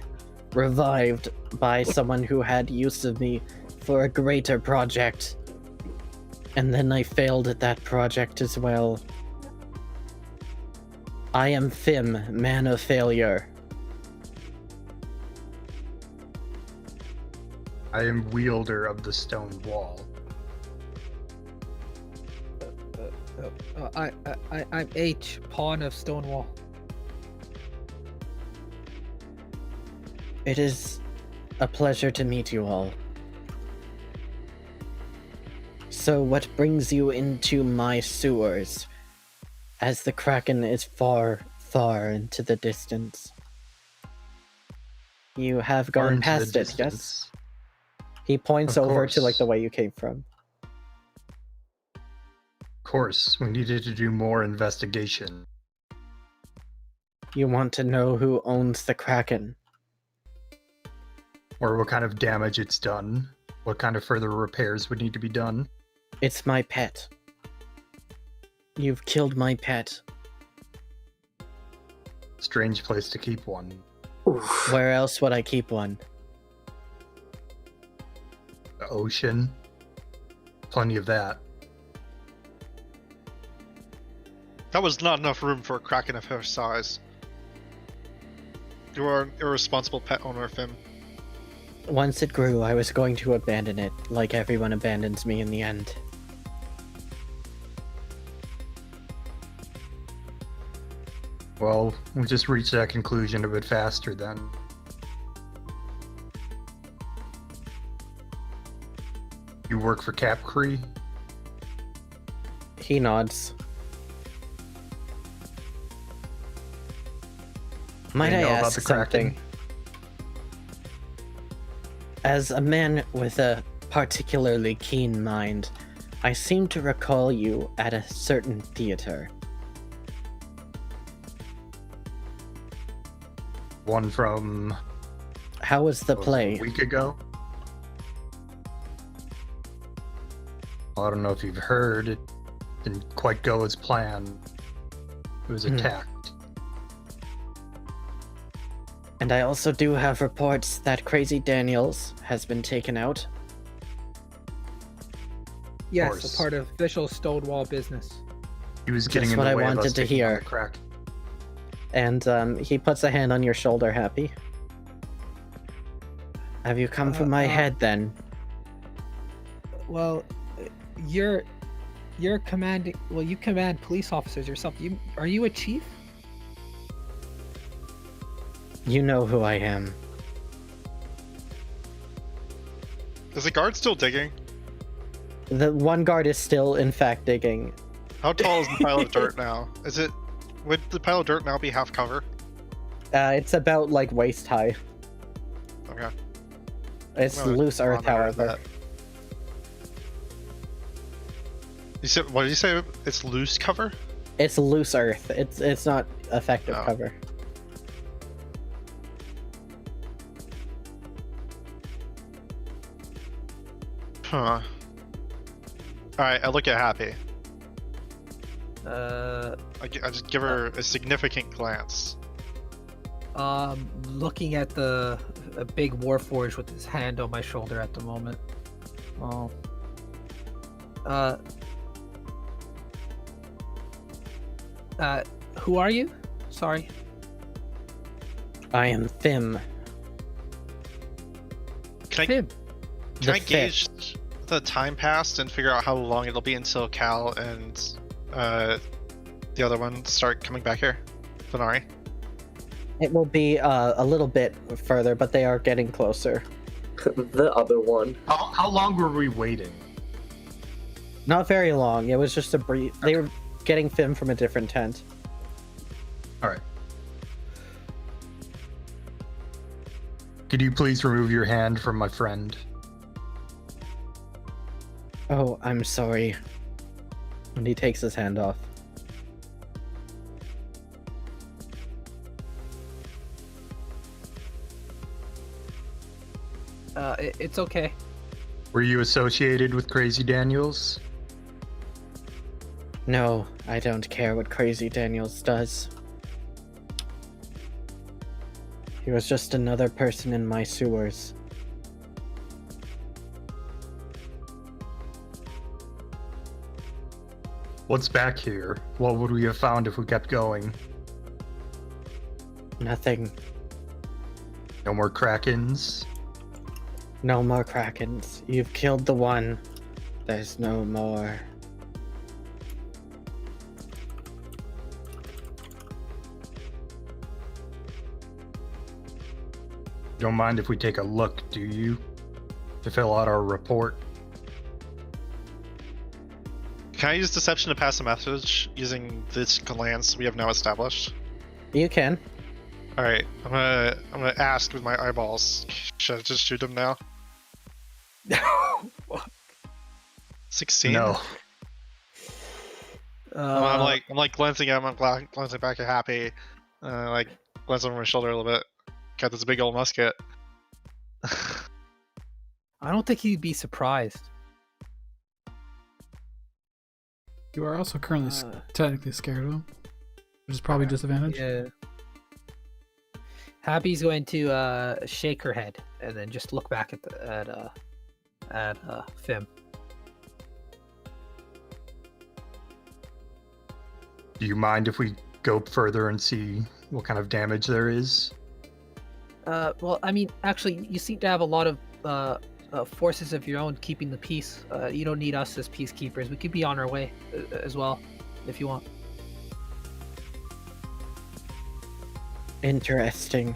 Speaker 4: revived by someone who had use of me for a greater project. And then I failed at that project as well. I am Fimm, man of failure.
Speaker 2: I am wielder of the stone wall.
Speaker 1: I'm H, pawn of Stonewall.
Speaker 4: It is a pleasure to meet you all. So what brings you into my sewers, as the Kraken is far, far into the distance? You have
Speaker 2: Far
Speaker 4: gone
Speaker 2: into the
Speaker 4: past it, yes?
Speaker 2: distance.
Speaker 4: He points
Speaker 2: Of
Speaker 4: over to like
Speaker 2: course.
Speaker 4: the way you came from.
Speaker 2: Of course, we needed to do more investigation.
Speaker 4: You want to know who owns the Kraken?
Speaker 2: Or what kind of damage it's done. What kind of further repairs would need to be done.
Speaker 4: It's my pet. You've killed my pet.
Speaker 2: Strange place to keep one.
Speaker 6: Oof.
Speaker 4: Where else would I keep one?
Speaker 2: The ocean. Plenty of that.
Speaker 5: That was not enough room for a kraken of her size. You are an irresponsible pet owner, Fimm.
Speaker 4: Once it grew, I was going to abandon it, like everyone abandons me in the end.
Speaker 2: Well, we just reached that conclusion a bit faster then. You work for Capcree?
Speaker 4: He nods. Might
Speaker 2: You
Speaker 4: I
Speaker 2: know about
Speaker 4: ask
Speaker 2: the Kraken?
Speaker 4: something? As a man with a particularly keen mind, I seem to recall you at a certain theater.
Speaker 2: One from
Speaker 4: How was the
Speaker 2: a
Speaker 4: play?
Speaker 2: week ago? Well, I don't know if you've heard, it didn't quite go as planned. It was attacked.
Speaker 4: And I also do have reports that Crazy Daniels has been taken out.
Speaker 1: Yes,
Speaker 2: course.
Speaker 1: a part of official Stonewall business.
Speaker 2: He was getting
Speaker 4: Just
Speaker 2: in
Speaker 4: what
Speaker 2: the
Speaker 4: I
Speaker 2: way of us
Speaker 4: wanted to
Speaker 2: taking on
Speaker 4: hear.
Speaker 2: the Kraken.
Speaker 4: And he puts a hand on your shoulder, Happy. Have you come for my head then?
Speaker 1: Well, you're commanding. Well, you command police officers yourself. Are you a chief?
Speaker 4: You know who I am.
Speaker 5: Is the guard still digging?
Speaker 4: The one guard is still, in fact, digging.
Speaker 5: How tall is the pile of dirt now? Would the pile of dirt now be half cover?
Speaker 4: It's about, like, waist high.
Speaker 5: Okay.
Speaker 4: It's
Speaker 5: I'm gonna
Speaker 4: loose earth,
Speaker 5: monitor
Speaker 4: however.
Speaker 5: that. You said, what did you say? It's loose cover?
Speaker 4: It's loose earth. It's not effective
Speaker 5: Oh.
Speaker 4: cover.
Speaker 5: Huh. Alright, I look at Happy. I just give her a significant glance.
Speaker 1: Looking at a big Warforged with his hand on my shoulder at the moment. Oh. Who are you? Sorry.
Speaker 4: I am Fimm.
Speaker 5: Can
Speaker 1: Fimm.
Speaker 5: I
Speaker 4: the fifth.
Speaker 5: gauge the time passed and figure out how long it'll be until Cal and the other one start coming back here? Venari?
Speaker 4: It will be a little bit further, but they are getting closer.
Speaker 6: The other one.
Speaker 2: How long were we waiting?
Speaker 4: Not very long. It was just a brief. They were getting Fimm from a different tent.
Speaker 2: All right. Could you please remove your hand from my friend?
Speaker 4: Oh, I'm sorry. And he takes his hand off.
Speaker 1: It's okay.
Speaker 2: Were you associated with Crazy Daniels?
Speaker 4: No, I don't care what Crazy Daniels does. He was just another person in my sewers.
Speaker 2: What's back here? What would we have found if we kept going?
Speaker 4: Nothing.
Speaker 2: No more Krakens?
Speaker 4: No more Krakens. You've killed the one. There's no more.
Speaker 2: Don't mind if we take a look, do you? To fill out our report.
Speaker 5: Can I use deception to pass a message using this glance we have now established?
Speaker 4: You can.
Speaker 5: Alright, I'm gonna ask with my eyeballs. Should I just shoot him now? 16?
Speaker 2: No.
Speaker 5: I'm like glancing at him, I'm glancing back at Happy, like glance over my shoulder a little bit. Got this big old musket.
Speaker 1: I don't think he'd be surprised.
Speaker 3: You are also currently technically scared of him, which is probably disadvantage.
Speaker 1: Yeah. Happy's going to shake her head and then just look back at Fimm.
Speaker 2: Do you mind if we go further and see what kind of damage there is?
Speaker 1: Well, I mean, actually, you seem to have a lot of forces of your own keeping the peace. You don't need us as peacekeepers. We could be on our way as well, if you want.
Speaker 4: Interesting.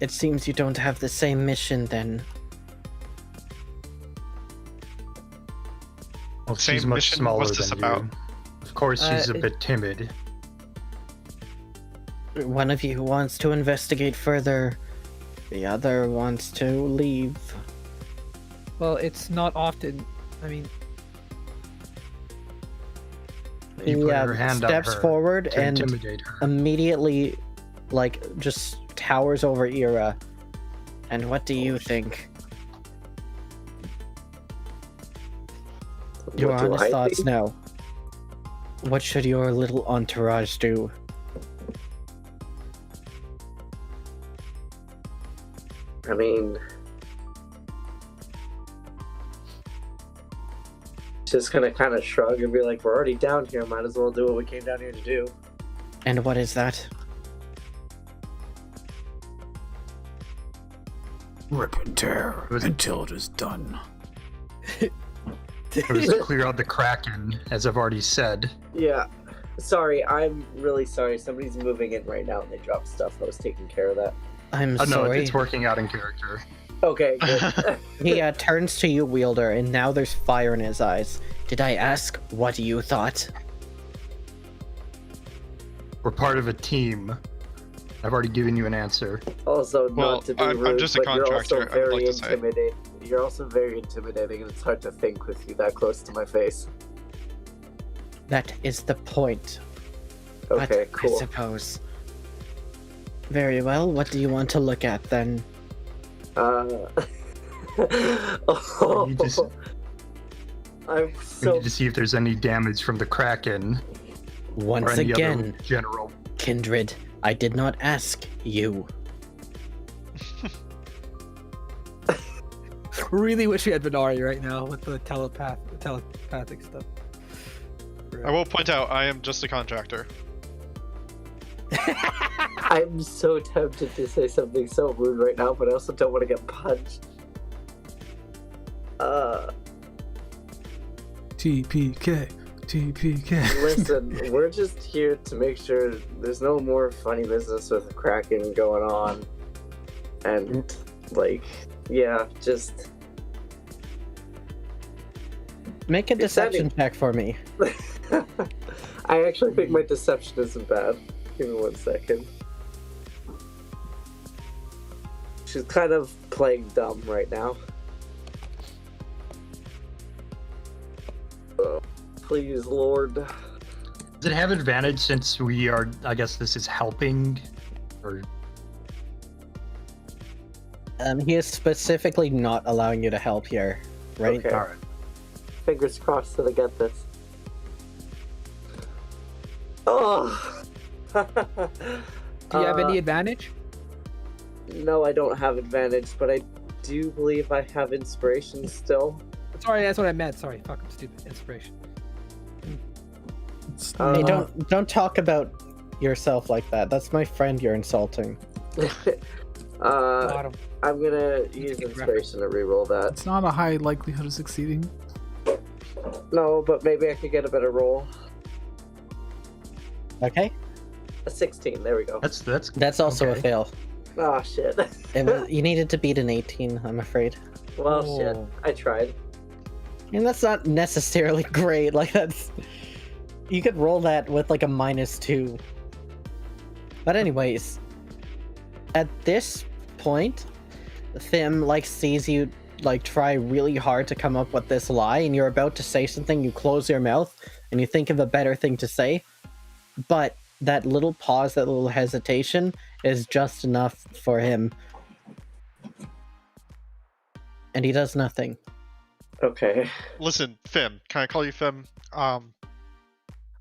Speaker 4: It seems you don't have the same mission then.
Speaker 2: Well,
Speaker 5: Same
Speaker 2: she's much
Speaker 5: mission?
Speaker 2: smaller
Speaker 5: What's this
Speaker 2: than
Speaker 5: about?
Speaker 2: you. Of course, she's a
Speaker 1: it-
Speaker 2: bit timid.
Speaker 4: One of you wants to investigate further, the other wants to leave.
Speaker 1: Well, it's not often. I mean,
Speaker 2: You put
Speaker 4: Yeah,
Speaker 2: her hand on
Speaker 4: steps
Speaker 2: her
Speaker 4: forward
Speaker 2: to
Speaker 4: and
Speaker 2: intimidate her.
Speaker 4: immediately, like, just towers over Ira. And what do you think? Your
Speaker 6: What do
Speaker 4: honest
Speaker 6: I
Speaker 4: thoughts
Speaker 6: think?
Speaker 4: now. What should your little entourage do?
Speaker 6: I mean, just gonna kind of shrug and be like, "We're already down here. Might as well do what we came down here to do."
Speaker 4: And what is that?
Speaker 3: Rip and tear
Speaker 2: Was-
Speaker 3: until it is done.
Speaker 2: It was to clear out the Kraken, as I've already said.
Speaker 6: Yeah. Sorry, I'm really sorry. Somebody's moving in right now and they dropped stuff. I was taking care of that.
Speaker 4: I'm
Speaker 2: Oh, no,
Speaker 4: sorry.
Speaker 2: it's working out in character.
Speaker 6: Okay, good.
Speaker 4: He turns to you, Wielder, and now there's fire in his eyes. Did I ask what you thought?
Speaker 2: We're part of a team. I've already given you an answer.
Speaker 6: Also,
Speaker 5: Well,
Speaker 6: not to be
Speaker 5: I'm
Speaker 6: rude,
Speaker 5: just a
Speaker 6: but you're also
Speaker 5: contractor, I would
Speaker 6: very
Speaker 5: like to say.
Speaker 6: intimidating. You're also very intimidating, and it's hard to think with you that close to my face.
Speaker 4: That is the point.
Speaker 6: Okay,
Speaker 4: But I
Speaker 6: cool.
Speaker 4: suppose. Very well, what do you want to look at then?
Speaker 6: Oh,
Speaker 2: You just-
Speaker 6: I'm
Speaker 2: We
Speaker 6: so
Speaker 2: need to see if there's any damage from the Kraken or
Speaker 4: Once
Speaker 2: any
Speaker 4: again,
Speaker 2: other general.
Speaker 4: Kindred, I did not ask you.
Speaker 1: really wish we had Venari right now with the telepathic stuff.
Speaker 5: I will point out, I am just a contractor.
Speaker 6: I'm so tempted to say something so rude right now, but I also don't want to get punched.
Speaker 3: TPK. TPK.
Speaker 6: Listen, we're just here to make sure there's no more funny business with the Kraken going on. And, like, yeah, just...
Speaker 4: Make a
Speaker 6: It's
Speaker 4: deception
Speaker 6: sounding-
Speaker 4: check for me.
Speaker 6: I actually think my deception isn't bad. Give me 1 second. She's kind of playing dumb right now. Please, Lord.
Speaker 2: Does it have advantage since we are, I guess this is helping? Or
Speaker 4: He is specifically not allowing you to help here, right?
Speaker 6: Okay.
Speaker 2: Alright.
Speaker 6: Fingers crossed that I get this. Oh!
Speaker 1: Do you have any advantage?
Speaker 6: No, I don't have advantage, but I do believe I have inspiration still.
Speaker 1: Sorry, that's what I meant. Sorry, fuck, I'm stupid. Inspiration.
Speaker 3: It's
Speaker 6: Hey,
Speaker 4: Hey,
Speaker 3: not-
Speaker 4: don't talk about yourself like that. That's my friend you're insulting.
Speaker 1: Bottom.
Speaker 6: I'm gonna
Speaker 1: Need to
Speaker 6: use
Speaker 1: get
Speaker 6: inspiration to reroll that.
Speaker 3: It's not a high likelihood of succeeding.
Speaker 6: No, but maybe I could get a better roll.
Speaker 4: Okay?
Speaker 6: A 16, there we go.
Speaker 4: That's also a
Speaker 2: Okay.
Speaker 4: fail.
Speaker 6: Oh shit.
Speaker 4: You needed to beat an 18, I'm afraid.
Speaker 6: Well, shit.
Speaker 1: Oh.
Speaker 6: I tried.
Speaker 4: And that's not necessarily great. Like, that's... You could roll that with, like, a -2. But anyways, at this point, Fimm, like, sees you, like, try really hard to come up with this lie, and you're about to say something, you close your mouth, and you think of a better thing to say, but that little pause, that little hesitation, is just enough for him. And he does nothing.
Speaker 6: Okay.
Speaker 5: Listen, Fimm, can I call you Fimm? I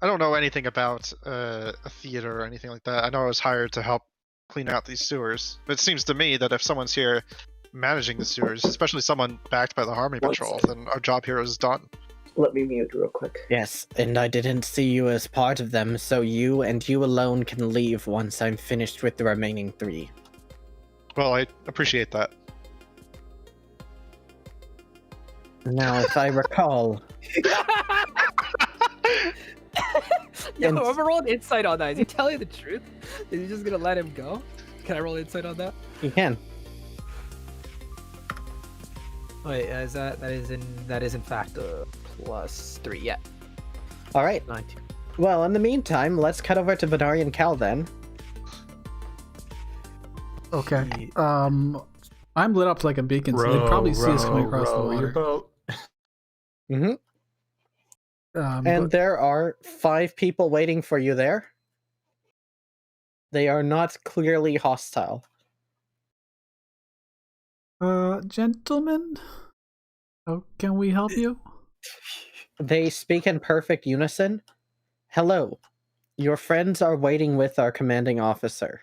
Speaker 5: don't know anything about a theater or anything like that. I know I was hired to help clean out these sewers. But it seems to me that if someone's here managing the sewers, especially someone backed by the Army
Speaker 6: What?
Speaker 5: Patrol, then our job here is done.
Speaker 6: Let me mute real quick.
Speaker 4: Yes, and I didn't see you as part of them, so you and you alone can leave once I'm finished with the remaining 3.
Speaker 5: Well, I appreciate that.
Speaker 4: Now, if I recall,
Speaker 1: Yo,
Speaker 4: And-
Speaker 1: I'm gonna roll an insight on that. Is he telling the truth? Is he just gonna let him go? Can I roll insight on that?
Speaker 4: you can.
Speaker 1: Wait, is that is in fact +3? Yeah,
Speaker 4: All right.
Speaker 1: 19.
Speaker 4: Well, in the meantime, let's cut over to Vidari and Cal then.
Speaker 3: Okay. I'm lit up like a beacon, so they'd probably see us coming across the
Speaker 2: row your
Speaker 3: water.
Speaker 2: boat.
Speaker 4: Mm-hmm. And
Speaker 3: But-
Speaker 4: there are 5 people waiting for you there. They are not clearly hostile.
Speaker 3: Gentlemen, how can we help you?
Speaker 4: They speak in perfect unison. Hello. Your friends are waiting with our commanding officer.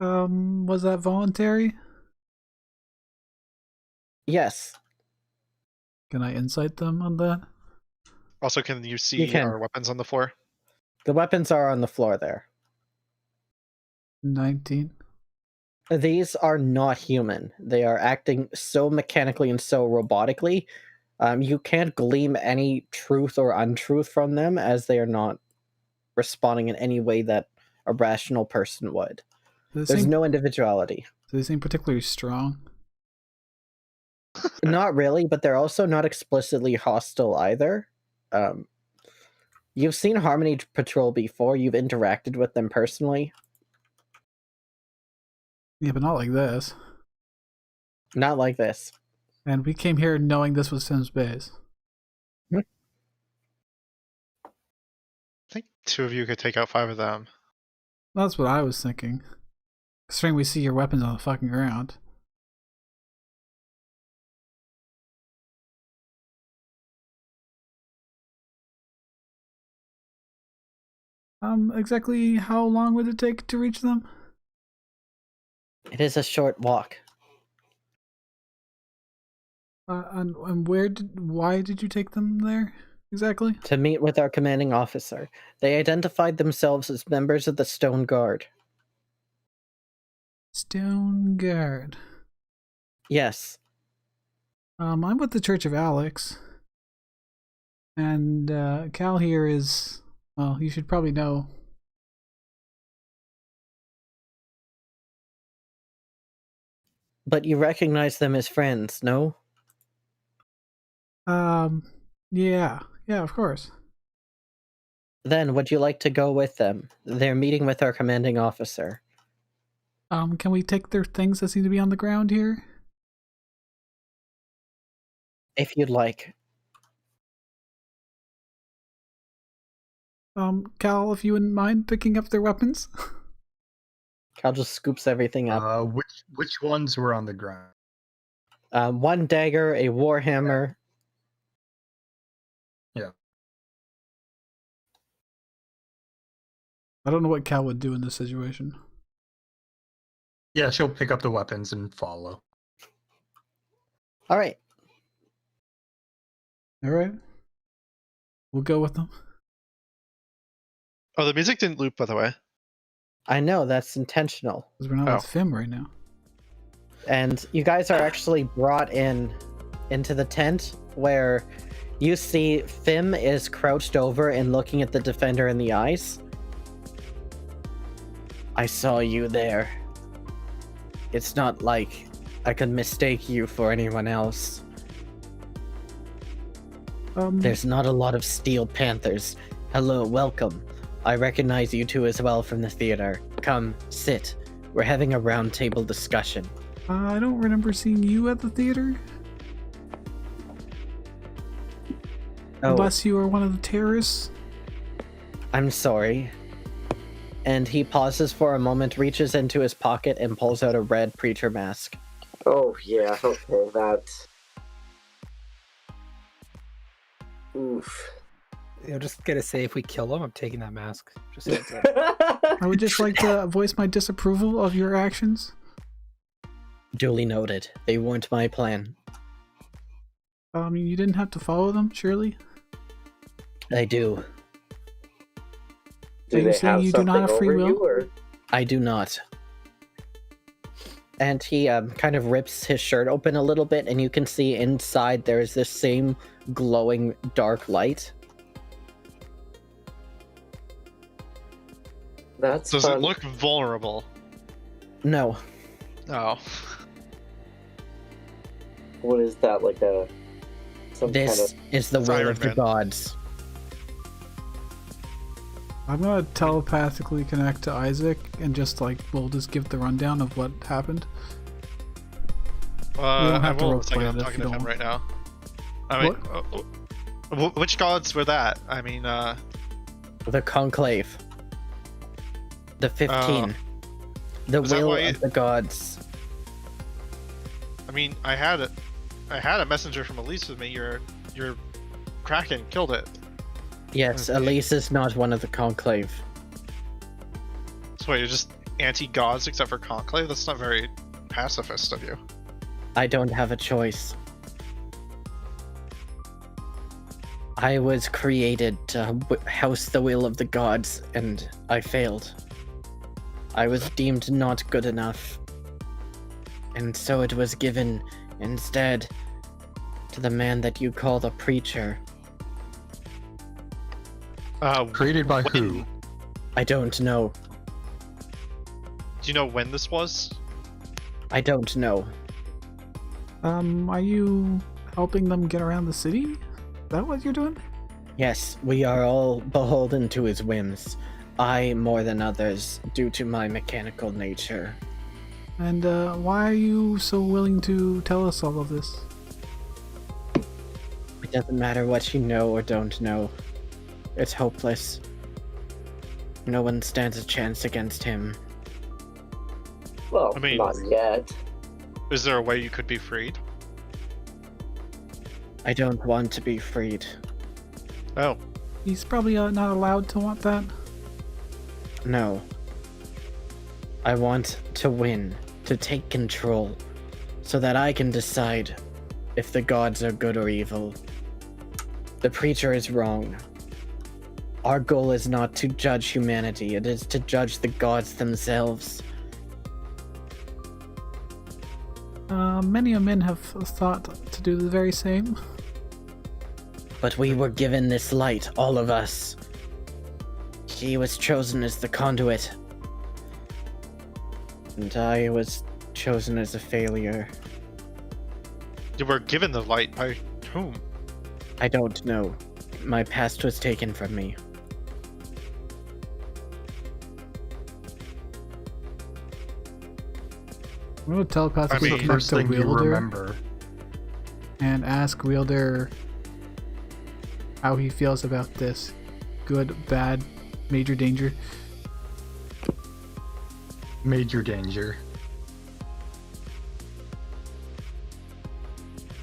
Speaker 3: Was that voluntary?
Speaker 4: Yes.
Speaker 3: Can I insight them on that?
Speaker 5: Also, can you see
Speaker 4: can.
Speaker 5: our weapons on the floor?
Speaker 4: The weapons are on the floor there.
Speaker 3: 19.
Speaker 4: These are not human. They are acting so mechanically and so robotically. You can't glean any truth or untruth from them, as they are not responding in any way that a rational person would.
Speaker 3: Do they
Speaker 4: There's
Speaker 3: seem,
Speaker 4: no individuality.
Speaker 3: do they seem particularly strong?
Speaker 4: Not really, but they're also not explicitly hostile either. You've seen Harmony Patrol before. You've interacted with them personally.
Speaker 3: Yeah, but not like this.
Speaker 4: Not like this.
Speaker 3: And we came here knowing this was Sim's base.
Speaker 5: I think 2 of you could take out 5 of them.
Speaker 3: That's what I was thinking. Considering we see your weapons on the fucking ground. Exactly how long would it take to reach them?
Speaker 4: It is a short walk.
Speaker 3: And why did you take them there exactly?
Speaker 4: To meet with our commanding officer. They identified themselves as members of the Stone Guard.
Speaker 3: Stone Guard.
Speaker 4: Yes.
Speaker 3: I'm with the Church of Alex. And Cal here is, well, you should probably know.
Speaker 4: But you recognize them as friends, no?
Speaker 3: Yeah, of course.
Speaker 4: Then would you like to go with them? They're meeting with our commanding officer.
Speaker 3: Can we take their things that seem to be on the ground here?
Speaker 4: If you'd like.
Speaker 3: Cal, if you wouldn't mind picking up their weapons.
Speaker 4: Cal just scoops everything up.
Speaker 2: Which ones were on the ground?
Speaker 4: 1 dagger, a warhammer.
Speaker 2: Yeah.
Speaker 3: I don't know what Cal would do in this situation.
Speaker 2: Yeah, she'll pick up the weapons and follow.
Speaker 4: All right.
Speaker 3: All right. We'll go with them.
Speaker 5: Oh, the music didn't loop, by the way.
Speaker 4: I know, that's intentional.
Speaker 3: Because we're not
Speaker 5: Oh.
Speaker 3: with Fimm right now.
Speaker 4: And you guys are actually brought into the tent where you see Fimm is crouched over and looking at the defender in the eyes. I saw you there. It's not like I could mistake you for anyone else. There's not a lot of Steel Panthers. Hello, welcome. I recognize you two as well from the theater. Come, sit. We're having a roundtable discussion.
Speaker 3: I don't remember seeing you at the theater.
Speaker 4: Oh,
Speaker 3: Unless you are one of the terrorists.
Speaker 4: I'm sorry. And he pauses for a moment, reaches into his pocket, and pulls out a red preacher mask.
Speaker 6: Oh, yeah, okay, that. Oof.
Speaker 1: I'm just gonna say, if we kill him, I'm taking that mask. Just so it's up.
Speaker 3: I would just like to voice my disapproval of your actions.
Speaker 4: Duly noted. They weren't my plan.
Speaker 3: You didn't have to follow them, surely?
Speaker 4: I do.
Speaker 3: So
Speaker 6: Do
Speaker 3: you're
Speaker 6: they
Speaker 3: saying
Speaker 6: have
Speaker 3: you do not
Speaker 6: something
Speaker 3: have free
Speaker 6: over
Speaker 3: will?
Speaker 6: you, or
Speaker 4: I do not. And he kind of rips his shirt open a little bit, and you can see inside there is this same glowing dark light.
Speaker 6: that's
Speaker 5: Does
Speaker 6: fun.
Speaker 5: it look vulnerable?
Speaker 4: No,
Speaker 5: Oh.
Speaker 6: What is that? Like some
Speaker 4: this is the
Speaker 5: It's
Speaker 4: will
Speaker 5: Iron
Speaker 4: of the
Speaker 5: Man.
Speaker 4: gods.
Speaker 3: I'm gonna telepathically connect to Isaac and just like we'll just give the rundown of what happened. don't
Speaker 5: I
Speaker 3: have to
Speaker 5: will in a
Speaker 3: roleplay
Speaker 5: second.
Speaker 3: it
Speaker 5: I'm
Speaker 3: if
Speaker 5: talking
Speaker 3: you
Speaker 5: to him
Speaker 3: don't.
Speaker 5: right now. I mean, which gods were that? I mean,
Speaker 4: The conclave. The 15. The
Speaker 5: Is that
Speaker 4: will
Speaker 5: why
Speaker 4: of the gods.
Speaker 5: I mean, I had a messenger from Elise with me. Your Kraken killed it.
Speaker 4: Yes,
Speaker 5: Okay.
Speaker 4: Elise is not one of the conclave.
Speaker 5: So wait, you're just anti-gods except for Conclave? That's not very pacifist of you.
Speaker 4: I don't have a choice. I was created to house the will of the gods, and I failed. I was deemed not good enough. And so it was given instead to the man that you call the preacher.
Speaker 2: Created by who?
Speaker 5: when-
Speaker 4: I don't know.
Speaker 5: Do you know when this was?
Speaker 4: I don't know.
Speaker 3: Are you helping them get around the city? Is that what you're doing?
Speaker 4: Yes, we are all beholden to his whims. I more than others, due to my mechanical nature.
Speaker 3: And why are you so willing to tell us all of this?
Speaker 4: It doesn't matter what you know or don't know. It's hopeless. No one stands a chance against him.
Speaker 6: Well,
Speaker 5: I mean-
Speaker 6: not yet.
Speaker 5: Is there a way you could be freed?
Speaker 4: I don't want to be freed.
Speaker 5: Oh,
Speaker 3: He's probably not allowed to want that.
Speaker 4: No. I want to win, to take control, so that I can decide if the gods are good or evil. The preacher is wrong. Our goal is not to judge humanity, it is to judge the gods themselves.
Speaker 3: Many a men have thought to do the very same.
Speaker 4: But we were given this light, all of us. He was chosen as the conduit. And I was chosen as a failure.
Speaker 5: you were given the light by whom?
Speaker 4: I don't know. My past was taken from me.
Speaker 3: I'm gonna telepathically
Speaker 5: I
Speaker 2: What's
Speaker 5: mean-
Speaker 2: the
Speaker 3: connect
Speaker 2: first
Speaker 3: to
Speaker 2: thing you
Speaker 3: Wielder
Speaker 2: remember?
Speaker 3: and ask Wielder how he feels about this. Good, bad, major danger.
Speaker 2: Major danger.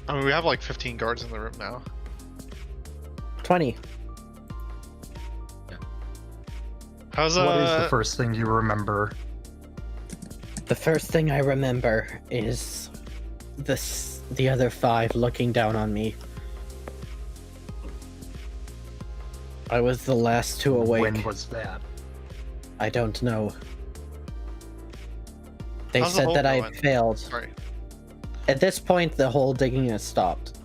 Speaker 5: I mean, we have like 15 guards in the room now.
Speaker 4: 20.
Speaker 5: How's
Speaker 2: What is the first thing you remember?
Speaker 4: The first thing I remember is the other 5 looking down on me. I was the last to awake.
Speaker 2: When was that?
Speaker 4: I don't know. They
Speaker 5: How's the
Speaker 4: said
Speaker 5: hole
Speaker 4: that I
Speaker 5: going?
Speaker 4: failed.
Speaker 5: Sorry.
Speaker 4: At this point, the hole digging has stopped.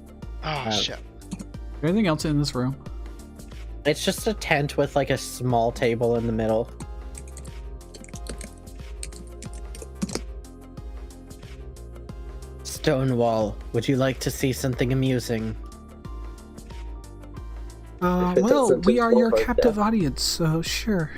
Speaker 5: Oh shit.
Speaker 3: Anything else in this room?
Speaker 4: It's just a tent with like a small table in the middle. Stonewall, would you like to see something amusing?
Speaker 6: If it
Speaker 3: Well,
Speaker 6: doesn't
Speaker 3: we are your
Speaker 6: involve
Speaker 3: captive
Speaker 6: death.
Speaker 3: audience, so sure.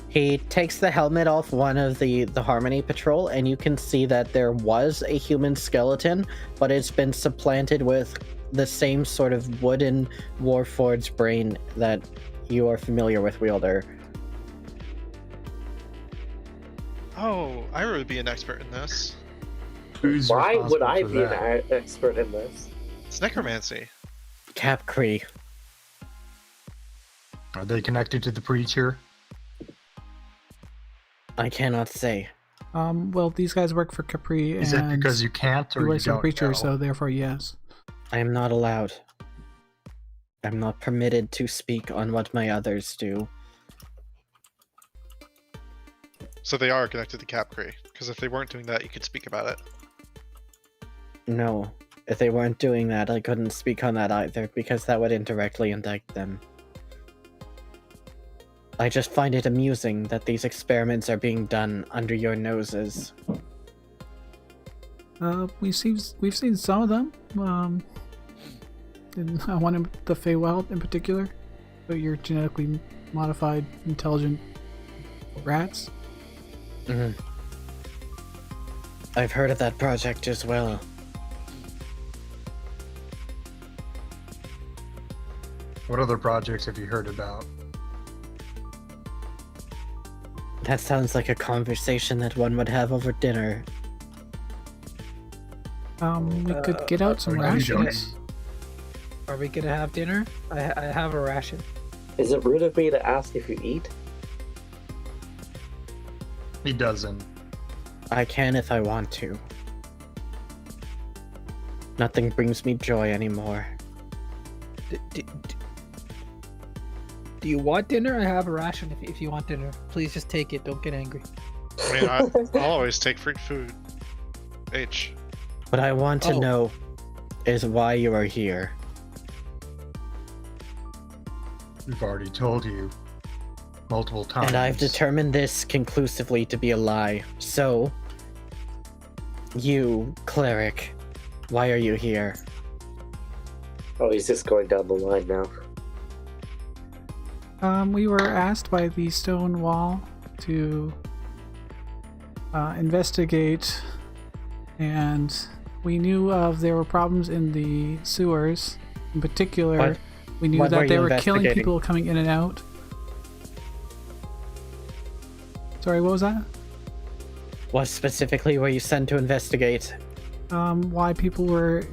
Speaker 4: He takes the helmet off one of the Harmony Patrol, and you can see that there was a human skeleton, but it's been supplanted with the same sort of wooden Warforged brain that you are familiar with, Wielder.
Speaker 5: Oh, I would be an expert in this.
Speaker 2: Who's
Speaker 6: Why would
Speaker 2: responsible
Speaker 6: I
Speaker 2: for
Speaker 6: be
Speaker 2: that?
Speaker 6: an expert in this?
Speaker 5: It's necromancy.
Speaker 4: Capcree.
Speaker 2: Are they connected to the preacher?
Speaker 4: I cannot say.
Speaker 3: Well, these guys work for Capri,
Speaker 2: Is it because you can't or
Speaker 3: he
Speaker 2: you
Speaker 3: works for
Speaker 2: don't
Speaker 3: Preacher,
Speaker 2: know?
Speaker 3: so therefore yes.
Speaker 4: I am not allowed. I'm not permitted to speak on what my others do.
Speaker 5: So they are connected to Capcree, because if they weren't doing that, you could speak about it.
Speaker 4: No, if they weren't doing that, I couldn't speak on that either, because that would indirectly indict them. I just find it amusing that these experiments are being done under your noses.
Speaker 3: We've seen some of them. And one in the Feywild in particular, but your genetically modified, intelligent rats.
Speaker 4: Mm-hmm. I've heard of that project as well.
Speaker 2: What other projects have you heard about?
Speaker 4: That sounds like a conversation that one would have over dinner.
Speaker 3: We could get out some
Speaker 2: Are you
Speaker 3: rations.
Speaker 1: Are we gonna have dinner? I have a ration.
Speaker 6: Is it rude of me to ask if you eat?
Speaker 2: He doesn't.
Speaker 4: I can if I want to. Nothing brings me joy anymore.
Speaker 1: Do you want dinner? I have a ration if you want dinner. Please just take it. Don't get angry.
Speaker 5: I mean, I'll always take free food. H.
Speaker 4: What I want to
Speaker 1: Oh.
Speaker 4: know is why you are here.
Speaker 2: We've already told you multiple times.
Speaker 4: And I've determined this conclusively to be a lie. So, you, cleric, why are you here?
Speaker 6: Oh, he's just going down the line now.
Speaker 3: We were asked by the stone wall to investigate, and we knew there were problems in the sewers. In particular,
Speaker 4: What?
Speaker 3: we knew
Speaker 4: What were
Speaker 3: that they
Speaker 4: you
Speaker 3: were killing
Speaker 4: investigating?
Speaker 3: people coming in and out. Sorry, what was that?
Speaker 4: What specifically were you sent to investigate?
Speaker 3: Why people were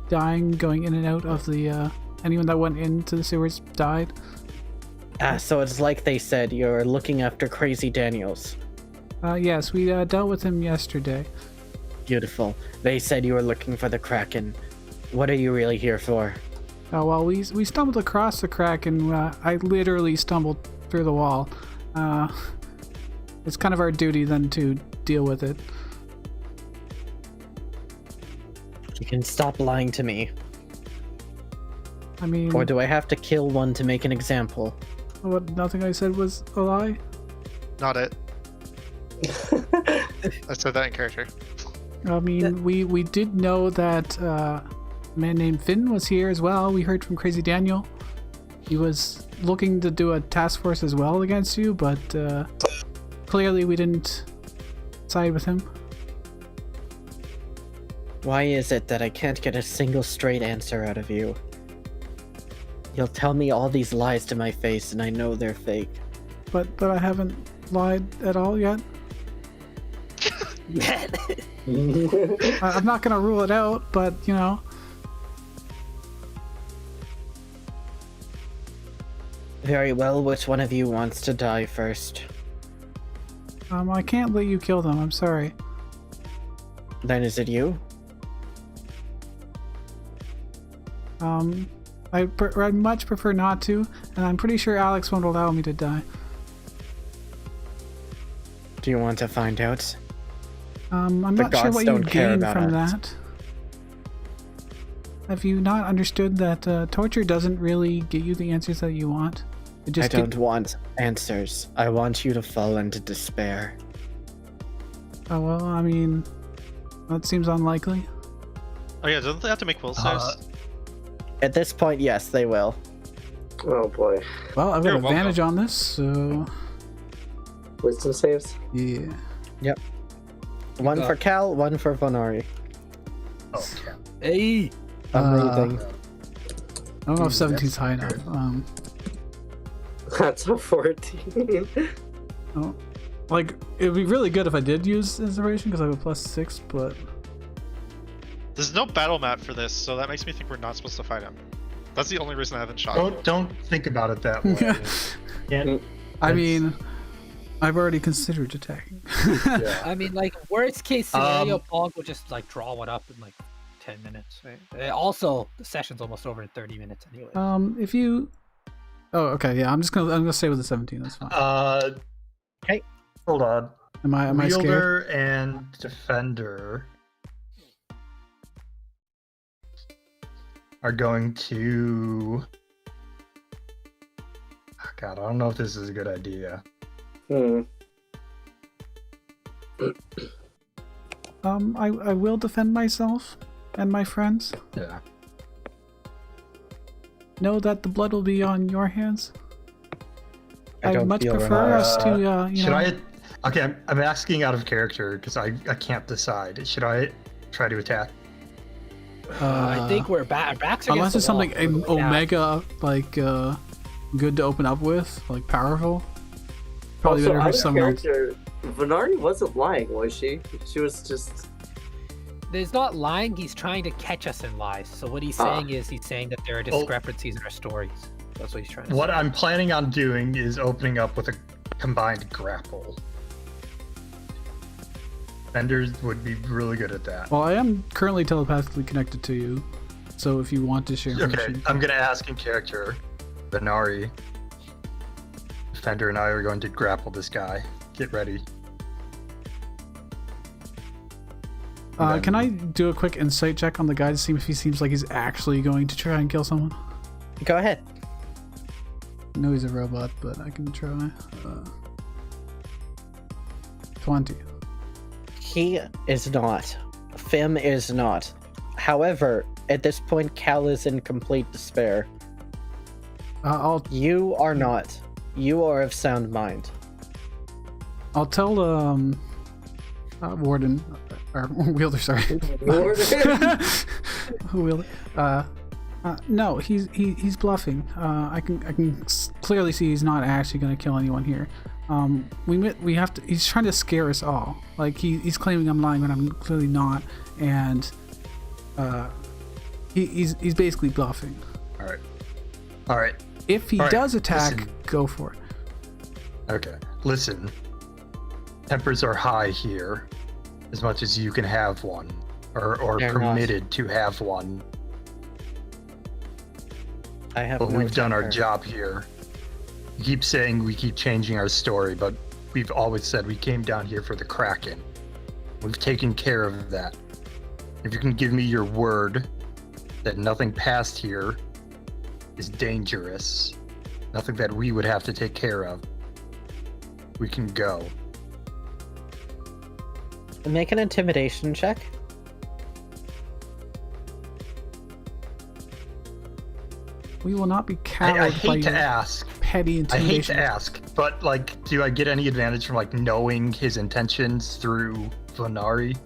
Speaker 3: dying, going in and out of the, anyone that went into the sewers died.
Speaker 4: Ah, so it's like they said, you're looking after Crazy Daniels.
Speaker 3: Yes, we dealt with him yesterday.
Speaker 4: Beautiful. They said you were looking for the Kraken. What are you really here for?
Speaker 3: Well, we stumbled across the crack, and I literally stumbled through the wall. It's kind of our duty then to deal with it.
Speaker 4: You can stop lying to me.
Speaker 3: I mean,
Speaker 4: Or do I have to kill one to make an example?
Speaker 3: what? Nothing I said was a lie.
Speaker 5: Not it. I said that in character.
Speaker 3: I mean, we did know that a man named Finn was here as well. We heard from Crazy Daniel. He was looking to do a task force as well against you, but clearly we didn't side with him.
Speaker 4: Why is it that I can't get a single straight answer out of you? You'll tell me all these lies to my face and I know they're fake.
Speaker 3: But I haven't lied at all yet. I'm not gonna rule it out, but you know.
Speaker 4: Very well, which one of you wants to die first?
Speaker 3: I can't let you kill them. I'm sorry.
Speaker 4: Then is it you?
Speaker 3: I'd much prefer not to, and I'm pretty sure Alex won't allow me to die.
Speaker 4: Do you want to find out?
Speaker 3: I'm
Speaker 4: The
Speaker 3: not sure
Speaker 4: gods
Speaker 3: what you
Speaker 4: don't care
Speaker 3: gain
Speaker 4: about
Speaker 3: from
Speaker 4: us.
Speaker 3: that. Have you not understood that torture doesn't really get you the answers that you want? It
Speaker 4: I
Speaker 3: just
Speaker 4: don't want answers. I want you to fall into despair.
Speaker 3: Oh well, I mean, that seems unlikely.
Speaker 5: Oh yeah, don't they have to make will saves?
Speaker 4: At this point, yes, they will.
Speaker 6: Oh boy.
Speaker 3: Well, I've got
Speaker 5: You're
Speaker 3: advantage
Speaker 5: welcome.
Speaker 3: on this, so
Speaker 6: Wisdom saves?
Speaker 3: yeah.
Speaker 4: One for Cal, one for Vonari.
Speaker 2: Okay.
Speaker 1: Hey,
Speaker 4: Amazing.
Speaker 3: I don't know if
Speaker 2: Ooh,
Speaker 3: 17's
Speaker 2: that's
Speaker 3: high enough.
Speaker 2: good.
Speaker 6: That's a 14.
Speaker 3: Oh, like it'd be really good if I did use inspiration because I have a +6, but
Speaker 5: There's no battle map for this, so that makes me think we're not supposed to fight him. That's the only reason I haven't shot him.
Speaker 2: Don't think about it that way. Can't-
Speaker 3: I mean, I've already considered attacking.
Speaker 2: Yeah.
Speaker 1: I mean, like, worst case scenario,
Speaker 2: Um,
Speaker 1: Pog will just, like, draw one up in, like, 10 minutes, right? Also, the session's almost over in 30 minutes anyway.
Speaker 3: If you... Oh, okay, yeah, I'm gonna stay with the 17, that's fine.
Speaker 4: Okay.
Speaker 2: Hold on.
Speaker 3: Am I scared?
Speaker 2: Wielder and Defender are going to... Oh, God, I don't know if this is a good idea.
Speaker 3: I will defend myself and my friends.
Speaker 2: Yeah.
Speaker 3: Know that the blood will be on your hands.
Speaker 4: I
Speaker 3: I'd
Speaker 4: don't
Speaker 3: much
Speaker 4: feel
Speaker 3: prefer us to, you
Speaker 2: Should
Speaker 3: know...
Speaker 2: I... Okay, I'm asking out of character because I can't decide. Should I try to attack?
Speaker 1: I think we're backs
Speaker 3: Unless
Speaker 1: against
Speaker 3: it's
Speaker 1: the wall.
Speaker 3: something omega, like, good to open up with, like, powerful. Probably
Speaker 6: Also,
Speaker 3: better
Speaker 6: out
Speaker 3: have
Speaker 6: of
Speaker 3: someone else.
Speaker 6: character, Venari wasn't lying, was she? She was just...
Speaker 1: He's not lying, he's trying to catch us in lies. So what he's saying is he's saying that there are discrepancies in our stories. That's what he's trying to
Speaker 2: What
Speaker 1: say.
Speaker 2: I'm planning on doing is opening up with a combined grapple. Defenders would be really good at that.
Speaker 3: Well, I am currently telepathically connected to you, so if you want to share
Speaker 2: Okay,
Speaker 3: information...
Speaker 2: I'm gonna ask in character. Venari, Defender, and I are going to grapple this guy. Get ready.
Speaker 3: Can I do a quick insight check on the guy to see if he seems like he's actually going to try and kill someone?
Speaker 4: Go ahead.
Speaker 3: I know he's a robot, but I can try. 20.
Speaker 4: He is not. Fimm is not. However, at this point, Cal is in complete despair. You are not. You are of sound mind.
Speaker 3: I'll tell Warden or Wielder, sorry. Wielder. No, he's bluffing. I can clearly see he's not actually going to kill anyone here. We have to. He's trying to scare us all. Like he's claiming I'm lying when I'm clearly not, and he's basically bluffing.
Speaker 2: All right.
Speaker 3: If he
Speaker 2: All right,
Speaker 3: does attack,
Speaker 2: listen.
Speaker 3: go for it.
Speaker 2: Okay. Listen. Tempers are high here, as much as you can have one, or
Speaker 4: They're
Speaker 2: permitted to have one.
Speaker 4: I have.
Speaker 2: But
Speaker 4: no
Speaker 2: we've done our
Speaker 4: temper.
Speaker 2: job here. You keep saying we keep changing our story, but we've always said we came down here for the Kraken. We've taken care of that. If you can give me your word that nothing past here is dangerous, nothing that we would have to take care of, we can go.
Speaker 4: Make an intimidation check.
Speaker 3: We will not be
Speaker 2: I
Speaker 3: cowed by
Speaker 2: hate to
Speaker 3: your
Speaker 2: ask.
Speaker 3: petty
Speaker 2: I
Speaker 3: intimidation.
Speaker 2: hate to ask, but like, do I get any advantage from like knowing his intentions through Venari?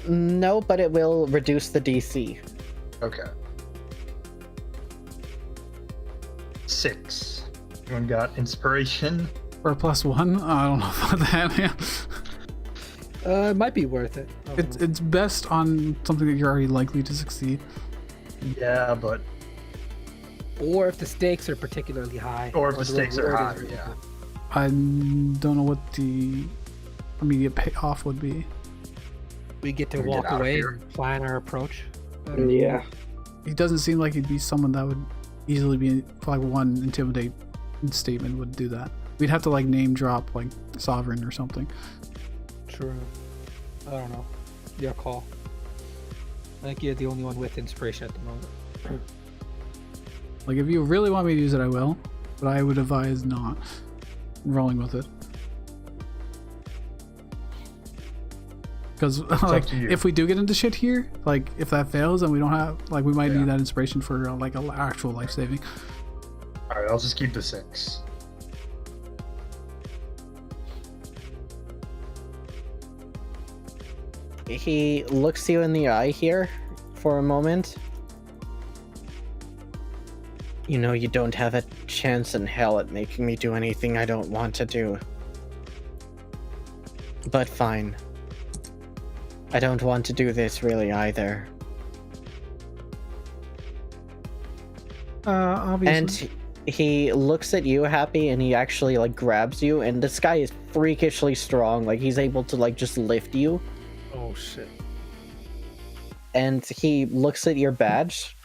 Speaker 4: No, but it will reduce the DC.
Speaker 2: Okay. 6. Anyone got inspiration?
Speaker 3: Or +1? I don't know about that, man.
Speaker 1: It might be worth it.
Speaker 3: It's best on something that you're already likely to succeed.
Speaker 2: Yeah, but
Speaker 1: Or if the stakes are particularly high.
Speaker 2: or if the stakes are
Speaker 1: reward
Speaker 2: high,
Speaker 1: is really
Speaker 2: yeah.
Speaker 1: good.
Speaker 3: I don't know what the immediate payoff would be.
Speaker 1: We get to
Speaker 2: We get
Speaker 1: walk
Speaker 2: out of
Speaker 1: away
Speaker 2: here.
Speaker 1: and plan our approach.
Speaker 6: Yeah.
Speaker 3: He doesn't seem like he'd be someone that would easily be like one intimidate statement would do that. We'd have to like name drop like Sovereign or something.
Speaker 1: True. I don't know. Your call. I think you're the only one with inspiration at the moment.
Speaker 3: Like if you really want me to use it, I will, but I would advise not rolling with it. Because like
Speaker 2: to you.
Speaker 3: if we do get into shit here, like if that fails and we don't have like we might
Speaker 2: Yeah.
Speaker 3: need that inspiration for like an actual life saving.
Speaker 2: All right, I'll just keep the 6.
Speaker 4: He looks you in the eye here for a moment. You know, you don't have a chance in hell at making me do anything I don't want to do. But fine. I don't want to do this really either.
Speaker 3: Obviously.
Speaker 4: And he looks at you, Happy, and he actually like grabs you, and this guy is freakishly strong. Like he's able to like just lift you,
Speaker 1: Oh shit.
Speaker 4: and he looks at your badge.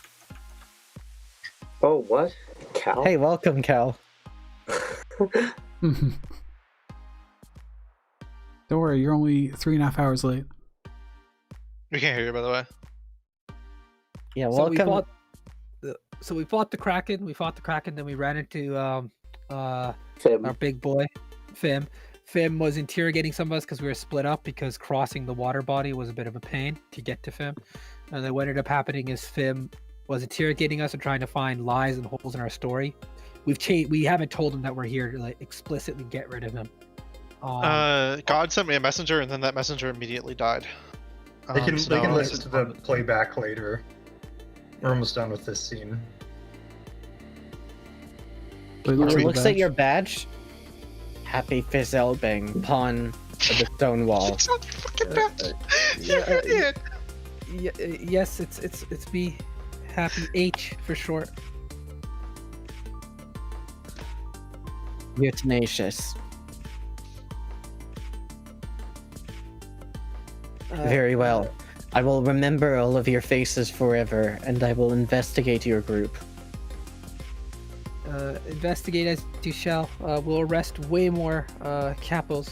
Speaker 6: Oh, what? Cal?
Speaker 4: Hey, welcome, Cal.
Speaker 3: Don't worry, you're only 3.5 hours late.
Speaker 5: We can't hear you, by the way.
Speaker 4: Yeah,
Speaker 1: So we
Speaker 4: welcome.
Speaker 1: fought the Kraken. We fought the Kraken. Then we ran into
Speaker 6: Fimm.
Speaker 1: our big boy, Fimm. Fimm was interrogating some of us because we were split up because crossing the water body was a bit of a pain to get to Fimm. And then what ended up happening is Fimm was interrogating us and trying to find lies and holes in our story. We haven't told him that we're here to like explicitly get rid of him.
Speaker 5: God sent me a messenger, and then that messenger immediately died.
Speaker 2: They can
Speaker 5: So
Speaker 2: they can
Speaker 5: now-
Speaker 2: listen to the playback later. We're almost done with this scene.
Speaker 3: But it
Speaker 4: He
Speaker 3: looks like a
Speaker 4: looks at
Speaker 3: badge.
Speaker 4: your badge. Happy Fizzelbang, pawn of the stone wall.
Speaker 5: It's not fucking
Speaker 1: Uh,
Speaker 5: bad.
Speaker 1: yeah,
Speaker 5: You're an idiot.
Speaker 1: Yes, it's me, Happy H for short.
Speaker 4: You're tenacious. Very well. I will remember all of your faces forever, and I will investigate your group.
Speaker 1: Investigate as you shall. We'll arrest way more capos.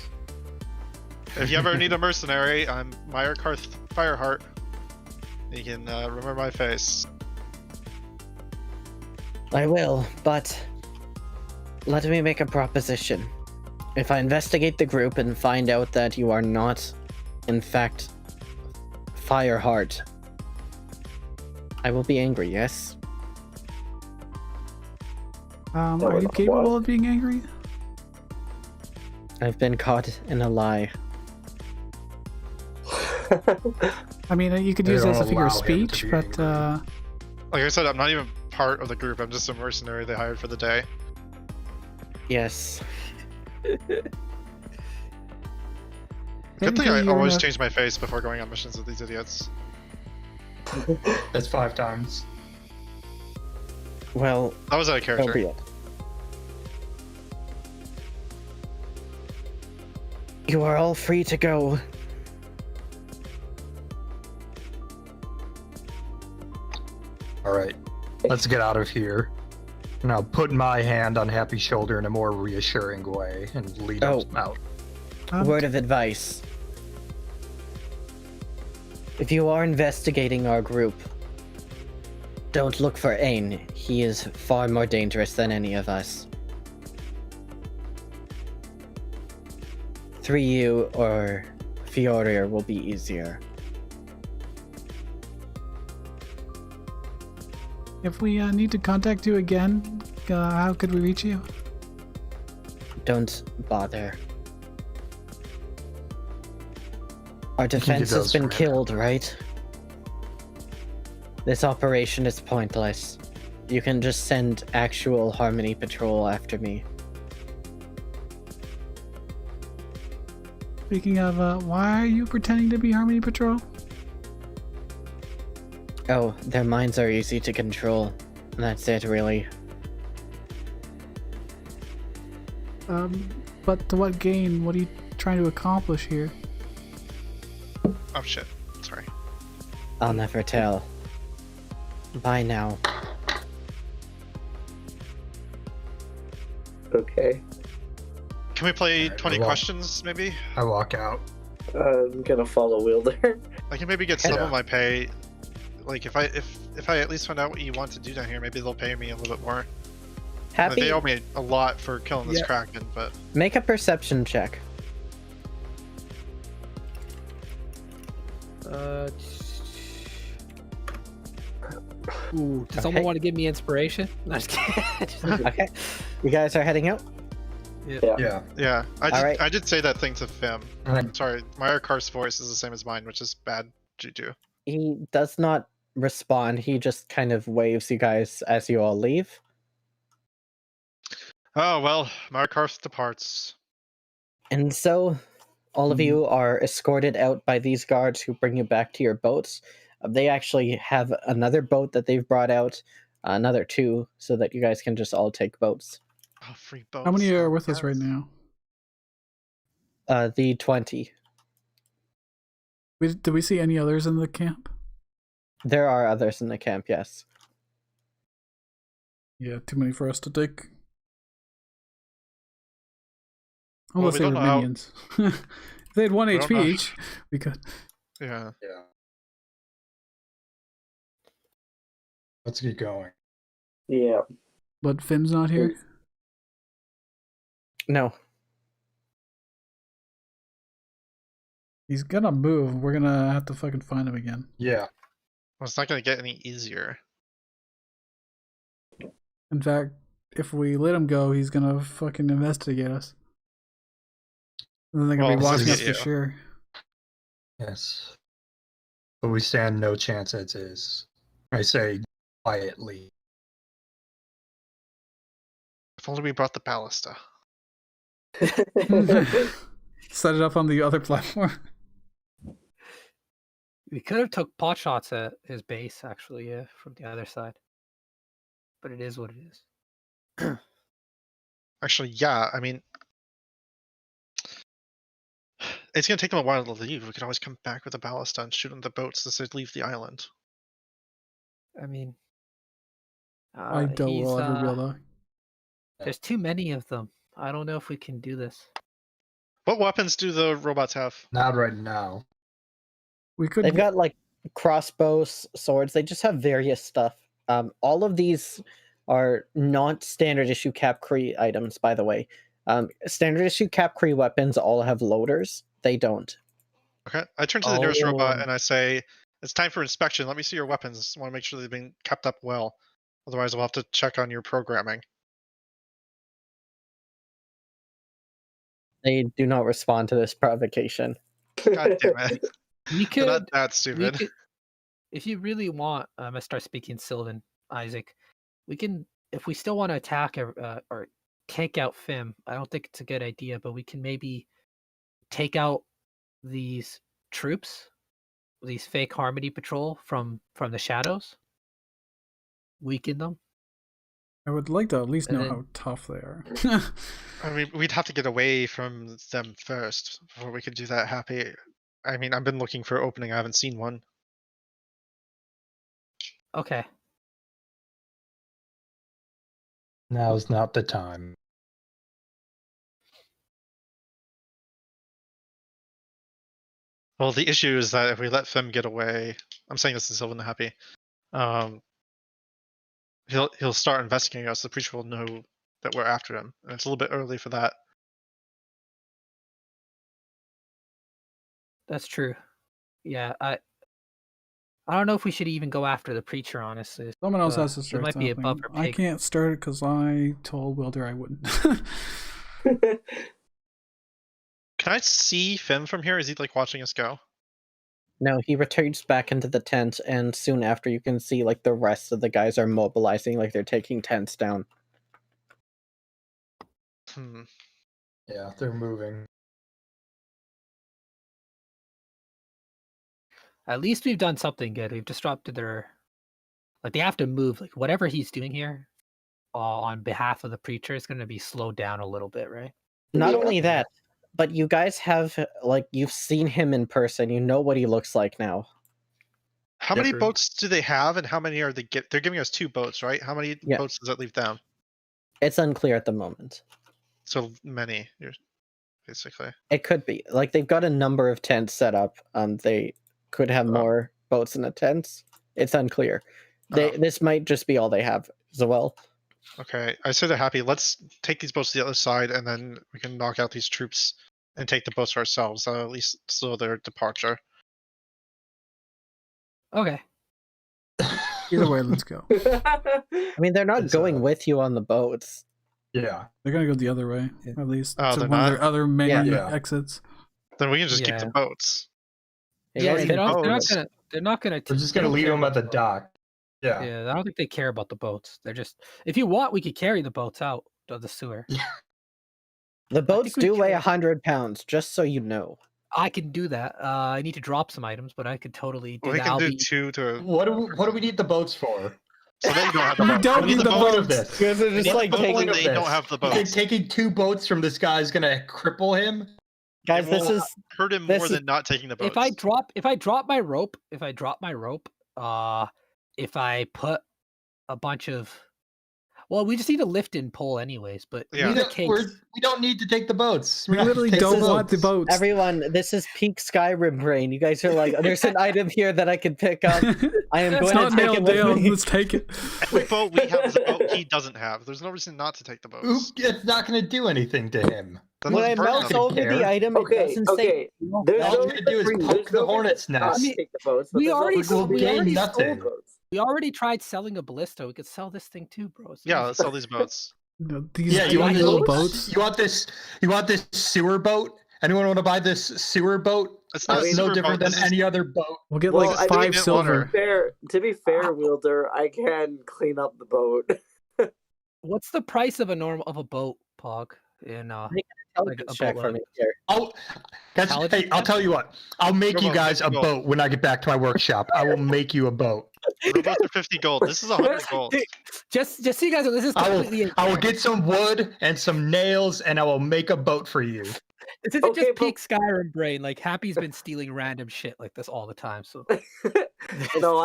Speaker 5: If you ever need a mercenary, I'm Meyerkarth Fireheart. You can remember my face.
Speaker 4: I will, but let me make a proposition. If I investigate the group and find out that you are not, in fact, Fireheart, I will be angry, yes?
Speaker 3: Are you capable of being angry?
Speaker 4: I've been caught in a lie.
Speaker 3: I mean, you could
Speaker 2: They
Speaker 3: use it as a
Speaker 2: don't
Speaker 3: figure of
Speaker 2: allow him to
Speaker 3: speech,
Speaker 2: be
Speaker 3: but
Speaker 2: angry.
Speaker 5: Like I said, I'm not even part of the group. I'm just a mercenary they hired for the day.
Speaker 4: Yes.
Speaker 5: Good thing
Speaker 3: Technically,
Speaker 5: I
Speaker 3: you're
Speaker 5: always
Speaker 3: in a-
Speaker 5: change my face before going on missions with these idiots.
Speaker 2: That's 5 times.
Speaker 4: Well,
Speaker 5: That was out of
Speaker 4: so be
Speaker 5: character.
Speaker 4: it. You are all free to go.
Speaker 2: Alright, let's get out of here. And I'll put my hand on Happy's shoulder in a more reassuring way and lead us out.
Speaker 4: Word of advice. If you are investigating our group, don't look for Ain. He is far more dangerous than any of us. 3U or Fiorir will be easier.
Speaker 3: if we need to contact you again, how could we reach you?
Speaker 4: Don't bother. Our
Speaker 2: give
Speaker 4: defense has
Speaker 2: those
Speaker 4: been
Speaker 2: forever.
Speaker 4: killed, right? This operation is pointless. You can just send actual Harmony Patrol after me.
Speaker 3: Speaking of, why are you pretending to be Harmony Patrol?
Speaker 4: Oh, their minds are easy to control. That's it, really.
Speaker 3: But to what gain? What are you trying to accomplish here?
Speaker 5: Oh shit. Sorry.
Speaker 4: I'll never tell. Bye now.
Speaker 6: Okay.
Speaker 5: Can we play
Speaker 2: Alright,
Speaker 5: 20
Speaker 2: well-
Speaker 5: questions, maybe?
Speaker 2: I walk out.
Speaker 6: I'm gonna follow Wielder.
Speaker 5: I can maybe get some
Speaker 2: Yeah.
Speaker 5: of my pay. Like if I at least find out what you want to do down here, maybe they'll pay me a little bit more.
Speaker 4: Happy,
Speaker 5: They owe me a lot for killing this
Speaker 1: Yeah.
Speaker 5: Kraken, but
Speaker 4: make a perception check.
Speaker 1: Ooh, does
Speaker 4: Okay.
Speaker 1: someone want to give me inspiration? No, just kidding.
Speaker 4: Okay. You guys are heading out?
Speaker 2: Yeah.
Speaker 5: yeah,
Speaker 4: Alright.
Speaker 5: I did say that thing to Fimm.
Speaker 2: And
Speaker 5: Sorry, Meyerkarth's voice is the same as mine, which is bad juju.
Speaker 4: He does not respond. He just kind of waves you guys as you all leave.
Speaker 5: Oh well, Meyerkarth departs.
Speaker 4: And so, all of you are escorted out by these guards who bring you back to your boats. They actually have another boat that they've brought out another 2 so that you guys can just all take boats.
Speaker 5: Oh, free boats.
Speaker 3: How many are
Speaker 5: Oh,
Speaker 3: with us right
Speaker 5: yes.
Speaker 3: now?
Speaker 4: The 20.
Speaker 3: Did we see any others in the camp?
Speaker 4: There are others in the camp, yes.
Speaker 3: Yeah, too many for us to take.
Speaker 5: Well,
Speaker 3: Unless
Speaker 5: we
Speaker 3: they
Speaker 5: don't
Speaker 3: were
Speaker 5: know how-
Speaker 3: minions. If they had 1
Speaker 5: We don't
Speaker 3: HP
Speaker 5: know-
Speaker 3: each, we could.
Speaker 5: Yeah.
Speaker 2: Let's get going.
Speaker 6: Yeah.
Speaker 3: But Fimm's not here?
Speaker 4: No.
Speaker 3: He's gonna move. We're gonna have to fucking find him again.
Speaker 2: Yeah.
Speaker 5: Well, it's not going to get any easier.
Speaker 3: In fact, if we let him go, he's gonna fucking investigate us. And then they're gonna be
Speaker 5: Well,
Speaker 3: watching us
Speaker 5: yeah.
Speaker 3: for sure.
Speaker 2: Yes. But we stand no chance as is. I say quietly.
Speaker 5: If only we brought the ballista.
Speaker 3: Set it up on the other platform.
Speaker 1: We could have took pot shots at his base, actually, yeah, from the other side. But it is what it is.
Speaker 5: Actually, yeah, I mean, it's going to take them a while to leave. We could always come back with a ballista and shoot on the boats as they leave the island.
Speaker 1: I mean,
Speaker 3: I doubt we'll ever be able to.
Speaker 1: There's too many of them. I don't know if we can do this.
Speaker 5: What weapons do the robots have?
Speaker 2: Not right now.
Speaker 3: We could.
Speaker 4: They've got like crossbows, swords. They just have various stuff. All of these are not standard issue Cap Cree items, by the way. Standard issue Cap Cree weapons all have loaders. They don't.
Speaker 5: Okay, I turn to the nearest robot
Speaker 4: Oh.
Speaker 5: and I say, "It's time for inspection. Let me see your weapons. I want to make sure they've been kept up well. Otherwise, we'll have to check on your programming."
Speaker 4: They do not respond to this provocation.
Speaker 5: God damn it!
Speaker 1: We
Speaker 5: They're not
Speaker 1: could,
Speaker 5: that
Speaker 1: we
Speaker 5: stupid.
Speaker 1: could, if you really want, I'm gonna start speaking Sylvan, Isaac. We can, if we still want to attack or take out Fimm. I don't think it's a good idea, but we can maybe take out these troops, these fake Harmony Patrol from the shadows. Weaken them.
Speaker 3: I would like to at least
Speaker 1: And
Speaker 3: know
Speaker 1: then-
Speaker 3: how tough they are.
Speaker 5: I mean, we'd have to get away from them first before we could do that happy. I mean, I've been looking for an opening. I haven't seen one.
Speaker 1: Okay.
Speaker 2: Now's not the time.
Speaker 5: Well, the issue is that if we let Fimm get away, I'm saying this to Sylvan the Happy, he'll start investigating us. The preacher will know that we're after him, and it's a little bit early for that.
Speaker 1: That's true. Yeah, I don't know if we should even go after the preacher, honestly.
Speaker 3: Someone else has to
Speaker 1: It
Speaker 3: start
Speaker 1: might be
Speaker 3: something.
Speaker 1: above our
Speaker 3: I
Speaker 1: pay.
Speaker 3: can't start it because I told Wilder I wouldn't.
Speaker 5: Can I see Fimm from here? Is he like watching us go?
Speaker 4: No, he returns back into the tent, and soon after you can see like the rest of the guys are mobilizing, like they're taking tents down.
Speaker 2: Yeah, they're moving.
Speaker 1: At least we've done something good. We've disrupted their, like, they have to move. Like, whatever he's doing here, on behalf of the preacher, is going to be slowed down a little bit, right?
Speaker 4: Not
Speaker 6: Yeah.
Speaker 4: only that, but you guys have like you've seen him in person. You know what he looks like now.
Speaker 5: How many
Speaker 1: True.
Speaker 5: boats do they have, and how many are they They're giving us 2 boats, right? How many
Speaker 4: Yeah.
Speaker 5: boats does that leave them?
Speaker 4: It's unclear at the moment.
Speaker 5: So many, basically.
Speaker 4: It could be like they've got a number of tents set up. They could have more boats in the tents. It's unclear. This might just be all they have as well.
Speaker 5: Okay, I say they're happy. Let's take these boats to the other side, and then we can knock out these troops and take the boats ourselves. At least slow their departure.
Speaker 1: Okay.
Speaker 3: Either way, let's go.
Speaker 4: I mean, they're not
Speaker 2: It's,
Speaker 4: going with you on the boats.
Speaker 2: Yeah.
Speaker 3: They're gonna go the other way, at least.
Speaker 5: Oh,
Speaker 3: to
Speaker 5: they're
Speaker 3: one of
Speaker 5: not?
Speaker 3: their other many
Speaker 2: Yeah.
Speaker 3: exits.
Speaker 5: Then we can just keep the
Speaker 1: Yeah.
Speaker 5: boats.
Speaker 4: They've
Speaker 1: Yeah,
Speaker 4: already
Speaker 1: they're not
Speaker 5: boats.
Speaker 1: gonna. They're not gonna.
Speaker 2: We're just
Speaker 1: they
Speaker 2: gonna
Speaker 1: don't
Speaker 2: leave
Speaker 1: care
Speaker 2: them at
Speaker 1: about
Speaker 2: the
Speaker 1: boats.
Speaker 2: dock. Yeah.
Speaker 1: Yeah, I don't think they care about the boats. They're just. If you want, we could carry the boats out of the sewer.
Speaker 4: The boats
Speaker 1: we
Speaker 4: do weigh
Speaker 1: can.
Speaker 4: 100 pounds, just so you know.
Speaker 1: I can do that. I need to drop some items, but I could totally do
Speaker 5: We
Speaker 1: that.
Speaker 5: can
Speaker 1: I'll
Speaker 5: do
Speaker 1: be
Speaker 5: 2 to.
Speaker 2: What do we need the boats for?
Speaker 5: So then you don't have the
Speaker 3: We
Speaker 5: boat.
Speaker 3: don't
Speaker 5: You need
Speaker 3: need the
Speaker 5: boat.
Speaker 3: boat.
Speaker 2: of this?
Speaker 4: You guys are just
Speaker 5: What's
Speaker 4: like
Speaker 5: the point
Speaker 4: taking.
Speaker 5: of they don't have the
Speaker 2: You think
Speaker 5: boats?
Speaker 2: taking 2 boats from this guy is gonna cripple him?
Speaker 4: Guys,
Speaker 5: It
Speaker 4: this
Speaker 5: will
Speaker 4: is
Speaker 5: hurt him
Speaker 4: this
Speaker 5: more
Speaker 4: is-
Speaker 5: than not taking the boats.
Speaker 1: If I drop my rope, if I put a bunch of, well, we just need a lift and pull anyways. But
Speaker 5: Yeah.
Speaker 1: in either case,
Speaker 2: We don't need to take the boats.
Speaker 3: We
Speaker 2: We're not
Speaker 3: literally
Speaker 2: taking
Speaker 3: don't want the
Speaker 2: boats.
Speaker 3: boats.
Speaker 4: everyone. This is peak Skyrim brain. You guys are like, there's an item here that I can pick up. I am
Speaker 3: It's
Speaker 4: going
Speaker 3: not
Speaker 4: to take it
Speaker 3: nailed
Speaker 4: with
Speaker 3: down.
Speaker 4: me.
Speaker 3: Let's take it.
Speaker 5: Every boat we have is a boat he doesn't have. There's no reason not to take the boats.
Speaker 2: It's not gonna do anything to him.
Speaker 5: Then
Speaker 4: When I
Speaker 5: let's burn
Speaker 4: mouse
Speaker 5: them.
Speaker 4: over the
Speaker 2: care.
Speaker 4: item, it
Speaker 6: Okay,
Speaker 4: doesn't
Speaker 6: okay.
Speaker 4: say.
Speaker 6: There's
Speaker 2: All
Speaker 6: no
Speaker 2: I'm gonna do is
Speaker 6: reason-
Speaker 2: poke
Speaker 6: there's
Speaker 2: the
Speaker 6: no
Speaker 2: hornet's
Speaker 6: reason not
Speaker 2: nest.
Speaker 6: to take the boats, but
Speaker 1: we
Speaker 6: there's no
Speaker 1: already
Speaker 6: reason
Speaker 2: we'll
Speaker 6: to
Speaker 2: gain
Speaker 6: take
Speaker 2: nothing.
Speaker 6: the boats.
Speaker 1: we already tried selling a ballista. We could sell this thing too, bro. So
Speaker 5: Yeah,
Speaker 1: let's-
Speaker 5: let's sell these boats.
Speaker 3: No, these
Speaker 2: Yeah, you want
Speaker 3: tiny little
Speaker 2: this?
Speaker 3: boats.
Speaker 2: You want this sewer boat? Anyone want to buy this sewer boat?
Speaker 5: It's not a
Speaker 2: It's no
Speaker 5: sewer
Speaker 2: different
Speaker 5: boat,
Speaker 2: than
Speaker 5: this is-
Speaker 2: any other boat.
Speaker 3: We'll get
Speaker 6: Well,
Speaker 3: like
Speaker 6: I
Speaker 3: 5
Speaker 5: think
Speaker 3: silver.
Speaker 6: To be fair, Wielder, I can clean up the boat.
Speaker 1: What's the price of a boat, Pog? In
Speaker 4: Intelligence
Speaker 1: a
Speaker 4: check for
Speaker 1: boatload.
Speaker 4: me here.
Speaker 2: Oh, guys,
Speaker 1: Intelligence
Speaker 2: hey, I'll
Speaker 1: check?
Speaker 2: tell you what. I'll make
Speaker 5: Go
Speaker 2: you
Speaker 5: on,
Speaker 2: guys a
Speaker 5: 50 gold.
Speaker 2: boat when I get back to my workshop. I will make you a boat.
Speaker 5: Robots are 50 gold. This is 100 gold.
Speaker 1: Dude, just so you guys know, this is
Speaker 2: I
Speaker 1: completely.
Speaker 2: will get some wood and some nails, and I will make a boat for you.
Speaker 1: This isn't
Speaker 6: Okay,
Speaker 1: just
Speaker 6: but-
Speaker 1: peak Skyrim brain. Like Happy's been stealing random shit like this all the time. So
Speaker 6: No,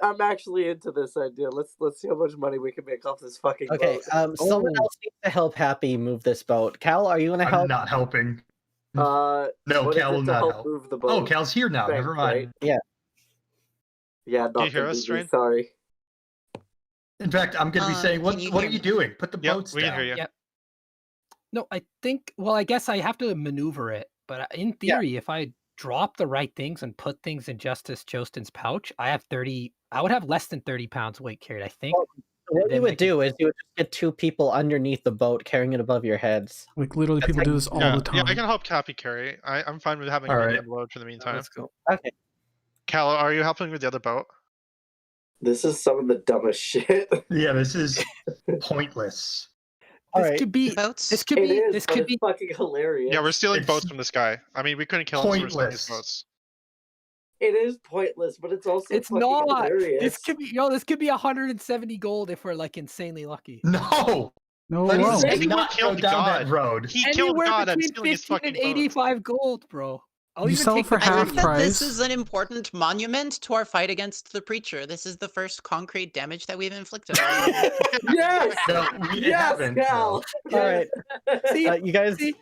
Speaker 6: I'm actually into this idea. Let's see how much money we can make off this fucking
Speaker 4: Okay,
Speaker 6: boat.
Speaker 4: someone else needs to help Happy move this boat. Cal, are you gonna
Speaker 2: I'm
Speaker 4: help?
Speaker 2: not helping.
Speaker 6: No,
Speaker 2: No, Cal will not help.
Speaker 6: move the boat.
Speaker 2: Oh, Cal's here now.
Speaker 6: Thanks,
Speaker 2: Never mind.
Speaker 6: right? Yeah, not
Speaker 5: you hear
Speaker 6: the
Speaker 5: us,
Speaker 6: movie,
Speaker 5: Strain?
Speaker 6: sorry.
Speaker 2: In fact, I'm going to be saying,
Speaker 7: Can you
Speaker 2: what are
Speaker 7: hear
Speaker 2: you
Speaker 7: me?
Speaker 2: doing? Put the
Speaker 5: Yep,
Speaker 2: boats
Speaker 5: we can
Speaker 2: down.
Speaker 5: hear you.
Speaker 1: Yep. No, I think. Well, I guess I have to maneuver it. But in theory, if I drop the right things and put things in Justice Jostin's pouch, I have 30. I would have less than 30 pounds weight carried. I think.
Speaker 4: Well, What
Speaker 1: then
Speaker 4: you would
Speaker 1: I can-
Speaker 4: do is you would just get 2 people underneath the boat carrying it above your heads.
Speaker 3: Like literally, people do this all
Speaker 5: yeah,
Speaker 3: the time.
Speaker 5: yeah, I can help Cappy carry. I'm fine with having
Speaker 2: All
Speaker 5: a
Speaker 2: right.
Speaker 5: medium load for the meantime.
Speaker 1: Let's go.
Speaker 4: Okay.
Speaker 5: Cal, are you helping with the other boat?
Speaker 6: This is some of the dumbest shit.
Speaker 2: Yeah, this is pointless.
Speaker 4: All
Speaker 1: This
Speaker 4: right.
Speaker 1: could be.
Speaker 7: Boats.
Speaker 1: This could
Speaker 6: It
Speaker 1: be.
Speaker 6: is,
Speaker 1: This
Speaker 6: but
Speaker 1: could
Speaker 6: it's
Speaker 1: be.
Speaker 6: fucking hilarious.
Speaker 5: Yeah, we're stealing
Speaker 2: It's
Speaker 5: boats from this guy. I mean, we couldn't kill him, so we're stealing his
Speaker 2: pointless.
Speaker 5: boats.
Speaker 6: It is pointless, but it's also
Speaker 1: It's
Speaker 6: fucking
Speaker 1: not.
Speaker 6: hilarious.
Speaker 1: This could be. This could be 170 gold if we're like insanely lucky.
Speaker 2: No!
Speaker 3: No,
Speaker 2: Let's
Speaker 3: well,
Speaker 6: say-
Speaker 2: not go
Speaker 5: killed
Speaker 2: down
Speaker 5: God.
Speaker 2: that road.
Speaker 5: He killed
Speaker 1: Anywhere
Speaker 5: God at
Speaker 1: between
Speaker 5: stealing his
Speaker 1: 15
Speaker 5: fucking
Speaker 1: and
Speaker 5: boat.
Speaker 1: 85 gold, bro. I'll
Speaker 3: You
Speaker 1: even
Speaker 3: sell
Speaker 1: take
Speaker 3: for
Speaker 1: the
Speaker 7: I
Speaker 3: half
Speaker 7: think that
Speaker 3: price.
Speaker 7: this is an important monument to our fight against the preacher. This is the first concrete damage that we've inflicted on him.
Speaker 6: Yes!
Speaker 2: No, we
Speaker 6: Yes,
Speaker 2: haven't.
Speaker 6: Cal!
Speaker 4: All right.
Speaker 1: See,
Speaker 4: You guys.
Speaker 1: see?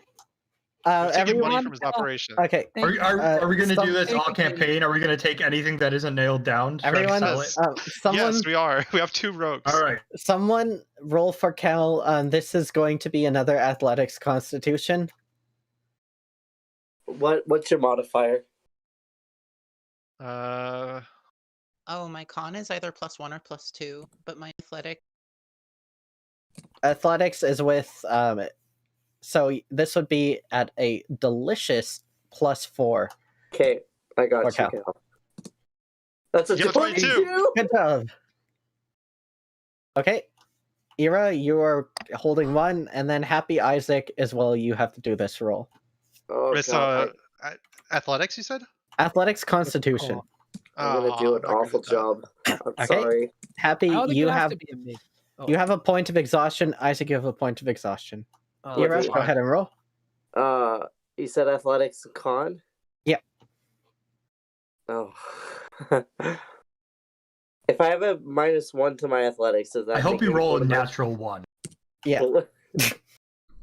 Speaker 5: We're taking money
Speaker 4: Everyone.
Speaker 5: from his operation.
Speaker 4: Okay.
Speaker 2: Are we going to do this all
Speaker 1: Thank you.
Speaker 2: campaign? Are we going to take anything that isn't nailed down? Try to
Speaker 4: Everyone.
Speaker 2: sell it?
Speaker 4: Someone.
Speaker 5: Yes, we are. We have 2 rogues.
Speaker 2: All right.
Speaker 4: Someone roll for Cal. This is going to be another athletics constitution.
Speaker 6: What's your modifier?
Speaker 5: Uh,
Speaker 7: Oh, my con is either +1 or +2, but my athletic.
Speaker 4: Athletics is with so this would be at a delicious +4.
Speaker 6: Okay, I got
Speaker 4: Or
Speaker 6: you,
Speaker 4: Cal.
Speaker 6: Cal. That's a
Speaker 5: You have a 22.
Speaker 6: 22?
Speaker 4: Good job. Okay. Ira, you are holding 1, and then Happy Isaac as well. You have to do this roll.
Speaker 6: Oh,
Speaker 5: it's
Speaker 6: God,
Speaker 5: athletics, you said?
Speaker 4: Athletics Constitution.
Speaker 6: I'm gonna do an
Speaker 5: Oh,
Speaker 6: awful job. I'm
Speaker 4: Okay.
Speaker 6: sorry.
Speaker 4: Happy,
Speaker 1: I don't think
Speaker 4: you
Speaker 1: it has
Speaker 4: have
Speaker 1: to be a mid. Oh.
Speaker 4: you have a point of exhaustion. Isaac, you have a point of exhaustion.
Speaker 1: Oh,
Speaker 4: Ira,
Speaker 6: okay.
Speaker 4: go ahead and roll.
Speaker 6: You said athletics and con?
Speaker 4: Yeah.
Speaker 6: Oh. If I have a -1 to my athletics, does that
Speaker 2: I hope
Speaker 6: make
Speaker 2: you
Speaker 6: me
Speaker 2: roll a
Speaker 6: quotable?
Speaker 2: natural 1.
Speaker 4: Yeah.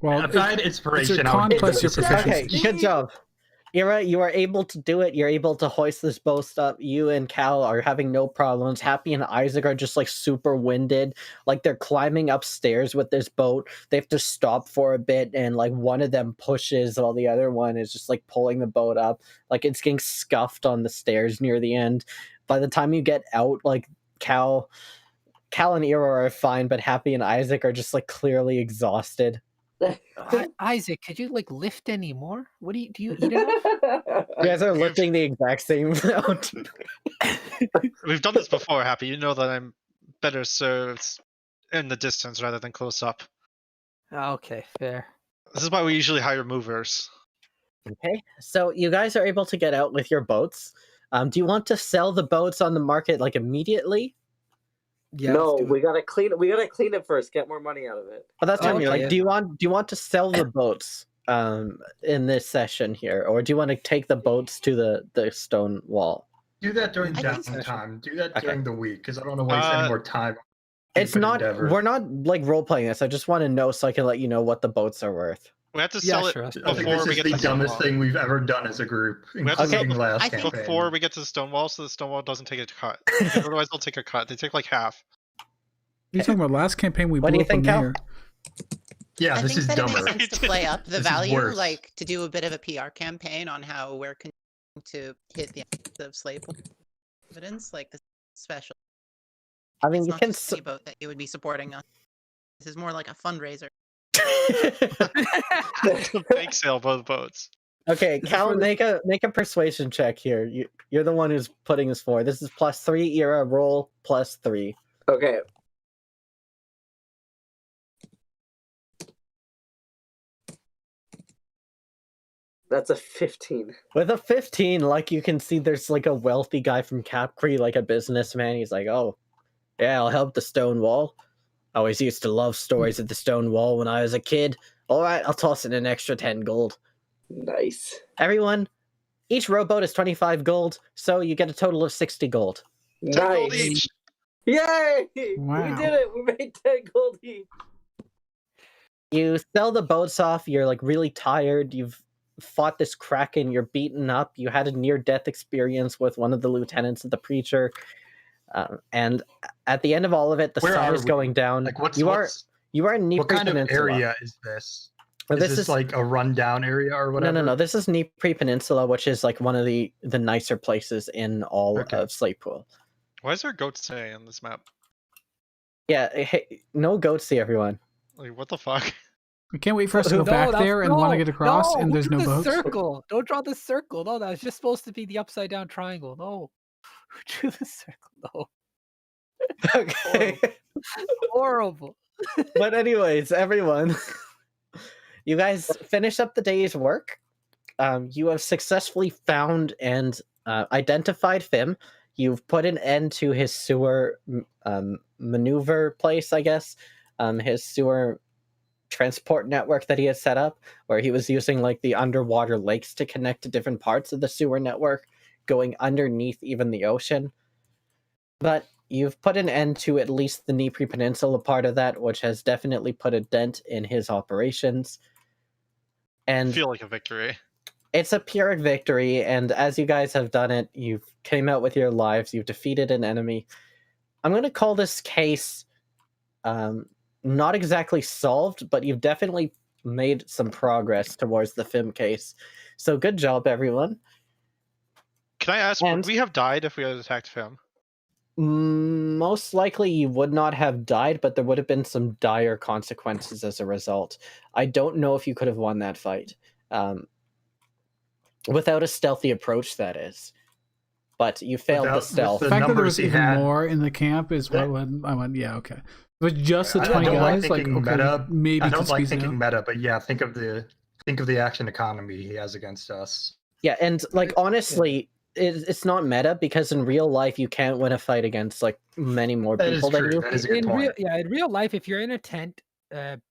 Speaker 3: well,
Speaker 2: If I had inspiration,
Speaker 3: it's your
Speaker 2: I would
Speaker 3: con
Speaker 2: give
Speaker 3: plus
Speaker 2: it
Speaker 3: your
Speaker 2: to Zach.
Speaker 3: proficiency.
Speaker 4: Okay, good job. Ira, you are able to do it. You're able to hoist this boat up. You and Cal are having no problems. Happy and Isaac are just like super winded. Like they're climbing upstairs with this boat. They have to stop for a bit, and like one of them pushes while the other one is just like pulling the boat up. Like it's getting scuffed on the stairs near the end. By the time you get out, like Cal and Ira are fine, but Happy and Isaac are just like clearly exhausted.
Speaker 1: Isaac, could you like lift any more? What do you eat enough?
Speaker 4: You guys are lifting the exact same amount.
Speaker 5: We've done this before, Happy. You know that I'm better served in the distance rather than close up.
Speaker 1: Okay, fair.
Speaker 5: This is why we usually hire movers.
Speaker 4: Okay, so you guys are able to get out with your boats. Do you want to sell the boats on the market like immediately?
Speaker 1: Yeah.
Speaker 6: no,
Speaker 1: let's do
Speaker 6: we
Speaker 1: it.
Speaker 6: gotta clean it. We gotta clean it first. Get more money out of it.
Speaker 4: But that's what I mean.
Speaker 1: Okay.
Speaker 4: Like, do you want to sell the boats in this session here, or do you want to take the boats to the stone wall?
Speaker 2: Do that during
Speaker 7: I think-
Speaker 2: downtime. Do that
Speaker 4: Okay.
Speaker 2: during the week, because I don't want to waste any more time.
Speaker 4: It's
Speaker 2: Stupid
Speaker 4: not.
Speaker 2: endeavor.
Speaker 4: We're not like role playing this. I just want to know so I can let you know what the boats are worth.
Speaker 5: We have to
Speaker 1: Yeah,
Speaker 5: sell
Speaker 1: sure.
Speaker 5: it
Speaker 2: I think
Speaker 5: before
Speaker 2: this
Speaker 5: we
Speaker 2: is
Speaker 5: get
Speaker 2: the
Speaker 5: to the stone
Speaker 2: dumbest
Speaker 5: wall.
Speaker 2: thing we've ever done as a group,
Speaker 5: We have to
Speaker 2: including
Speaker 5: sell
Speaker 2: last
Speaker 7: I think
Speaker 2: campaign.
Speaker 5: before we get to the stone wall, so the stone wall doesn't take a cut. Because otherwise, they'll take a cut. They take like half.
Speaker 3: You talking about last campaign we
Speaker 4: What
Speaker 3: blew
Speaker 4: do you
Speaker 3: up a
Speaker 4: think, Cal?
Speaker 3: mayor?
Speaker 2: Yeah,
Speaker 7: I
Speaker 2: this
Speaker 7: think
Speaker 2: is
Speaker 7: that it
Speaker 2: dumber.
Speaker 7: makes sense to play up the
Speaker 2: This is
Speaker 7: value,
Speaker 2: worse.
Speaker 7: like to do a bit of a PR campaign on how we're continuing to hit the end of slave evidence, like the special.
Speaker 4: I mean,
Speaker 7: It's
Speaker 4: you
Speaker 7: not
Speaker 4: can.
Speaker 7: just any boat that you would be supporting us. This is more like a fundraiser.
Speaker 5: Bake sale both boats.
Speaker 4: Okay,
Speaker 1: This is
Speaker 4: Cal,
Speaker 1: for the-
Speaker 4: make a persuasion check here. You're the one who's putting this forward. This is +3 era roll +3.
Speaker 6: Okay. That's a 15.
Speaker 4: With a 15, like you can see, there's like a wealthy guy from Capcree, like a businessman. He's like, "Oh, yeah, I'll help the stone wall. I always used to love stories of the stone wall when I was a kid. All right, I'll toss in an extra 10 gold.
Speaker 6: Nice.
Speaker 4: Everyone, each rowboat is 25 gold, so you get a total of 60 gold.
Speaker 5: 10 gold
Speaker 6: Nice.
Speaker 5: each.
Speaker 6: Yay!
Speaker 3: Wow.
Speaker 6: We did it. We made 10 gold each.
Speaker 4: You sell the boats off. You're like really tired. You've fought this kraken. You're beaten up. You had a near-death experience with one of the lieutenants of the preacher. And at the end of all of it, the
Speaker 2: Where
Speaker 4: sun
Speaker 2: are
Speaker 4: is
Speaker 2: we?
Speaker 4: going down.
Speaker 2: Like,
Speaker 4: you are in
Speaker 2: what
Speaker 4: Nipri
Speaker 2: kind of
Speaker 4: Peninsula.
Speaker 2: area is this?
Speaker 4: Well,
Speaker 2: Is this like a rundown area or whatever?
Speaker 4: No. This is Nipri Peninsula, which is like one of the nicer places in all
Speaker 2: Okay.
Speaker 4: of Slatepool.
Speaker 5: Why is there goats today on this map?
Speaker 4: Yeah, hey, no goats see everyone.
Speaker 5: Like, what the fuck?
Speaker 3: I can't wait for us to go
Speaker 4: No,
Speaker 3: back
Speaker 1: that's-
Speaker 3: there and want to get across,
Speaker 1: no,
Speaker 3: and
Speaker 1: who
Speaker 3: there's
Speaker 1: drew
Speaker 3: no
Speaker 1: the
Speaker 3: boats.
Speaker 1: circle. Don't draw the circle. No, that was just supposed to be the upside down triangle. No. Who drew the circle? No.
Speaker 4: Okay.
Speaker 1: Horrible.
Speaker 4: But anyways, everyone, you guys finish up the day's work. You have successfully found and identified Fimm. You've put an end to his sewer maneuver place, I guess. His sewer transport network that he had set up, where he was using like the underwater lakes to connect to different parts of the sewer network, going underneath even the ocean. But you've put an end to at least the Nipri Peninsula part of that, which has definitely put a dent in his operations. And
Speaker 5: Feel like a victory.
Speaker 4: it's a pyrrhic victory, and as you guys have done it, you've came out with your lives, you've defeated an enemy. I'm going to call this case not exactly solved, but you've definitely made some progress towards the Fimm case. So good job, everyone.
Speaker 5: Can I ask,
Speaker 4: And-
Speaker 5: would we have died if we had attacked Fimm?
Speaker 4: Most likely you would not have died, but there would have been some dire consequences as a result. I don't know if you could have won that fight. Without a stealthy approach, that is. But you failed the
Speaker 2: Without-
Speaker 4: stealth.
Speaker 3: The
Speaker 2: the
Speaker 3: fact that there
Speaker 2: numbers
Speaker 3: was
Speaker 2: he
Speaker 3: even
Speaker 2: had-
Speaker 3: more in the camp is what I went, yeah, okay. But just the
Speaker 2: I
Speaker 3: 20
Speaker 2: don't like
Speaker 3: guys, like,
Speaker 2: thinking
Speaker 3: okay,
Speaker 2: meta.
Speaker 3: maybe
Speaker 2: I
Speaker 3: can
Speaker 2: don't like
Speaker 3: squeeze it
Speaker 2: thinking
Speaker 3: out.
Speaker 2: meta, but yeah, think of the action economy he has against us.
Speaker 4: Yeah, and like honestly, it's not meta because in real life you can't win a fight against like many more
Speaker 2: That is
Speaker 4: people than
Speaker 2: true.
Speaker 4: you.
Speaker 2: That is a good
Speaker 1: In
Speaker 2: point.
Speaker 1: real life, if you're in a tent,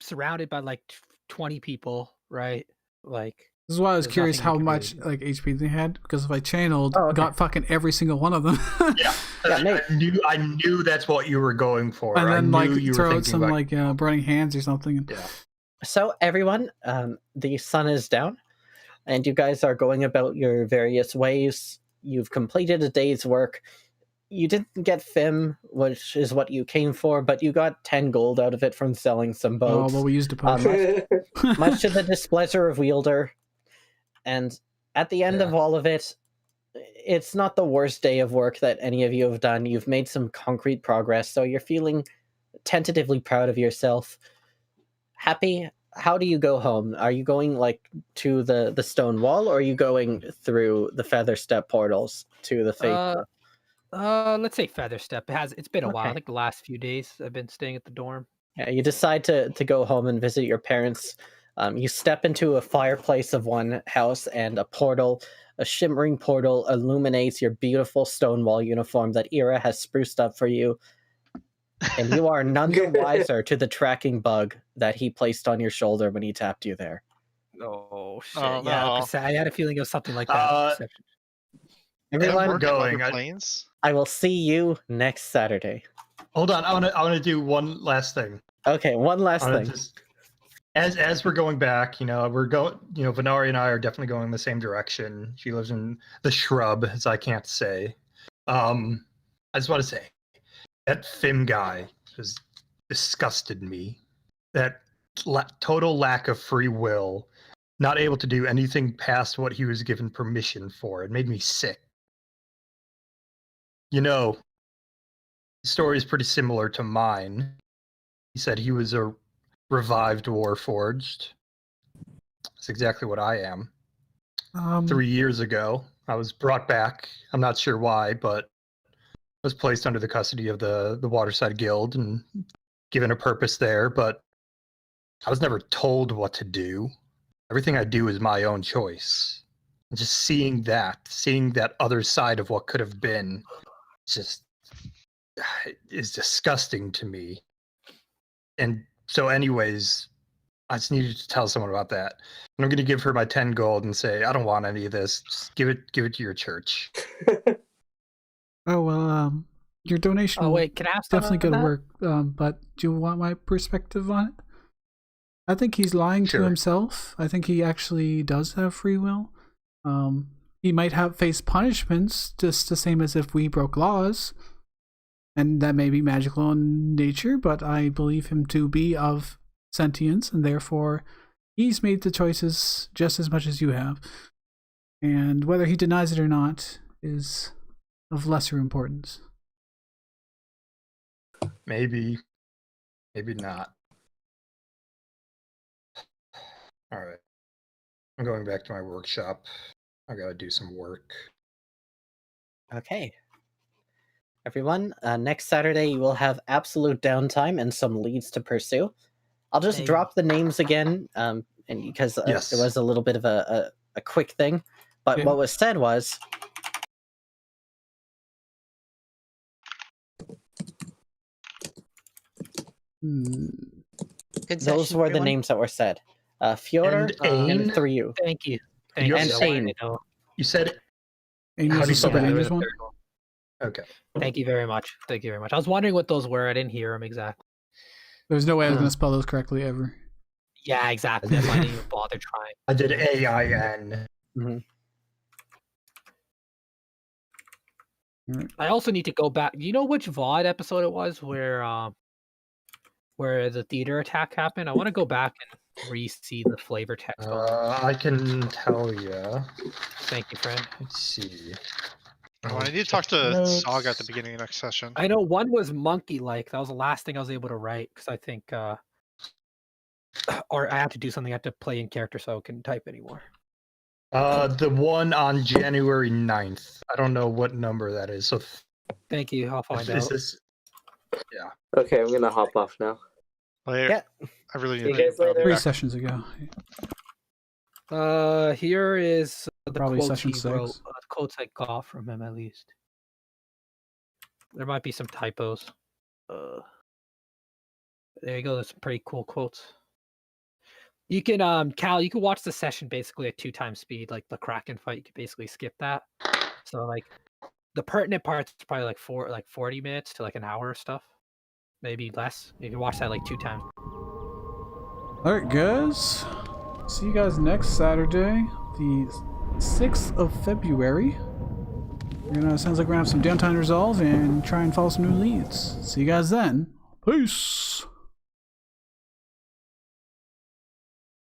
Speaker 1: surrounded by like 20 people, right? Like,
Speaker 3: This is why I was
Speaker 1: There's
Speaker 3: curious
Speaker 1: nothing you
Speaker 3: how
Speaker 1: can
Speaker 3: much
Speaker 1: really
Speaker 3: like HP they had, because if I channeled,
Speaker 4: Oh, okay.
Speaker 3: got fucking every single one of them.
Speaker 2: Yeah,
Speaker 4: Yeah, Nate.
Speaker 2: I knew that's what you were going for.
Speaker 3: And then
Speaker 2: I
Speaker 3: like
Speaker 2: knew you were
Speaker 3: throw out
Speaker 2: thinking
Speaker 3: some
Speaker 2: about-
Speaker 3: like burning hands or something. And...
Speaker 2: Yeah.
Speaker 4: So everyone, the sun is down, and you guys are going about your various ways. You've completed a day's work. You didn't get Fimm, which is what you came for, but you got 10 gold out of it from selling some
Speaker 3: Oh,
Speaker 4: boats.
Speaker 3: well, we used a potion.
Speaker 4: Much to the displeasure of Wielder. And at the end
Speaker 2: Yeah.
Speaker 4: of all of it, it's not the worst day of work that any of you have done. You've made some concrete progress, so you're feeling tentatively proud of yourself. Happy? How do you go home? Are you going like to the stone wall, or are you going through the feather step portals to the fate?
Speaker 1: let's say Feather Step. It's been a while. I
Speaker 4: Okay.
Speaker 1: think the last few days I've been staying at the dorm.
Speaker 4: Yeah, you decide to go home and visit your parents. You step into a fireplace of one house, and a shimmering portal, illuminates your beautiful Stonewall uniform that Ira has spruced up for you. And you are none the wiser to the tracking bug that he placed on your shoulder when he tapped you there.
Speaker 1: Oh shit!
Speaker 5: Oh,
Speaker 1: Yeah,
Speaker 5: no.
Speaker 1: because I had a feeling it was something like that. Perception.
Speaker 4: Everyone,
Speaker 2: we're going,
Speaker 5: Other
Speaker 2: I-
Speaker 5: planes?
Speaker 4: I will see you next Saturday.
Speaker 2: Hold on, I want to do one last thing.
Speaker 4: Okay, one last
Speaker 2: I wanna
Speaker 4: thing.
Speaker 2: just, as we're going back, we're going. Venari and I are definitely going in the same direction. She lives in the shrub, as I can't say. I just want to say that Fimm guy has disgusted me. That total lack of free will, not able to do anything past what he was given permission for. It made me sick. His story is pretty similar to mine. He said he was a revived Warforged. That's exactly what I am. 3 years ago, I was brought back. I'm not sure why, but was placed under the custody of the Waterside Guild and given a purpose there, but I was never told what to do. Everything I do is my own choice. And just seeing that other side of what could have been, just is disgusting to me. And so anyways, I just needed to tell someone about that. And I'm going to give her my 10 gold and say, I don't want any of this. Just give it to your church.
Speaker 3: Oh, well, your donation
Speaker 1: Oh
Speaker 3: will
Speaker 1: wait, can I ask
Speaker 3: definitely
Speaker 1: someone
Speaker 3: go to
Speaker 1: that?
Speaker 3: work, but do you want my perspective on it? I think he's lying to
Speaker 2: Sure.
Speaker 3: himself. I think he actually does have free will. He might have faced punishments just the same as if we broke laws, and that may be magical in nature, but I believe him to be of sentience, and therefore he's made the choices just as much as you have. And whether he denies it or not is of lesser importance.
Speaker 2: Maybe not. All right. I'm going back to my workshop. I gotta do some work.
Speaker 4: Okay. Everyone, next Saturday you will have absolute downtime and some leads to pursue. I'll just
Speaker 1: Hey.
Speaker 4: drop the names again, and because
Speaker 2: Yes.
Speaker 4: there was a little bit of a quick thing. But
Speaker 3: Yeah.
Speaker 4: what was said was,
Speaker 7: Good
Speaker 4: those
Speaker 7: session,
Speaker 4: were the
Speaker 7: everyone.
Speaker 4: names that were said. Fyodor
Speaker 2: And Ain?
Speaker 4: and Thriu.
Speaker 1: Thank you.
Speaker 2: You
Speaker 1: Thank you.
Speaker 2: also
Speaker 1: I wanted
Speaker 4: Ain.
Speaker 1: to know.
Speaker 2: You said
Speaker 3: And
Speaker 2: How
Speaker 3: yours
Speaker 2: do you
Speaker 3: is the
Speaker 2: spell that?
Speaker 3: Rangers one?
Speaker 2: okay.
Speaker 1: Thank you very much. Thank you very much. I was wondering what those were. I didn't hear them exactly.
Speaker 3: There's no way I was going to spell those correctly ever.
Speaker 1: Yeah, exactly. That's why I didn't even bother trying.
Speaker 2: I did AIN.
Speaker 1: I also need to go back. Do you know which VOD episode it was where the theater attack happened? I want to go back and re-see the flavor text.
Speaker 2: I can tell you.
Speaker 1: Thank you, friend.
Speaker 2: Let's see.
Speaker 5: Oh, I need to talk to
Speaker 2: Notes.
Speaker 5: Saga at the beginning of next session.
Speaker 1: I know one was monkey-like. That was the last thing I was able to write because I think, or I have to do something. I have to play in character so I can type anymore.
Speaker 2: The one on January 9th. I don't know what number that is. So
Speaker 1: Thank you. I'll find
Speaker 2: is
Speaker 1: out.
Speaker 2: this?
Speaker 6: Okay, I'm gonna hop off now.
Speaker 4: Yeah.
Speaker 5: I really
Speaker 6: See you
Speaker 5: need to
Speaker 6: guys later.
Speaker 3: 3 sessions ago.
Speaker 1: Here is the
Speaker 3: Probably
Speaker 1: quotes
Speaker 3: session
Speaker 1: he
Speaker 3: 6.
Speaker 1: wrote. The quotes I got from him, at least. There might be some typos. There you go. There's some pretty cool quotes. You can, Cal, you can watch the session basically at 2 times speed, like the Kraken fight. You can basically skip that. So like, the pertinent parts is probably like 40 minutes to like an hour of stuff, maybe less. You can watch that like 2 times.
Speaker 3: Alright, guys. See you guys next Saturday, the 6th of February. Sounds like we're gonna have some downtime resolve and try and follow some new leads. See you guys then. Peace!